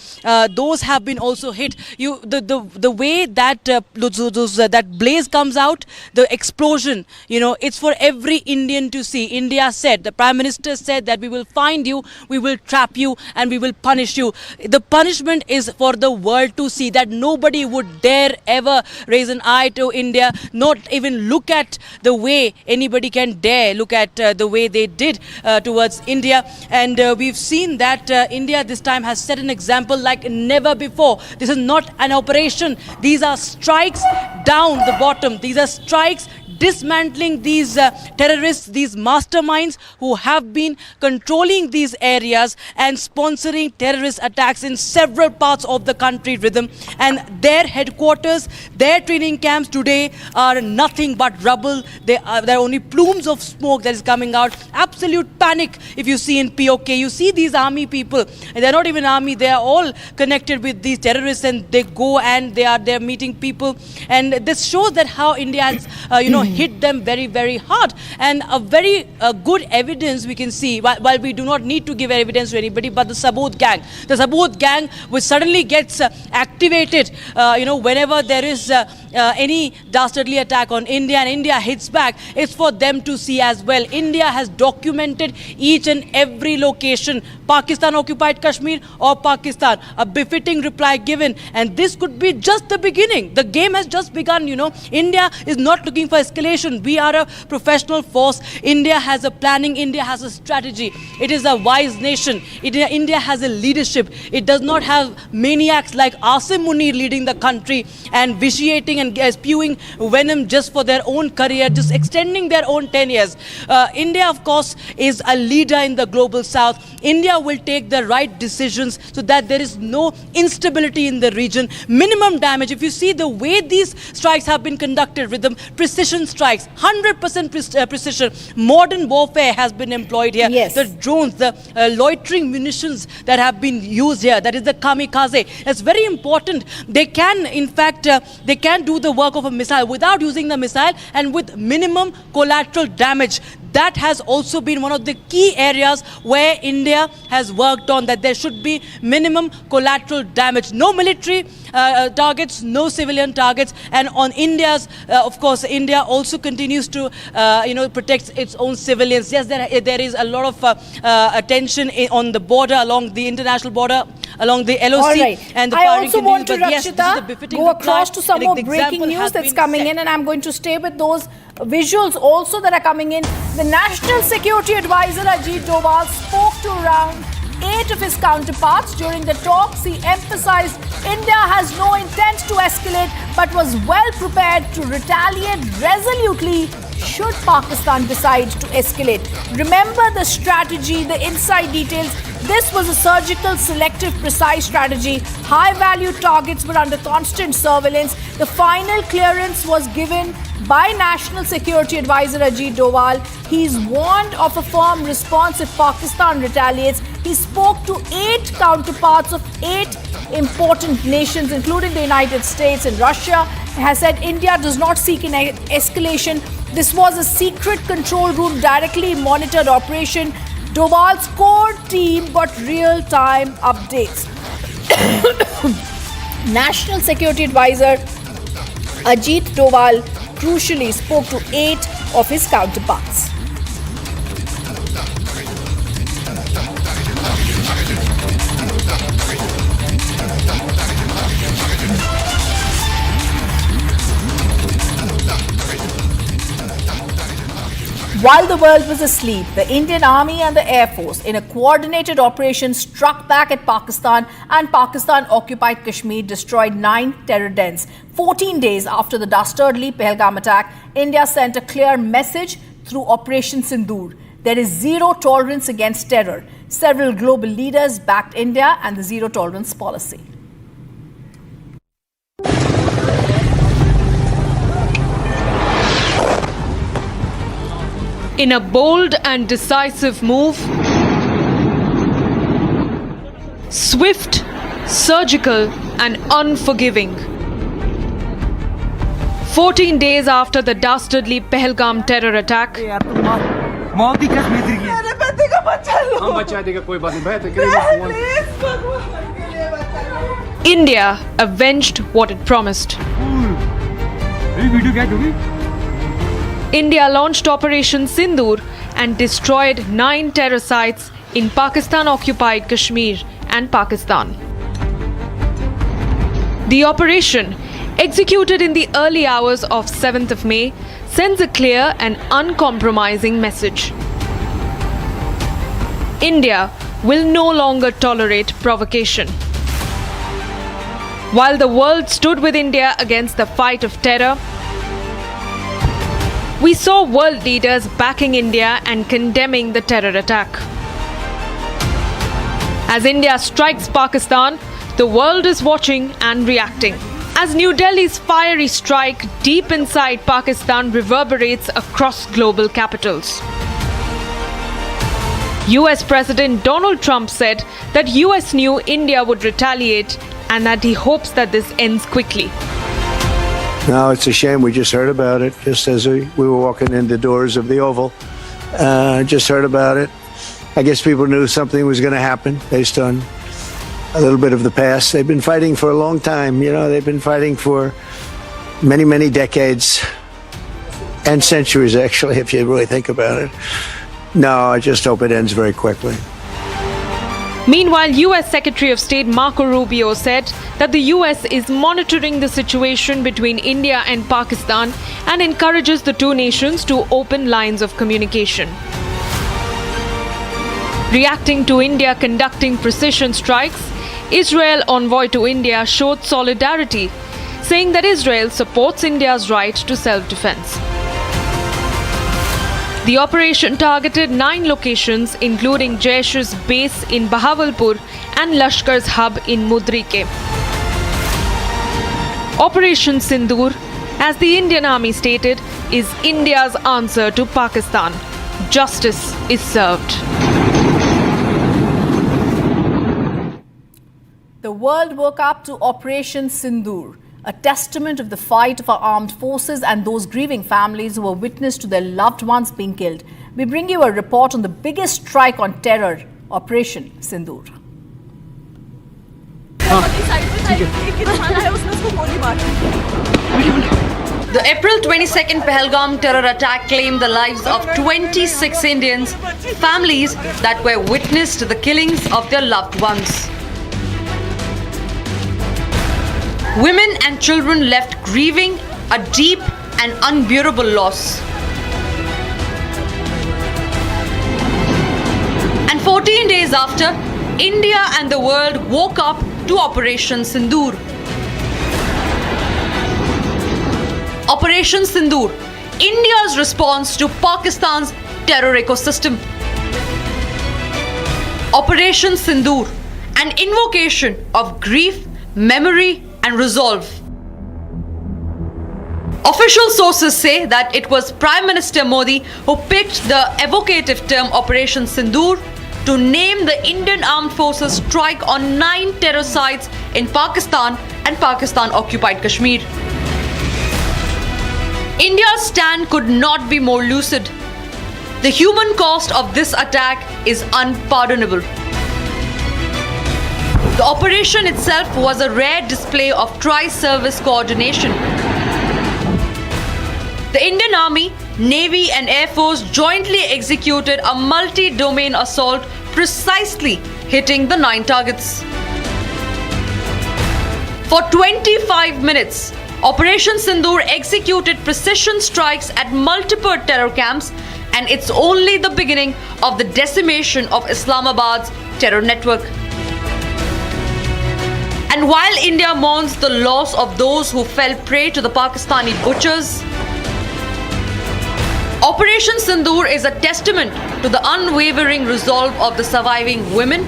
those have been also hit. The way that that blaze comes out, the explosion, it's for every Indian to see. India said, the Prime Minister said that we will find you, we will trap you, and we will punish you. The punishment is for the world to see, that nobody would dare ever raise an eye to India, not even look at the way anybody can dare look at the way they did towards India. And we've seen that India this time has set an example like never before. This is not an operation. These are strikes down the bottom. These are strikes dismantling these terrorists, these masterminds who have been controlling these areas and sponsoring terrorist attacks in several parts of the country rhythm. And their headquarters, their training camps today are nothing but rubble. There are only plumes of smoke that is coming out. Absolute panic if you see in POK. You see these army people, and they're not even army, they are all connected with these terrorists, and they go and they're meeting people. And this shows that how India has, hit them very, very hard. And a very good evidence we can see, while we do not need to give evidence to anybody, but the Saboot gang. The Saboot gang, which suddenly gets activated, whenever there is any dastardly attack on India and India hits back, it's for them to see as well. India has documented each and every location, Pakistan occupied Kashmir or Pakistan, a befitting reply given, and this could be just the beginning. The game has just begun, you know. India is not looking for escalation. We are a professional force. India has a planning, India has a strategy. It is a wise nation. India has a leadership. It does not have maniacs like Asim Munir leading the country and vitiating and spewing venom just for their own career, just extending their own tenures. India, of course, is a leader in the global south. India will take the right decisions so that there is no instability in the region. Minimum damage. If you see the way these strikes have been conducted with the precision strikes, 100% precision, modern warfare has been employed here. Yes. The drones, the loitering munitions that have been used here, that is the kamikaze. It's very important. They can, in fact, they can do the work of a missile without using the missile and with minimum collateral damage. That has also been one of the key areas where India has worked on, that there should be minimum collateral damage. No military targets, no civilian targets. And on India's, of course, India also continues to, protect its own civilians. Yes, there is a lot of attention on the border, along the international border, along the LOC. All right. And the I firing also want to, continues, Rakshita, go across to some more breaking news that's coming in, and I'm going to stay with those visuals also that are coming in. The National Security Advisor Ajit Doval spoke to around 8 of his counterparts during the talks. He emphasized India has no intent to escalate but was well prepared to retaliate resolutely should Pakistan decide to escalate. Remember the strategy, the inside details. This was a surgical, selective, precise strategy. High-value targets were under constant surveillance. The final clearance was given by National Security Advisor Ajit Doval. He's warned of a firm response if Pakistan retaliates. He spoke to 8 counterparts of 8 important nations, including the United States and Russia. He has said India does not seek an escalation. This was a secret control room, directly monitored operation. Doval's core team got real-time updates. National Security Advisor Ajit Doval crucially spoke to 8 of his counterparts. While the world was asleep, the Indian Army and the Air Force, in a coordinated operation, struck back at Pakistan, and Pakistan-occupied Kashmir destroyed 9 terror dens. 14 days after the dastardly Pahalgam attack, India sent a clear message through Operation Sindur. There is zero tolerance against terror. Several global leaders backed India and the zero tolerance policy. In a bold and decisive move, swift, surgical and unforgiving. 14 days after the dastardly Pahalgam terror attack, India avenged what it promised. India launched Operation Sindur and destroyed 9 terror sites in Pakistan-occupied Kashmir and Pakistan. The operation, executed in the early hours of 7th of May, sends a clear and uncompromising message. India will no longer tolerate provocation. While the world stood with India against the fight of terror, we saw world leaders backing India and condemning the terror attack. As India strikes Pakistan, the world is watching and reacting. As New Delhi's fiery strike deep inside Pakistan reverberates across global capitals. US President Donald Trump said that US knew India would retaliate and that he hopes that this ends quickly. No, it's a shame. We just heard about it just as we were walking in the doors of the Oval. Just heard about it. I guess people knew something was going to happen based on a little bit of the past. They've been fighting for a long time. You know, they've been fighting for many, many decades and centuries, actually, if you really think about it. No, I just hope it ends very quickly. Meanwhile, U.S. Secretary of State Marco Rubio said that the U.S. is monitoring the situation between India and Pakistan and encourages the two nations to open lines of communication. Reacting to India conducting precision strikes, Israel envoy to India showed solidarity, saying that Israel supports India's right to self-defense. The operation targeted 9 locations, including Jaish's base in Bahawalpur and Lashkar's hub in Mudrike. Operation Sindur, as the Indian Army stated, is India's answer to Pakistan. Justice is served. The world woke up to Operation Sindur, a testament of the fight of our armed forces and those grieving families who were witness to their loved ones being killed. We bring you a report on the biggest strike on terror, Operation Sindur. The April 22nd Pahalgam terror attack claimed the lives of 26 Indians, families that were witness to the killings of their loved ones. Women and children left grieving a deep and unbearable loss. And 14 days after, India and the world woke up to Operation Sindur. Operation Sindur, India's response to Pakistan's terror ecosystem. Operation Sindur, an invocation of grief, memory, and resolve. Official sources say that it was Prime Minister Modi who picked the evocative term Operation Sindur to name the Indian Armed Forces strike on 9 terror sites in Pakistan and Pakistan-occupied Kashmir. India's stand could not be more lucid. The human cost of this attack is unpardonable. The operation itself was a rare display of tri-service coordination. The Indian Army, Navy and Air Force jointly executed a multi-domain assault precisely hitting the 9 targets. For 25 minutes, Operation Sindur executed precision strikes at multiple terror camps, and it's only the beginning of the decimation of Islamabad's terror network. And while India mourns the loss of those who fell prey to the Pakistani butchers, Operation Sindur is a testament to the unwavering resolve of the surviving women,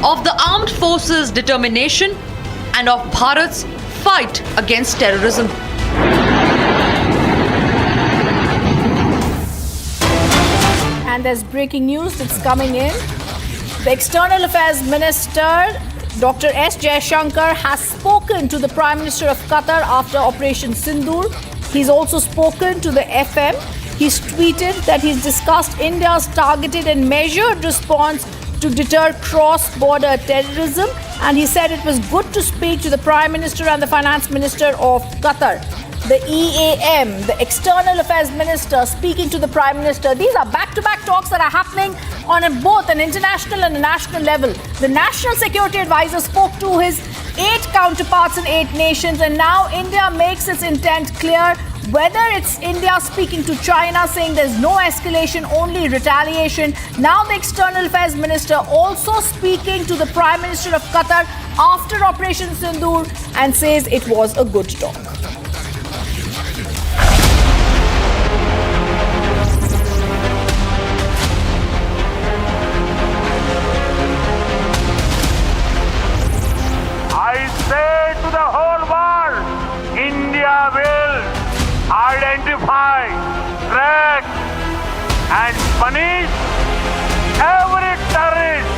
of the armed forces' determination, and of Bharat's fight against terrorism. And there's breaking news that's coming in. The External Affairs Minister, Dr. S. Jaishankar, has spoken to the Prime Minister of Qatar after Operation Sindur. He's also spoken to the FM. He's tweeted that he's discussed India's targeted and measured response to deter cross-border terrorism, and he said it was good to speak to the Prime Minister and the Finance Minister of Qatar. The EAM, the External Affairs Minister, speaking to the Prime Minister. These are back-to-back talks that are happening on both an international and a national level. The National Security Advisor spoke to his 8 counterparts in 8 nations, and now India makes its intent clear. Whether it's India speaking to China saying there's no escalation, only retaliation. Now the External Affairs Minister also speaking to the Prime Minister of Qatar after Operation Sindur and says it was a good talk. I say to the whole world, India will identify, track and punish every terrorist.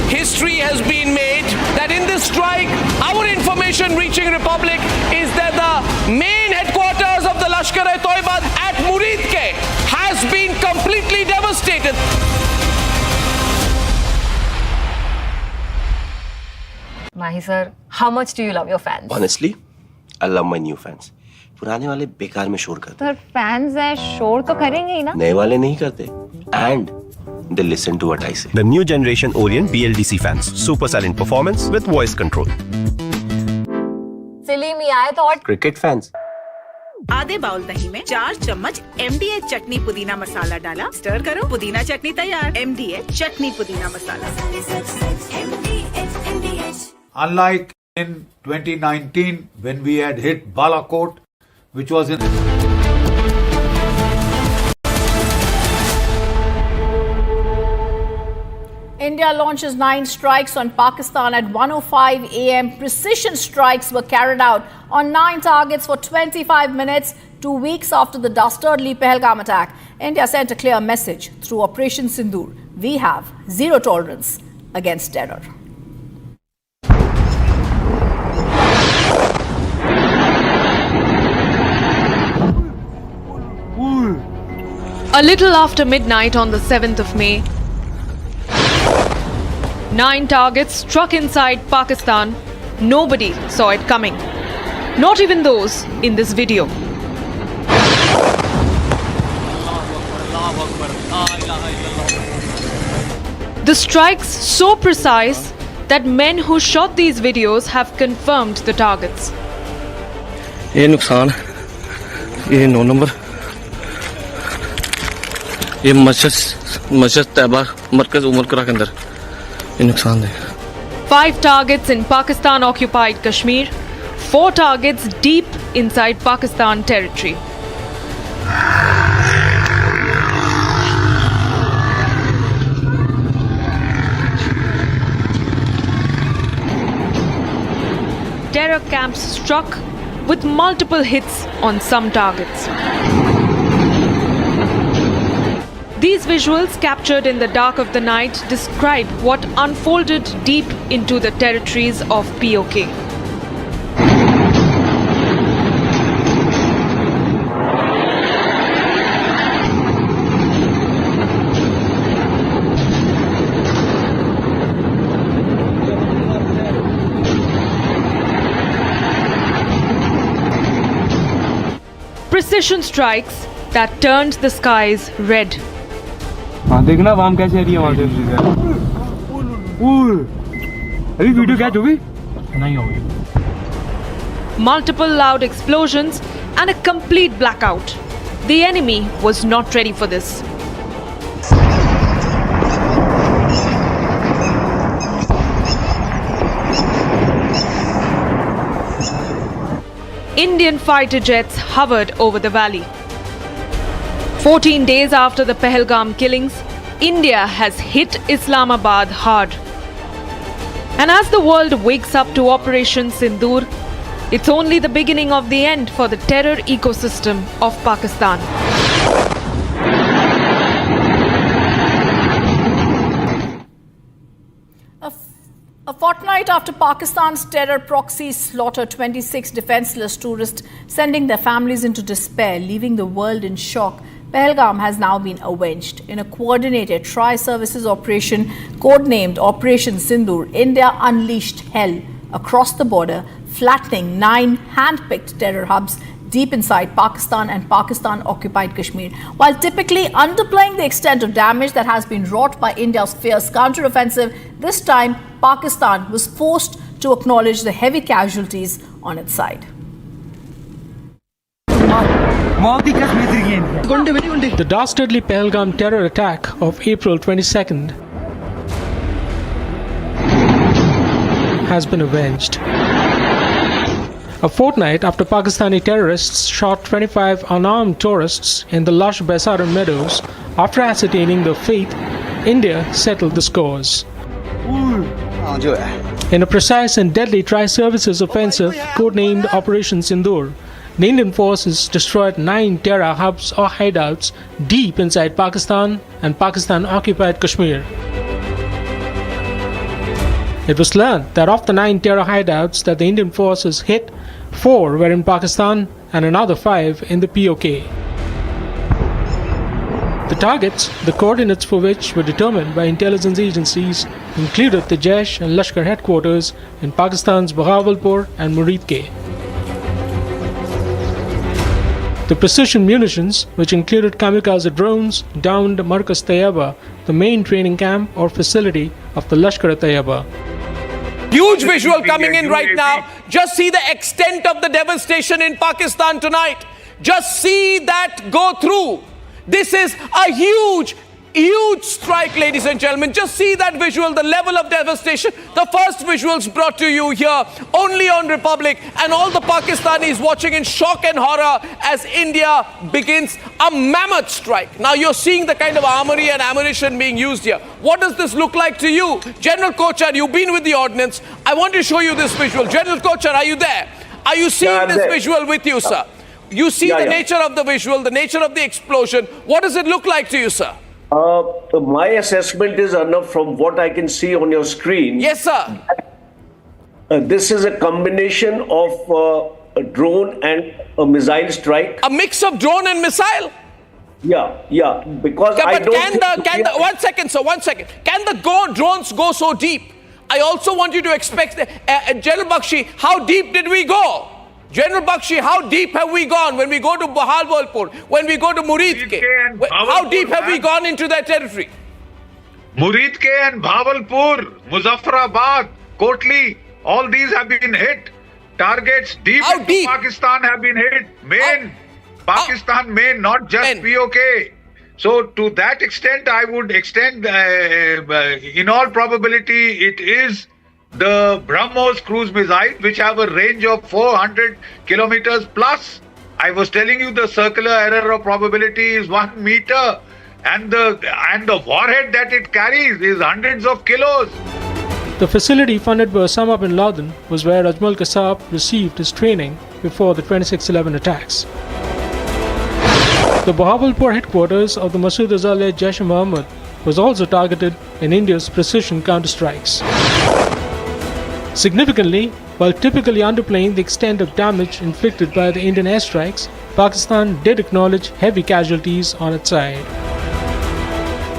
History has been made that in this strike, our information reaching Republic is that the main headquarters of the Lashkar-e-Toiba at Muridke has been completely devastated. Mahi sir, how much do you love your fans? Honestly, I love my new fans. पुराने वाले बेकार में शोर करते Sir, fans है शोर तो करेंगे ही ना? नए वाले नहीं करते. And they listen to what I say. The new generation Orient BLDC fans. Super silent performance with voice control. Silly me आए तो और Cricket fans. आधे बाउल दही में 4 चम्मच MDH चटनी पुदीना मसाला डाला, स्टर करो, पुदीना चटनी तैयार. MDH चटनी पुदीना मसाला. Unlike in 2019 when we had hit Balakot, which was in India launches 9 strikes on Pakistan at 1:05 a.m. Precision strikes were carried out on 9 targets for 25 minutes, 2 weeks after the dastardly Pahalgam attack. India sent a clear message through Operation Sindur. We have zero tolerance against terror. A little after midnight on the 7th of May, 9 targets struck inside Pakistan. Nobody saw it coming. Not even those in this video. The strikes so precise that men who shot these videos have confirmed the targets. ये नुकसान ये 9 number ये मस्जिद तैयबा मरकज उमर करा के अंदर ये नुकसान है 5 targets in Pakistan occupied Kashmir, 4 targets deep inside Pakistan territory. Terror camps struck with multiple hits on some targets. These visuals captured in the dark of the night describe what unfolded deep into the territories of POK. Precision strikes that turned the skies red. हाँ देखना वाम कैसे आ रही है वहाँ से अभी video catch होगी नहीं होगी Multiple loud explosions and a complete blackout. The enemy was not ready for this. Indian fighter jets hovered over the valley. 14 days after the Pahalgam killings, India has hit Islamabad hard. And as the world wakes up to Operation Sindur, it's only the beginning of the end for the terror ecosystem of Pakistan. A fortnight after Pakistan's terror proxies slaughtered 26 defenseless tourists, sending their families into despair, leaving the world in shock, Pahalgam has now been avenged. In a coordinated tri-services operation codenamed Operation Sindur, India unleashed hell across the border, flattening 9 hand-picked terror hubs deep inside Pakistan and Pakistan-occupied Kashmir. While typically underplaying the extent of damage that has been wrought by India's fierce counter-offensive, this time Pakistan was forced to acknowledge the heavy casualties on its side. The dastardly Pahalgam terror attack of April 22nd has been avenged. A fortnight after Pakistani terrorists shot 25 unarmed tourists in the lush Baisaran meadows, after ascertaining their fate, India settled the scores. In a precise and deadly tri-services offensive codenamed Operation Sindur, the Indian forces destroyed 9 terror hubs or hideouts deep inside Pakistan and Pakistan-occupied Kashmir. It was learned that of the 9 terror hideouts that the Indian forces hit, 4 were in Pakistan and another 5 in the POK. The targets, the coordinates for which were determined by intelligence agencies, included the Jaish and Lashkar headquarters in Pakistan's Bahawalpur and Muridke. The precision munitions, which included kamikaze drones, downed Markaz Tayyaba, the main training camp or facility of the Lashkar-e-Taiba. Huge visual coming in right now. Just see the extent of the devastation in Pakistan tonight. Just see that go through. This is a huge strike, ladies and gentlemen. Just see that visual, the level of devastation. The first visuals brought to you here only on Republic, and all the Pakistanis watching in shock and horror as India begins a mammoth strike. Now you're seeing the kind of armory and ammunition being used here. What does this look like to you? General Kochar, you've been with the ordnance. I want to show you this visual. General Kochar, are you there? Are you seeing this visual with you, sir? You see the nature of the visual, the nature of the explosion. What does it look like to you, sir? My assessment is, Arnab, from what I can see on your screen. Yes, sir. This is a combination of a drone and a missile strike. A mix of drone and missile? Yeah. Because one second, sir, one second. Can the drones go so deep? I also want you to expect, General Bakshi, how deep did we go? General Bakshi, how deep have we gone when we go to Bahawalpur, when we go to Muridke? How deep have we gone into that territory? Muridke and Bahawalpur, Muzaffarabad, Kotli, all these have been hit. Targets deep into Pakistan have been hit. Pakistan main, not just POK. So to that extent, I would extend, in all probability, it is the BrahMos cruise missile, which have a range of 400 kilometers plus. I was telling you the circular error of probability is 1 meter, and the warhead that it carries is hundreds of kilos. The facility funded by Osama bin Laden was where Ajmal Kasab received his training before the 26/11 attacks. The Bahawalpur headquarters of the Masood Azar-led Jaish-e-Mohammed was also targeted in India's precision counterstrikes. Significantly, while typically underplaying the extent of damage inflicted by the Indian airstrikes, Pakistan did acknowledge heavy casualties on its side.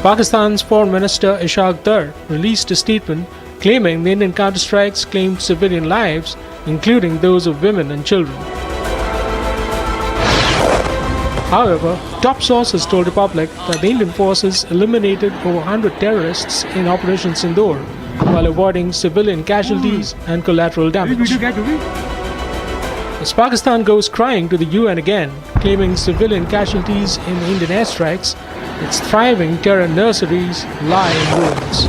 Pakistan's Foreign Minister Ishaq Dar released a statement claiming the Indian counterstrikes claimed civilian lives, including those of women and children. However, top sources told Republic that the Indian forces eliminated over 100 terrorists in Operation Sindoor, while avoiding civilian casualties and collateral damage. As Pakistan goes crying to the UN again, claiming civilian casualties in the Indian airstrikes, its thriving terror nurseries lie in ruins.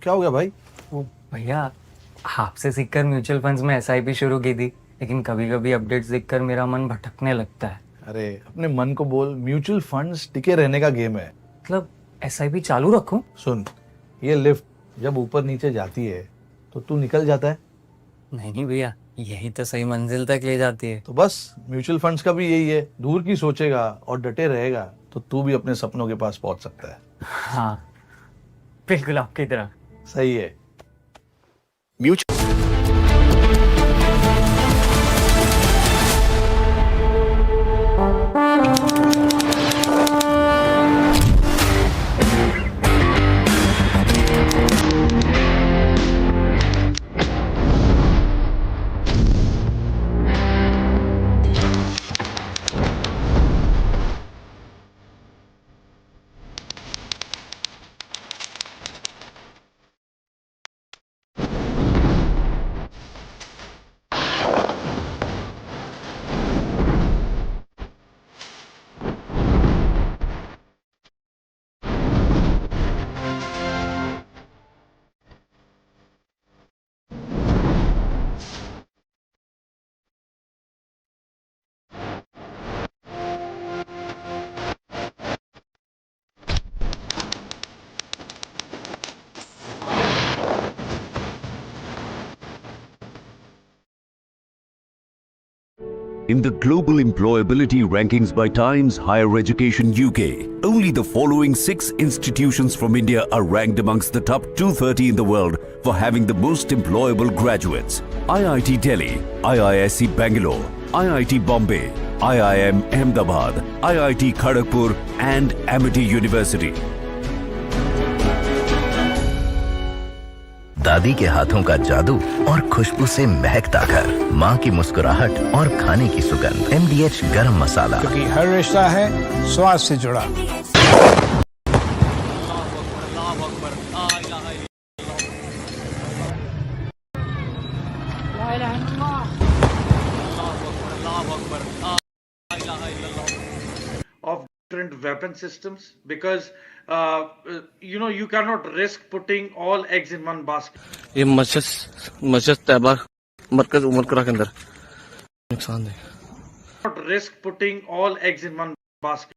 क्या हो गया भाई? वो भैया आपसे सीखकर mutual funds में SIP शुरू की थी, लेकिन कभी कभी अपडेट्स देखकर मेरा मन भटकने लगता है। अरे अपने मन को बोल, म्यूचुअल फंड्स टिके रहने का गेम है। मतलब एसआईपी चालू रखूं? सुन, ये लिफ्ट जब ऊपर नीचे जाती है तो तू निकल जाता है। नहीं भैया, यही तो सही मंजिल तक ले जाती है। तो बस म्यूचुअल फंड्स का भी यही है, दूर की सोचेगा और डटे रहेगा तो तू भी अपने सपनों के पास पहुंच सकता है। हाँ बिल्कुल आपकी तरह। सही है। In the global employability rankings by Times Higher Education UK, only the following 6 institutions from India are ranked amongst the top 230 in the world for having the most employable graduates. IIT Delhi, IISc Bangalore, IIT Bombay, IIM Ahmedabad, IIT Kharagpur and Amity University. दादी के हाथों का जादू और खुशबू से महकता घर, माँ की मुस्कुराहट और खाने की सुगंध। MDH गरम मसाला, क्योंकि हर रिश्ता है स्वाद से जुड़ा। Of different weapon systems, because you cannot risk putting all eggs in one basket. ये मस्जिद तैयबा मरकज उमर करा के अंदर नुकसान है। Not risk putting all eggs in one basket.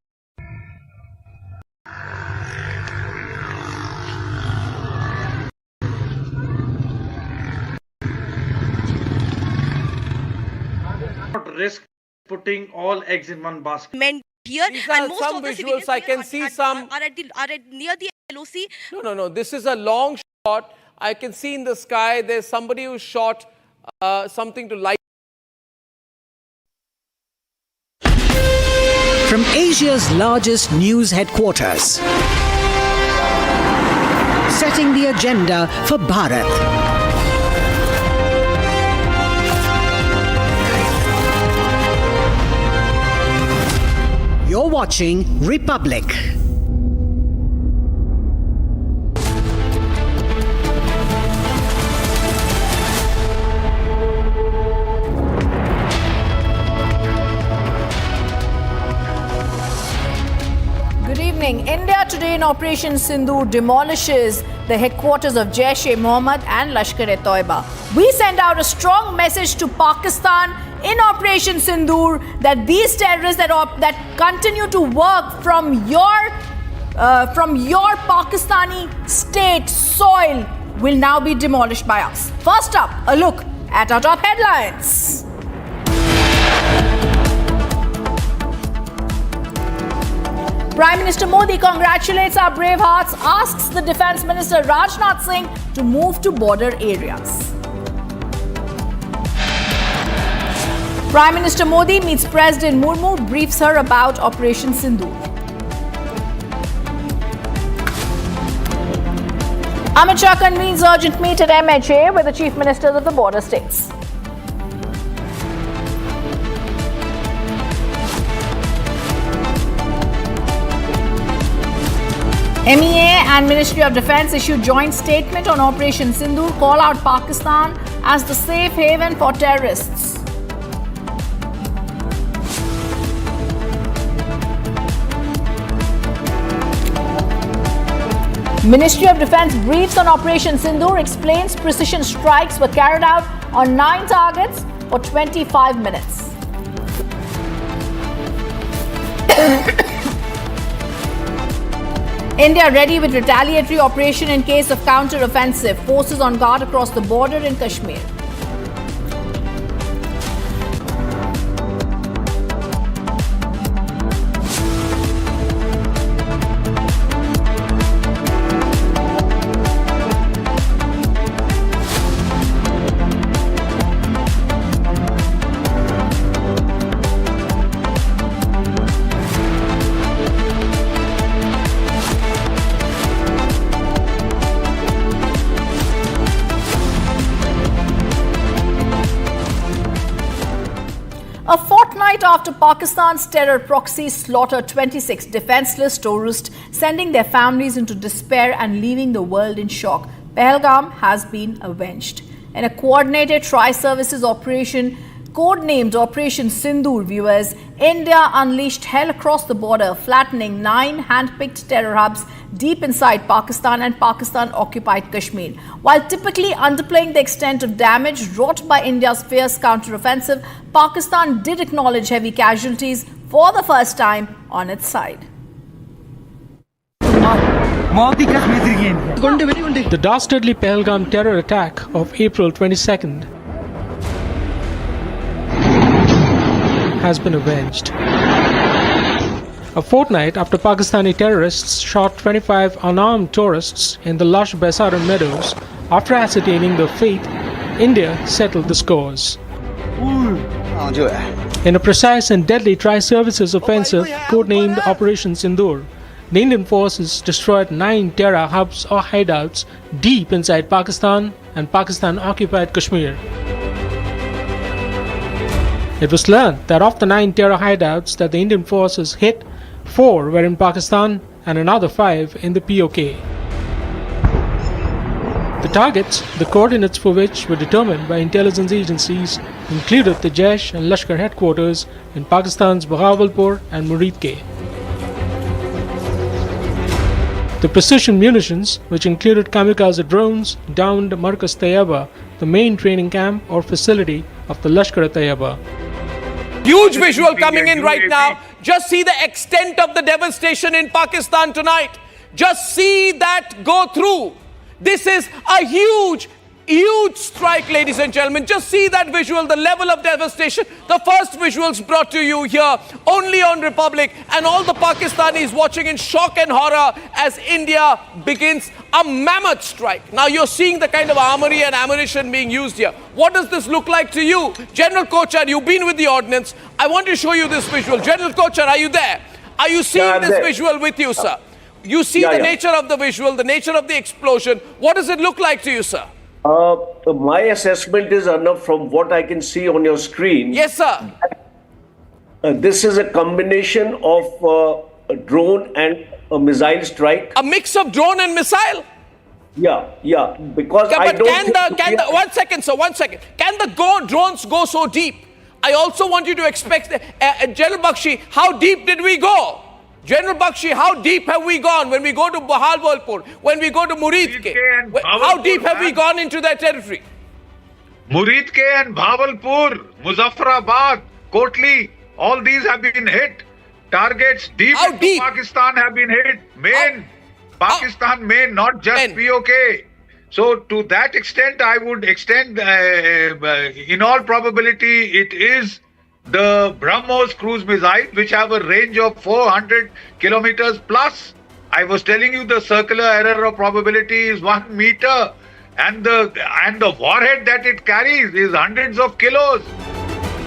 Not risk putting all eggs in one basket. Here, these are some visuals. I can see some are near the LOC. No. This is a long shot. I can see in the sky. There's somebody who shot something to light. From Asia's largest news headquarters, setting the agenda for Bharat. You're watching Republic. Good evening. India today in Operation Sindur demolishes the headquarters of Jaish-e-Mohammed and Lashkar-e-Toiba. We send out a strong message to Pakistan in Operation Sindur that these terrorists that continue to work from your Pakistani state soil will now be demolished by us. First up, a look at our top headlines. Prime Minister Modi congratulates our brave hearts, asks the Defence Minister Rajnath Singh to move to border areas. Prime Minister Modi meets President Murmu, briefs her about Operation Sindur. Amit Shah convenes urgent meet at MHA with the Chief Ministers of the border states. MEA and Ministry of Defence issue joint statement on Operation Sindur, call out Pakistan as the safe haven for terrorists. Ministry of Defence briefs on Operation Sindur, explains precision strikes were carried out on 9 targets for 25 minutes. India ready with retaliatory operation in case of counter-offensive. Forces on guard across the border in Kashmir. after Pakistan's terror proxy slaughtered 26 defenseless tourists, sending their families into despair and leaving the world in shock. Pahalgam has been avenged. In a coordinated tri-services operation, codenamed Operation Sindur, viewers, India unleashed hell across the border, flattening 9 hand-picked terror hubs deep inside Pakistan and Pakistan-occupied Kashmir. While typically underplaying the extent of damage wrought by India's fierce counter-offensive, Pakistan did acknowledge heavy casualties for the first time on its side. The dastardly Pahalgam terror attack of April 22nd has been avenged. A fortnight after Pakistani terrorists shot 25 unarmed tourists in the lush Baisaran meadows, after ascertaining their fate, India settled the scores. In a precise and deadly tri-services offensive codenamed Operation Sindur, the Indian forces destroyed 9 terror hubs or hideouts deep inside Pakistan and Pakistan-occupied Kashmir. It was learned that of the 9 terror hideouts that the Indian forces hit, 4 were in Pakistan and another 5 in the POK. The targets, the coordinates for which were determined by intelligence agencies, included the Jaish and Lashkar headquarters in Pakistan's Bahawalpur and Muridke. The precision munitions, which included kamikaze drones, downed Markaz Tayyaba, the main training camp or facility of the Lashkar-e-Taiba. Huge visual coming in right now. Just see the extent of the devastation in Pakistan tonight. Just see that go through. This is a huge strike, ladies and gentlemen. Just see that visual, the level of devastation. The first visuals brought to you here only on Republic, and all the Pakistanis watching in shock and horror as India begins a mammoth strike. Now you're seeing the kind of armory and ammunition being used here. What does this look like to you? General Kochar, you've been with the ordnance. I want to show you this visual. General Kochar, are you there? Are you seeing this visual with you, sir? You see the nature of the visual, the nature of the explosion. What does it look like to you, sir? My assessment is, Arnab, from what I can see on your screen. Yes, sir. This is a combination of a drone and a missile strike. A mix of drone and missile? Yeah. Because yeah, I but don't. one second, sir. One second. Can the drones go so deep? I also want you to expect, General Bakshi, how deep did we go? General Bakshi, how deep have we gone when we go to Bahawalpur, when we go to Muridke? How deep have we gone into that territory? Muridke and Bahawalpur, Muzaffarabad, Kotli, all these have been hit. Targets deep into Pakistan have been hit. Pakistan main, not just POK. So to that extent, I would extend, in all probability, it is the BrahMos cruise missile, which have a range of 400 kilometers plus. I was telling you the circular error of probability is 1 meter, and the warhead that it carries is hundreds of kilos.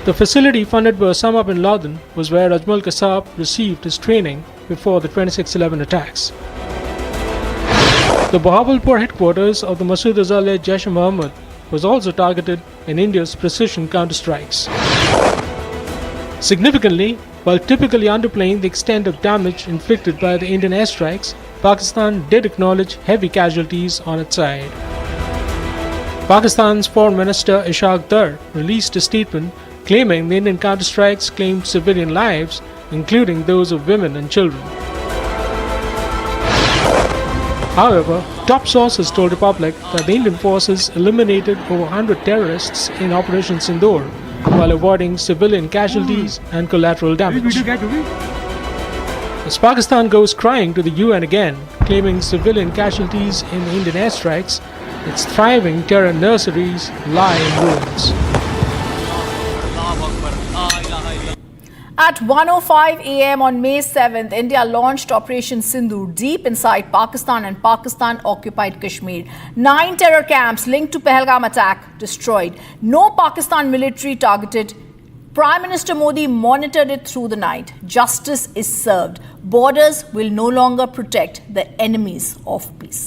The facility funded by Osama bin Laden was where Ajmal Kasab received his training before the 26/11 attacks. The Bahawalpur headquarters of the Masood Azhar-led Jaish-e-Mohammed was also targeted in India's precision counterstrikes. Significantly, while typically underplaying the extent of damage inflicted by the Indian airstrikes, Pakistan did acknowledge heavy casualties on its side. Pakistan's Foreign Minister Ishaq Dar released a statement claiming the Indian counterstrikes claimed civilian lives, including those of women and children. However, top sources told Republic that the Indian forces eliminated over 100 terrorists in Operation Sindoor, while avoiding civilian casualties and collateral damage. As Pakistan goes crying to the UN again, claiming civilian casualties in the Indian airstrikes, its thriving terror nurseries lie in ruins. At 1:05 a.m. on May 7th, India launched Operation Sindur deep inside Pakistan and Pakistan-occupied Kashmir. 9 terror camps linked to Pahalgam attack destroyed. No Pakistan military targeted. Prime Minister Modi monitored it through the night. Justice is served. Borders will no longer protect the enemies of peace.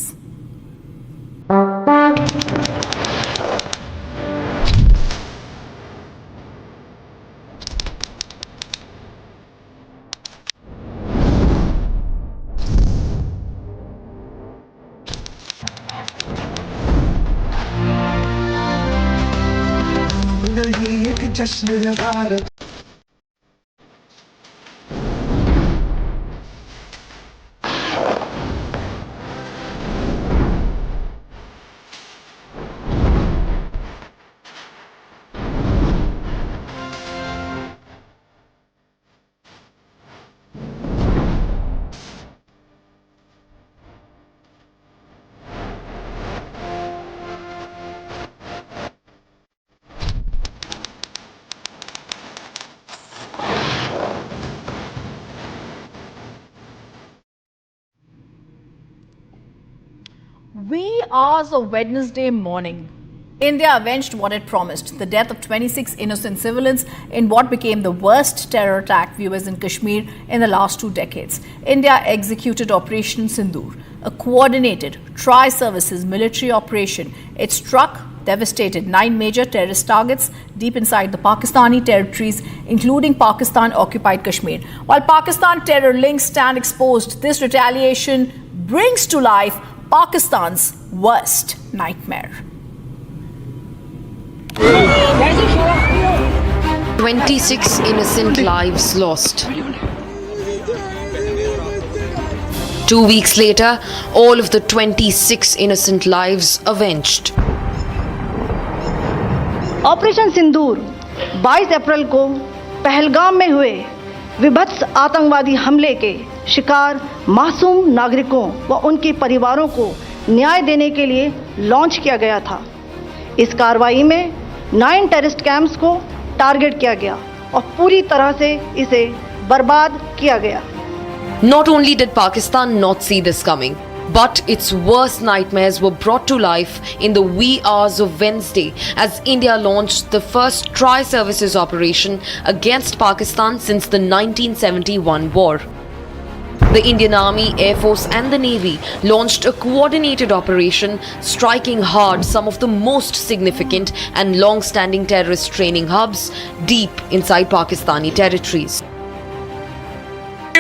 Wee hours of Wednesday morning, India avenged what it promised, the death of 26 innocent civilians in what became the worst terror attack viewers in Kashmir in the last 2 decades. India executed Operation Sindur, a coordinated tri-services military operation. It struck, devastated 9 major terrorist targets deep inside the Pakistani territories, including Pakistan-occupied Kashmir. While Pakistan terror links stand exposed, this retaliation brings to life Pakistan's worst nightmare. 26 innocent lives lost. 2 weeks later, all of the 26 innocent lives avenged. Operation Sindoor 22 अप्रैल को पहलगाम में हुए विभत्स आतंकवादी हमले के शिकार मासूम नागरिकों व उनके परिवारों को न्याय देने के लिए लॉन्च किया गया था। इस कार्रवाई में 9 टेररिस्ट कैंप्स को टारगेट किया गया और पूरी तरह से इसे बर्बाद किया गया। Not only did Pakistan not see this coming, but its worst nightmares were brought to life in the wee hours of Wednesday as India launched the first tri-services operation against Pakistan since the 1971 war. The Indian Army, Air Force and the Navy launched a coordinated operation striking hard some of the most significant and long-standing terrorist training hubs deep inside Pakistani territories.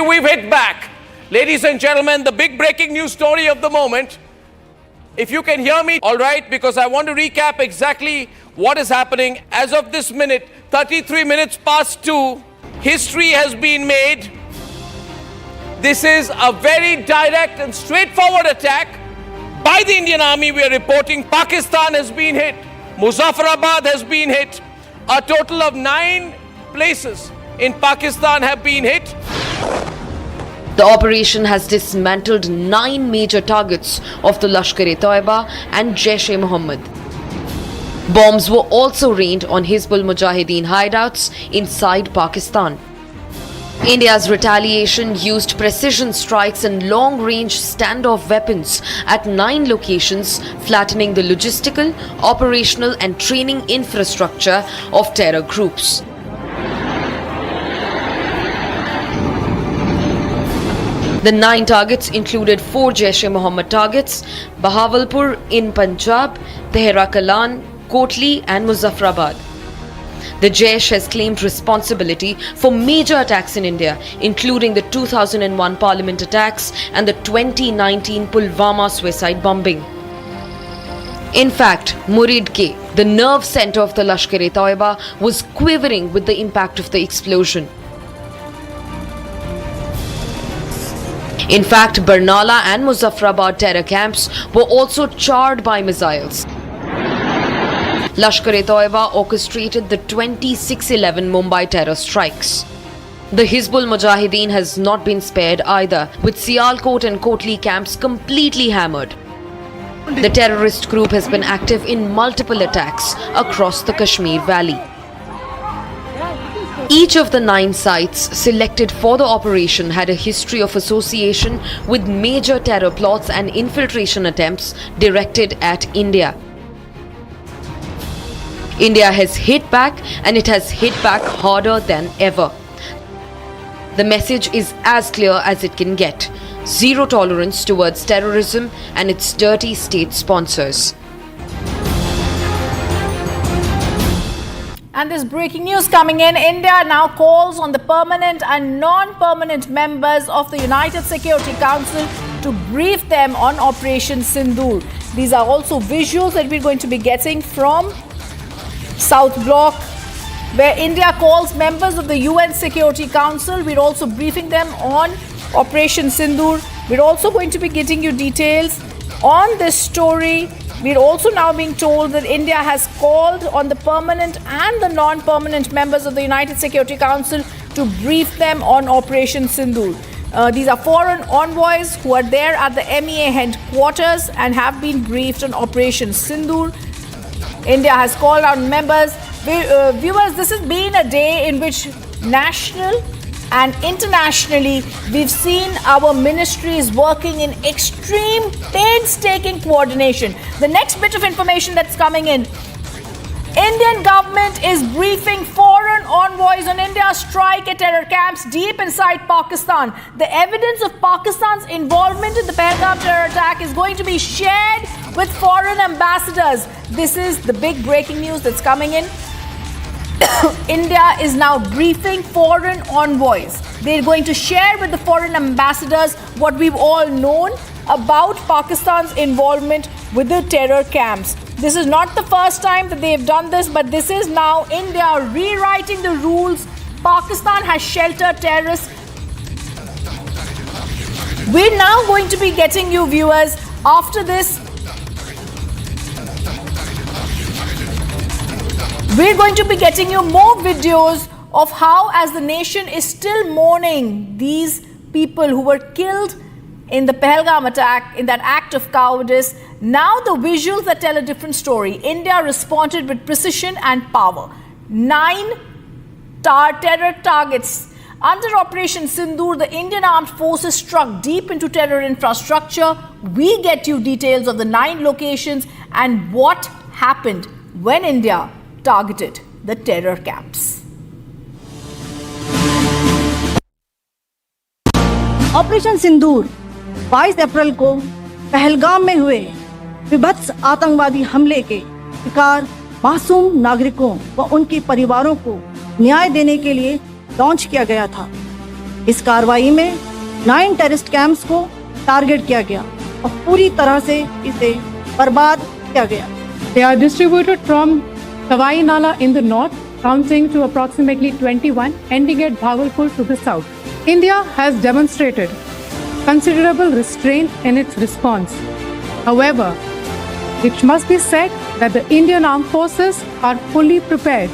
We've hit back. Ladies and gentlemen, the big breaking news story of the moment. If you can hear me, all right, because I want to recap exactly what is happening. As of this minute, 33 minutes past 2, history has been made. This is a very direct and straightforward attack by the Indian Army. We are reporting Pakistan has been hit. Muzaffarabad has been hit. A total of 9 places in Pakistan have been hit. The operation has dismantled 9 major targets of the Lashkar-e-Toiba and Jaish-e-Mohammed. Bombs were also rained on Hizbul Mujahideen hideouts inside Pakistan. India's retaliation used precision strikes and long-range standoff weapons at 9 locations, flattening the logistical, operational and training infrastructure of terror groups. The 9 targets included 4 Jaish-e-Mohammed targets, Bahawalpur in Punjab, Tehra Kalan, Kotli and Muzaffarabad. The Jaish has claimed responsibility for major attacks in India, including the 2001 Parliament attacks and the 2019 Pulwama suicide bombing. In fact, Murid K, the nerve center of the Lashkar-e-Toiba, was quivering with the impact of the explosion. In fact, Barnala and Muzaffarabad terror camps were also charred by missiles. Lashkar-e-Toiba orchestrated the 26/11 Mumbai terror strikes. The Hizbul Mujahideen has not been spared either, with Sialkot and Kotli camps completely hammered. The terrorist group has been active in multiple attacks across the Kashmir Valley. Each of the 9 sites selected for the operation had a history of association with major terror plots and infiltration attempts directed at India. India has hit back, and it has hit back harder than ever. The message is as clear as it can get: zero tolerance towards terrorism and its dirty state sponsors. And this breaking news coming in, India now calls on the permanent and non-permanent members of the United Security Council to brief them on Operation Sindur. These are also visuals that we're going to be getting from South Block where India calls members of the UN Security Council. We're also briefing them on Operation Sindur. We're also going to be getting you details on this story. We're also now being told that India has called on the permanent and the non-permanent members of the United Security Council to brief them on Operation Sindur. These are foreign envoys who are there at the MEA headquarters and have been briefed on Operation Sindur. India has called on members. Viewers, this has been a day in which national and internationally we've seen our ministries working in extreme painstaking coordination. The next bit of information that's coming in: Indian government is briefing foreign envoys on India's strike at terror camps deep inside Pakistan. The evidence of Pakistan's involvement in the Pahalgam terror attack is going to be shared with foreign ambassadors. This is the big breaking news that's coming in. India is now briefing foreign envoys. They're going to share with the foreign ambassadors what we've all known about Pakistan's involvement with the terror camps. This is not the first time that they've done this, but this is now India rewriting the rules. Pakistan has sheltered terrorists. We're now going to be getting you, viewers, after this. We're going to be getting you more videos of how, as the nation is still mourning these people who were killed in the Pahalgam attack, in that act of cowardice, now the visuals that tell a different story. India responded with precision and power. 9 terror targets. Under Operation Sindur, the Indian Armed Forces struck deep into terror infrastructure. We get you details of the 9 locations and what happened when India targeted the terror camps. Operation Sindoor 22 अप्रैल को पहलगाम में हुए विभत्स आतंकवादी हमले के शिकार मासूम नागरिकों व उनके परिवारों को न्याय देने के लिए लॉन्च किया गया था। इस कार्रवाई में 9 टेररिस्ट कैंप्स को टारगेट किया गया और पूरी तरह से इसे बर्बाद किया गया। They are distributed from Sawai Nala in the north, counting to approximately 21, ending at Bhagalpur to the south. India has demonstrated considerable restraint in its response. However, it must be said that the Indian Armed Forces are fully prepared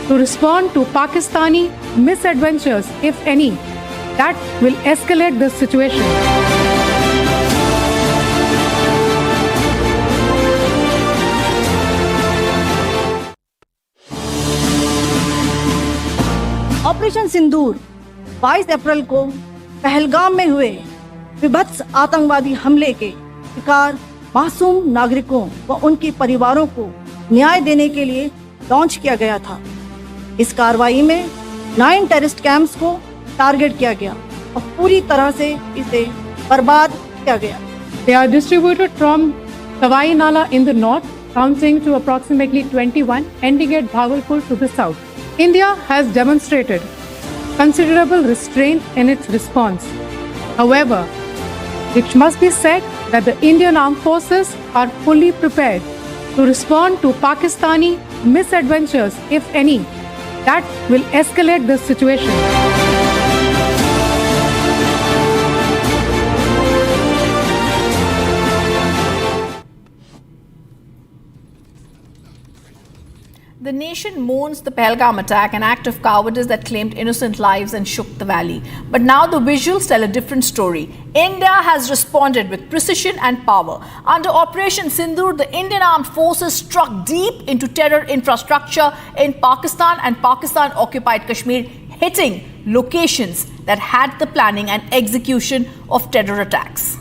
to respond to Pakistani misadventures, if any, that will escalate the situation. Operation Sindoor 22 अप्रैल को पहलगाम में हुए विभत्स आतंकवादी हमले के शिकार मासूम नागरिकों व उनके परिवारों को न्याय देने के लिए लॉन्च किया गया था। इस कार्रवाई में 9 टेररिस्ट कैंप्स को टारगेट किया गया और पूरी तरह से इसे बर्बाद किया गया। They are distributed from Sawai Nala in the north, counting to approximately 21, ending at Bhagalpur to the south. India has demonstrated considerable restraint in its response. However, it must be said that the Indian Armed Forces are fully prepared to respond to Pakistani misadventures, if any, that will escalate the situation. The nation mourns the Pahalgam attack, an act of cowardice that claimed innocent lives and shook the valley. But now the visuals tell a different story. India has responded with precision and power. Under Operation Sindur, the Indian Armed Forces struck deep into terror infrastructure in Pakistan and Pakistan-occupied Kashmir, hitting locations that had the planning and execution of terror attacks.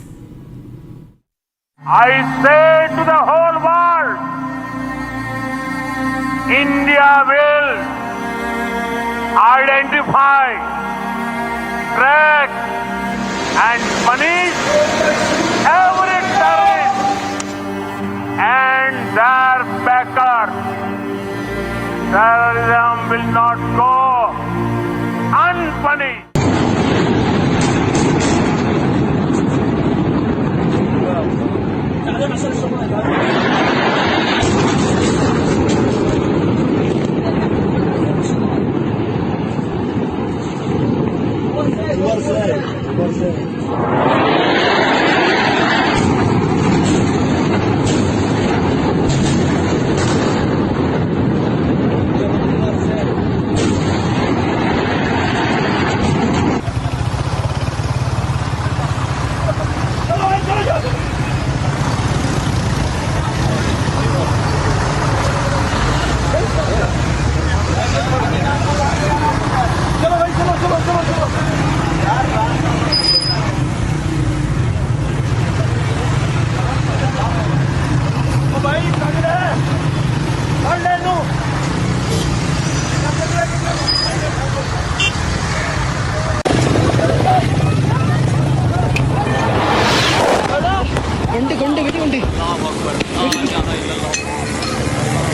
I say to the whole world, India will identify, track and punish every terrorist and their backer. Terrorism will not go unpunished.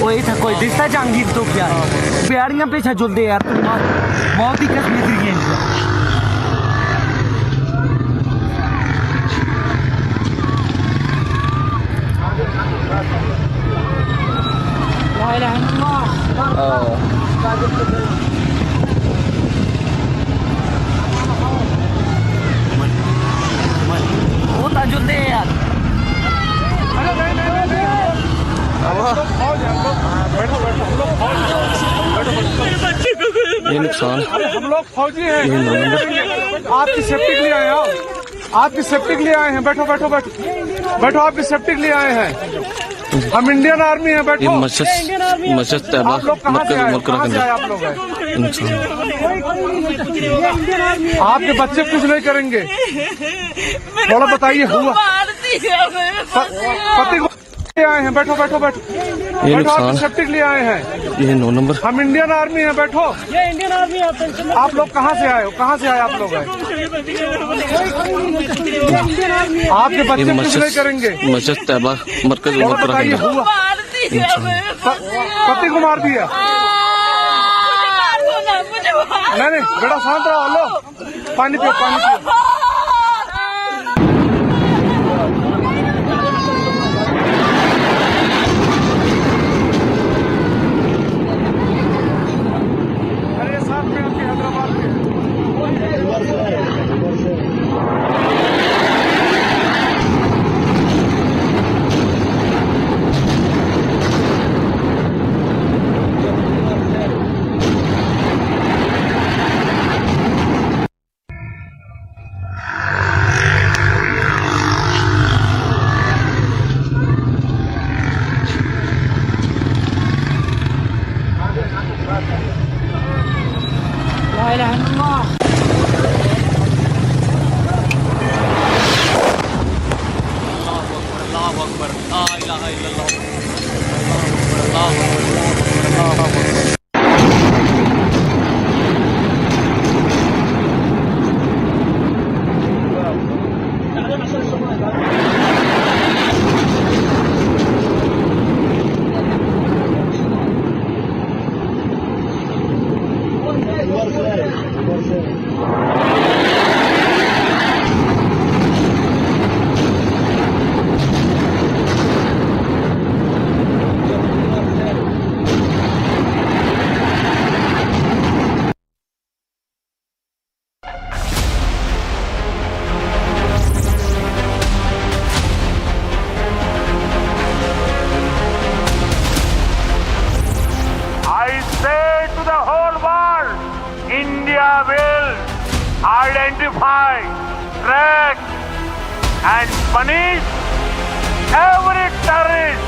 वही था कोई दिखता जहांगीर तो क्या प्यारियां पे छजुलते यार बहुत ही कश्मीर की वो ताजुलते यार ये नुकसान हम लोग फौजी हैं, आपकी सेफ्टी के लिए आए हैं, आपकी सेफ्टी के लिए आए हैं। बैठो बैठो बैठो बैठो, आपकी सेफ्टी के लिए आए हैं। हम इंडियन आर्मी हैं, बैठो। मस्जिद तैयबा आप लोग कहाँ से आए? कहाँ से आए आप लोग? आपके बच्चे कुछ नहीं करेंगे, थोड़ा बताइए। हुआ पति को आए हैं, बैठो बैठो बैठो ये बैठो, नुकसान सेफ्टी के लिए आए हैं। ये 9 नंबर हम इंडियन आर्मी हैं, बैठो। ये इंडियन आर्मी है। आप लोग कहाँ से आए हो? कहाँ से आए आप लोग? आपके बच्चे कुछ नहीं करेंगे, मस्जिद तैयबा मरकज थोड़ा बताइए। हुआ पति को मार दिया? नहीं बेटा शांत रहो, लो पानी पियो, पानी पियो। India will identify, track and punish every terrorist.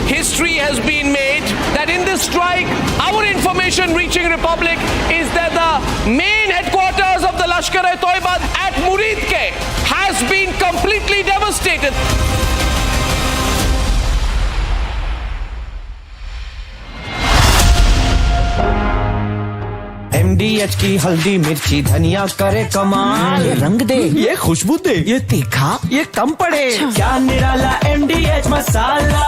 History has been made that in this strike, our information reaching Republic is that the main headquarters of the Lashkar-e-Toiba at Muridke has been completely devastated. MDH की हल्दी मिर्ची धनिया करे कमाल, ये रंग दे, ये खुशबू दे, ये तीखा, ये कम पड़े, क्या निराला MDH मसाला।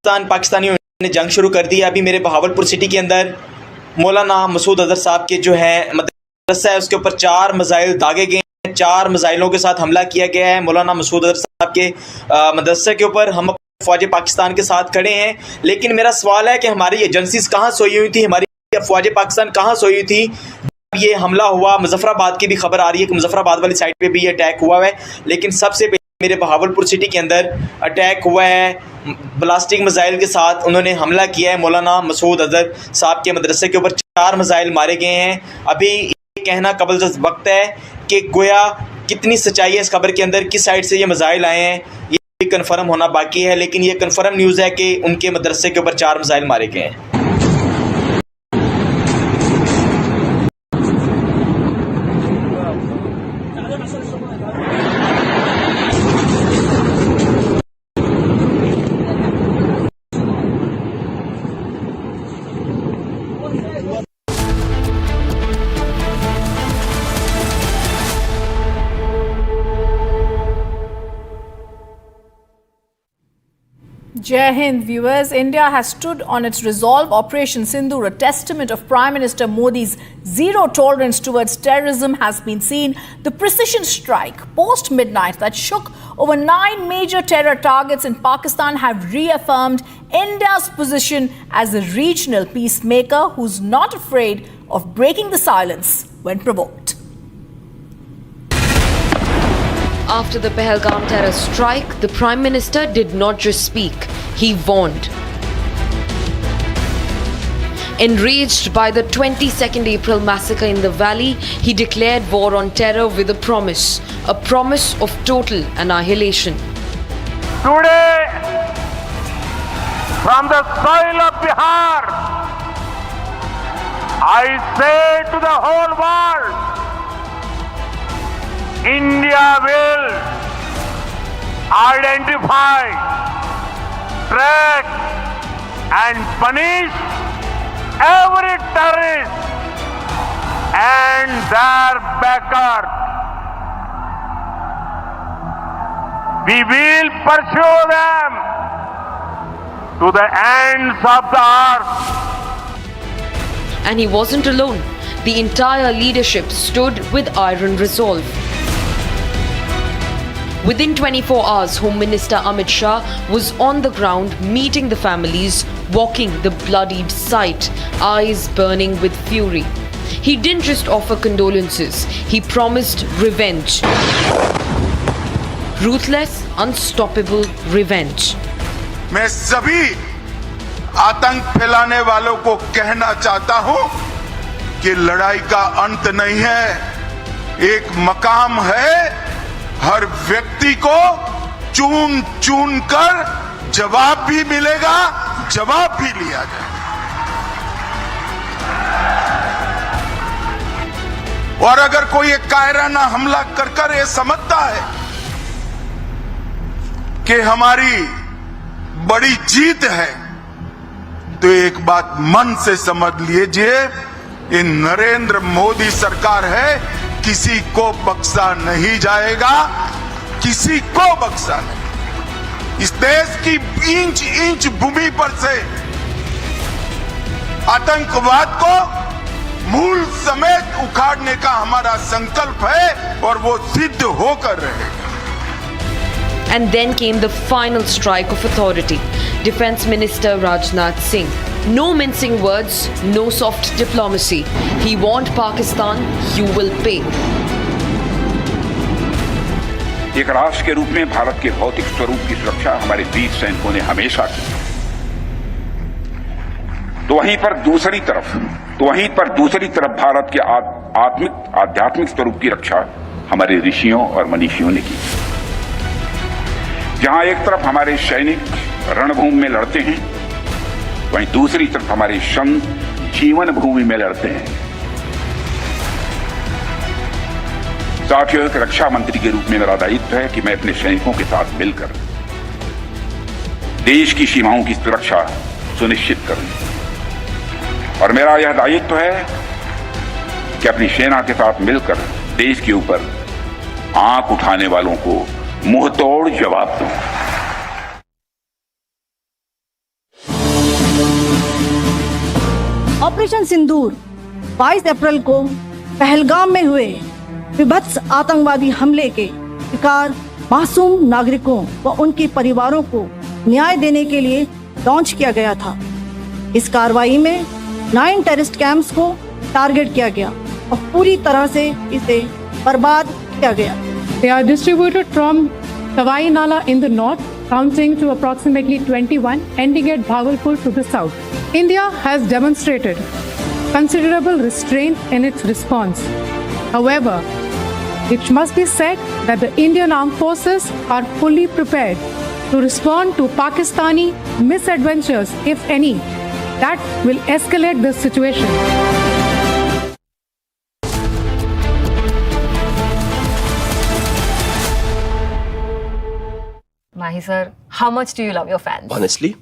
पाकिस्तानियों ने जंग शुरू कर दी है। अभी मेरे बहावलपुर सिटी के अंदर मौलाना मसूद अजहर साहब के जो है मदरसा है, उसके ऊपर 4 मिसाइल दागे गए हैं। 4 मिसाइलों के साथ हमला किया गया है मौलाना मसूद अजहर साहब के मदरसे के ऊपर। हम फौज पाकिस्तान के साथ खड़े हैं, लेकिन मेरा सवाल है कि हमारी एजेंसीज कहाँ सोई हुई थी, हमारी अफवाज पाकिस्तान कहाँ सोई थी ये हमला हुआ। मुजफ्फराबाद की भी खबर आ रही है कि मुजफ्फराबाद वाली साइड पे भी ये अटैक हुआ है, लेकिन सबसे पहले मेरे बहावलपुर सिटी के अंदर अटैक हुआ है ब्लास्टिक मिसाइल के साथ। उन्होंने हमला किया है मौलाना मसूद अजहर साहब के मदरसे के ऊपर, 4 मिसाइल मारे गए हैं। अभी ये कहना कबल वक्त है कि गोया कितनी सच्चाई है इस खबर के अंदर, किस साइड से ये मिसाइल आए हैं ये कन्फर्म होना बाकी है, लेकिन ये कन्फर्म न्यूज़ है कि उनके मदरसे के ऊपर 4 मिसाइल मारे गए हैं। Jai Hind viewers, India has stood on its resolve. Operation Sindur, a testament of Prime Minister Modi's zero tolerance towards terrorism, has been seen. The precision strike post-midnight that shook over 9 major terror targets in Pakistan have reaffirmed India's position as a regional peacemaker who's not afraid of breaking the silence when provoked. After the Pahalgam terror strike, the Prime Minister did not just speak, he warned. Enraged by the 22nd April massacre in the valley, he declared war on terror with a promise of total annihilation. Today, from the soil of Bihar, I say to the whole world, India will identify, track and punish every terrorist and their backer. We will pursue them to the ends of the earth. And he wasn't alone. The entire leadership stood with iron resolve. Within 24 hours, Home Minister Amit Shah was on the ground meeting the families, walking the bloodied site, eyes burning with fury. He didn't just offer condolences, he promised revenge. Ruthless, unstoppable revenge. मैं सभी आतंक फैलाने वालों को कहना चाहता हूं कि लड़ाई का अंत नहीं है, एक मकाम है। हर व्यक्ति को चुन चुन कर जवाब भी मिलेगा, जवाब भी लिया जाएगा। और अगर कोई एक कायराना हमला कर कर ये समझता है कि हमारी बड़ी जीत है, तो एक बात मन से समझ लीजिए, ये नरेंद्र मोदी सरकार है, किसी को बख्शा नहीं जाएगा, किसी को बख्शा नहीं। इस देश की इंच इंच भूमि पर से आतंकवाद को मूल समेत उखाड़ने का हमारा संकल्प है और वो सिद्ध होकर रहेगा। And then came the final strike of authority. Defence Minister Rajnath Singh. No mincing words, no soft diplomacy. He warned Pakistan, you will pay. एक राष्ट्र के रूप में भारत के भौतिक स्वरूप की सुरक्षा हमारे वीर सैनिकों ने हमेशा की। तो वहीं पर दूसरी तरफ भारत के आध्यात्मिक स्वरूप की रक्षा हमारे ऋषियों और मनीषियों ने की। जहां एक तरफ हमारे सैनिक रणभूमि में लड़ते हैं, वहीं दूसरी तरफ हमारे संत जीवन भूमि में लड़ते हैं। साथियों, एक रक्षा मंत्री के रूप में मेरा दायित्व है कि मैं अपने सैनिकों के साथ मिलकर देश की सीमाओं की सुरक्षा सुनिश्चित करूं। और मेरा यह दायित्व है कि अपनी सेना के साथ मिलकर देश के ऊपर आंख उठाने वालों को मुंहतोड़ जवाब दूं। ऑपरेशन सिंदूर 22 अप्रैल को पहलगाम में हुए विभत्स आतंकवादी हमले के शिकार मासूम नागरिकों व उनके परिवारों को न्याय देने के लिए लॉन्च किया गया था। इस कार्रवाई में 9 टेररिस्ट कैंप्स को टारगेट किया गया और पूरी तरह से इसे बर्बाद किया गया। They are distributed from Tawai Nala in the north, counting to approximately 21, ending at Bhagalpur to the south. India has demonstrated considerable restraint in its response. However, it must be said that the Indian armed forces are fully prepared to respond to Pakistani misadventures, if any, that will escalate this situation. Mahi sir, how much do you love your fans? Honestly,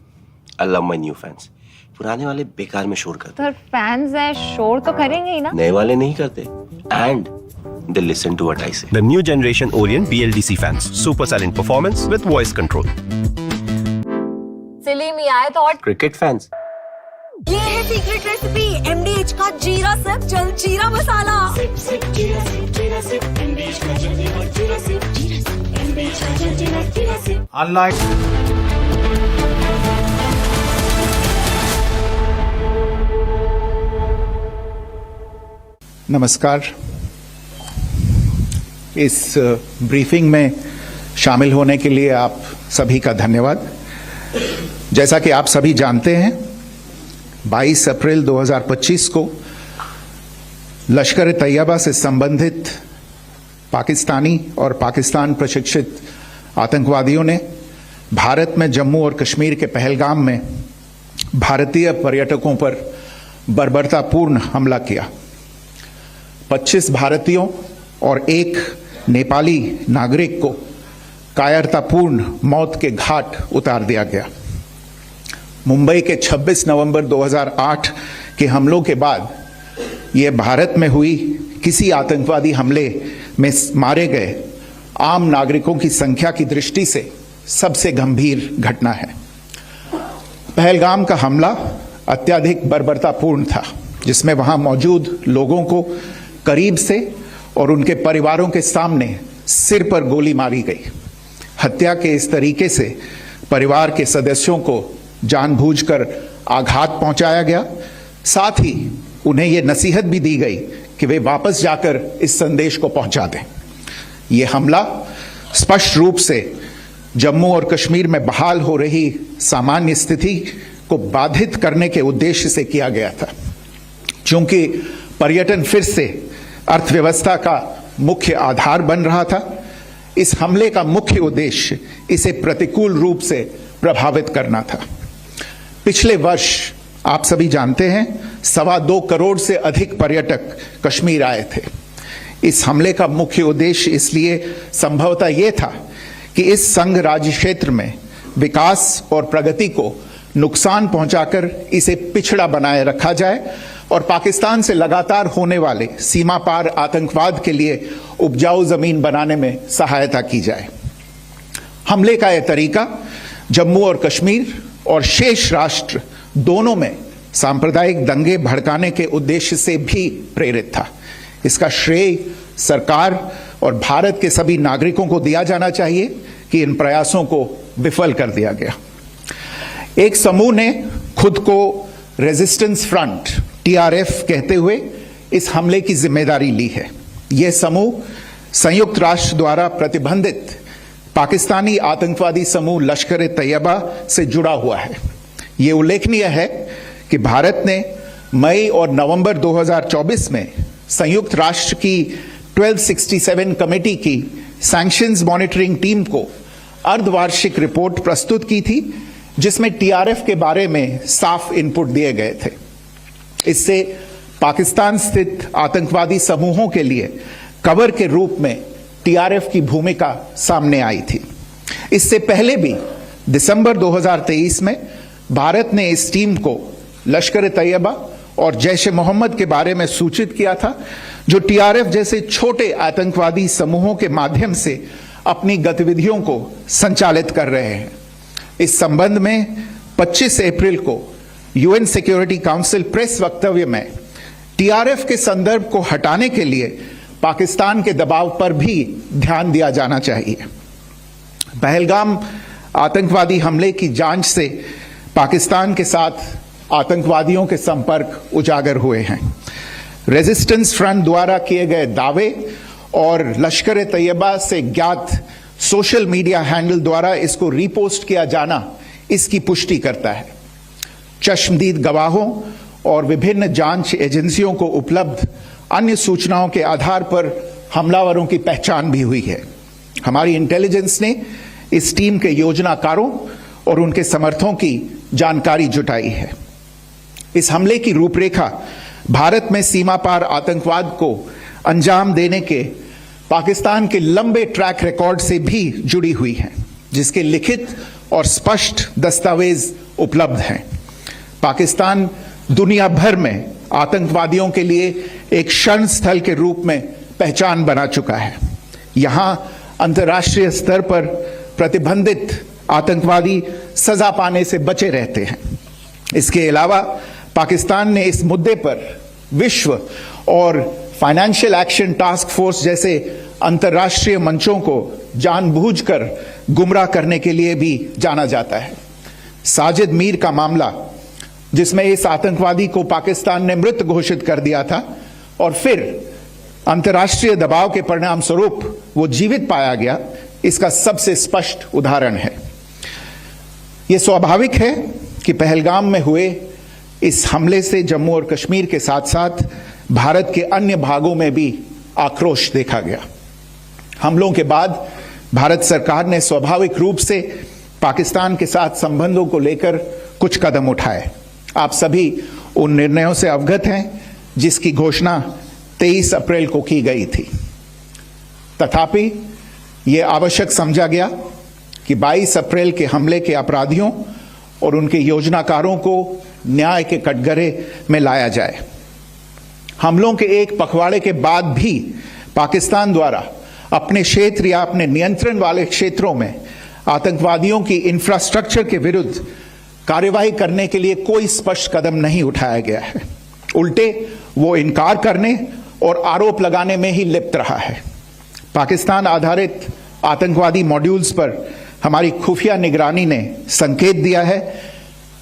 I love my new fans. पुराने वाले बेकार में शोर करते sir fans हैं, शोर तो करेंगे ही ना। नए वाले नहीं करते and they listen to what I say. The new generation Orient BLDC fans. Super silent performance with voice control. सिली में आए तो और Cricket fans. ये है सीक्रेट रेसिपी MDH का जीरा सिप जल जीरा मसाला। सिप सिप जीरा सिप MDH का जल जीरा सिप MDH का जल जीरा सिप। Unlike नमस्कार। इस ब्रीफिंग में शामिल होने के लिए आप सभी का धन्यवाद। जैसा कि आप सभी जानते हैं, 22 अप्रैल 2025 को लश्कर तैयबा से संबंधित पाकिस्तानी और पाकिस्तान प्रशिक्षित आतंकवादियों ने भारत में जम्मू और कश्मीर के पहलगाम में भारतीय पर्यटकों पर बर्बरतापूर्ण हमला किया। 25 भारतीयों और एक नेपाली नागरिक को कायरतापूर्ण मौत के घाट उतार दिया गया। मुंबई के 26 नवंबर 2008 के हमलों के बाद यह भारत में हुई किसी आतंकवादी हमले में मारे गए आम नागरिकों की संख्या की दृष्टि से सबसे गंभीर घटना है। पहलगाम का हमला अत्यधिक बर्बरतापूर्ण था, जिसमें वहां मौजूद लोगों को करीब से और उनके परिवारों के सामने सिर पर गोली मारी गई। हत्या के इस तरीके से परिवार के सदस्यों को जानबूझकर आघात पहुंचाया गया। साथ ही उन्हें यह नसीहत भी दी गई कि वे वापस जाकर इस संदेश को पहुंचा दें। यह हमला स्पष्ट रूप से जम्मू और कश्मीर में बहाल हो रही सामान्य स्थिति को बाधित करने के उद्देश्य से किया गया था। चूंकि पर्यटन फिर से अर्थव्यवस्था का मुख्य आधार बन रहा था, इस हमले का मुख्य उद्देश्य इसे प्रतिकूल रूप से प्रभावित करना था। पिछले वर्ष आप सभी जानते हैं 2.25 करोड़ से अधिक पर्यटक कश्मीर आए थे। इस हमले का मुख्य उद्देश्य इसलिए संभवतः यह था कि इस संघ राज्य क्षेत्र में विकास और प्रगति को नुकसान पहुंचाकर इसे पिछड़ा बनाए रखा जाए और पाकिस्तान से लगातार होने वाले सीमा पार आतंकवाद के लिए उपजाऊ जमीन बनाने में सहायता की जाए। हमले का यह तरीका जम्मू और कश्मीर और शेष राष्ट्र दोनों में सांप्रदायिक दंगे भड़काने के उद्देश्य से भी प्रेरित था। इसका श्रेय सरकार और भारत के सभी नागरिकों को दिया जाना चाहिए कि इन प्रयासों को विफल कर दिया गया। एक समूह ने खुद को रेजिस्टेंस फ्रंट TRF कहते हुए इस हमले की जिम्मेदारी ली है। यह समूह संयुक्त राष्ट्र द्वारा प्रतिबंधित पाकिस्तानी आतंकवादी समूह लश्कर तैयबा से जुड़ा हुआ है। यह उल्लेखनीय है कि भारत ने मई और नवंबर 2024 में संयुक्त राष्ट्र की 1267 कमेटी की सैंक्शंस मॉनिटरिंग टीम को अर्धवार्षिक रिपोर्ट प्रस्तुत की थी, जिसमें TRF के बारे में साफ इनपुट दिए गए थे। इससे पाकिस्तान स्थित आतंकवादी समूहों के लिए कवर के रूप में TRF की भूमिका सामने आई थी। इससे पहले भी दिसंबर 2023 में भारत ने इस टीम को लश्कर तैयबा और जैश ए मोहम्मद के बारे में सूचित किया था, जो TRF जैसे छोटे आतंकवादी समूहों के माध्यम से अपनी गतिविधियों को संचालित कर रहे हैं। इस संबंध में 25 अप्रैल को UN सिक्योरिटी काउंसिल प्रेस वक्तव्य में TRF के संदर्भ को हटाने के लिए पाकिस्तान के दबाव पर भी ध्यान दिया जाना चाहिए। पहलगाम आतंकवादी हमले की जांच से पाकिस्तान के साथ आतंकवादियों के संपर्क उजागर हुए हैं। रेजिस्टेंस फ्रंट द्वारा किए गए दावे और लश्कर तैयबा से ज्ञात सोशल मीडिया हैंडल द्वारा इसको रीपोस्ट किया जाना इसकी पुष्टि करता है। चश्मदीद गवाहों और विभिन्न जांच एजेंसियों को उपलब्ध अन्य सूचनाओं के आधार पर हमलावरों की पहचान भी हुई है। हमारी इंटेलिजेंस ने इस टीम के योजनाकारों और उनके समर्थकों की जानकारी जुटाई है। इस हमले की रूपरेखा भारत में सीमा पार आतंकवाद को अंजाम देने के पाकिस्तान के लंबे ट्रैक रिकॉर्ड से भी जुड़ी हुई है, जिसके लिखित और स्पष्ट दस्तावेज उपलब्ध हैं। पाकिस्तान दुनिया भर में आतंकवादियों के लिए एक शरण स्थल के रूप में पहचान बना चुका है। यहां अंतर्राष्ट्रीय स्तर पर प्रतिबंधित आतंकवादी सजा पाने से बचे रहते हैं। इसके अलावा पाकिस्तान ने इस मुद्दे पर विश्व और फाइनेंशियल एक्शन टास्क फोर्स जैसे अंतर्राष्ट्रीय मंचों को जानबूझकर गुमराह करने के लिए भी जाना जाता है। साजिद मीर का मामला, जिसमें इस आतंकवादी को पाकिस्तान ने मृत घोषित कर दिया था और फिर अंतर्राष्ट्रीय दबाव के परिणाम स्वरूप वो जीवित पाया गया, इसका सबसे स्पष्ट उदाहरण है। यह स्वाभाविक है कि पहलगाम में हुए इस हमले से जम्मू और कश्मीर के साथ साथ भारत के अन्य भागों में भी आक्रोश देखा गया। हमलों के बाद भारत सरकार ने स्वाभाविक रूप से पाकिस्तान के साथ संबंधों को लेकर कुछ कदम उठाए। आप सभी उन निर्णयों से अवगत हैं जिसकी घोषणा 23 अप्रैल को की गई थी। तथापि यह आवश्यक समझा गया कि 22 अप्रैल के हमले के अपराधियों और उनके योजनाकारों को न्याय के कटघरे में लाया जाए। हमलों के एक पखवाड़े के बाद भी पाकिस्तान द्वारा अपने क्षेत्र या अपने नियंत्रण वाले क्षेत्रों में आतंकवादियों की इंफ्रास्ट्रक्चर के विरुद्ध कार्यवाही करने के लिए कोई स्पष्ट कदम नहीं उठाया गया है। उल्टे वो इनकार करने और आरोप लगाने में ही लिप्त रहा है। पाकिस्तान आधारित आतंकवादी मॉड्यूल्स पर हमारी खुफिया निगरानी ने संकेत दिया है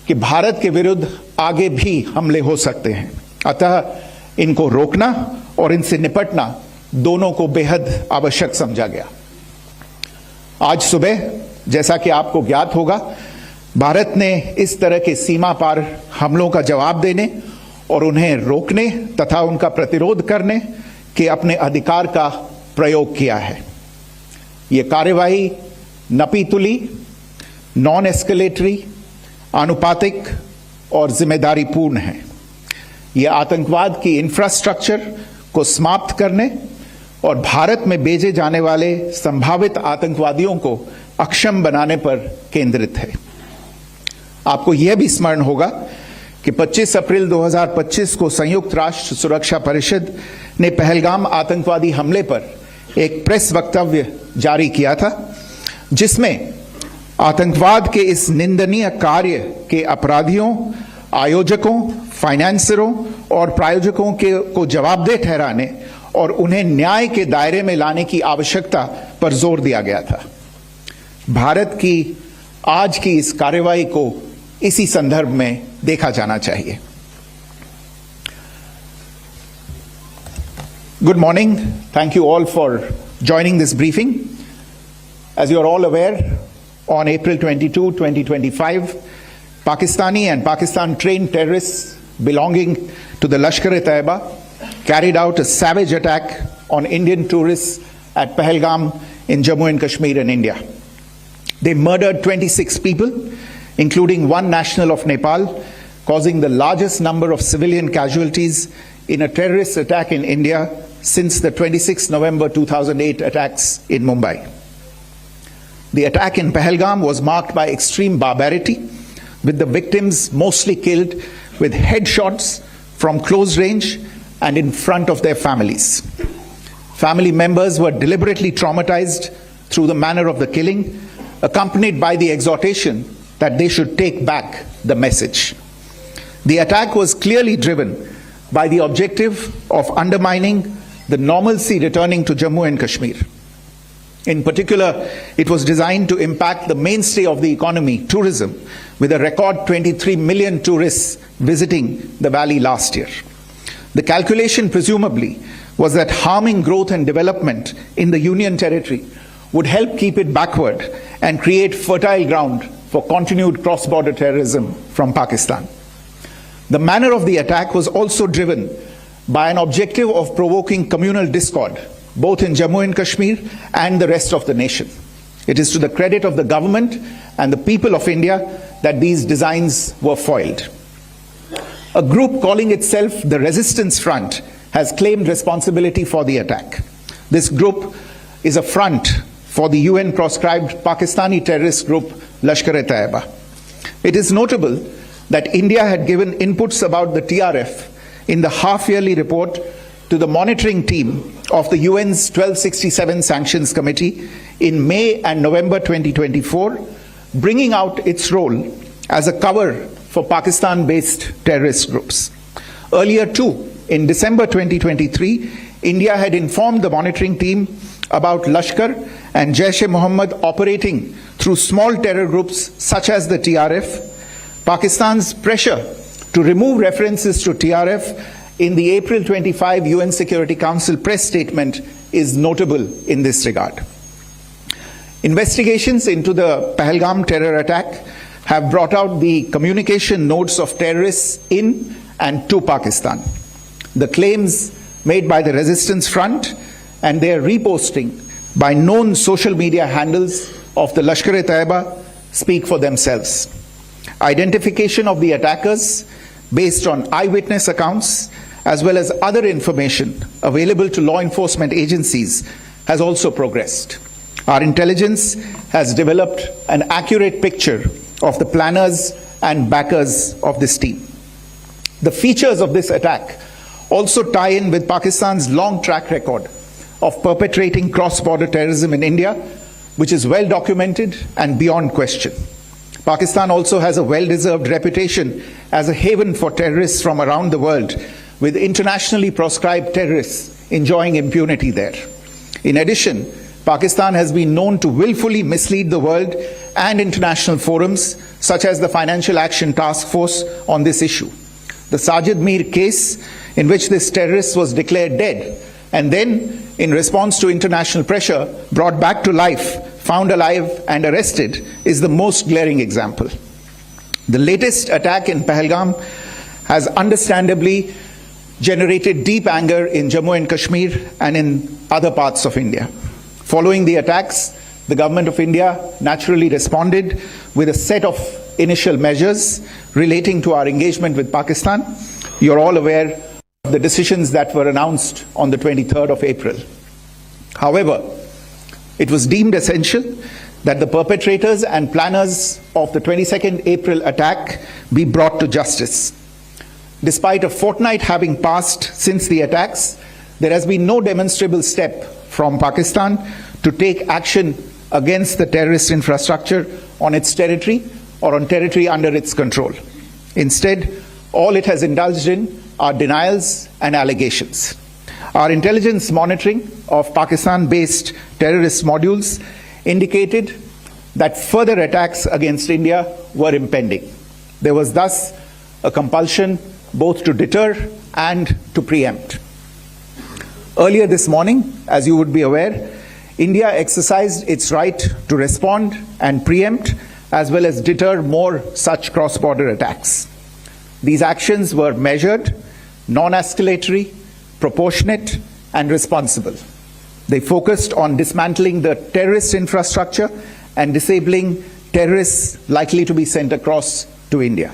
कि भारत के विरुद्ध आगे भी हमले हो सकते हैं। अतः इनको रोकना और इनसे निपटना दोनों को बेहद आवश्यक समझा गया। आज सुबह, जैसा कि आपको ज्ञात होगा, भारत ने इस तरह के सीमा पार हमलों का जवाब देने और उन्हें रोकने तथा उनका प्रतिरोध करने के अपने अधिकार का प्रयोग किया है। यह कार्यवाही नपीतुली, नॉन एस्केलेटरी, आनुपातिक और जिम्मेदारीपूर्ण है। यह आतंकवाद की इंफ्रास्ट्रक्चर को समाप्त करने और भारत में भेजे जाने वाले संभावित आतंकवादियों को अक्षम बनाने पर केंद्रित है। आपको यह भी स्मरण होगा कि 25 अप्रैल 2025 को संयुक्त राष्ट्र सुरक्षा परिषद ने पहलगाम आतंकवादी हमले पर एक प्रेस वक्तव्य जारी किया था, जिसमें आतंकवाद के इस निंदनीय कार्य के अपराधियों, आयोजकों, फाइनेंसरों और प्रायोजकों को जवाबदेह ठहराने और उन्हें न्याय के दायरे में लाने की आवश्यकता पर जोर दिया गया था। भारत की आज की इस कार्रवाई को इसी संदर्भ में देखा जाना चाहिए। Good morning. Thank you all for joining this briefing. As you are all aware, on April 22, 2025, Pakistani and Pakistan-trained terrorists belonging to the Lashkar-e-Taiba carried out a savage attack on Indian tourists at Pahalgam in Jammu and Kashmir in India. They murdered 26 people, including one national of Nepal, causing the largest number of civilian casualties in a terrorist attack in India since the 26 November 2008 attacks in Mumbai. The attack in Pahalgam was marked by extreme barbarity, with the victims mostly killed with headshots from close range and in front of their families. Family members were deliberately traumatized through the manner of the killing, accompanied by the exhortation that they should take back the message. The attack was clearly driven by the objective of undermining the normalcy returning to Jammu and Kashmir. In particular, it was designed to impact the mainstay of the economy, tourism, with a record 23 million tourists visiting the valley last year. The calculation presumably was that harming growth and development in the Union Territory would help keep it backward and create fertile ground for continued cross-border terrorism from Pakistan. The manner of the attack was also driven by an objective of provoking communal discord, both in Jammu and Kashmir and the rest of the nation. It is to the credit of the government and the people of India that these designs were foiled. A group calling itself the Resistance Front has claimed responsibility for the attack. This group is a front for the UN-proscribed Pakistani terrorist group Lashkar-e-Taiba. It is notable that India had given inputs about the TRF in the half-yearly report to the monitoring team of the UN's 1267 Sanctions Committee in May and November 2024, bringing out its role as a cover for Pakistan-based terrorist groups. Earlier too, in December 2023, India had informed the monitoring team about Lashkar and Jaish-e-Mohammed operating through small terror groups such as the TRF. Pakistan's pressure to remove references to TRF in the April 25 UN Security Council press statement is notable in this regard. Investigations into the Pahalgam terror attack have brought out the communication notes of terrorists in and to Pakistan. The claims made by the Resistance Front and their reposting by known social media handles of the Lashkar-e-Taiba speak for themselves. Identification of the attackers based on eyewitness accounts as well as other information available to law enforcement agencies has also progressed. Our intelligence has developed an accurate picture of the planners and backers of this team. The features of this attack also tie in with Pakistan's long track record of perpetrating cross-border terrorism in India, which is well documented and beyond question. Pakistan also has a well-deserved reputation as a haven for terrorists from around the world, with internationally proscribed terrorists enjoying impunity there. In addition, Pakistan has been known to willfully mislead the world and international forums, such as the Financial Action Task Force, on this issue. The Sajid Mir case, in which this terrorist was declared dead, and then, in response to international pressure, brought back to life, found alive and arrested, is the most glaring example. The latest attack in Pahalgam has understandably generated deep anger in Jammu and Kashmir and in other parts of India. Following the attacks, the government of India naturally responded with a set of initial measures relating to our engagement with Pakistan. You're all aware of the decisions that were announced on the 23rd of April. However, it was deemed essential that the perpetrators and planners of the 22nd April attack be brought to justice. Despite a fortnight having passed since the attacks, there has been no demonstrable step from Pakistan to take action against the terrorist infrastructure on its territory or on territory under its control. Instead, all it has indulged in are denials and allegations. Our intelligence monitoring of Pakistan-based terrorist modules indicated that further attacks against India were impending. There was thus a compulsion both to deter and to preempt. Earlier this morning, as you would be aware, India exercised its right to respond and preempt as well as deter more such cross-border attacks. These actions were measured, non-escalatory, proportionate, and responsible. They focused on dismantling the terrorist infrastructure and disabling terrorists likely to be sent across to India.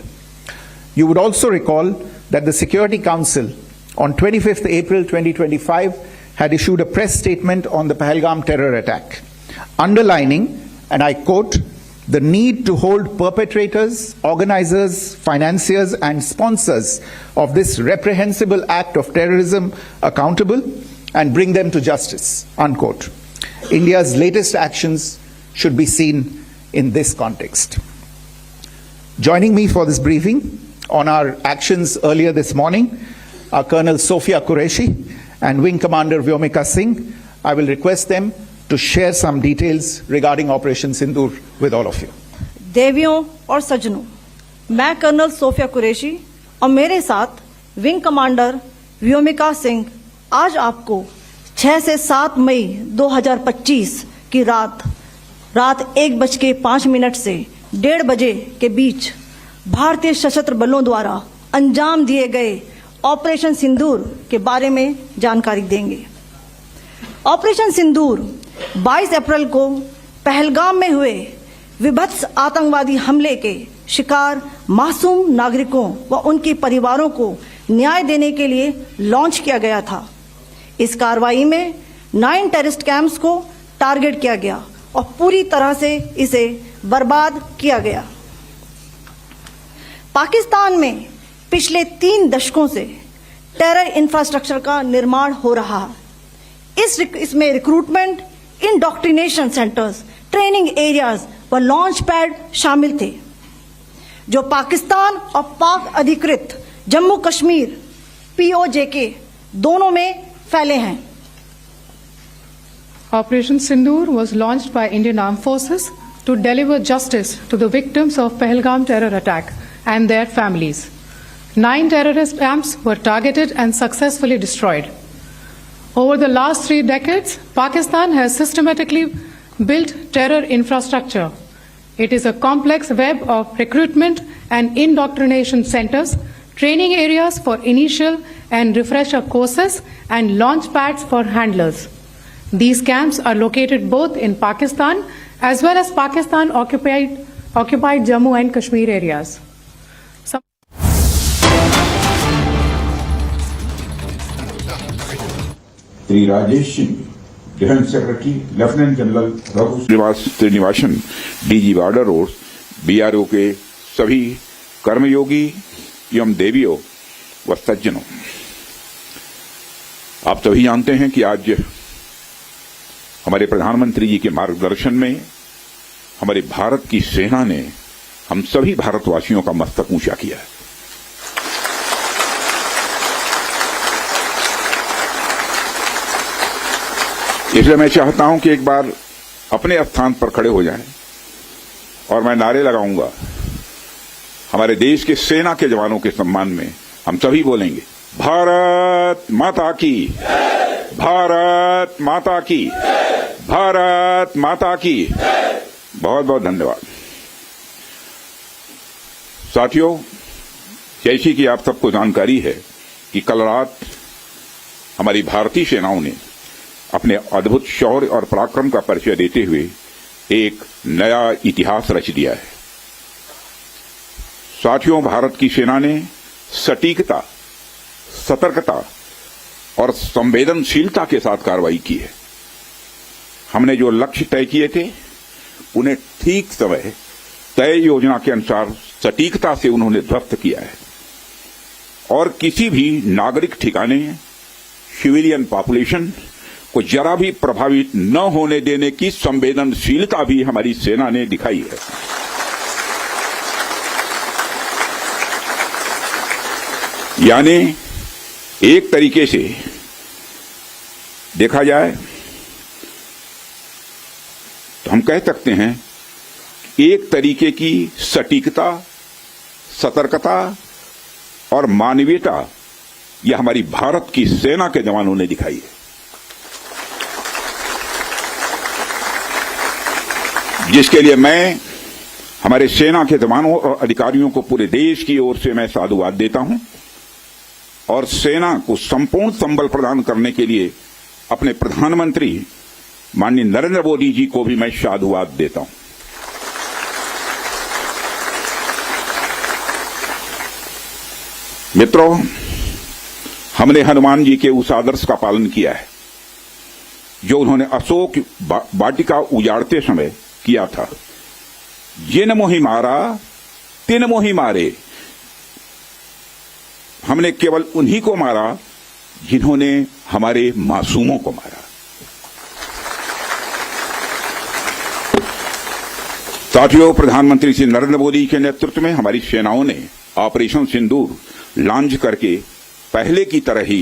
You would also recall that the Security Council on 25th April 2025 had issued a press statement on the Pahalgam terror attack, underlining, and I quote, the need to hold perpetrators, organizers, financiers, and sponsors of this reprehensible act of terrorism accountable and bring them to justice, unquote. India's latest actions should be seen in this context. Joining me for this briefing on our actions earlier this morning are Colonel Sophia Qureshi and Wing Commander Vyomika Singh. I will request them to share some details regarding Operation Sindur with all of you. देवियों और सज्जनों, मैं colonel Sophia Qureshi और मेरे साथ wing commander Vyomika Singh आज आपको 6 से 7 मई 2025 की रात 1:05 से 1:30 बजे के बीच भारतीय सशस्त्र बलों द्वारा अंजाम दिए गए ऑपरेशन सिंदूर के बारे में जानकारी देंगे। ऑपरेशन सिंदूर 22 अप्रैल को पहलगाम में हुए विभत्स आतंकवादी हमले के शिकार मासूम नागरिकों व उनके परिवारों को न्याय देने के लिए लॉन्च किया गया था। इस कार्रवाई में 9 टेररिस्ट कैंप्स को टारगेट किया गया और पूरी तरह से इसे बर्बाद किया गया। पाकिस्तान में पिछले 3 दशकों से टेरर इंफ्रास्ट्रक्चर का निर्माण हो रहा है। इसमें recruitment, indoctrination centres, training areas व लॉन्च पैड शामिल थे, जो पाकिस्तान और पाक अधिकृत जम्मू कश्मीर POJK दोनों में फैले हैं। Operation Sindur was launched by Indian Armed Forces to deliver justice to the victims of Pahalgam terror attack and their families. 9 terrorist camps were targeted and successfully destroyed. Over the last 3 decades, Pakistan has systematically built terror infrastructure. It is a complex web of recruitment and indoctrination centers, training areas for initial and refresher courses, and launch pads for handlers. These camps are located both in Pakistan as well as Pakistan occupied Jammu and Kashmir areas. Sri Rajesh Singh, Defense Secretary, Lieutenant General Raghu Srinivasan, DG Border Roads, BRO के सभी कर्मयोगी एवं देवियों व सज्जनों, आप सभी जानते हैं कि आज हमारे प्रधानमंत्री जी के मार्गदर्शन में हमारे भारत की सेना ने हम सभी भारतवासियों का मस्तक ऊंचा किया है। इसलिए मैं चाहता हूं कि एक बार अपने स्थान पर खड़े हो जाएं और मैं नारे लगाऊंगा। हमारे देश के सेना के जवानों के सम्मान में हम सभी बोलेंगे, भारत माता की, भारत माता की, भारत माता की। बहुत बहुत धन्यवाद। साथियों, जैसी कि आप सबको जानकारी है कि कल रात हमारी भारतीय सेनाओं ने अपने अद्भुत शौर्य और पराक्रम का परिचय देते हुए एक नया इतिहास रच दिया है। साथियों, भारत की सेना ने सटीकता, सतर्कता और संवेदनशीलता के साथ कार्रवाई की है। हमने जो लक्ष्य तय किए थे उन्हें ठीक समय तय योजना के अनुसार सटीकता से उन्होंने ध्वस्त किया है और किसी भी नागरिक ठिकाने, सिविलियन पॉपुलेशन को जरा भी प्रभावित न होने देने की संवेदनशीलता भी हमारी सेना ने दिखाई है। यानी एक तरीके से देखा जाए तो हम कह सकते हैं एक तरीके की सटीकता, सतर्कता और मानवीयता यह हमारी भारत की सेना के जवानों ने दिखाई है, जिसके लिए मैं हमारे सेना के जवानों और अधिकारियों को पूरे देश की ओर से मैं साधुवाद देता हूं और सेना को संपूर्ण संबल प्रदान करने के लिए अपने प्रधानमंत्री माननीय नरेंद्र मोदी जी को भी मैं साधुवाद देता हूं। मित्रों, हमने हनुमान जी के उस आदर्श का पालन किया है जो उन्होंने अशोक वाटिका उजाड़ते समय किया था, जिन मोहि मारा तिन मोहि मारे। हमने केवल उन्हीं को मारा जिन्होंने हमारे मासूमों को मारा। साथियों, प्रधानमंत्री श्री नरेंद्र मोदी के नेतृत्व में हमारी सेनाओं ने ऑपरेशन सिंदूर लॉन्च करके पहले की तरह ही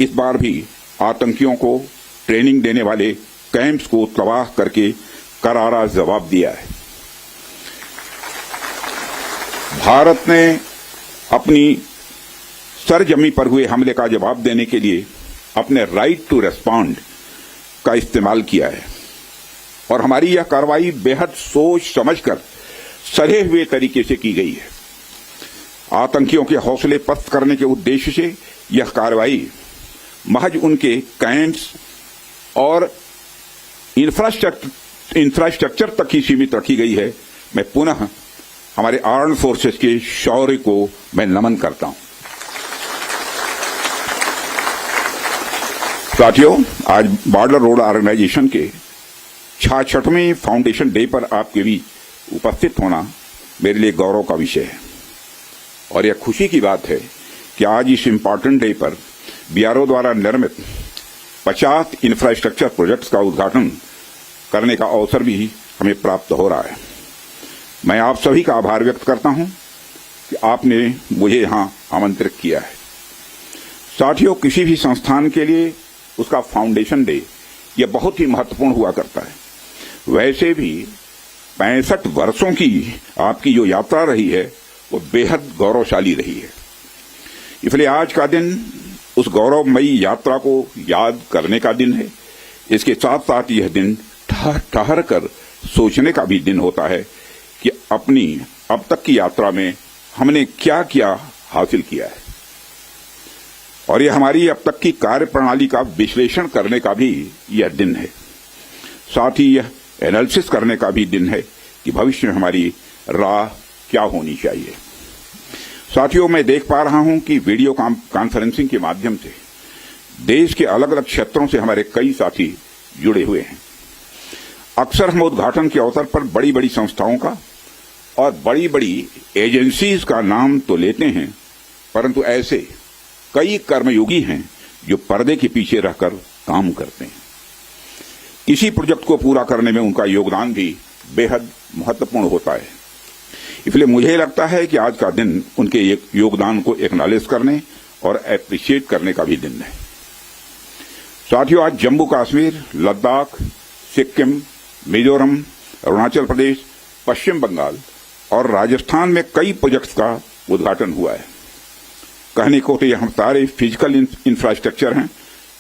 इस बार भी आतंकियों को ट्रेनिंग देने वाले कैंप्स को तबाह करके करारा जवाब दिया है। भारत ने अपनी सरजमी पर हुए हमले का जवाब देने के लिए अपने राइट टू रेस्पॉन्ड का इस्तेमाल किया है और हमारी यह कार्रवाई बेहद सोच समझकर सधे हुए तरीके से की गई है। आतंकियों के हौसले पस्त करने के उद्देश्य से यह कार्रवाई महज उनके कैंप्स और इंफ्रास्ट्रक्चर तक ही सीमित रखी गई है। मैं पुनः हमारे आर्म्ड फोर्सेस के शौर्य को मैं नमन करता हूं। साथियों, आज बॉर्डर रोड ऑर्गेनाइजेशन के 66वें फाउंडेशन डे पर आपके बीच उपस्थित होना मेरे लिए गौरव का विषय है और यह खुशी की बात है कि आज इस इम्पॉर्टेंट डे पर बीआरओ द्वारा निर्मित 50 इंफ्रास्ट्रक्चर प्रोजेक्ट्स का उद्घाटन करने का अवसर भी हमें प्राप्त हो रहा है। मैं आप सभी का आभार व्यक्त करता हूं कि आपने मुझे यहां आमंत्रित किया है। साथियों, किसी भी संस्थान के लिए उसका फाउंडेशन डे यह बहुत ही महत्वपूर्ण हुआ करता है। वैसे भी 65 वर्षों की आपकी जो यात्रा रही है वो बेहद गौरवशाली रही है। इसलिए आज का दिन उस गौरवमयी यात्रा को याद करने का दिन है। इसके साथ साथ यह दिन ठहर कर सोचने का भी दिन होता है कि अपनी अब तक की यात्रा में हमने क्या क्या हासिल किया है और यह हमारी अब तक की कार्यप्रणाली का विश्लेषण करने का भी यह दिन है। साथ ही यह एनालिसिस करने का भी दिन है कि भविष्य में हमारी राह क्या होनी चाहिए। साथियों, मैं देख पा रहा हूं कि वीडियो कॉन्फ्रेंसिंग के माध्यम से देश के अलग अलग क्षेत्रों से हमारे कई साथी जुड़े हुए हैं। अक्सर हम उद्घाटन के अवसर पर बड़ी बड़ी संस्थाओं का और बड़ी बड़ी एजेंसीज का नाम तो लेते हैं, परंतु ऐसे कई कर्मयोगी हैं जो पर्दे के पीछे रहकर काम करते हैं। इसी प्रोजेक्ट को पूरा करने में उनका योगदान भी बेहद महत्वपूर्ण होता है। इसलिए मुझे लगता है कि आज का दिन उनके योगदान को एक्नॉलेज करने और एप्रिशिएट करने का भी दिन है। साथियों, आज जम्मू कश्मीर, लद्दाख, सिक्किम, मिजोरम, अरुणाचल प्रदेश, पश्चिम बंगाल और राजस्थान में कई प्रोजेक्ट्स का उद्घाटन हुआ है। कहने को तो ये हम सारे फिजिकल इंफ्रास्ट्रक्चर हैं,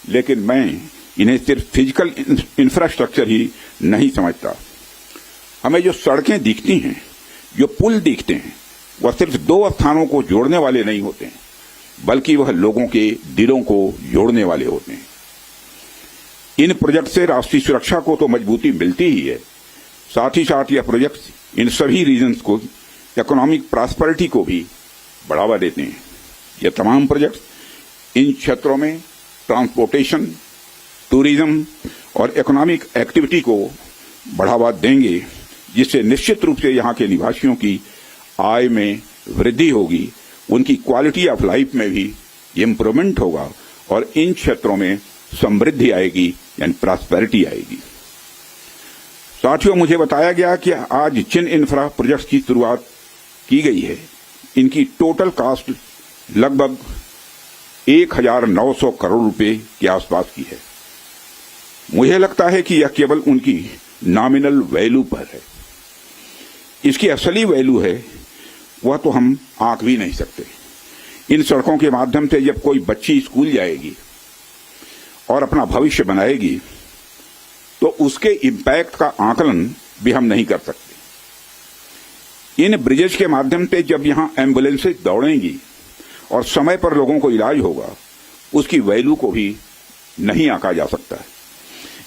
लेकिन मैं इन्हें सिर्फ फिजिकल इंफ्रास्ट्रक्चर ही नहीं समझता। हमें जो सड़कें दिखती हैं, जो पुल दिखते हैं, वह सिर्फ दो स्थानों को जोड़ने वाले नहीं होते हैं, बल्कि वह लोगों के दिलों को जोड़ने वाले होते हैं। इन प्रोजेक्ट से राष्ट्रीय सुरक्षा को तो मजबूती मिलती ही है, साथ ही साथ यह प्रोजेक्ट इन सभी रीजन्स को इकोनॉमिक प्रॉस्पेरिटी को भी बढ़ावा देते हैं। यह तमाम प्रोजेक्ट इन क्षेत्रों में ट्रांसपोर्टेशन, टूरिज्म और इकोनॉमिक एक्टिविटी को बढ़ावा देंगे, जिससे निश्चित रूप से यहाँ के निवासियों की आय में वृद्धि होगी, उनकी क्वालिटी ऑफ लाइफ में भी इम्प्रूवमेंट होगा और इन क्षेत्रों में समृद्धि आएगी, यानी प्रॉस्पेरिटी आएगी। साथियों, मुझे बताया गया कि आज जिन इंफ्रा प्रोजेक्ट्स की शुरुआत की गई है, इनकी टोटल कॉस्ट लगभग 1900 करोड़ रुपए के आसपास की है। मुझे लगता है कि यह केवल उनकी नॉमिनल वैल्यू पर है। इसकी असली वैल्यू है वह तो हम आंक भी नहीं सकते। इन सड़कों के माध्यम से जब कोई बच्ची स्कूल जाएगी और अपना भविष्य बनाएगी, तो उसके इम्पैक्ट का आकलन भी हम नहीं कर सकते। इन ब्रिजेज के माध्यम से जब यहां एम्बुलेंसेज दौड़ेंगी और समय पर लोगों को इलाज होगा, उसकी वैल्यू को भी नहीं आंका जा सकता है।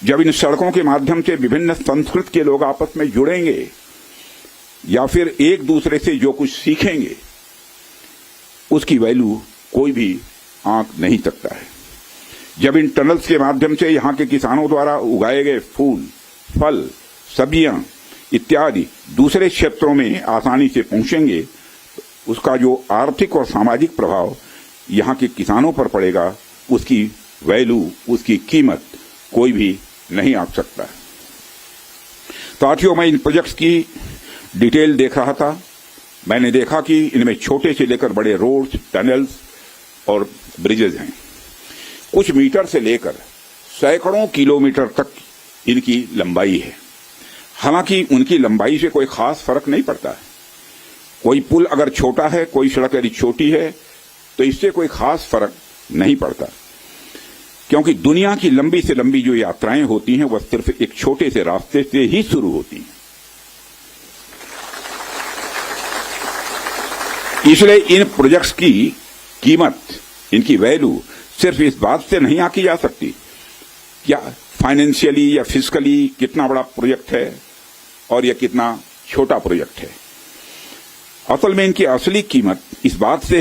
जब इन सड़कों के माध्यम से विभिन्न संस्कृति के लोग आपस में जुड़ेंगे या फिर एक दूसरे से जो कुछ सीखेंगे, उसकी वैल्यू कोई भी आंक नहीं सकता है। जब इन टनल्स के माध्यम से यहाँ के किसानों द्वारा उगाए गए फूल, फल, सब्जियां इत्यादि दूसरे क्षेत्रों में आसानी से पहुंचेंगे, तो उसका जो आर्थिक और सामाजिक प्रभाव यहाँ के किसानों पर पड़ेगा, उसकी वैल्यू, उसकी कीमत कोई भी नहीं आंक सकता। साथियों, मैं इन प्रोजेक्ट्स की डिटेल देख रहा था। मैंने देखा कि इनमें छोटे से लेकर बड़े रोड्स, टनल्स और ब्रिजेज हैं। कुछ मीटर से लेकर सैकड़ों किलोमीटर तक इनकी लंबाई है। हालांकि उनकी लंबाई से कोई खास फर्क नहीं पड़ता है। कोई पुल अगर छोटा है, कोई सड़क यदि छोटी है, तो इससे कोई खास फर्क नहीं पड़ता, क्योंकि दुनिया की लंबी से लंबी जो यात्राएं होती हैं वह सिर्फ एक छोटे से रास्ते से ही शुरू होती हैं। इसलिए इन प्रोजेक्ट्स की कीमत, इनकी वैल्यू सिर्फ इस बात से नहीं आंकी जा सकती क्या फाइनेंशियली या फिजिकली कितना बड़ा प्रोजेक्ट है और यह कितना छोटा प्रोजेक्ट है। असल में इनकी असली कीमत इस बात से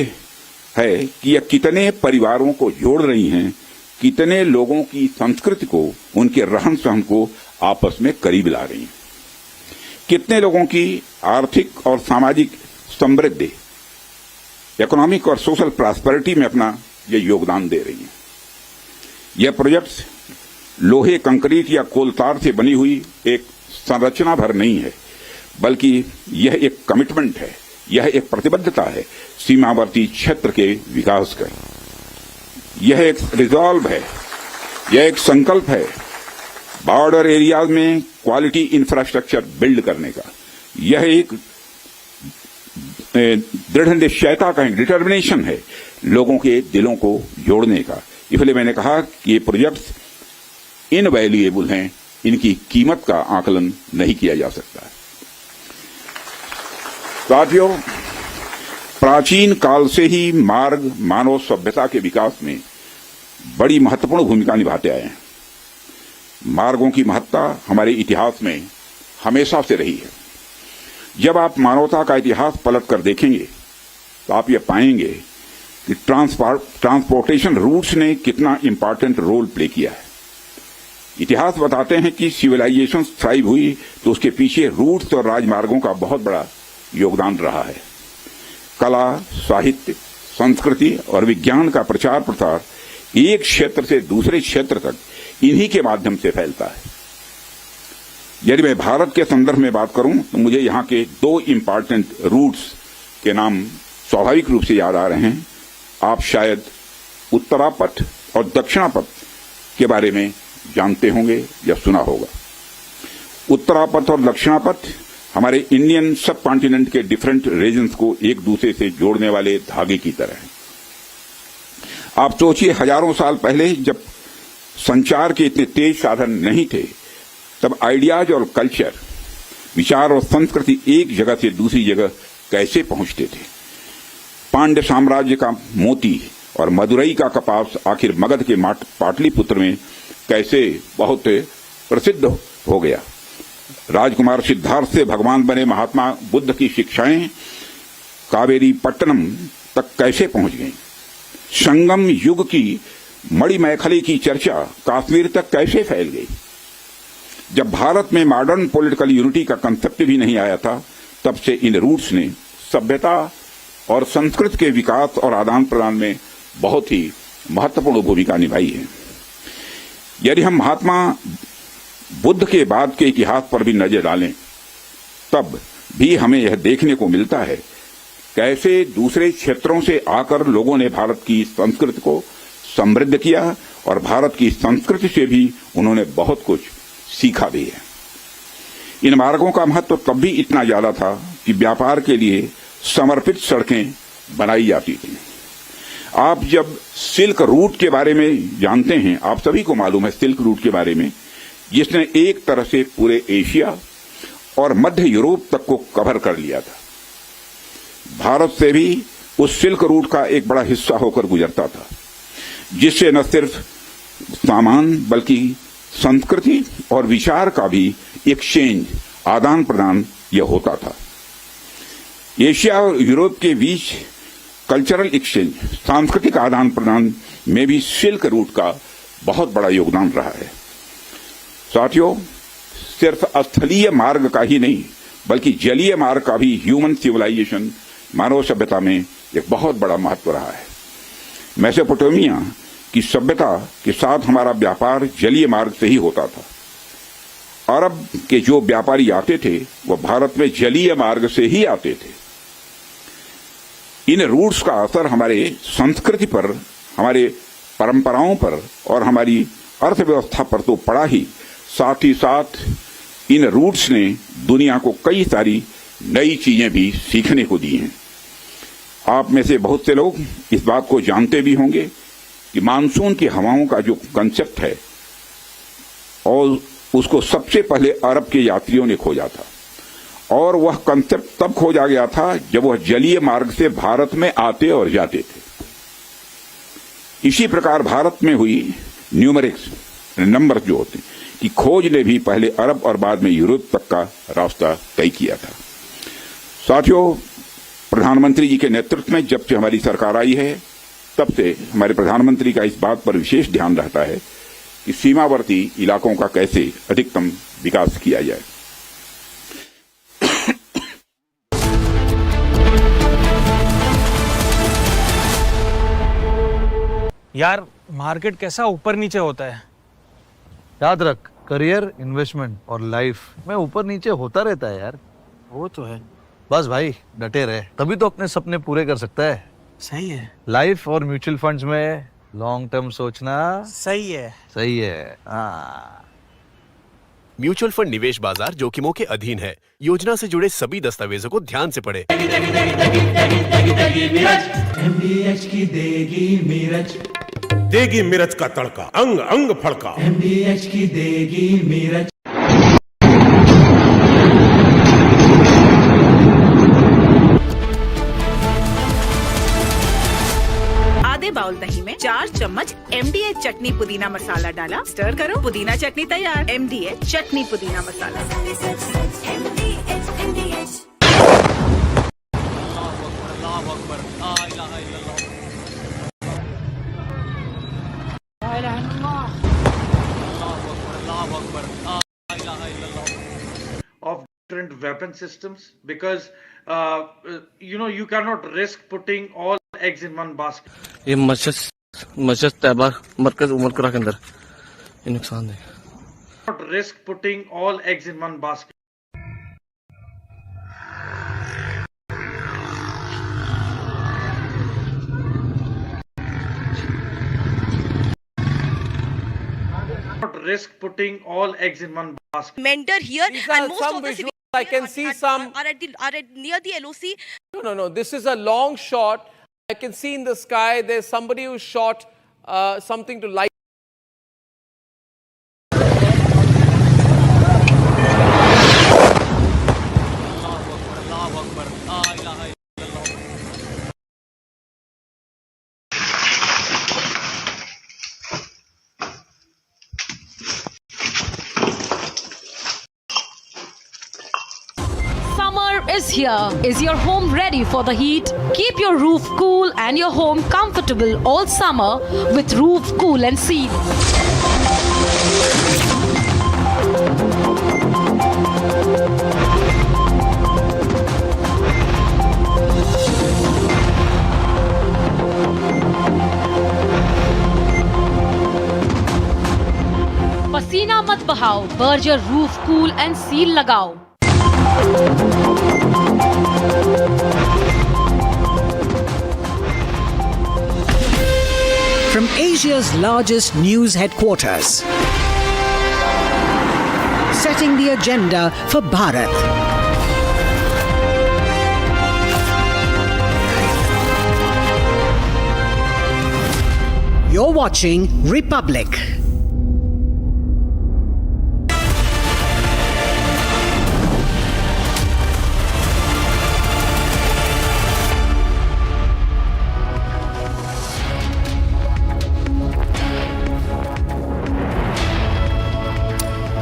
है कि यह कितने परिवारों को जोड़ रही हैं, कितने लोगों की संस्कृति को, उनके रहन सहन को आपस में करीब ला रही हैं, कितने लोगों की आर्थिक और सामाजिक समृद्धि, इकोनॉमिक और सोशल प्रॉस्पेरिटी में अपना ये योगदान दे रही हैं। यह प्रोजेक्ट्स लोहे, कंक्रीट या कोलतार से बनी हुई एक संरचना भर नहीं है, बल्कि यह एक कमिटमेंट है, यह एक प्रतिबद्धता है सीमावर्ती क्षेत्र के विकास का। यह एक रिजॉल्व है, यह एक संकल्प है बॉर्डर एरियाज में क्वालिटी इंफ्रास्ट्रक्चर बिल्ड करने का। यह एक दृढ़ निश्चयता का डिटर्मिनेशन है लोगों के दिलों को जोड़ने का। इसलिए मैंने कहा कि ये प्रोजेक्ट्स इनवैल्यूएबल हैं, इनकी कीमत का आकलन नहीं किया जा सकता है। साथियों, प्राचीन काल से ही मार्ग मानव सभ्यता के विकास में बड़ी महत्वपूर्ण भूमिका निभाते आए हैं। मार्गों की महत्ता हमारे इतिहास में हमेशा से रही है। जब आप मानवता का इतिहास पलट कर देखेंगे तो आप ये पाएंगे कि ट्रांसपोर्टेशन रूट्स ने कितना इंपॉर्टेंट रोल प्ले किया है। इतिहास बताते हैं कि सिविलाइजेशन थ्राइव हुई तो उसके पीछे रूट्स और राजमार्गों का बहुत बड़ा योगदान रहा है। कला, साहित्य, संस्कृति और विज्ञान का प्रचार प्रसार एक क्षेत्र से दूसरे क्षेत्र तक इन्हीं के माध्यम से फैलता है। यदि मैं भारत के संदर्भ में बात करूं तो मुझे यहां के दो इंपॉर्टेंट रूट्स के नाम स्वाभाविक रूप से याद आ रहे हैं। आप शायद उत्तरापथ और दक्षिणापथ के बारे में जानते होंगे या सुना होगा। उत्तरापथ और दक्षिणापथ हमारे इंडियन सब कॉन्टिनेंट के डिफरेंट रीजन्स को एक दूसरे से जोड़ने वाले धागे की तरह है। आप सोचिए, हजारों साल पहले जब संचार के इतने तेज साधन नहीं थे, तब आइडियाज और कल्चर, विचार और संस्कृति एक जगह से दूसरी जगह कैसे पहुंचते थे। पांड्य साम्राज्य का मोती और मदुरई का कपास आखिर मगध के पाटलिपुत्र में कैसे बहुत प्रसिद्ध हो गया। राजकुमार सिद्धार्थ से भगवान बने महात्मा बुद्ध की शिक्षाएं कावेरी पट्टनम तक कैसे पहुंच गईं। संगम युग की मणिमैखली की चर्चा कश्मीर तक कैसे फैल गई। जब भारत में मॉडर्न पॉलिटिकल यूनिटी का कंसेप्ट भी नहीं आया था, तब से इन रूट्स ने सभ्यता और संस्कृति के विकास और आदान प्रदान में बहुत ही महत्वपूर्ण भूमिका निभाई है। यदि हम महात्मा बुद्ध के बाद के इतिहास पर भी नजर डालें, तब भी हमें यह देखने को मिलता है कैसे दूसरे क्षेत्रों से आकर लोगों ने भारत की संस्कृति को समृद्ध किया और भारत की संस्कृति से भी उन्होंने बहुत कुछ सीखा भी है। इन मार्गों का महत्व तब भी इतना ज्यादा था कि व्यापार के लिए समर्पित सड़कें बनाई जाती थी। आप जब सिल्क रूट के बारे में जानते हैं, आप सभी को मालूम है सिल्क रूट के बारे में, जिसने एक तरह से पूरे एशिया और मध्य यूरोप तक को कवर कर लिया था। भारत से भी उस सिल्क रूट का एक बड़ा हिस्सा होकर गुजरता था, जिससे न सिर्फ सामान बल्कि संस्कृति और विचार का भी एक्सचेंज, आदान प्रदान यह होता था। एशिया और यूरोप के बीच कल्चरल एक्सचेंज, सांस्कृतिक आदान प्रदान में भी सिल्क रूट का बहुत बड़ा योगदान रहा है। साथियों, सिर्फ स्थलीय मार्ग का ही नहीं बल्कि जलीय मार्ग का भी ह्यूमन सिविलाइजेशन, मानव सभ्यता में एक बहुत बड़ा महत्व रहा है। मेसोपोटामिया की सभ्यता के साथ हमारा व्यापार जलीय मार्ग से ही होता था। अरब के जो व्यापारी आते थे वह भारत में जलीय मार्ग से ही आते थे। इन रूट्स का असर हमारे संस्कृति पर, हमारे परंपराओं पर और हमारी अर्थव्यवस्था पर तो पड़ा ही, साथ ही साथ इन रूट्स ने दुनिया को कई सारी नई चीजें भी सीखने को दी हैं। आप में से बहुत से लोग इस बात को जानते भी होंगे कि मानसून की हवाओं का जो कंसेप्ट है और उसको सबसे पहले अरब के यात्रियों ने खोजा था, और वह कंसेप्ट तब खोजा गया था जब वह जलीय मार्ग से भारत में आते और जाते थे। इसी प्रकार भारत में हुई न्यूमेरिक्स नंबर जो होते हैं की खोज ने भी पहले अरब और बाद में यूरोप तक का रास्ता तय किया था। साथियों, प्रधानमंत्री जी के नेतृत्व में जब से हमारी सरकार आई है तब से हमारे प्रधानमंत्री का इस बात पर विशेष ध्यान रहता है कि सीमावर्ती इलाकों का कैसे अधिकतम विकास किया जाए। यार मार्केट कैसा ऊपर नीचे होता है। याद रख, करियर, इन्वेस्टमेंट और लाइफ में ऊपर नीचे होता रहता है यार। वो तो है। बस भाई डटे रहे, तभी तो अपने सपने पूरे कर सकता है। सही है। लाइफ और म्यूचुअल फंड्स में लॉन्ग टर्म सोचना सही है। सही है। हाँ। म्यूचुअल फंड निवेश बाजार जोखिमों के अधीन है। योजना से जुड़े सभी दस्तावेजों को ध्यान से पढ़ें। MDH की देगी मिर्च, देगी मिर्च का तड़का, अंग अंग फड़का। MDH की देगी मिर्च। आधे बाउल दही में 4 चम्मच MDH चटनी पुदीना मसाला डाला, स्टर करो, पुदीना चटनी तैयार। MDH चटनी पुदीना मसाला। Of different weapon systems, because you cannot risk putting all eggs in one basket. ये मस्जिद तैयबा मरकज उमर के अंदर ये नुकसान है। Not risk putting all eggs in one basket. Not risk putting all eggs in one basket. Mentor here, and most some of the visuals. I can see some are near the LOC. No. This is a long shot. I can see in the sky there's somebody who shot something to light. Is here. Is your home ready for the heat? Keep your roof cool and your home comfortable all summer with Roof Cool and Seal. पसीना मत बहाओ, Berger roof cool and seal लगाओ। From Asia's largest news headquarters, setting the agenda for Bharat. You're watching Republic.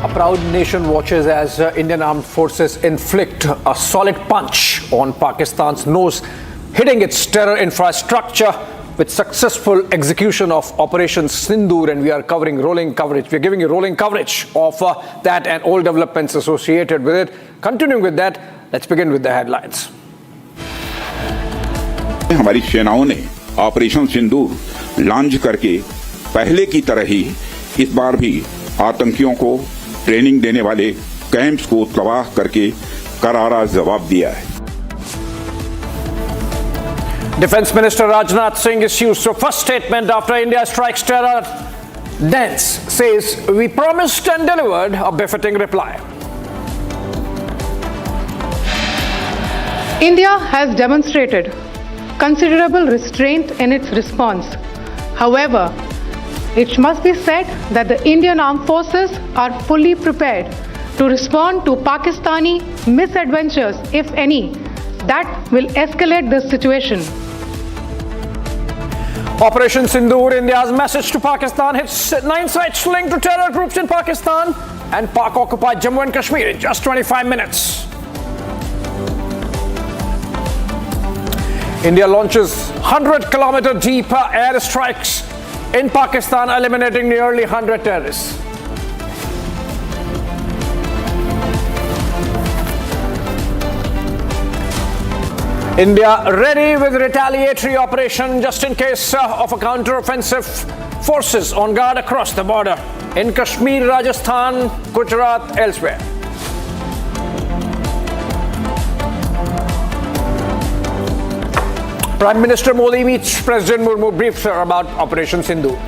A proud nation watches as Indian armed forces inflict a solid punch on Pakistan's nose, hitting its terror infrastructure with successful execution of Operation Sindur, and we are covering rolling coverage. We are giving you rolling coverage of that and all developments associated with it. Continuing with that, let's begin with the headlines. हमारी सेनाओं ने operation सिंदूर launch करके पहले की तरह ही इस बार भी आतंकियों को ट्रेनिंग देने वाले कैंप्स को तबाह करके करारा जवाब दिया है। Defense Minister Rajnath Singh issues the first statement after India strikes terror dense, says we promised and delivered a befitting reply. India has demonstrated considerable restraint in its response. However, it must be said that the Indian Armed Forces are fully prepared to respond to Pakistani misadventures, if any, that will escalate the situation. Operation Sindur, India's message to Pakistan, hits 9 sites linked to terror groups in Pakistan and Pak-occupied Jammu and Kashmir in just 25 minutes. India launches 100-kilometer deep airstrikes in Pakistan, eliminating nearly 100 terrorists. India ready with retaliatory operation just in case of a counter-offensive. Forces on guard across the border in Kashmir, Rajasthan, Gujarat, elsewhere. Prime Minister Modi meets President Murmu, briefs her about Operation Sindur.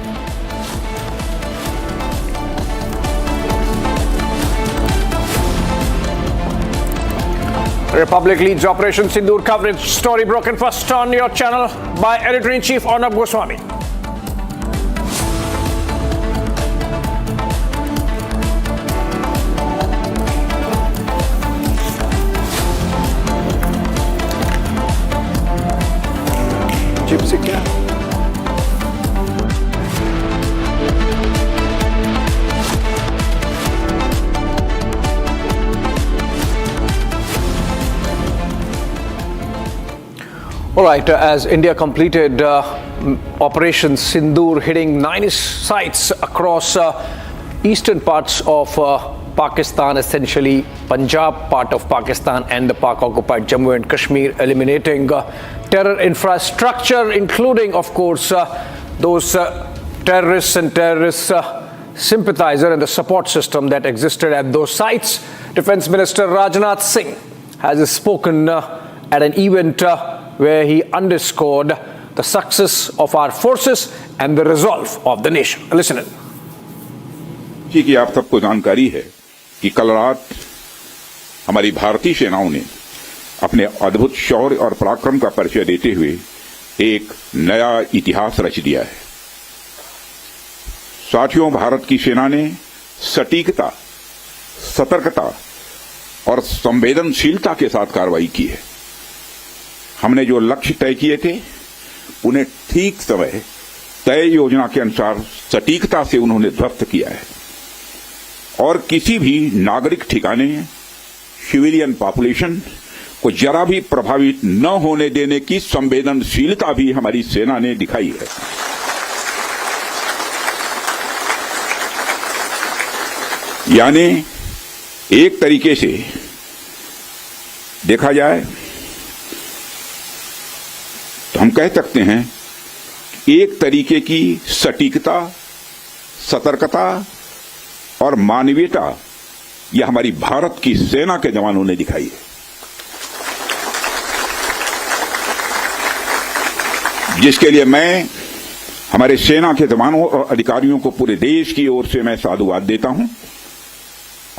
Republic leads Operation Sindur coverage. Story broken first on your channel by Editor-in-Chief Arnab Goswami. Gypsy cat. All right, as India completed Operation Sindur, hitting 9 sites across eastern parts of Pakistan, essentially Punjab part of Pakistan and the Pak-occupied Jammu and Kashmir, eliminating terror infrastructure, including, of course, those terrorists and terrorist sympathizer and the support system that existed at those sites. Defense Minister Rajnath Singh has spoken at an event where he underscored the success of our forces and the resolve of the nation. Listen in. जी की आप सबको जानकारी है कि कल रात हमारी भारतीय सेनाओं ने अपने अद्भुत शौर्य और पराक्रम का परिचय देते हुए एक नया इतिहास रच दिया है। साथियों, भारत की सेना ने सटीकता, सतर्कता और संवेदनशीलता के साथ कार्रवाई की है। हमने जो लक्ष्य तय किए थे उन्हें ठीक समय तय योजना के अनुसार सटीकता से उन्होंने ध्वस्त किया है और किसी भी नागरिक ठिकाने, सिविलियन पॉपुलेशन को जरा भी प्रभावित न होने देने की संवेदनशीलता भी हमारी सेना ने दिखाई है। यानी एक तरीके से देखा जाए तो हम कह सकते हैं एक तरीके की सटीकता, सतर्कता और मानवीयता यह हमारी भारत की सेना के जवानों ने दिखाई है, जिसके लिए मैं हमारे सेना के जवानों और अधिकारियों को पूरे देश की ओर से मैं साधुवाद देता हूं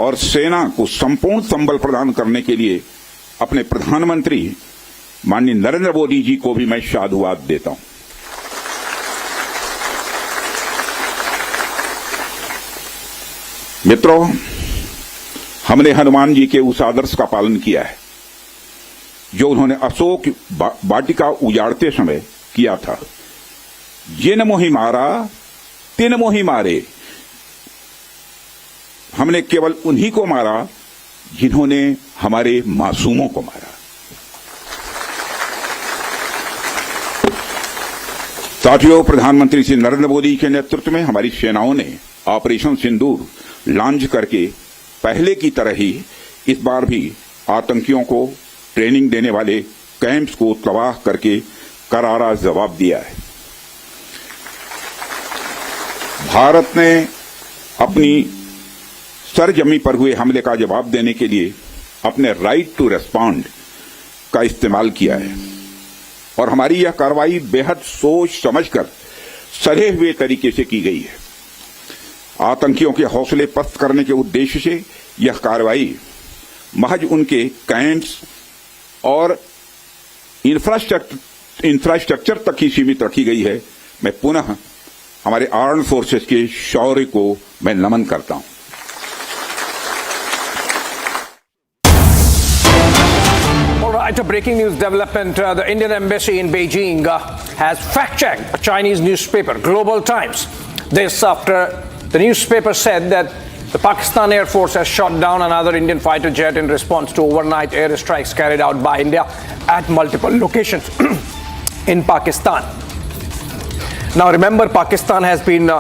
और सेना को संपूर्ण संबल प्रदान करने के लिए अपने प्रधानमंत्री माननीय नरेंद्र मोदी जी को भी मैं साधुवाद देता हूं। मित्रों, हमने हनुमान जी के उस आदर्श का पालन किया है जो उन्होंने अशोक वाटिका उजाड़ते समय किया था। जिन मोहि मारा तिन मोहि मारे। हमने केवल उन्हीं को मारा जिन्होंने हमारे मासूमों को मारा। साथियों, प्रधानमंत्री श्री नरेंद्र मोदी के नेतृत्व में हमारी सेनाओं ने ऑपरेशन सिंदूर लॉन्च करके पहले की तरह ही इस बार भी आतंकियों को ट्रेनिंग देने वाले कैंप्स को तबाह करके करारा जवाब दिया है। भारत ने अपनी सरजमी पर हुए हमले का जवाब देने के लिए अपने राइट टू रेस्पॉन्ड का इस्तेमाल किया है और हमारी यह कार्रवाई बेहद सोच समझकर सधे हुए तरीके से की गई है। आतंकियों के हौसले पस्त करने के उद्देश्य से यह कार्रवाई महज उनके कैंप्स और इंफ्रास्ट्रक्चर तक ही सीमित रखी गई है। मैं पुनः हमारे आर्म्ड फोर्सेस के शौर्य को मैं नमन करता हूं। All right, a breaking news development. The Indian embassy in Beijing has fact-checked a Chinese newspaper, Global Times. This after the newspaper said that the Pakistan Air Force has shot down another Indian fighter jet in response to overnight airstrikes carried out by India at multiple locations in Pakistan. Now remember, Pakistan has been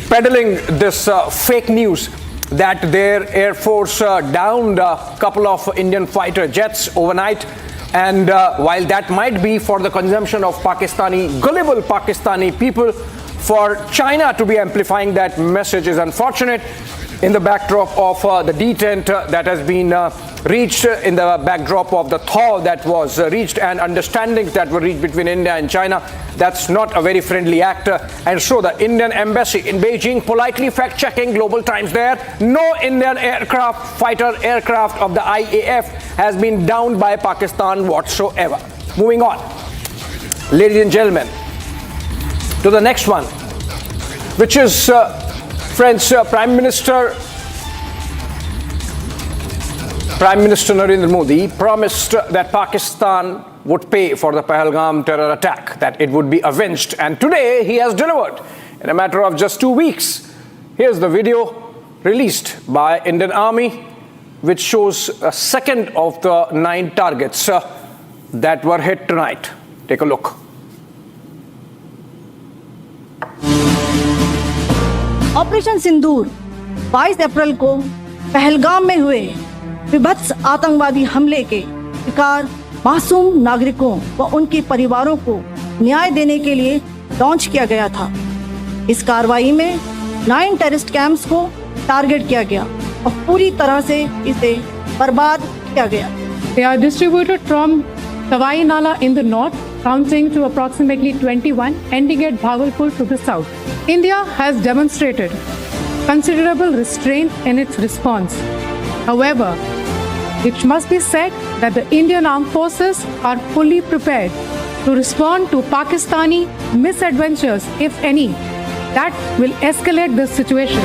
peddling this fake news that their Air Force downed a couple of Indian fighter jets overnight, and while that might be for the consumption of gullible Pakistani people, for China to be amplifying that message is unfortunate in the backdrop of the detent that has been reached, in the backdrop of the thaw that was reached and understandings that were reached between India and China. That's not a very friendly act. And so the Indian embassy in Beijing politely fact-checking Global Times there. No Indian fighter aircraft of the IAF has been downed by Pakistan whatsoever. Moving on, ladies and gentlemen, to the next one, which is friends, Prime Minister Narendra Modi promised that Pakistan would pay for the Pahalgam terror attack, that it would be avenged, and today he has delivered in a matter of just 2 weeks. Here's the video released by Indian Army, which shows a second of the 9 targets that were hit tonight. Take a look. Operation Sindoor 22 अप्रैल को पहलगाम में हुए विभत्स आतंकवादी हमले के शिकार मासूम नागरिकों व उनके परिवारों को न्याय देने के लिए लॉन्च किया गया था। इस कार्रवाई में 9 टेररिस्ट कैंप्स को टारगेट किया गया और पूरी तरह से इसे बर्बाद किया गया। They are distributed from Tawai Nala in the north, counting to approximately 21, ending at Bhagalpur to the south. India has demonstrated considerable restraint in its response. However, it must be said that the Indian armed forces are fully prepared to respond to Pakistani misadventures, if any, that will escalate this situation.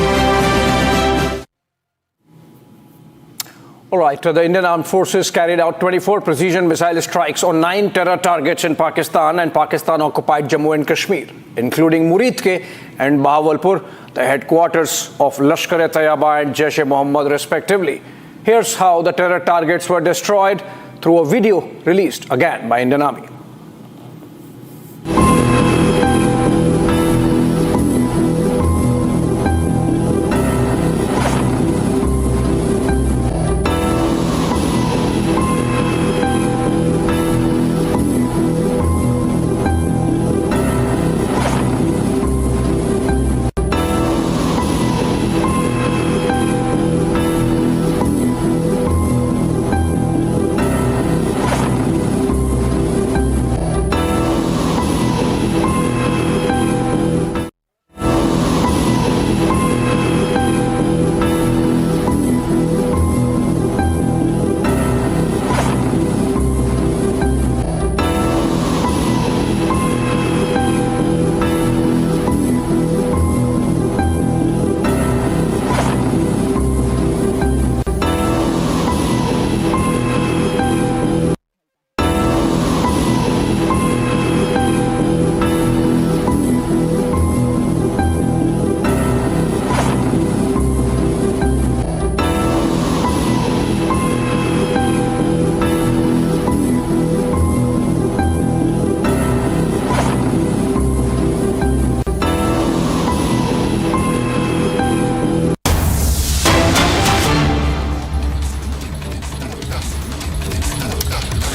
All right, the Indian Armed Forces carried out 24 precision missile strikes on 9 terror targets in Pakistan and Pakistan-occupied Jammu and Kashmir, including Muridke and Bahawalpur, the headquarters of Lashkar-e-Taiba and Jaish-e-Mohammed respectively. Here's how the terror targets were destroyed through a video released again by Indian Army.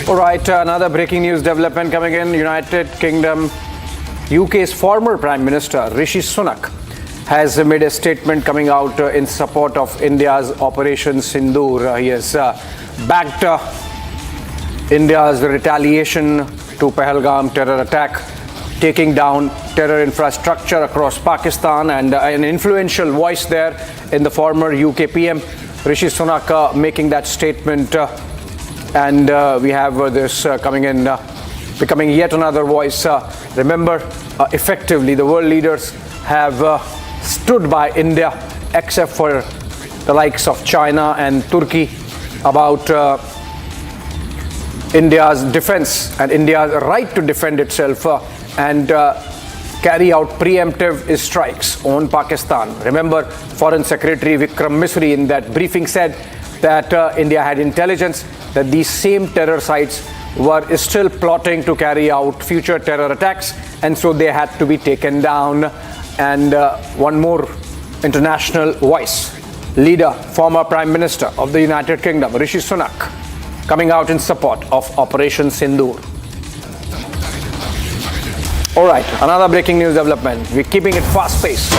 All right, another breaking news development coming in. United Kingdom, UK's former Prime Minister Rishi Sunak has made a statement coming out in support of India's Operation Sindur. He has backed India's retaliation to Pahalgam terror attack taking down terror infrastructure across Pakistan, and an influential voice there in the former UK PM Rishi Sunak making that statement, and we have this coming in, becoming yet another voice. Remember, effectively the world leaders have stood by India, except for the likes of China and Turkey, about India's defense and India's right to defend itself and carry out preemptive strikes on Pakistan. Remember, Foreign Secretary Vikram Misri in that briefing said that India had intelligence that these same terror sites were still plotting to carry out future terror attacks, and so they had to be taken down. And one more international voice, leader, former Prime Minister of the United Kingdom, Rishi Sunak, coming out in support of Operation Sindur. All right, another breaking news development. We're keeping it fast-paced.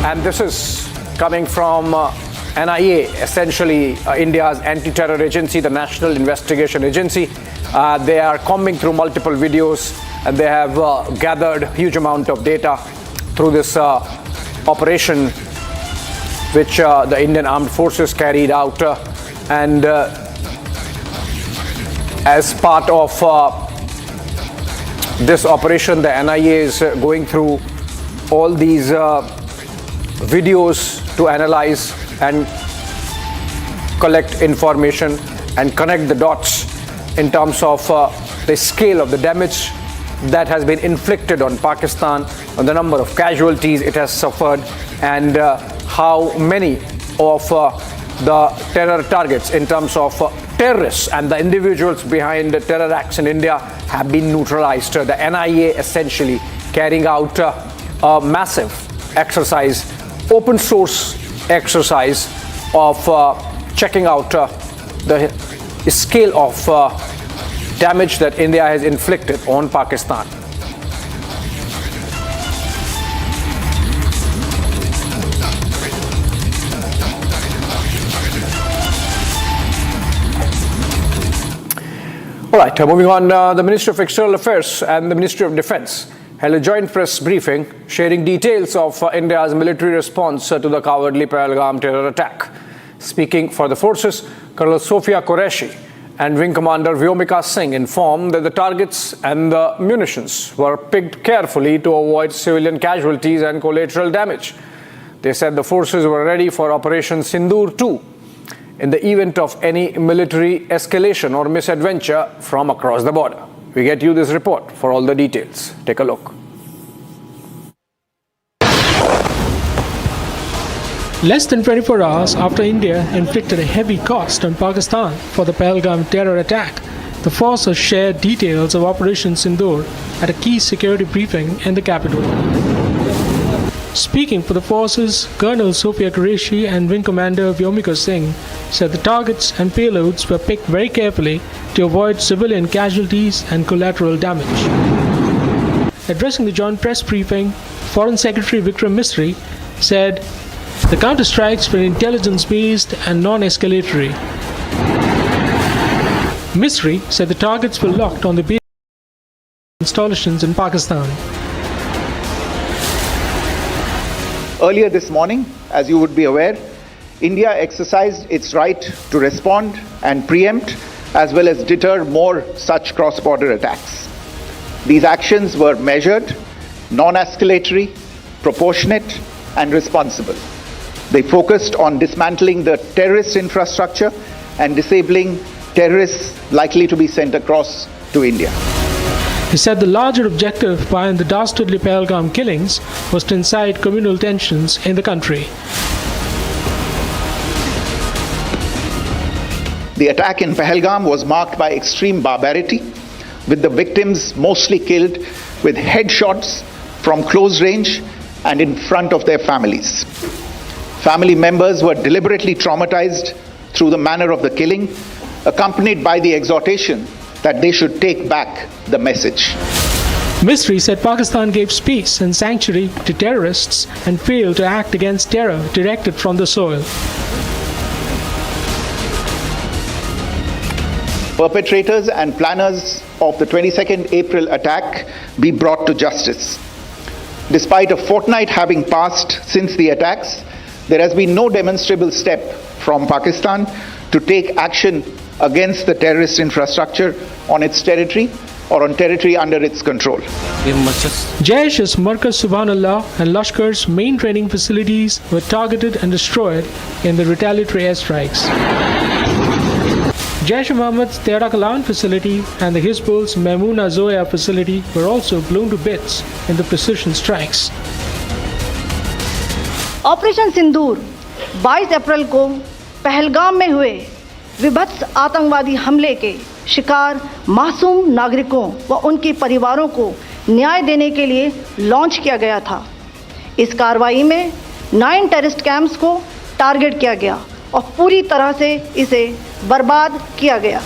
And this is coming from NIA, essentially India's anti-terror agency, the National Investigation Agency. They are combing through multiple videos, and they have gathered a huge amount of data through this operation which the Indian Armed Forces carried out. And as part of this operation, the NIA is going through all these videos to analyze and collect information and connect the dots in terms of the scale of the damage that has been inflicted on Pakistan, on the number of casualties it has suffered, and how many of the terror targets in terms of terrorists and the individuals behind the terror acts in India have been neutralized. The NIA essentially carrying out a massive exercise, open source exercise of checking out the scale of damage that India has inflicted on Pakistan. All right, moving on, the Ministry of External Affairs and the Ministry of Defense held a joint press briefing sharing details of India's military response to the cowardly Pahalgam terror attack. Speaking for the forces, Colonel Sophia Qureshi and Wing Commander Vyomika Singh informed that the targets and the munitions were picked carefully to avoid civilian casualties and collateral damage. They said the forces were ready for Operation Sindur 2 in the event of any military escalation or misadventure from across the border. We get you this report for all the details. Take a look. Less than 24 hours after India inflicted a heavy cost on Pakistan for the Pahalgam terror attack, the forces shared details of Operation Sindur at a key security briefing in the capital. Speaking for the forces, Colonel Sophia Qureshi and Wing Commander Vyomika Singh said the targets and payloads were picked very carefully to avoid civilian casualties and collateral damage. Addressing the joint press briefing, Foreign Secretary Vikram Misri said the counterstrikes were intelligence-based and non-escalatory. Misri said the targets were locked on the base installations in Pakistan. Earlier this morning, as you would be aware, India exercised its right to respond and preempt as well as deter more such cross-border attacks. These actions were measured, non-escalatory, proportionate, and responsible. They focused on dismantling the terrorist infrastructure and disabling terrorists likely to be sent across to India. He said the larger objective behind the dastardly Pahalgam killings was to incite communal tensions in the country. The attack in Pahalgam was marked by extreme barbarity, with the victims mostly killed with headshots from close range and in front of their families. Family members were deliberately traumatized through the manner of the killing, accompanied by the exhortation that they should take back the message. Misri said Pakistan gave space and sanctuary to terrorists and failed to act against terror directed from the soil. perpetrators and planners of the 22nd April attack be brought to justice. Despite a fortnight having passed since the attacks, there has been no demonstrable step from Pakistan to take action against the terrorist infrastructure on its territory or on territory under its control. Jaish's Markaz Subhanallah and Lashkar's main training facilities were targeted and destroyed in the retaliatory airstrikes. Jaish-e-Mohammed's Tehran facility and the Hizbul's Maimouna Zoya facility were also blown to bits in the precision strikes. Operation Sindoor 22 अप्रैल को पहलगाम में हुए विभत्स आतंकवादी हमले के शिकार मासूम नागरिकों व उनके परिवारों को न्याय देने के लिए लॉन्च किया गया था। इस कार्रवाई में 9 टेररिस्ट कैंप्स को टारगेट किया गया और पूरी तरह से इसे बर्बाद किया गया।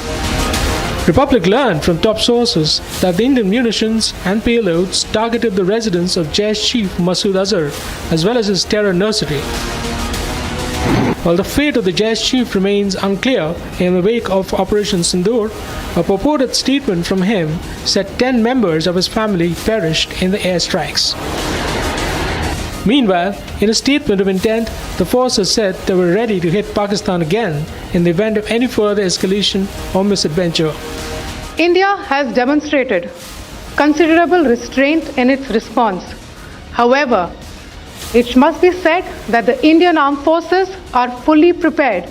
Republic learned from top sources that the Indian munitions and payloads targeted the residence of Jaish chief Masood Azhar as well as his terror nursery. While the fate of the Jaish chief remains unclear in the wake of Operation Sindoor, a purported statement from him said 10 members of his family perished in the airstrikes. Meanwhile, in a statement of intent, the forces said they were ready to hit Pakistan again in the event of any further escalation or misadventure. India has demonstrated considerable restraint in its response. However, it must be said that the Indian armed forces are fully prepared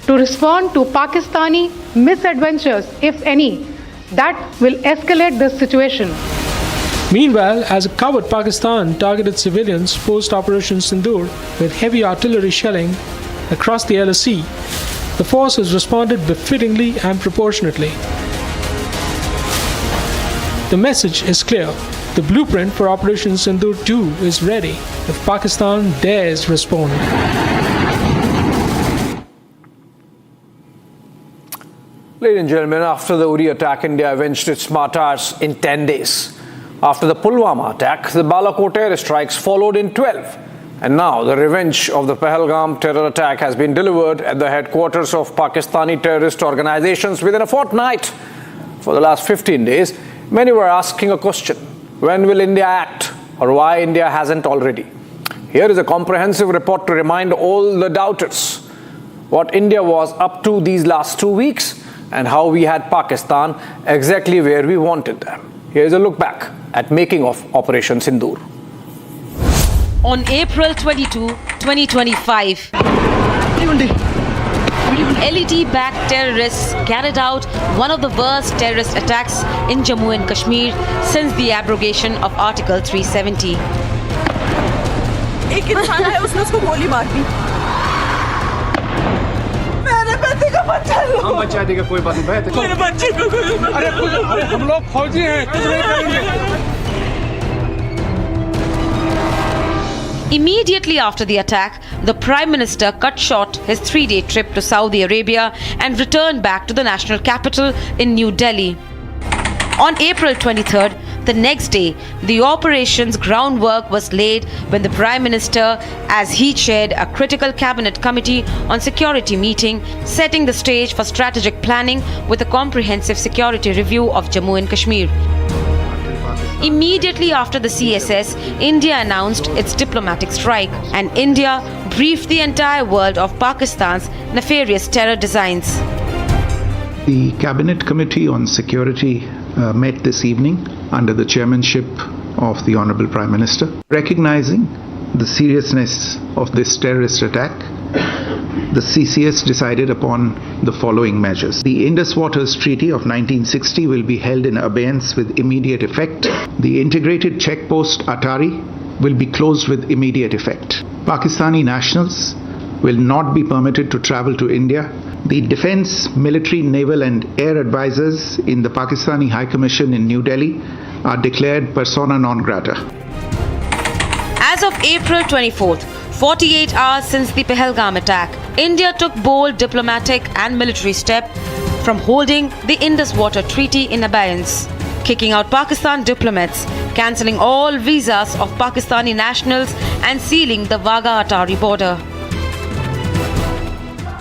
to respond to Pakistani misadventures, if any, that will escalate this situation. Meanwhile, as a coward Pakistan targeted civilians post-Operation Sindur with heavy artillery shelling across the LSE, the forces responded befittingly and proportionately. The message is clear. The blueprint for Operation Sindur 2 is ready if Pakistan dares respond. Ladies and gentlemen, after the Uri attack, India avenged its martyrs in 10 days. After the Pulwama attack, the Balakot air strikes followed in 12. And now the revenge of the Pahalgam terror attack has been delivered at the headquarters of Pakistani terrorist organizations within a fortnight. For the last 15 days, many were asking a question: when will India act, or why India hasn't already? Here is a comprehensive report to remind all the doubters what India was up to these last 2 weeks and how we had Pakistan exactly where we wanted them. Here is a look back at making of Operation Sindoor. On April 22, 2025, LED-backed terrorists carried out one of the worst terrorist attacks in Jammu and Kashmir since the abrogation of Article 370. एक इंसान है, उसने उसको गोली मार दी। मेरे बेटे का बच्चा लो। हम बचा देगा, कोई बात नहीं। मेरे बच्चे को कोई। अरे हम लोग फौजी हैं, कुछ नहीं करेंगे। Immediately after the attack, the Prime Minister cut short his 3-day trip to Saudi Arabia and returned back to the national capital in New Delhi. On April 23rd, the next day, the operation's groundwork was laid when the Prime Minister, as he chaired a critical cabinet committee on security meeting, setting the stage for strategic planning with a comprehensive security review of Jammu and Kashmir. Immediately after the CSS, India announced its diplomatic strike, and India briefed the entire world of Pakistan's nefarious terror designs. The Cabinet Committee on Security met this evening under the chairmanship of the Honorable Prime Minister. Recognizing the seriousness of this terrorist attack, the CCS decided upon the following measures. The Indus Waters Treaty of 1960 will be held in abeyance with immediate effect. The integrated checkpost Atari will be closed with immediate effect. Pakistani nationals will not be permitted to travel to India. The defense, military, naval and air advisors in the Pakistani High Commission in New Delhi are declared persona non grata. As of April 24th, 48 hours since the Pahalgam attack, India took bold diplomatic and military steps from holding the Indus Water Treaty in abeyance, kicking out Pakistan diplomats, cancelling all visas of Pakistani nationals and sealing the Wagah-Atari border.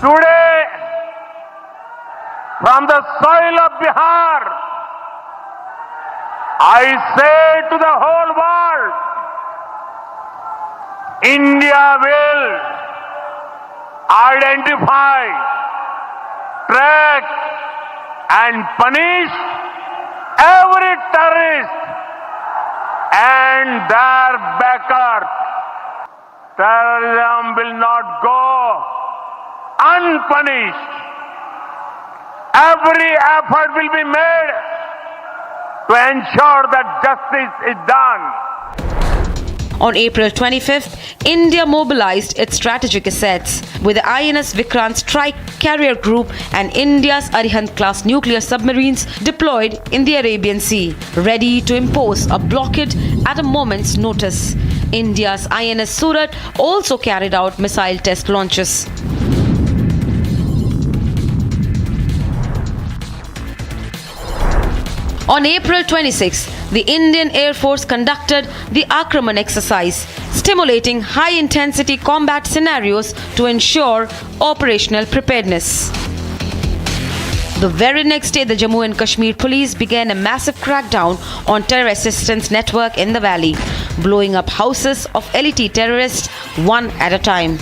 Today, from the soil of Bihar, I say to the whole world, India will identify, track and punish every terrorist and their backers. Terrorism will not go unpunished. Every effort will be made to ensure that justice is done. On April 25th, India mobilized its strategic assets with the INS Vikrant strike carrier group and India's Arihant-class nuclear submarines deployed in the Arabian Sea, ready to impose a blockade at a moment's notice. India's INS Surat also carried out missile test launches. On April 26, the Indian Air Force conducted the Akraman exercise, stimulating high-intensity combat scenarios to ensure operational preparedness. The very next day, the Jammu and Kashmir police began a massive crackdown on terror assistance network in the valley, blowing up houses of LET terrorists one at a time.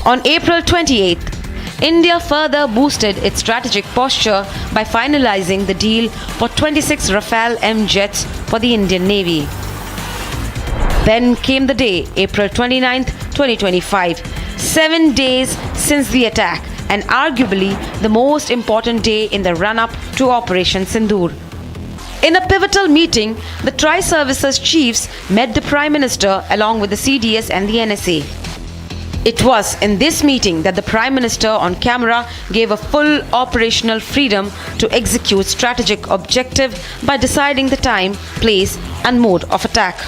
On April 28th, India further boosted its strategic posture by finalizing the deal for 26 Rafale M jets for the Indian Navy. Then came the day, April 29, 2025, 7 days since the attack, and arguably the most important day in the run-up to Operation Sindur. In a pivotal meeting, the Tri-Services chiefs met the Prime Minister along with the CDS and the NSA. It was in this meeting that the Prime Minister on camera gave a full operational freedom to execute strategic objective by deciding the time, place and mode of attack.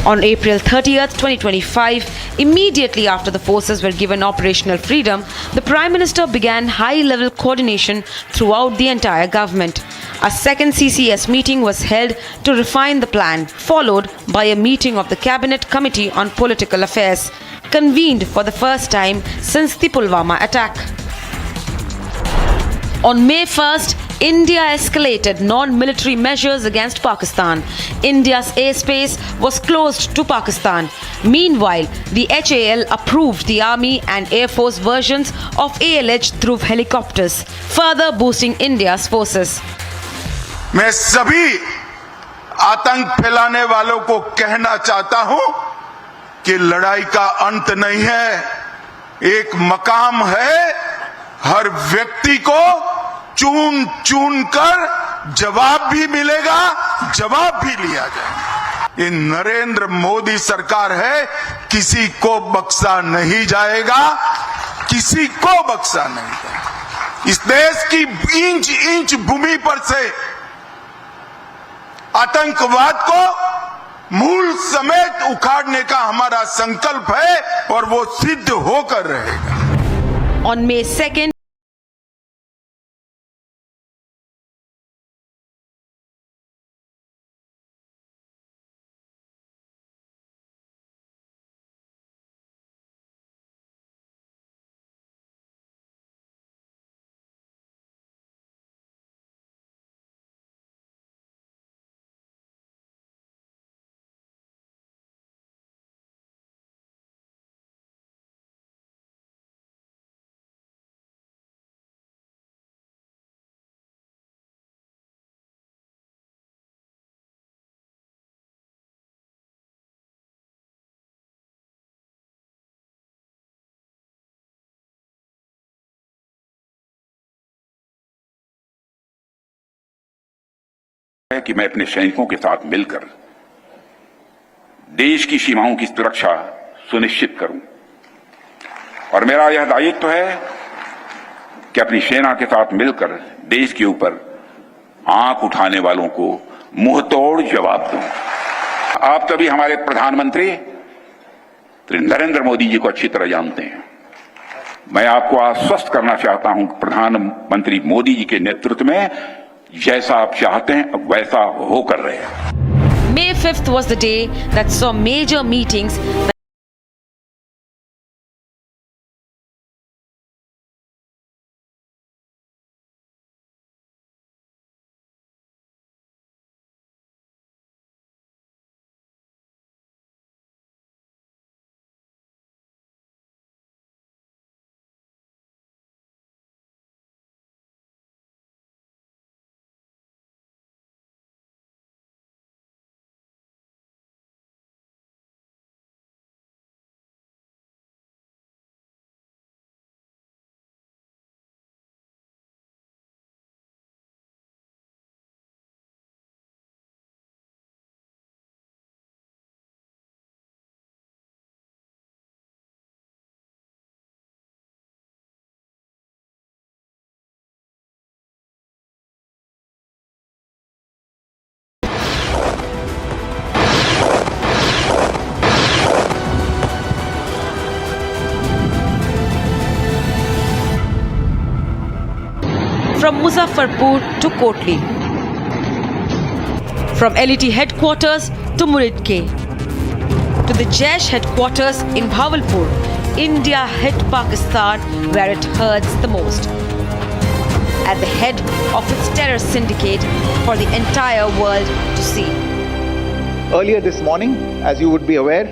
On April 30th, 2025, immediately after the forces were given operational freedom, the Prime Minister began high-level coordination throughout the entire government. A second CCS meeting was held to refine the plan, followed by a meeting of the Cabinet Committee on Political Affairs, convened for the first time since the Pulwama attack. On May 1st, India escalated non-military measures against Pakistan. India's airspace was closed to Pakistan. Meanwhile, the HAL approved the Army and Air Force versions of ALH through helicopters, further boosting India's forces. मैं सभी आतंक फैलाने वालों को कहना चाहता हूं कि लड़ाई का अंत नहीं है, एक मकाम है। हर व्यक्ति को चुन चुन कर जवाब भी मिलेगा, जवाब भी लिया जाएगा। ये नरेंद्र मोदी सरकार है, किसी को बख्शा नहीं जाएगा, किसी को बख्शा नहीं जाएगा। इस देश की इंच इंच भूमि पर से आतंकवाद को मूल समेत उखाड़ने का हमारा संकल्प है और वो सिद्ध होकर रहेगा। On May 2nd, है कि मैं अपने सैनिकों के साथ मिलकर देश की सीमाओं की सुरक्षा सुनिश्चित करूं और मेरा यह दायित्व है कि अपनी सेना के साथ मिलकर देश के ऊपर आंख उठाने वालों को मुंहतोड़ जवाब दूं। आप सभी हमारे प्रधानमंत्री नरेंद्र मोदी जी को अच्छी तरह जानते हैं। मैं आपको आश्वस्त करना चाहता हूं कि प्रधानमंत्री मोदी जी के नेतृत्व में जैसा आप चाहते हैं वैसा होकर रहेगा। May 5th was the day that saw major meetings from Muzaffarpur to Kotli, from LET headquarters to Muridke, to the Jaish headquarters in Bhavalpur, India hit Pakistan where it hurts the most, at the head of its terror syndicate for the entire world to see. Earlier this morning, as you would be aware,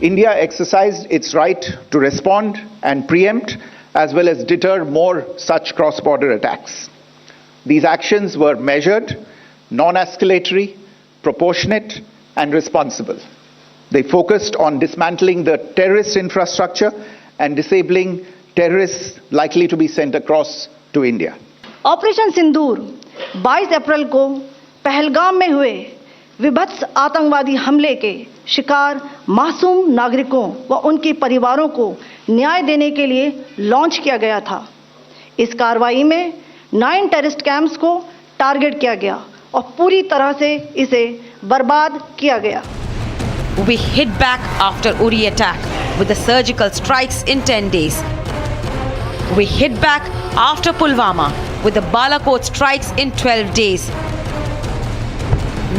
India exercised its right to respond and preempt as well as deter more such cross-border attacks. These actions were measured, non-escalatory, proportionate and responsible. They focused on dismantling the terrorist infrastructure and disabling terrorists likely to be sent across to India. Operation Sindoor 22 अप्रैल को पहलगाम में हुए विभत्स आतंकवादी हमले के शिकार मासूम नागरिकों व उनके परिवारों को न्याय देने के लिए लॉन्च किया गया था। इस कार्रवाई में 9 टेररिस्ट कैंप्स को टारगेट किया गया और पूरी तरह से इसे बर्बाद किया गया। We hit back after Uri attack with the surgical strikes in 10 days. We hit back after Pulwama with the Balakot strikes in 12 days.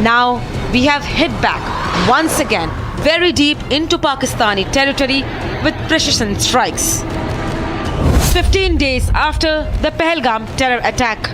Now we have hit back once again very deep into Pakistani territory with precision strikes. 15 days after the Pahalgam terror attack.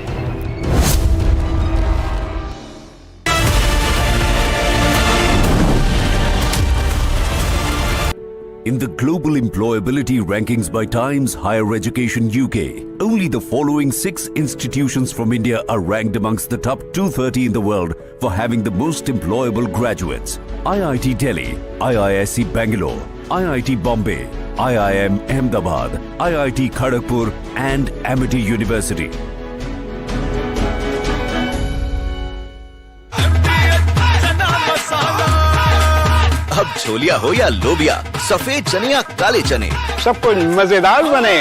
In the global employability rankings by Times Higher Education UK, only the following 6 institutions from India are ranked amongst the top 230 in the world for having the most employable graduates. IIT Delhi, IISc Bangalore, IIT Bombay, IIM Ahmedabad, IIT Kharagpur and Amity University. अब छोलिया हो या लोबिया, सफेद चने या काले चने, सब कुछ मजेदार बने।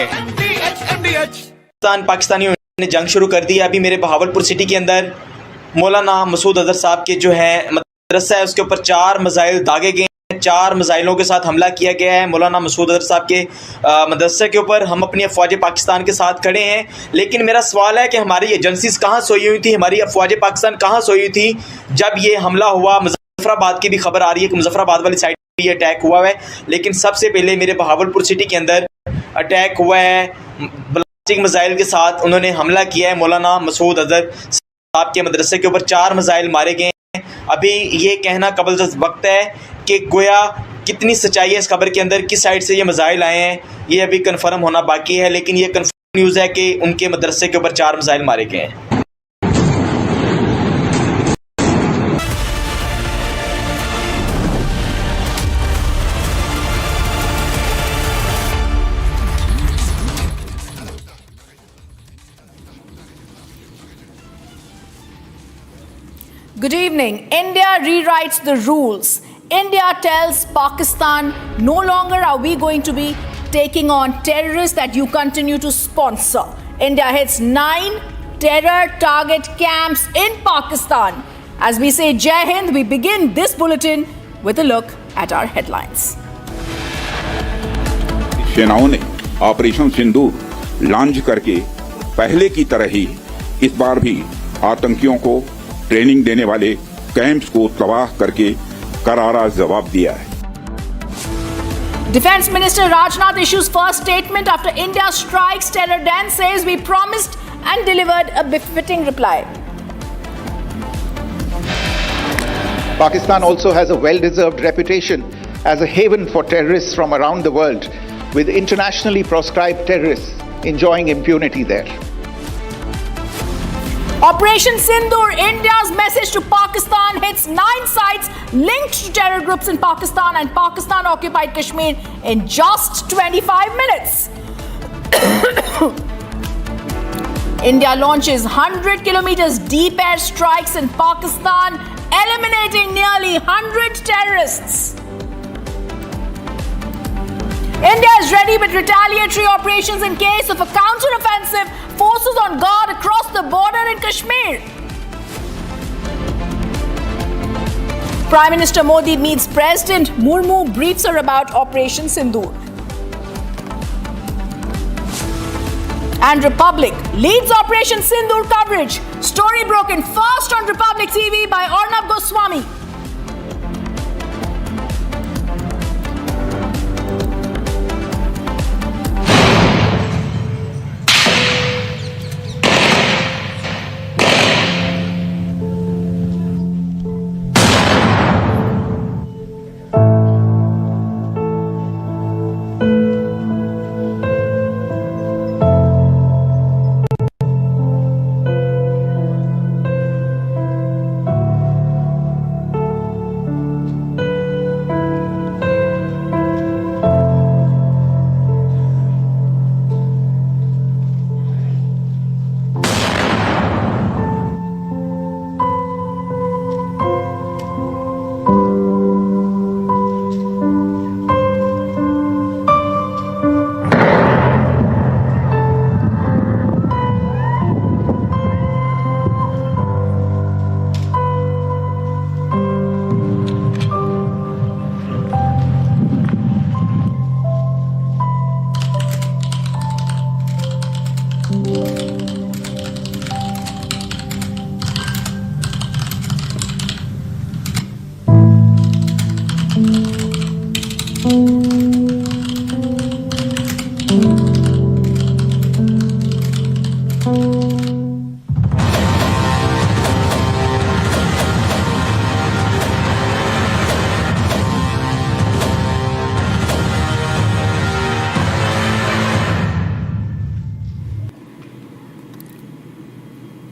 पाकिस्तानियों ने जंग शुरू कर दी है। अभी मेरे बहावलपुर सिटी के अंदर मौलाना मसूद अजहर साहब के जो है मदरसा है उसके ऊपर 4 मिसाइल दागे गए हैं। 4 मिसाइलों के साथ हमला किया गया है मौलाना मसूद अजहर साहब के मदरसे के ऊपर। हम अपनी अफवाज पाकिस्तान के साथ खड़े हैं, लेकिन मेरा सवाल है कि हमारी एजेंसीज कहाँ सोई हुई थी, हमारी अफवाज पाकिस्तान कहाँ सोई हुई थी जब ये हमला हुआ। मुजफ्फराबाद की भी खबर आ रही है कि मुजफ्फराबाद वाली साइड पे ये अटैक हुआ है, लेकिन सबसे पहले मेरे बहावलपुर सिटी के अंदर अटैक हुआ है बैलिस्टिक मिसाइल के साथ। उन्होंने हमला किया है मौलाना मसूद अजहर साहब के मदरसे के ऊपर। 4 मिसाइल मारे गए हैं। अभी ये कहना कबल वक्त है कि गोया कितनी सच्चाई है इस खबर के अंदर, किस साइड से ये मिसाइल आए हैं ये अभी कन्फर्म होना बाकी है, लेकिन ये कन्फर्म न्यूज़ है कि उनके मदरसे के ऊपर 4 मिसाइल मारे गए हैं। Good evening. India rewrites the rules. India tells Pakistan, no longer are we going to be taking on terrorists that you continue to sponsor. India hits 9 terror target camps in Pakistan. As we say Jai Hind, we begin this bulletin with a look at our headlines. सेनाओं ने operation सिंदूर launch करके पहले की तरह ही इस बार भी आतंकियों को ट्रेनिंग देने वाले कैंप्स को तबाह करके करारा जवाब दिया है। Defense Minister Rajnath issues first statement after India strikes terror den, says we promised and delivered a befitting reply. Pakistan also has a well-deserved reputation as a haven for terrorists from around the world, with internationally proscribed terrorists enjoying impunity there. Operation Sindur, India's message to Pakistan, hits 9 sites linked to terror groups in Pakistan and Pakistan-occupied Kashmir in just 25 minutes. India launches 100 kilometers deep air strikes in Pakistan, eliminating nearly 100 terrorists. India is ready with retaliatory operations in case of a counter-offensive. Forces on guard across the border in Kashmir. Prime Minister Modi meets President Murmu, briefs her about Operation Sindoor. And Republic leads Operation Sindur coverage. Story broken first on Republic TV by Arnab Goswami.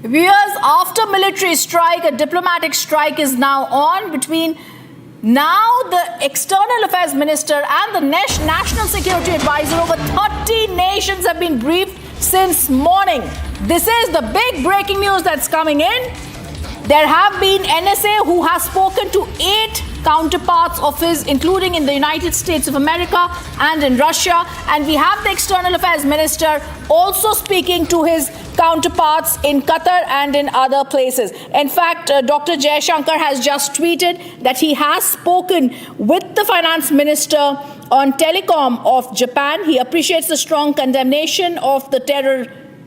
Viewers, after military strike, a diplomatic strike is now on between now the External Affairs Minister and the National Security Advisor. Over 30 nations have been briefed since morning. This is the big breaking news that's coming in. There have been NSA who has spoken to 8 counterparts of his, including in the United States of America and in Russia. And we have the External Affairs Minister also speaking to his counterparts in Qatar and in other places. In fact, Dr. Jaishankar has just tweeted that he has spoken with the Finance Minister on telecom of Japan. He appreciates the strong condemnation of the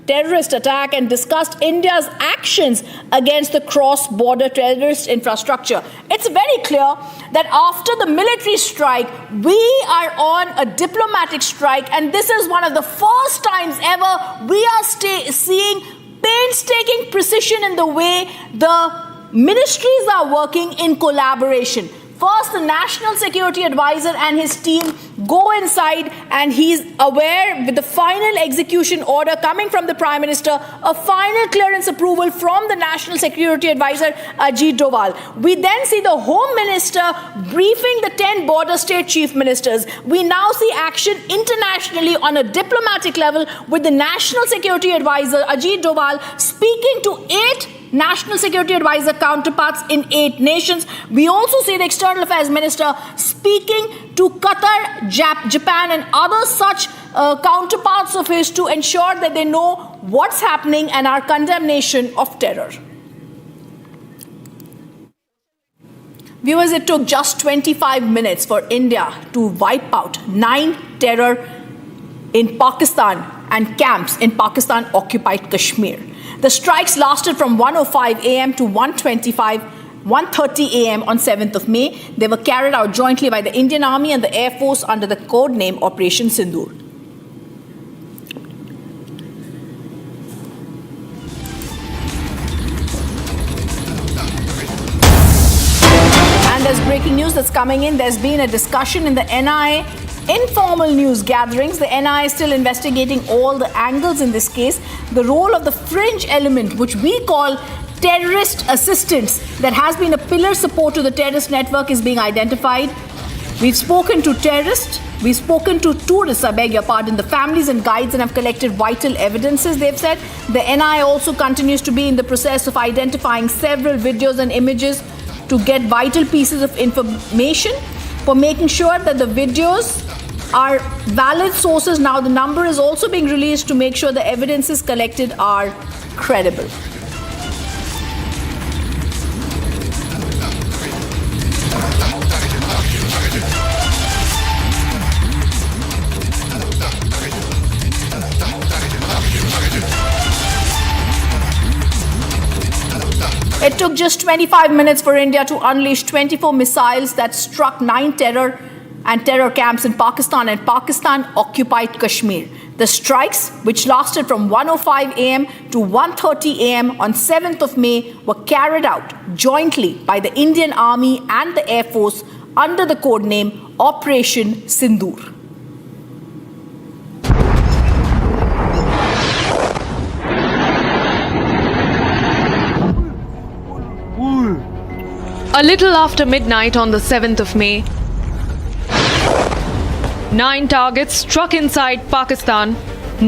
terrorist attack and discussed India's actions against the cross-border terrorist infrastructure. It's very clear that after the military strike, we are on a diplomatic strike, and this is one of the first times ever we are seeing painstaking precision in the way the ministries are working in collaboration. First, the National Security Advisor and his team go inside, and he's aware with the final execution order coming from the Prime Minister, a final clearance approval from the National Security Advisor, Ajit Doval. We then see the Home Minister briefing the 10 border state chief ministers. We now see action internationally on a diplomatic level with the National Security Advisor, Ajit Doval, speaking to 8 National Security Advisor counterparts in 8 nations. We also see the External Affairs Minister speaking to Qatar, Japan and other such counterparts of his to ensure that they know what's happening and our condemnation of terror. Viewers, it took just 25 minutes for India to wipe out 9 terror in Pakistan and camps in Pakistan-occupied Kashmir. The strikes lasted from 1:05 a.m. to 1:30 a.m. on 7th of May. They were carried out jointly by the Indian Army and the Air Force under the code name Operation Sindur. And there's breaking news that's coming in. There's been a discussion in the NIA informal news gatherings. The NIA is still investigating all the angles in this case. The role of the fringe element, which we call terrorist assistance, that has been a pillar support to the terrorist network, is being identified. We've spoken to terrorists, we've spoken to tourists, I beg your pardon, the families and guides, and have collected vital evidences, they've said. The NIA also continues to be in the process of identifying several videos and images to get vital pieces of information for making sure that the videos are valid sources. Now the number is also being released to make sure the evidences collected are credible. It took just 25 minutes for India to unleash 24 missiles that struck 9 terror camps in Pakistan and Pakistan-occupied Kashmir. The strikes, which lasted from 1:05 a.m. to 1:30 a.m. on 7th of May, were carried out jointly by the Indian Army and the Air Force under the code name Operation Sindur. A little after midnight on the 7th of May, 9 targets struck inside Pakistan.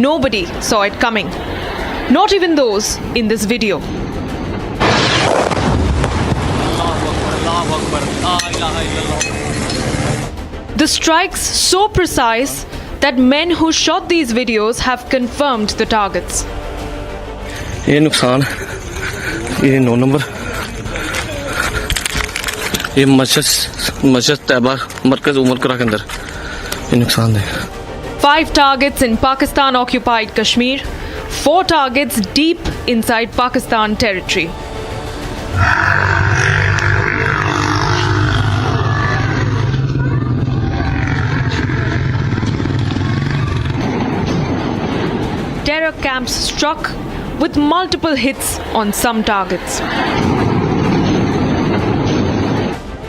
Nobody saw it coming. Not even those in this video. The strikes so precise that men who shot these videos have confirmed the targets. ये नुकसान ये 9 number ये मस्जिद तैयबा मरकज उमर करा के अंदर ये नुकसान है 5 targets in Pakistan-occupied Kashmir, 4 targets deep inside Pakistan territory. Terror camps struck with multiple hits on some targets.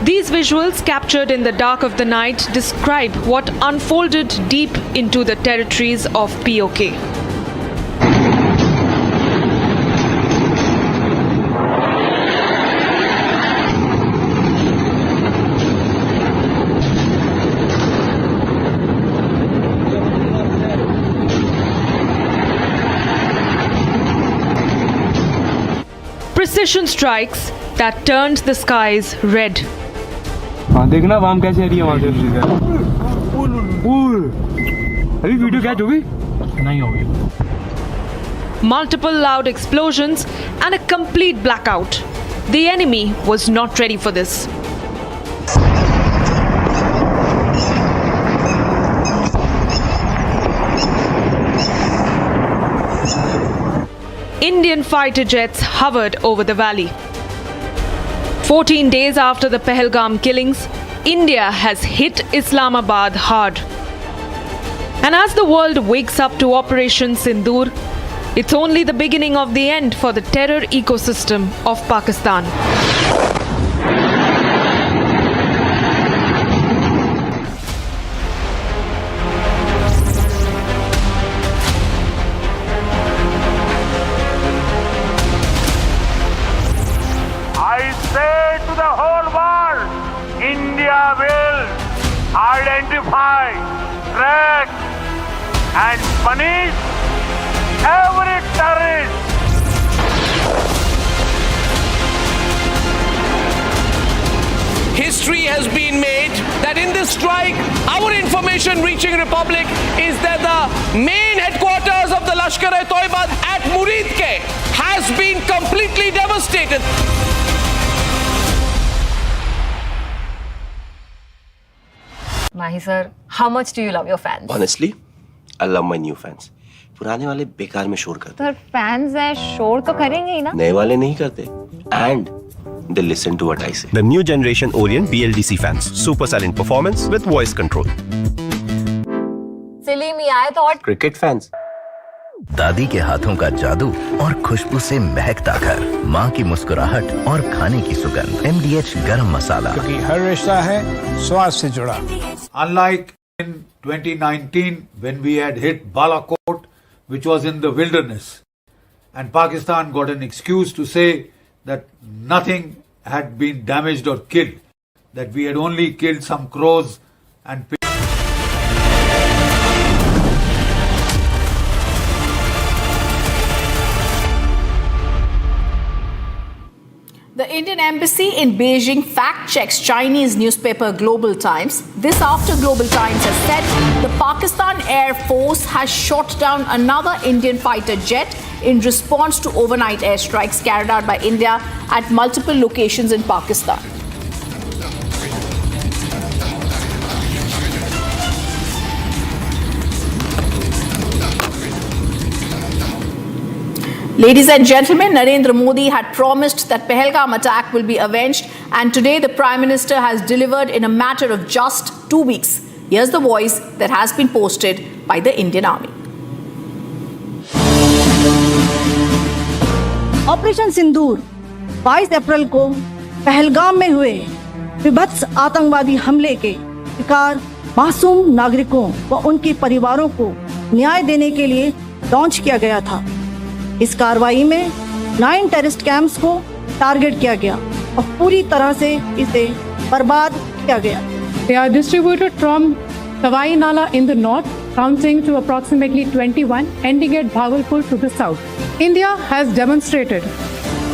These visuals, captured in the dark of the night, describe what unfolded deep into the territories of POK. Precision strikes that turned the skies red. हाँ देखना वाम कैसे आ रही है वहाँ से अभी video catch होगी नहीं होगी Multiple loud explosions and a complete blackout. The enemy was not ready for this. Indian fighter jets hovered over the valley. 14 days after the Pahalgam killings, India has hit Islamabad hard. And as the world wakes up to Operation Sindur, it's only the beginning of the end for the terror ecosystem of Pakistan. India will identify, track and punish every terrorist. History has been made that in this strike, our information reaching Republic is that the main headquarters of the Lashkar-e-Toiba at Muridke has been completely devastated. Mahi sir, how much do you love your fans? Honestly, I love my new fans. पुराने वाले बेकार में शोर करते sir fans हैं शोर तो करेंगे ही ना नए वाले नहीं करते and they listen to what I say. The new generation Orient BLDC fans. Super silent performance with voice control. सिली में आए तो और Cricket fans. दादी के हाथों का जादू और खुशबू से महकता घर, माँ की मुस्कुराहट और खाने की सुगंध, MDH गरम मसाला, क्योंकि हर रिश्ता है स्वाद से जुड़ा. Unlike in 2019 when we had hit Balakot, which was in the wilderness, and Pakistan got an excuse to say that nothing had been damaged or killed, that we had only killed some crows and pigs. The Indian embassy in Beijing fact-checks Chinese newspaper Global Times. This after Global Times has said the Pakistan Air Force has shot down another Indian fighter jet in response to overnight airstrikes carried out by India at multiple locations in Pakistan. Ladies and gentlemen, Narendra Modi had promised that Pahalgam attack will be avenged, and today the Prime Minister has delivered in a matter of just 2 weeks. Here's the voice that has been posted by the Indian Army. Operation Sindoor 22 अप्रैल को पहलगाम में हुए विभत्स आतंकवादी हमले के शिकार मासूम नागरिकों व उनके परिवारों को न्याय देने के लिए लॉन्च किया गया था। इस कार्रवाई में 9 टेररिस्ट कैंप्स को टारगेट किया गया और पूरी तरह से इसे बर्बाद किया गया। They are distributed from Tawai Nala in the north, counting to approximately 21, ending at Bhagalpur to the south. India has demonstrated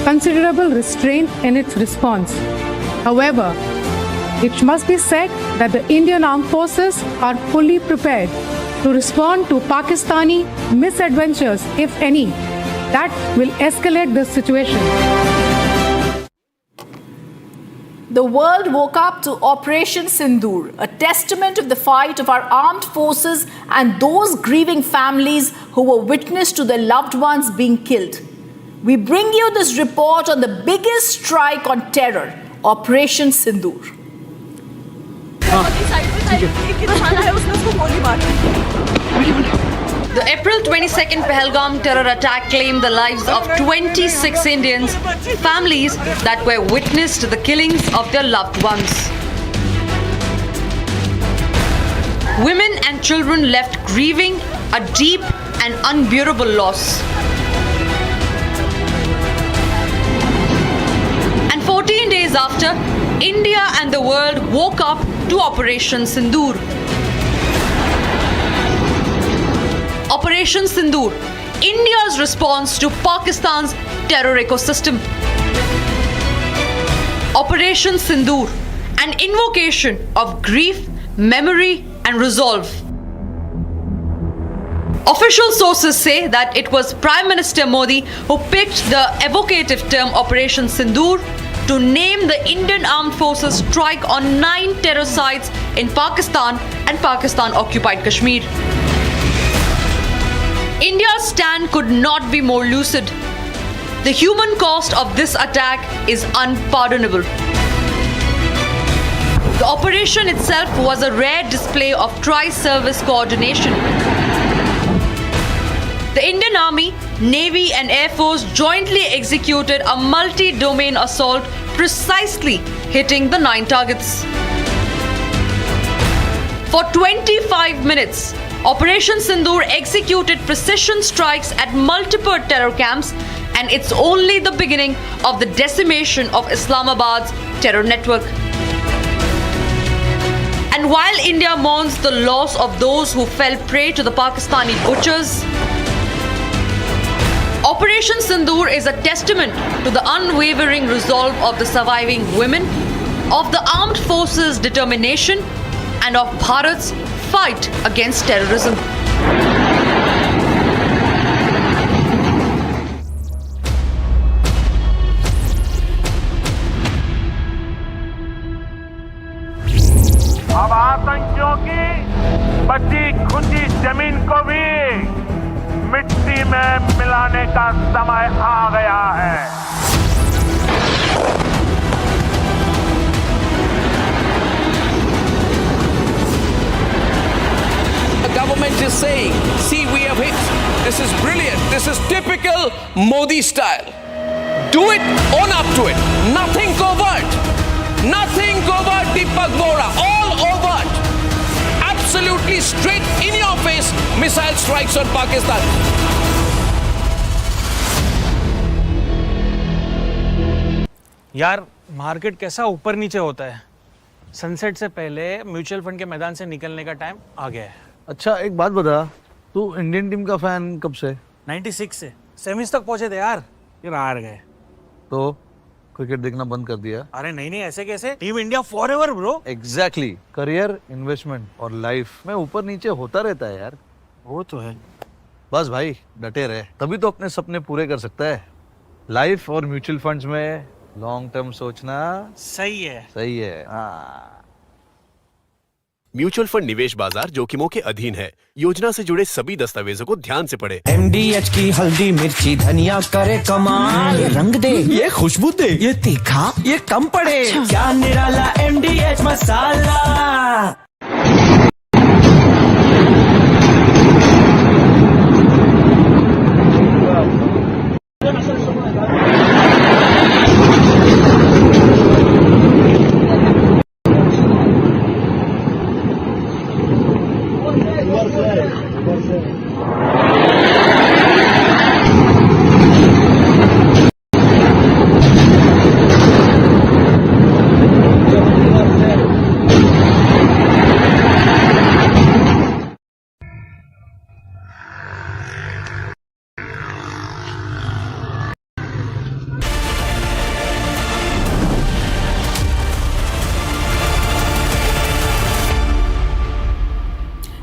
considerable restraint in its response. However, it must be said that the Indian armed forces are fully prepared to respond to Pakistani misadventures, if any, that will escalate this situation. The world woke up to Operation Sindur, a testament of the fight of our armed forces and those grieving families who were witness to their loved ones being killed. We bring you this report on the biggest strike on terror, Operation Sindur. The April 22nd Pahalgam terror attack claimed the lives of 26 Indians, families that were witness to the killings of their loved ones. Women and children left grieving a deep and unbearable loss. And 14 days after, India and the world woke up to Operation Sindur. Operation Sindur, India's response to Pakistan's terror ecosystem. Operation Sindur, an invocation of grief, memory and resolve. Official sources say that it was Prime Minister Modi who picked the evocative term Operation Sindur to name the Indian Armed Forces strike on 9 terror sites in Pakistan and Pakistan-occupied Kashmir. India's stand could not be more lucid. The human cost of this attack is unpardonable. The operation itself was a rare display of tri-service coordination. The Indian Army, Navy and Air Force jointly executed a multi-domain assault precisely hitting the 9 targets. For 25 minutes, Operation Sindur executed precision strikes at multiple terror camps, and it's only the beginning of the decimation of Islamabad's terror network. And while India mourns the loss of those who fell prey to the Pakistani butchers, Operation Sindur is a testament to the unwavering resolve of the surviving women, of the armed forces' determination, and of Bharat's fight against terrorism. अब आतंकियों की बची खुची जमीन को भी मिट्टी में मिलाने का समय आ गया है। The government is saying, see, we have hit. This is brilliant. This is typical Modi style. Do it, own up to it. Nothing covert. Nothing covert, Deepak Bora. All overt. Absolutely straight in your face missile strikes on Pakistan. यार market कैसा ऊपर नीचे होता है। Sunset से पहले mutual fund के मैदान से निकलने का टाइम आ गया है। अच्छा एक बात बता, तू इंडियन टीम का फैन कब से? 96 से सेमीज तक पहुंचे थे यार, फिर हार गए। तो क्रिकेट देखना बंद कर दिया? अरे नहीं नहीं, ऐसे कैसे? Team India forever bro. Exactly, career, investment और लाइफ में ऊपर नीचे होता रहता है यार। वो तो है। बस भाई डटे रहे, तभी तो अपने सपने पूरे कर सकता है। लाइफ और म्यूचुअल फंड्स में लॉन्ग टर्म सोचना सही है। सही है। हाँ। म्यूचुअल फंड निवेश बाजार जोखिमों के अधीन है। योजना से जुड़े सभी दस्तावेजों को ध्यान से पढ़ें। MDH की हल्दी मिर्ची धनिया करे कमाल, ये रंग दे, ये खुशबू दे, ये तीखा, ये कम पड़े, क्या निराला MDH masala.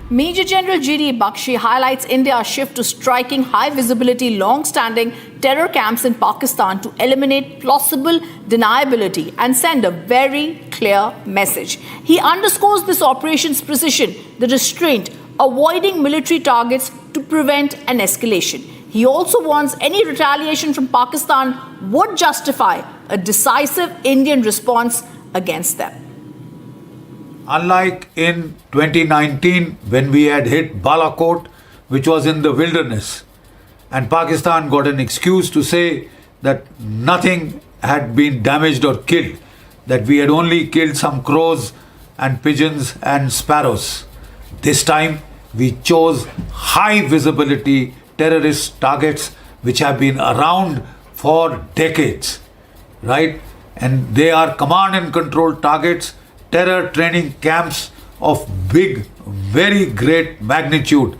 Major General G.D. Bakshi highlights India's shift to striking high-visibility, long-standing terror camps in Pakistan to eliminate plausible deniability and send a very clear message. He underscores this operation's precision, the restraint, avoiding military targets to prevent an escalation. He also warns any retaliation from Pakistan would justify a decisive Indian response against them. Unlike in 2019 when we had hit Balakot, which was in the wilderness, and Pakistan got an excuse to say that nothing had been damaged or killed, that we had only killed some crows and pigeons and sparrows. This time we chose high visibility terrorist targets which have been around for decades, right? And they are command and control targets, terror training camps of big, very great magnitude,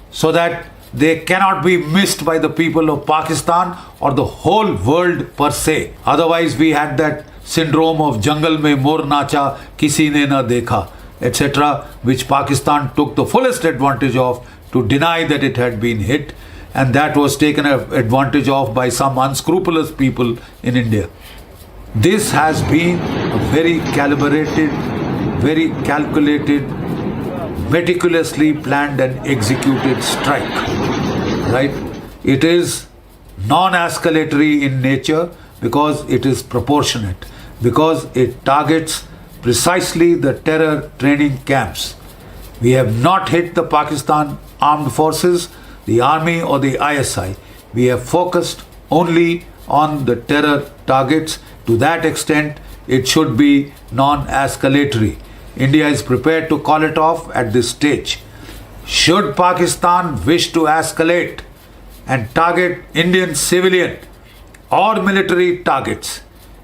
so that they cannot be missed by the people of Pakistan or the whole world per se. Otherwise, we had that syndrome of jungle mein mor nacha, kisi ne na dekha, etc., which Pakistan took the fullest advantage of to deny that it had been hit, and that was taken advantage of by some unscrupulous people in India. This has been a very calibrated, very calculated, meticulously planned and executed strike, right? It is non-escalatory in nature because it is proportionate, because it targets precisely the terror training camps. We have not hit the Pakistan armed forces, the army or the ISI. We have focused only on the terror targets. To that extent, it should be non-escalatory. India is prepared to call it off at this stage. Should Pakistan wish to escalate and target Indian civilian or military targets,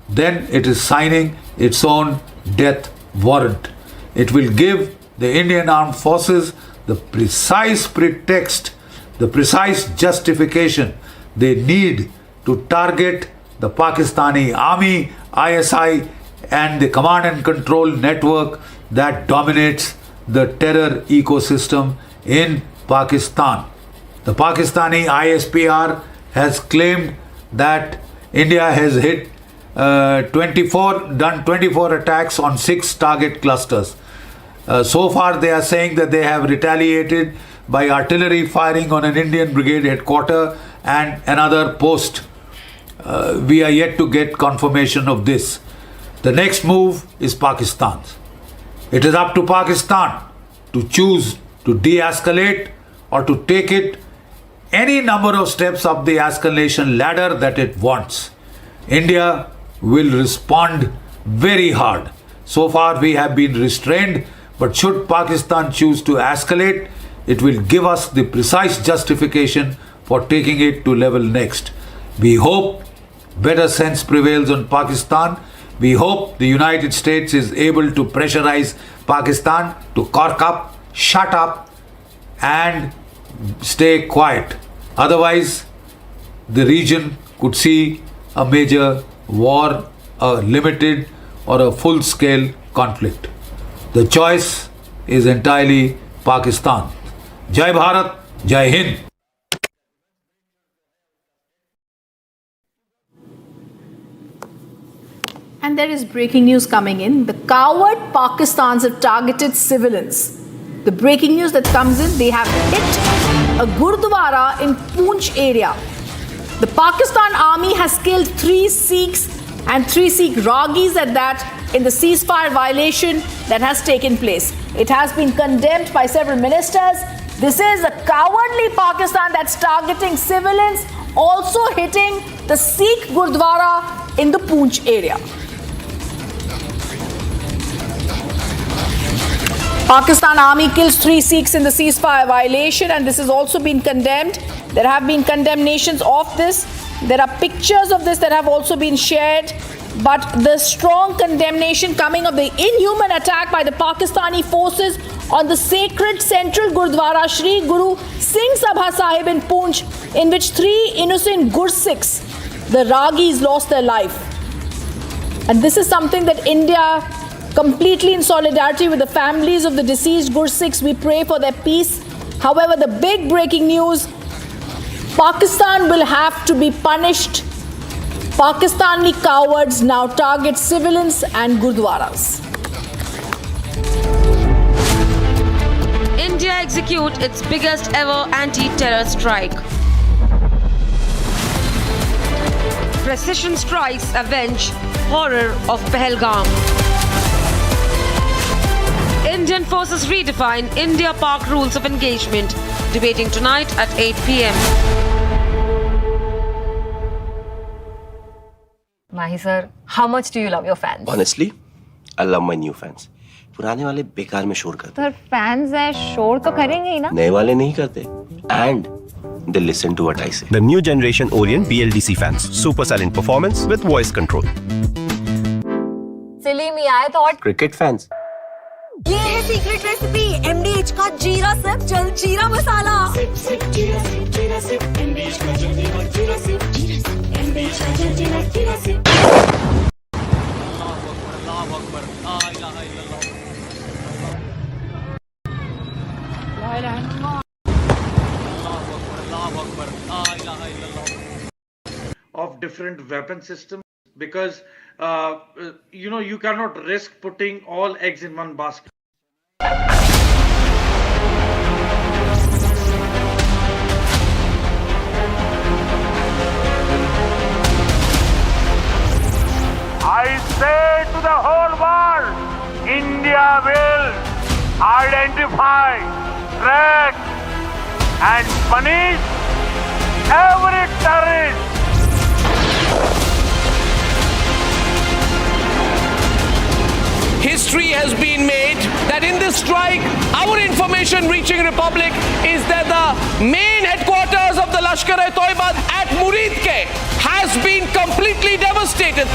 then it is signing its own death warrant. It will give the Indian armed forces the precise pretext, the precise justification they need to target the Pakistani army, ISI, and the command and control network that dominates the terror ecosystem in Pakistan. The Pakistani ISPR has claimed that India has hit 24 attacks on 6 target clusters. So far, they are saying that they have retaliated by artillery firing on an Indian brigade headquarters and another post. We are yet to get confirmation of this. The next move is Pakistan's. It is up to Pakistan to choose to de-escalate or to take it any number of steps up the escalation ladder that it wants. India will respond very hard. So far we have been restrained, but should Pakistan choose to escalate, it will give us the precise justification for taking it to level next. We hope better sense prevails on Pakistan. We hope the United States is able to pressurize Pakistan to cork up, shut up, and stay quiet. Otherwise, the region could see a major war, a limited or a full-scale conflict. The choice is entirely Pakistan. Jai Bharat, Jai Hind. And there is breaking news coming in. The coward Pakistans have targeted civilians. The breaking news that comes in, they have hit a Gurdwara in Poonch area. The Pakistan army has killed 3 Sikhs and 3 Sikh Ragis at that in the ceasefire violation that has taken place. It has been condemned by several ministers. This is a cowardly Pakistan that's targeting civilians, also hitting the Sikh Gurdwara in the Poonch area. Pakistan army kills 3 Sikhs in the ceasefire violation, and this has also been condemned. There have been condemnations of this. There are pictures of this that have also been shared. But the strong condemnation coming of the inhuman attack by the Pakistani forces on the sacred central Gurdwara Shri Guru Singh Sabha Sahib in Poonch, in which 3 innocent Gursikhs, the Ragis, lost their life. And this is something that India, completely in solidarity with the families of the deceased Gursikhs, we pray for their peace. However, the big breaking news, Pakistan will have to be punished. Pakistani cowards now target civilians and Gurdwaras. India execute its biggest ever anti-terror strike. Precision strikes avenge horror of Pahalgam. Indian forces redefine India-Pak rules of engagement. Debating tonight at 8 p.m. Mahi sir, how much do you love your fans? Honestly, I love my new fans. पुराने वाले बेकार में शोर करते Sir, fans है शोर तो करेंगे ही ना? नए वाले नहीं करते. And they listen to what I say. The new generation Orient BLDC fans. Super silent performance with voice control. Silly me, I thought. Cricket fans. ये है सीक्रेट रेसिपी MDH का जीरा सिप जल जीरा मसाला। सिप सिप जीरा SIP MDH का जल जीरा सिप MDH का जल जीरा सिप। अल्लाह अकबर ला इलाहा इल्लल्लाह ला इलाहा इल्लल्लाह अल्लाह अकबर ला इलाहा इल्लल्लाह। Of different weapon systems, because you cannot risk putting all eggs in one basket. I say to the whole world, India will identify, track and punish every terrorist. History has been made that in this strike, our information reaching Republic is that the main headquarters of the Lashkar-e-Toiba at Muridke has been completely devastated.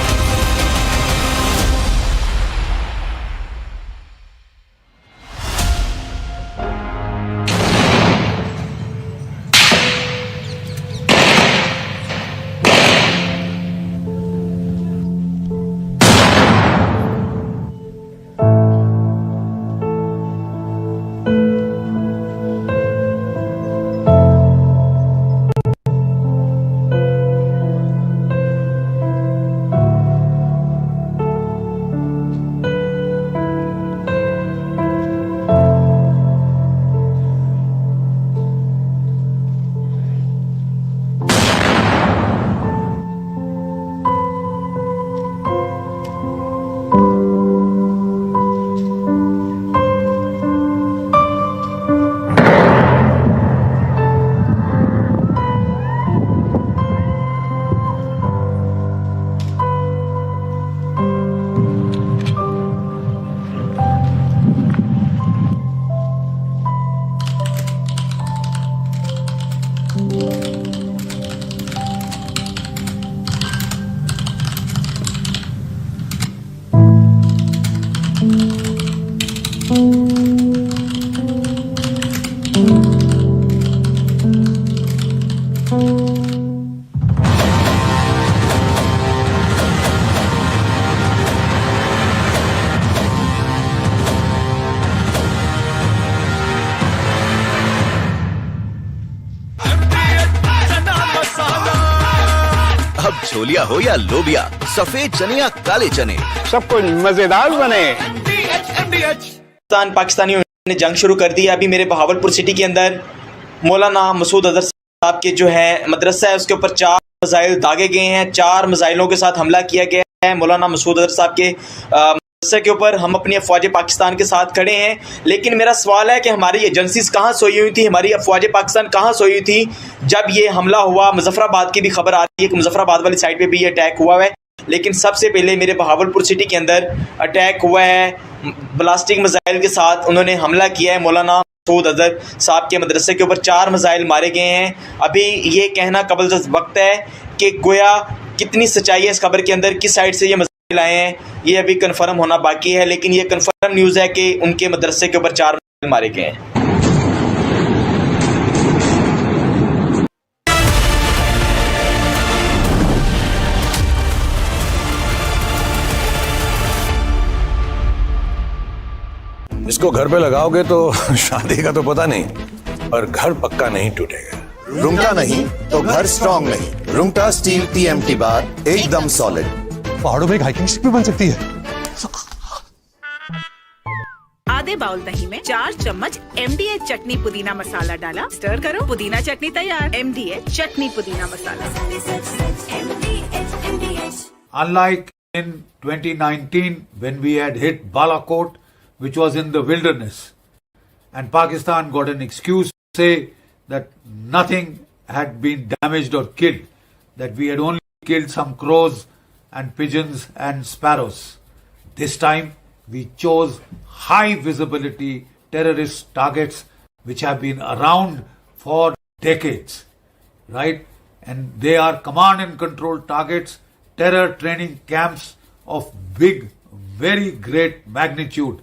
Chholiya हो या लोबिया, सफेद चने या काले चने, सब कुछ मजेदार बने। पाकिस्तानियों ने जंग शुरू कर दी है। अभी मेरे बहावलपुर सिटी के अंदर मौलाना मसूद अजहर साहब के जो है मदरसा है उसके ऊपर 4 मिसाइल दागे गए हैं। 4 मिसाइलों के साथ हमला किया गया है मौलाना मसूद अजहर साहब के मदरसे के ऊपर। हम अपनी अफवाज पाकिस्तान के साथ खड़े हैं, लेकिन मेरा सवाल है कि हमारी एजेंसीज कहाँ सोई हुई थी, हमारी अफवाज पाकिस्तान कहाँ सोई हुई थी जब ये हमला हुआ। मुजफ्फराबाद की भी खबर आ रही है कि मुजफ्फराबाद वाली साइड पर भी ये अटैक हुआ है, लेकिन सबसे पहले मेरे बहावलपुर सिटी के अंदर अटैक हुआ है ब्लास्टिक मिसाइल के साथ। उन्होंने हमला किया है मौलाना मसूद अजहर साहब के मदरसे के ऊपर। 4 मिसाइल मारे गए हैं। अभी ये कहना कबल वक्त है कि गोया कितनी सच्चाई है इस खबर के अंदर, किस साइड से ये मिसाइल आए हैं, ये अभी कंफर्म होना बाकी है। लेकिन ये कंफर्म न्यूज़ है कि उनके मदरसे के ऊपर 4 मिसाइल मारे गए हैं। इसको घर पे लगाओगे तो शादी का तो पता नहीं, पर घर पक्का नहीं टूटेगा। रुंगटा नहीं तो घर स्ट्रॉन्ग नहीं। रुंगटा स्टील TMT बार एकदम सॉलिड। पहाड़ों में एक हाइकिंग स्टिक भी बन सकती है। आधे बाउल दही में 4 चम्मच MDH चटनी पुदीना मसाला डाला, स्टर करो, पुदीना चटनी तैयार। MDH चटनी पुदीना मसाला। Unlike in 2019 when we had hit Balakot, which was in the wilderness, and Pakistan got an excuse to say that nothing had been damaged or killed, that we had only killed some crows and pigeons and sparrows. This time we chose high visibility terrorist targets which have been around for decades, right? And they are command and control targets, terror training camps of big, very great magnitude,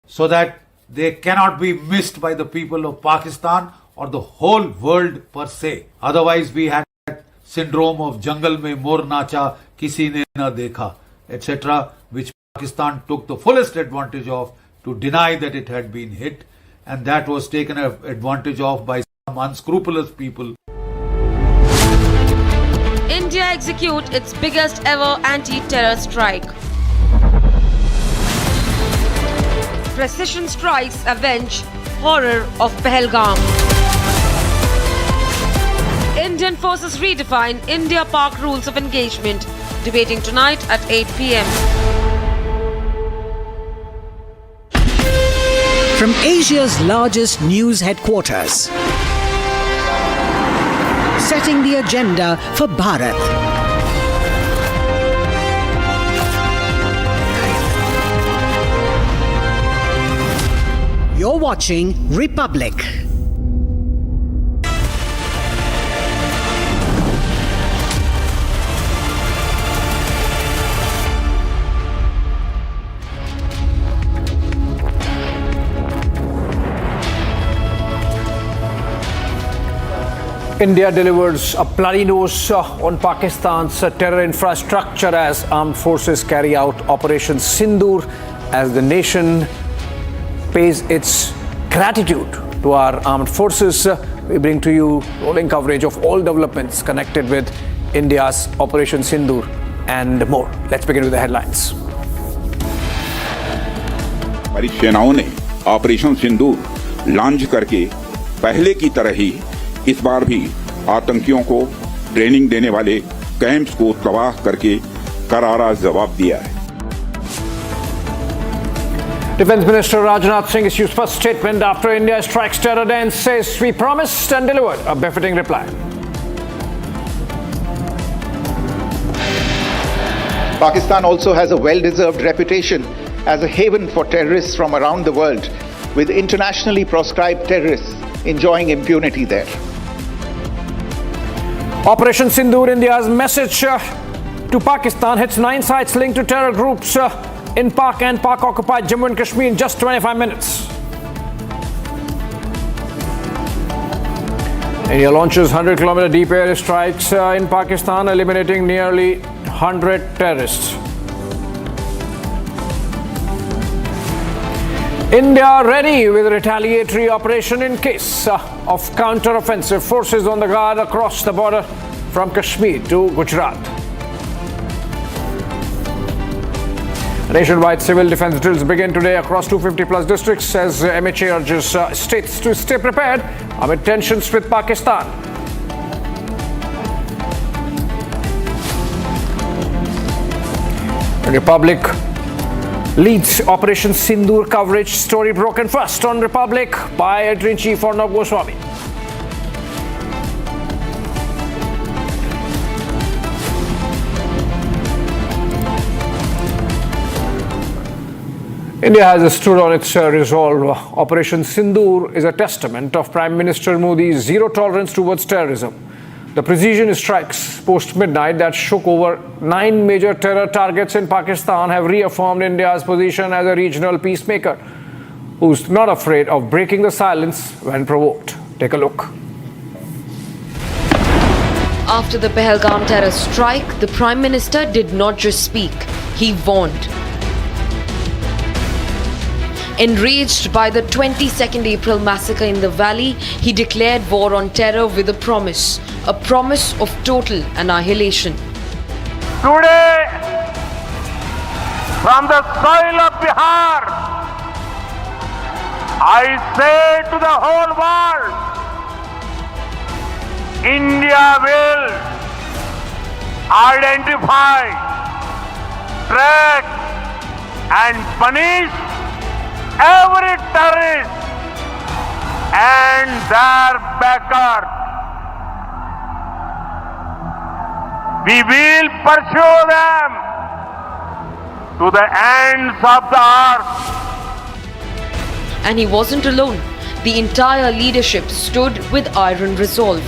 so that they cannot be missed by the people of Pakistan or the whole world per se. Otherwise we had that syndrome of jungle mein mor nacha kisi ne na dekha, etc., which Pakistan took the fullest advantage of to deny that it had been hit, and that was taken advantage of by some unscrupulous people. India execute its biggest ever anti-terror strike. Precision strikes avenge horror of Pahalgam. Indian forces redefine India-Pak rules of engagement. Debating tonight at 8 p.m. From Asia's largest news headquarters, setting the agenda for Bharat. You're watching Republic. India delivers a bloody nose on Pakistan's terror infrastructure as armed forces carry out Operation Sindur, as the nation pays its gratitude to our armed forces. We bring to you rolling coverage of all developments connected with India's Operation Sindur and more. Let's begin with the headlines. हमारी सेनाओं ने operation सिंदूर launch करके पहले की तरह ही इस बार भी आतंकियों को ट्रेनिंग देने वाले कैंप्स को तबाह करके करारा जवाब दिया है। Defense Minister Rajnath Singh issues first statement after India strikes terror and says we promised and delivered a befitting reply. Pakistan also has a well-deserved reputation as a haven for terrorists from around the world, with internationally proscribed terrorists enjoying impunity there. Operation Sindur, India's message to Pakistan, hits 9 sites linked to terror groups in Pak and Pak-occupied Jammu and Kashmir in just 25 minutes. India launches 100-kilometer deep air strikes in Pakistan, eliminating nearly 100 terrorists. India ready with a retaliatory operation in case of counter-offensive forces on the guard across the border from Kashmir to Gujarat. Nationwide civil defense drills begin today across 250 plus districts as MHA urges states to stay prepared amid tensions with Pakistan. Republic leads Operation Sindur coverage. Story broken first on Republic by Editor-in-Chief Arnab Goswami. India has stood on its resolve. Operation Sindur is a testament of Prime Minister Modi's zero tolerance towards terrorism. The precision strikes post-midnight that shook over 9 major terror targets in Pakistan have reaffirmed India's position as a regional peacemaker who's not afraid of breaking the silence when provoked. Take a look. After the Pahalgam terror strike, the Prime Minister did not just speak, he warned. Enraged by the 22nd April massacre in the valley, he declared war on terror with a promise of total annihilation. Today, from the soil of Bihar, I say to the whole world, India will identify, track and punish every terrorist and their backer. We will pursue them to the ends of the earth. And he wasn't alone. The entire leadership stood with iron resolve.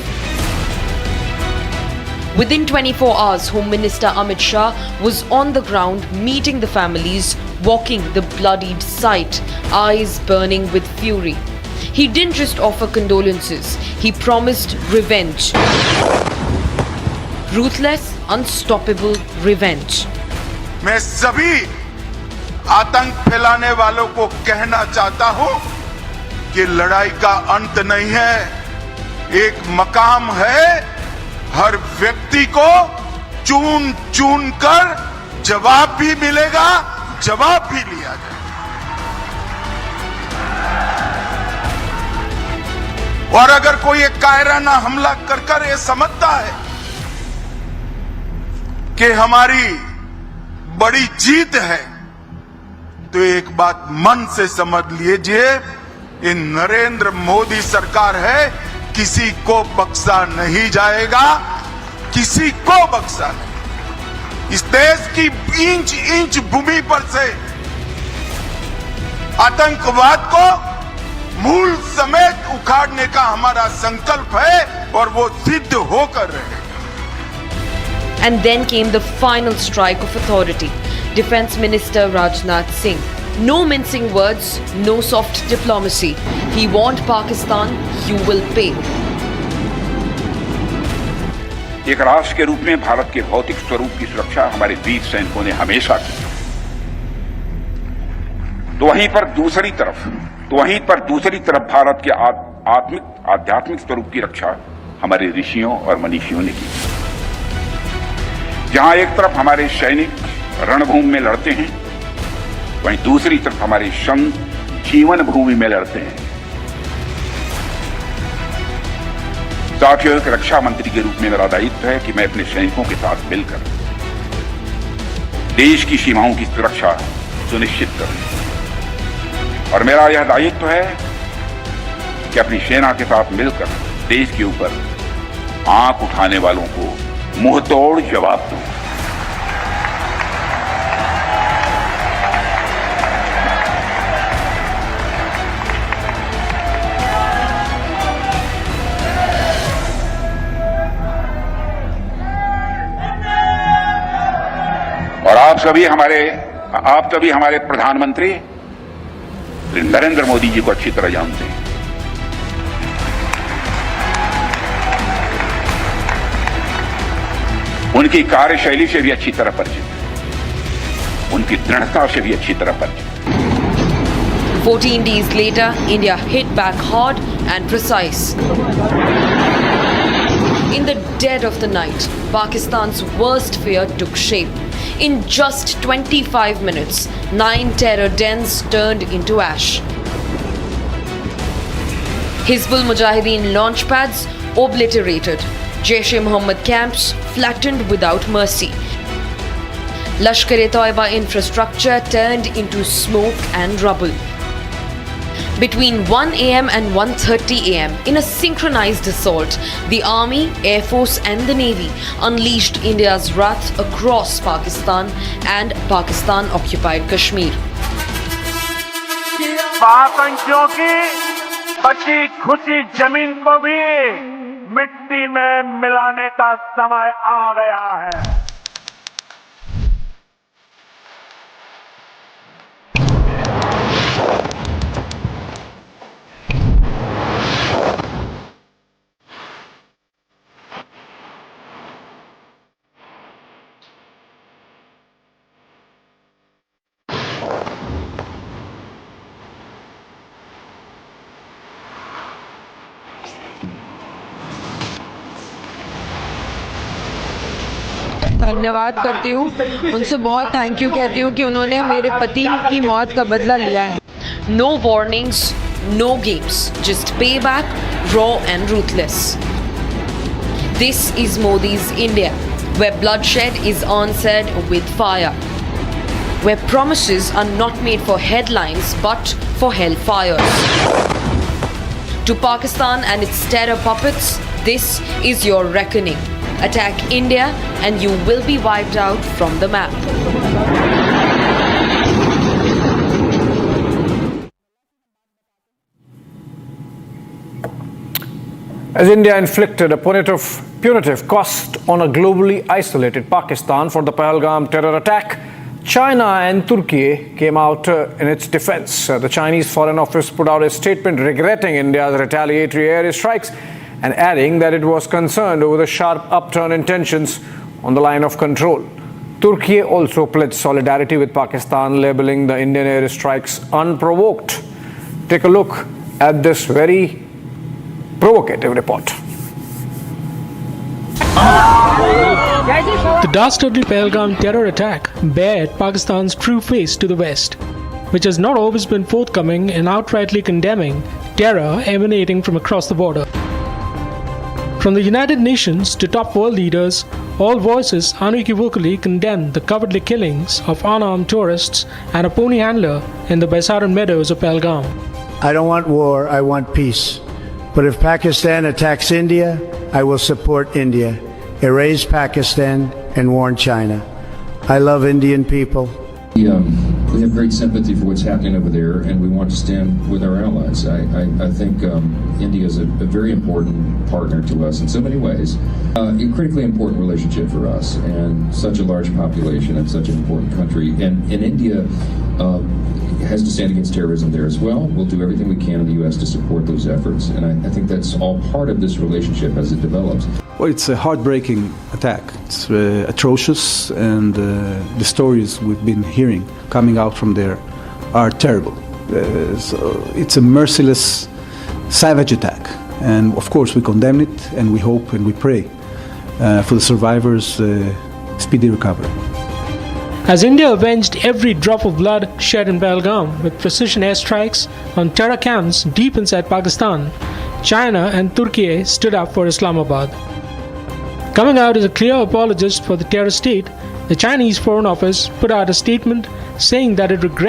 Within 24 hours, Home Minister Amit Shah was on the ground meeting the families, walking the bloodied site, eyes burning with fury. He didn't just offer condolences, he promised revenge. Ruthless, unstoppable revenge. मैं सभी आतंक फैलाने वालों को कहना चाहता हूं कि लड़ाई का अंत नहीं है, एक मकाम है। हर व्यक्ति को चुन चुन कर जवाब भी मिलेगा, जवाब भी लिया जाएगा। और अगर कोई एक कायराना हमला कर ये समझता है कि हमारी बड़ी जीत है, तो एक बात मन से समझ लीजिए, ये नरेंद्र मोदी सरकार है, किसी को बख्शा नहीं जाएगा, किसी को बख्शा नहीं। इस देश की इंच इंच भूमि पर से आतंकवाद को मूल समेत उखाड़ने का हमारा संकल्प है और वो सिद्ध होकर रहेगा। And then came the final strike of authority. Defense Minister Rajnath Singh. No mincing words, no soft diplomacy. He warned Pakistan, you will pay. एक राष्ट्र के रूप में भारत के भौतिक स्वरूप की सुरक्षा हमारे वीर सैनिकों ने हमेशा की। तो वहीं पर दूसरी तरफ भारत के आध्यात्मिक स्वरूप की रक्षा हमारे ऋषियों और मनीषियों ने की। जहां एक तरफ हमारे सैनिक रणभूमि में लड़ते हैं, वहीं दूसरी तरफ हमारे संत जीवन भूमि में लड़ते हैं। साथियों, एक रक्षा मंत्री के रूप में मेरा दायित्व है कि मैं अपने सैनिकों के साथ मिलकर देश की सीमाओं की सुरक्षा सुनिश्चित करूं। और मेरा यह दायित्व है कि अपनी सेना के साथ मिलकर देश के ऊपर आंख उठाने वालों को मुंहतोड़ जवाब दूं। और आप सभी हमारे प्रधानमंत्री नरेंद्र मोदी जी को अच्छी तरह जानते हैं। उनकी कार्यशैली से भी अच्छी तरह परिचित है, उनकी दृढ़ता से भी अच्छी तरह परिचित है। 14 days later, India hit back hard and precise. In the dead of the night, Pakistan's worst fear took shape. In just 25 minutes, 9 terror dens turned into ash. Hizbul Mujahideen launch pads obliterated. Jaish-e-Mohammed camps flattened without mercy. Lashkar-e-Toiba infrastructure turned into smoke and rubble. Between 1 a.m. and 1:30 a.m., in a synchronized assault, the Army, Air Force and the Navy unleashed India's wrath across Pakistan and Pakistan-occupied Kashmir. आतंकियों की बची खुशी जमीन को भी मिट्टी में मिलाने का समय आ गया है। धन्यवाद करती हूँ, उनसे बहुत थैंक यू कहती हूँ कि उन्होंने मेरे पति की मौत का बदला लिया है। No warnings, no games, just payback, raw and ruthless. This is Modi's India, where bloodshed is answered with fire, where promises are not made for headlines but for hellfires. To Pakistan and its terror puppets, this is your reckoning. Attack India and you will be wiped out from the map. As India inflicted a punitive cost on a globally isolated Pakistan for the Pahalgam terror attack, China and Turkey came out in its defense. The Chinese Foreign Office put out a statement regretting India's retaliatory air strikes and adding that it was concerned over the sharp upturn in tensions on the line of control. Turkey also pledged solidarity with Pakistan, labeling the Indian air strikes unprovoked. Take a look at this very provocative report. The dastardly Pahalgam terror attack bared Pakistan's true face to the West, which has not always been forthcoming in outrightly condemning terror emanating from across the border. From the United Nations to top world leaders, all voices unequivocally condemned the cowardly killings of unarmed tourists and a pony handler in the Baisaran meadows of Pahalgam. I don't want war, I want peace. But if Pakistan attacks India, I will support India, erase Pakistan, and warn China. I love Indian people. We have great sympathy for what's happening over there, and we want to stand with our allies. I think India is a very important partner to us in so many ways. A critically important relationship for us, and such a large population and such an important country. And India has to stand against terrorism there as well. We'll do everything we can in the U.S. to support those efforts, and I think that's all part of this relationship as it develops. Well, it's a heartbreaking attack. It's atrocious, and the stories we've been hearing coming out from there are terrible. So it's a merciless, savage attack, and of course we condemn it, and we hope and we pray for the survivors' speedy recovery. As India avenged every drop of blood shed in Pahalgam with precision airstrikes on terror camps deep inside Pakistan, China and Turkey stood up for Islamabad. Coming out as a clear apologist for the terror state, the Chinese Foreign Office put out a statement saying that it regrets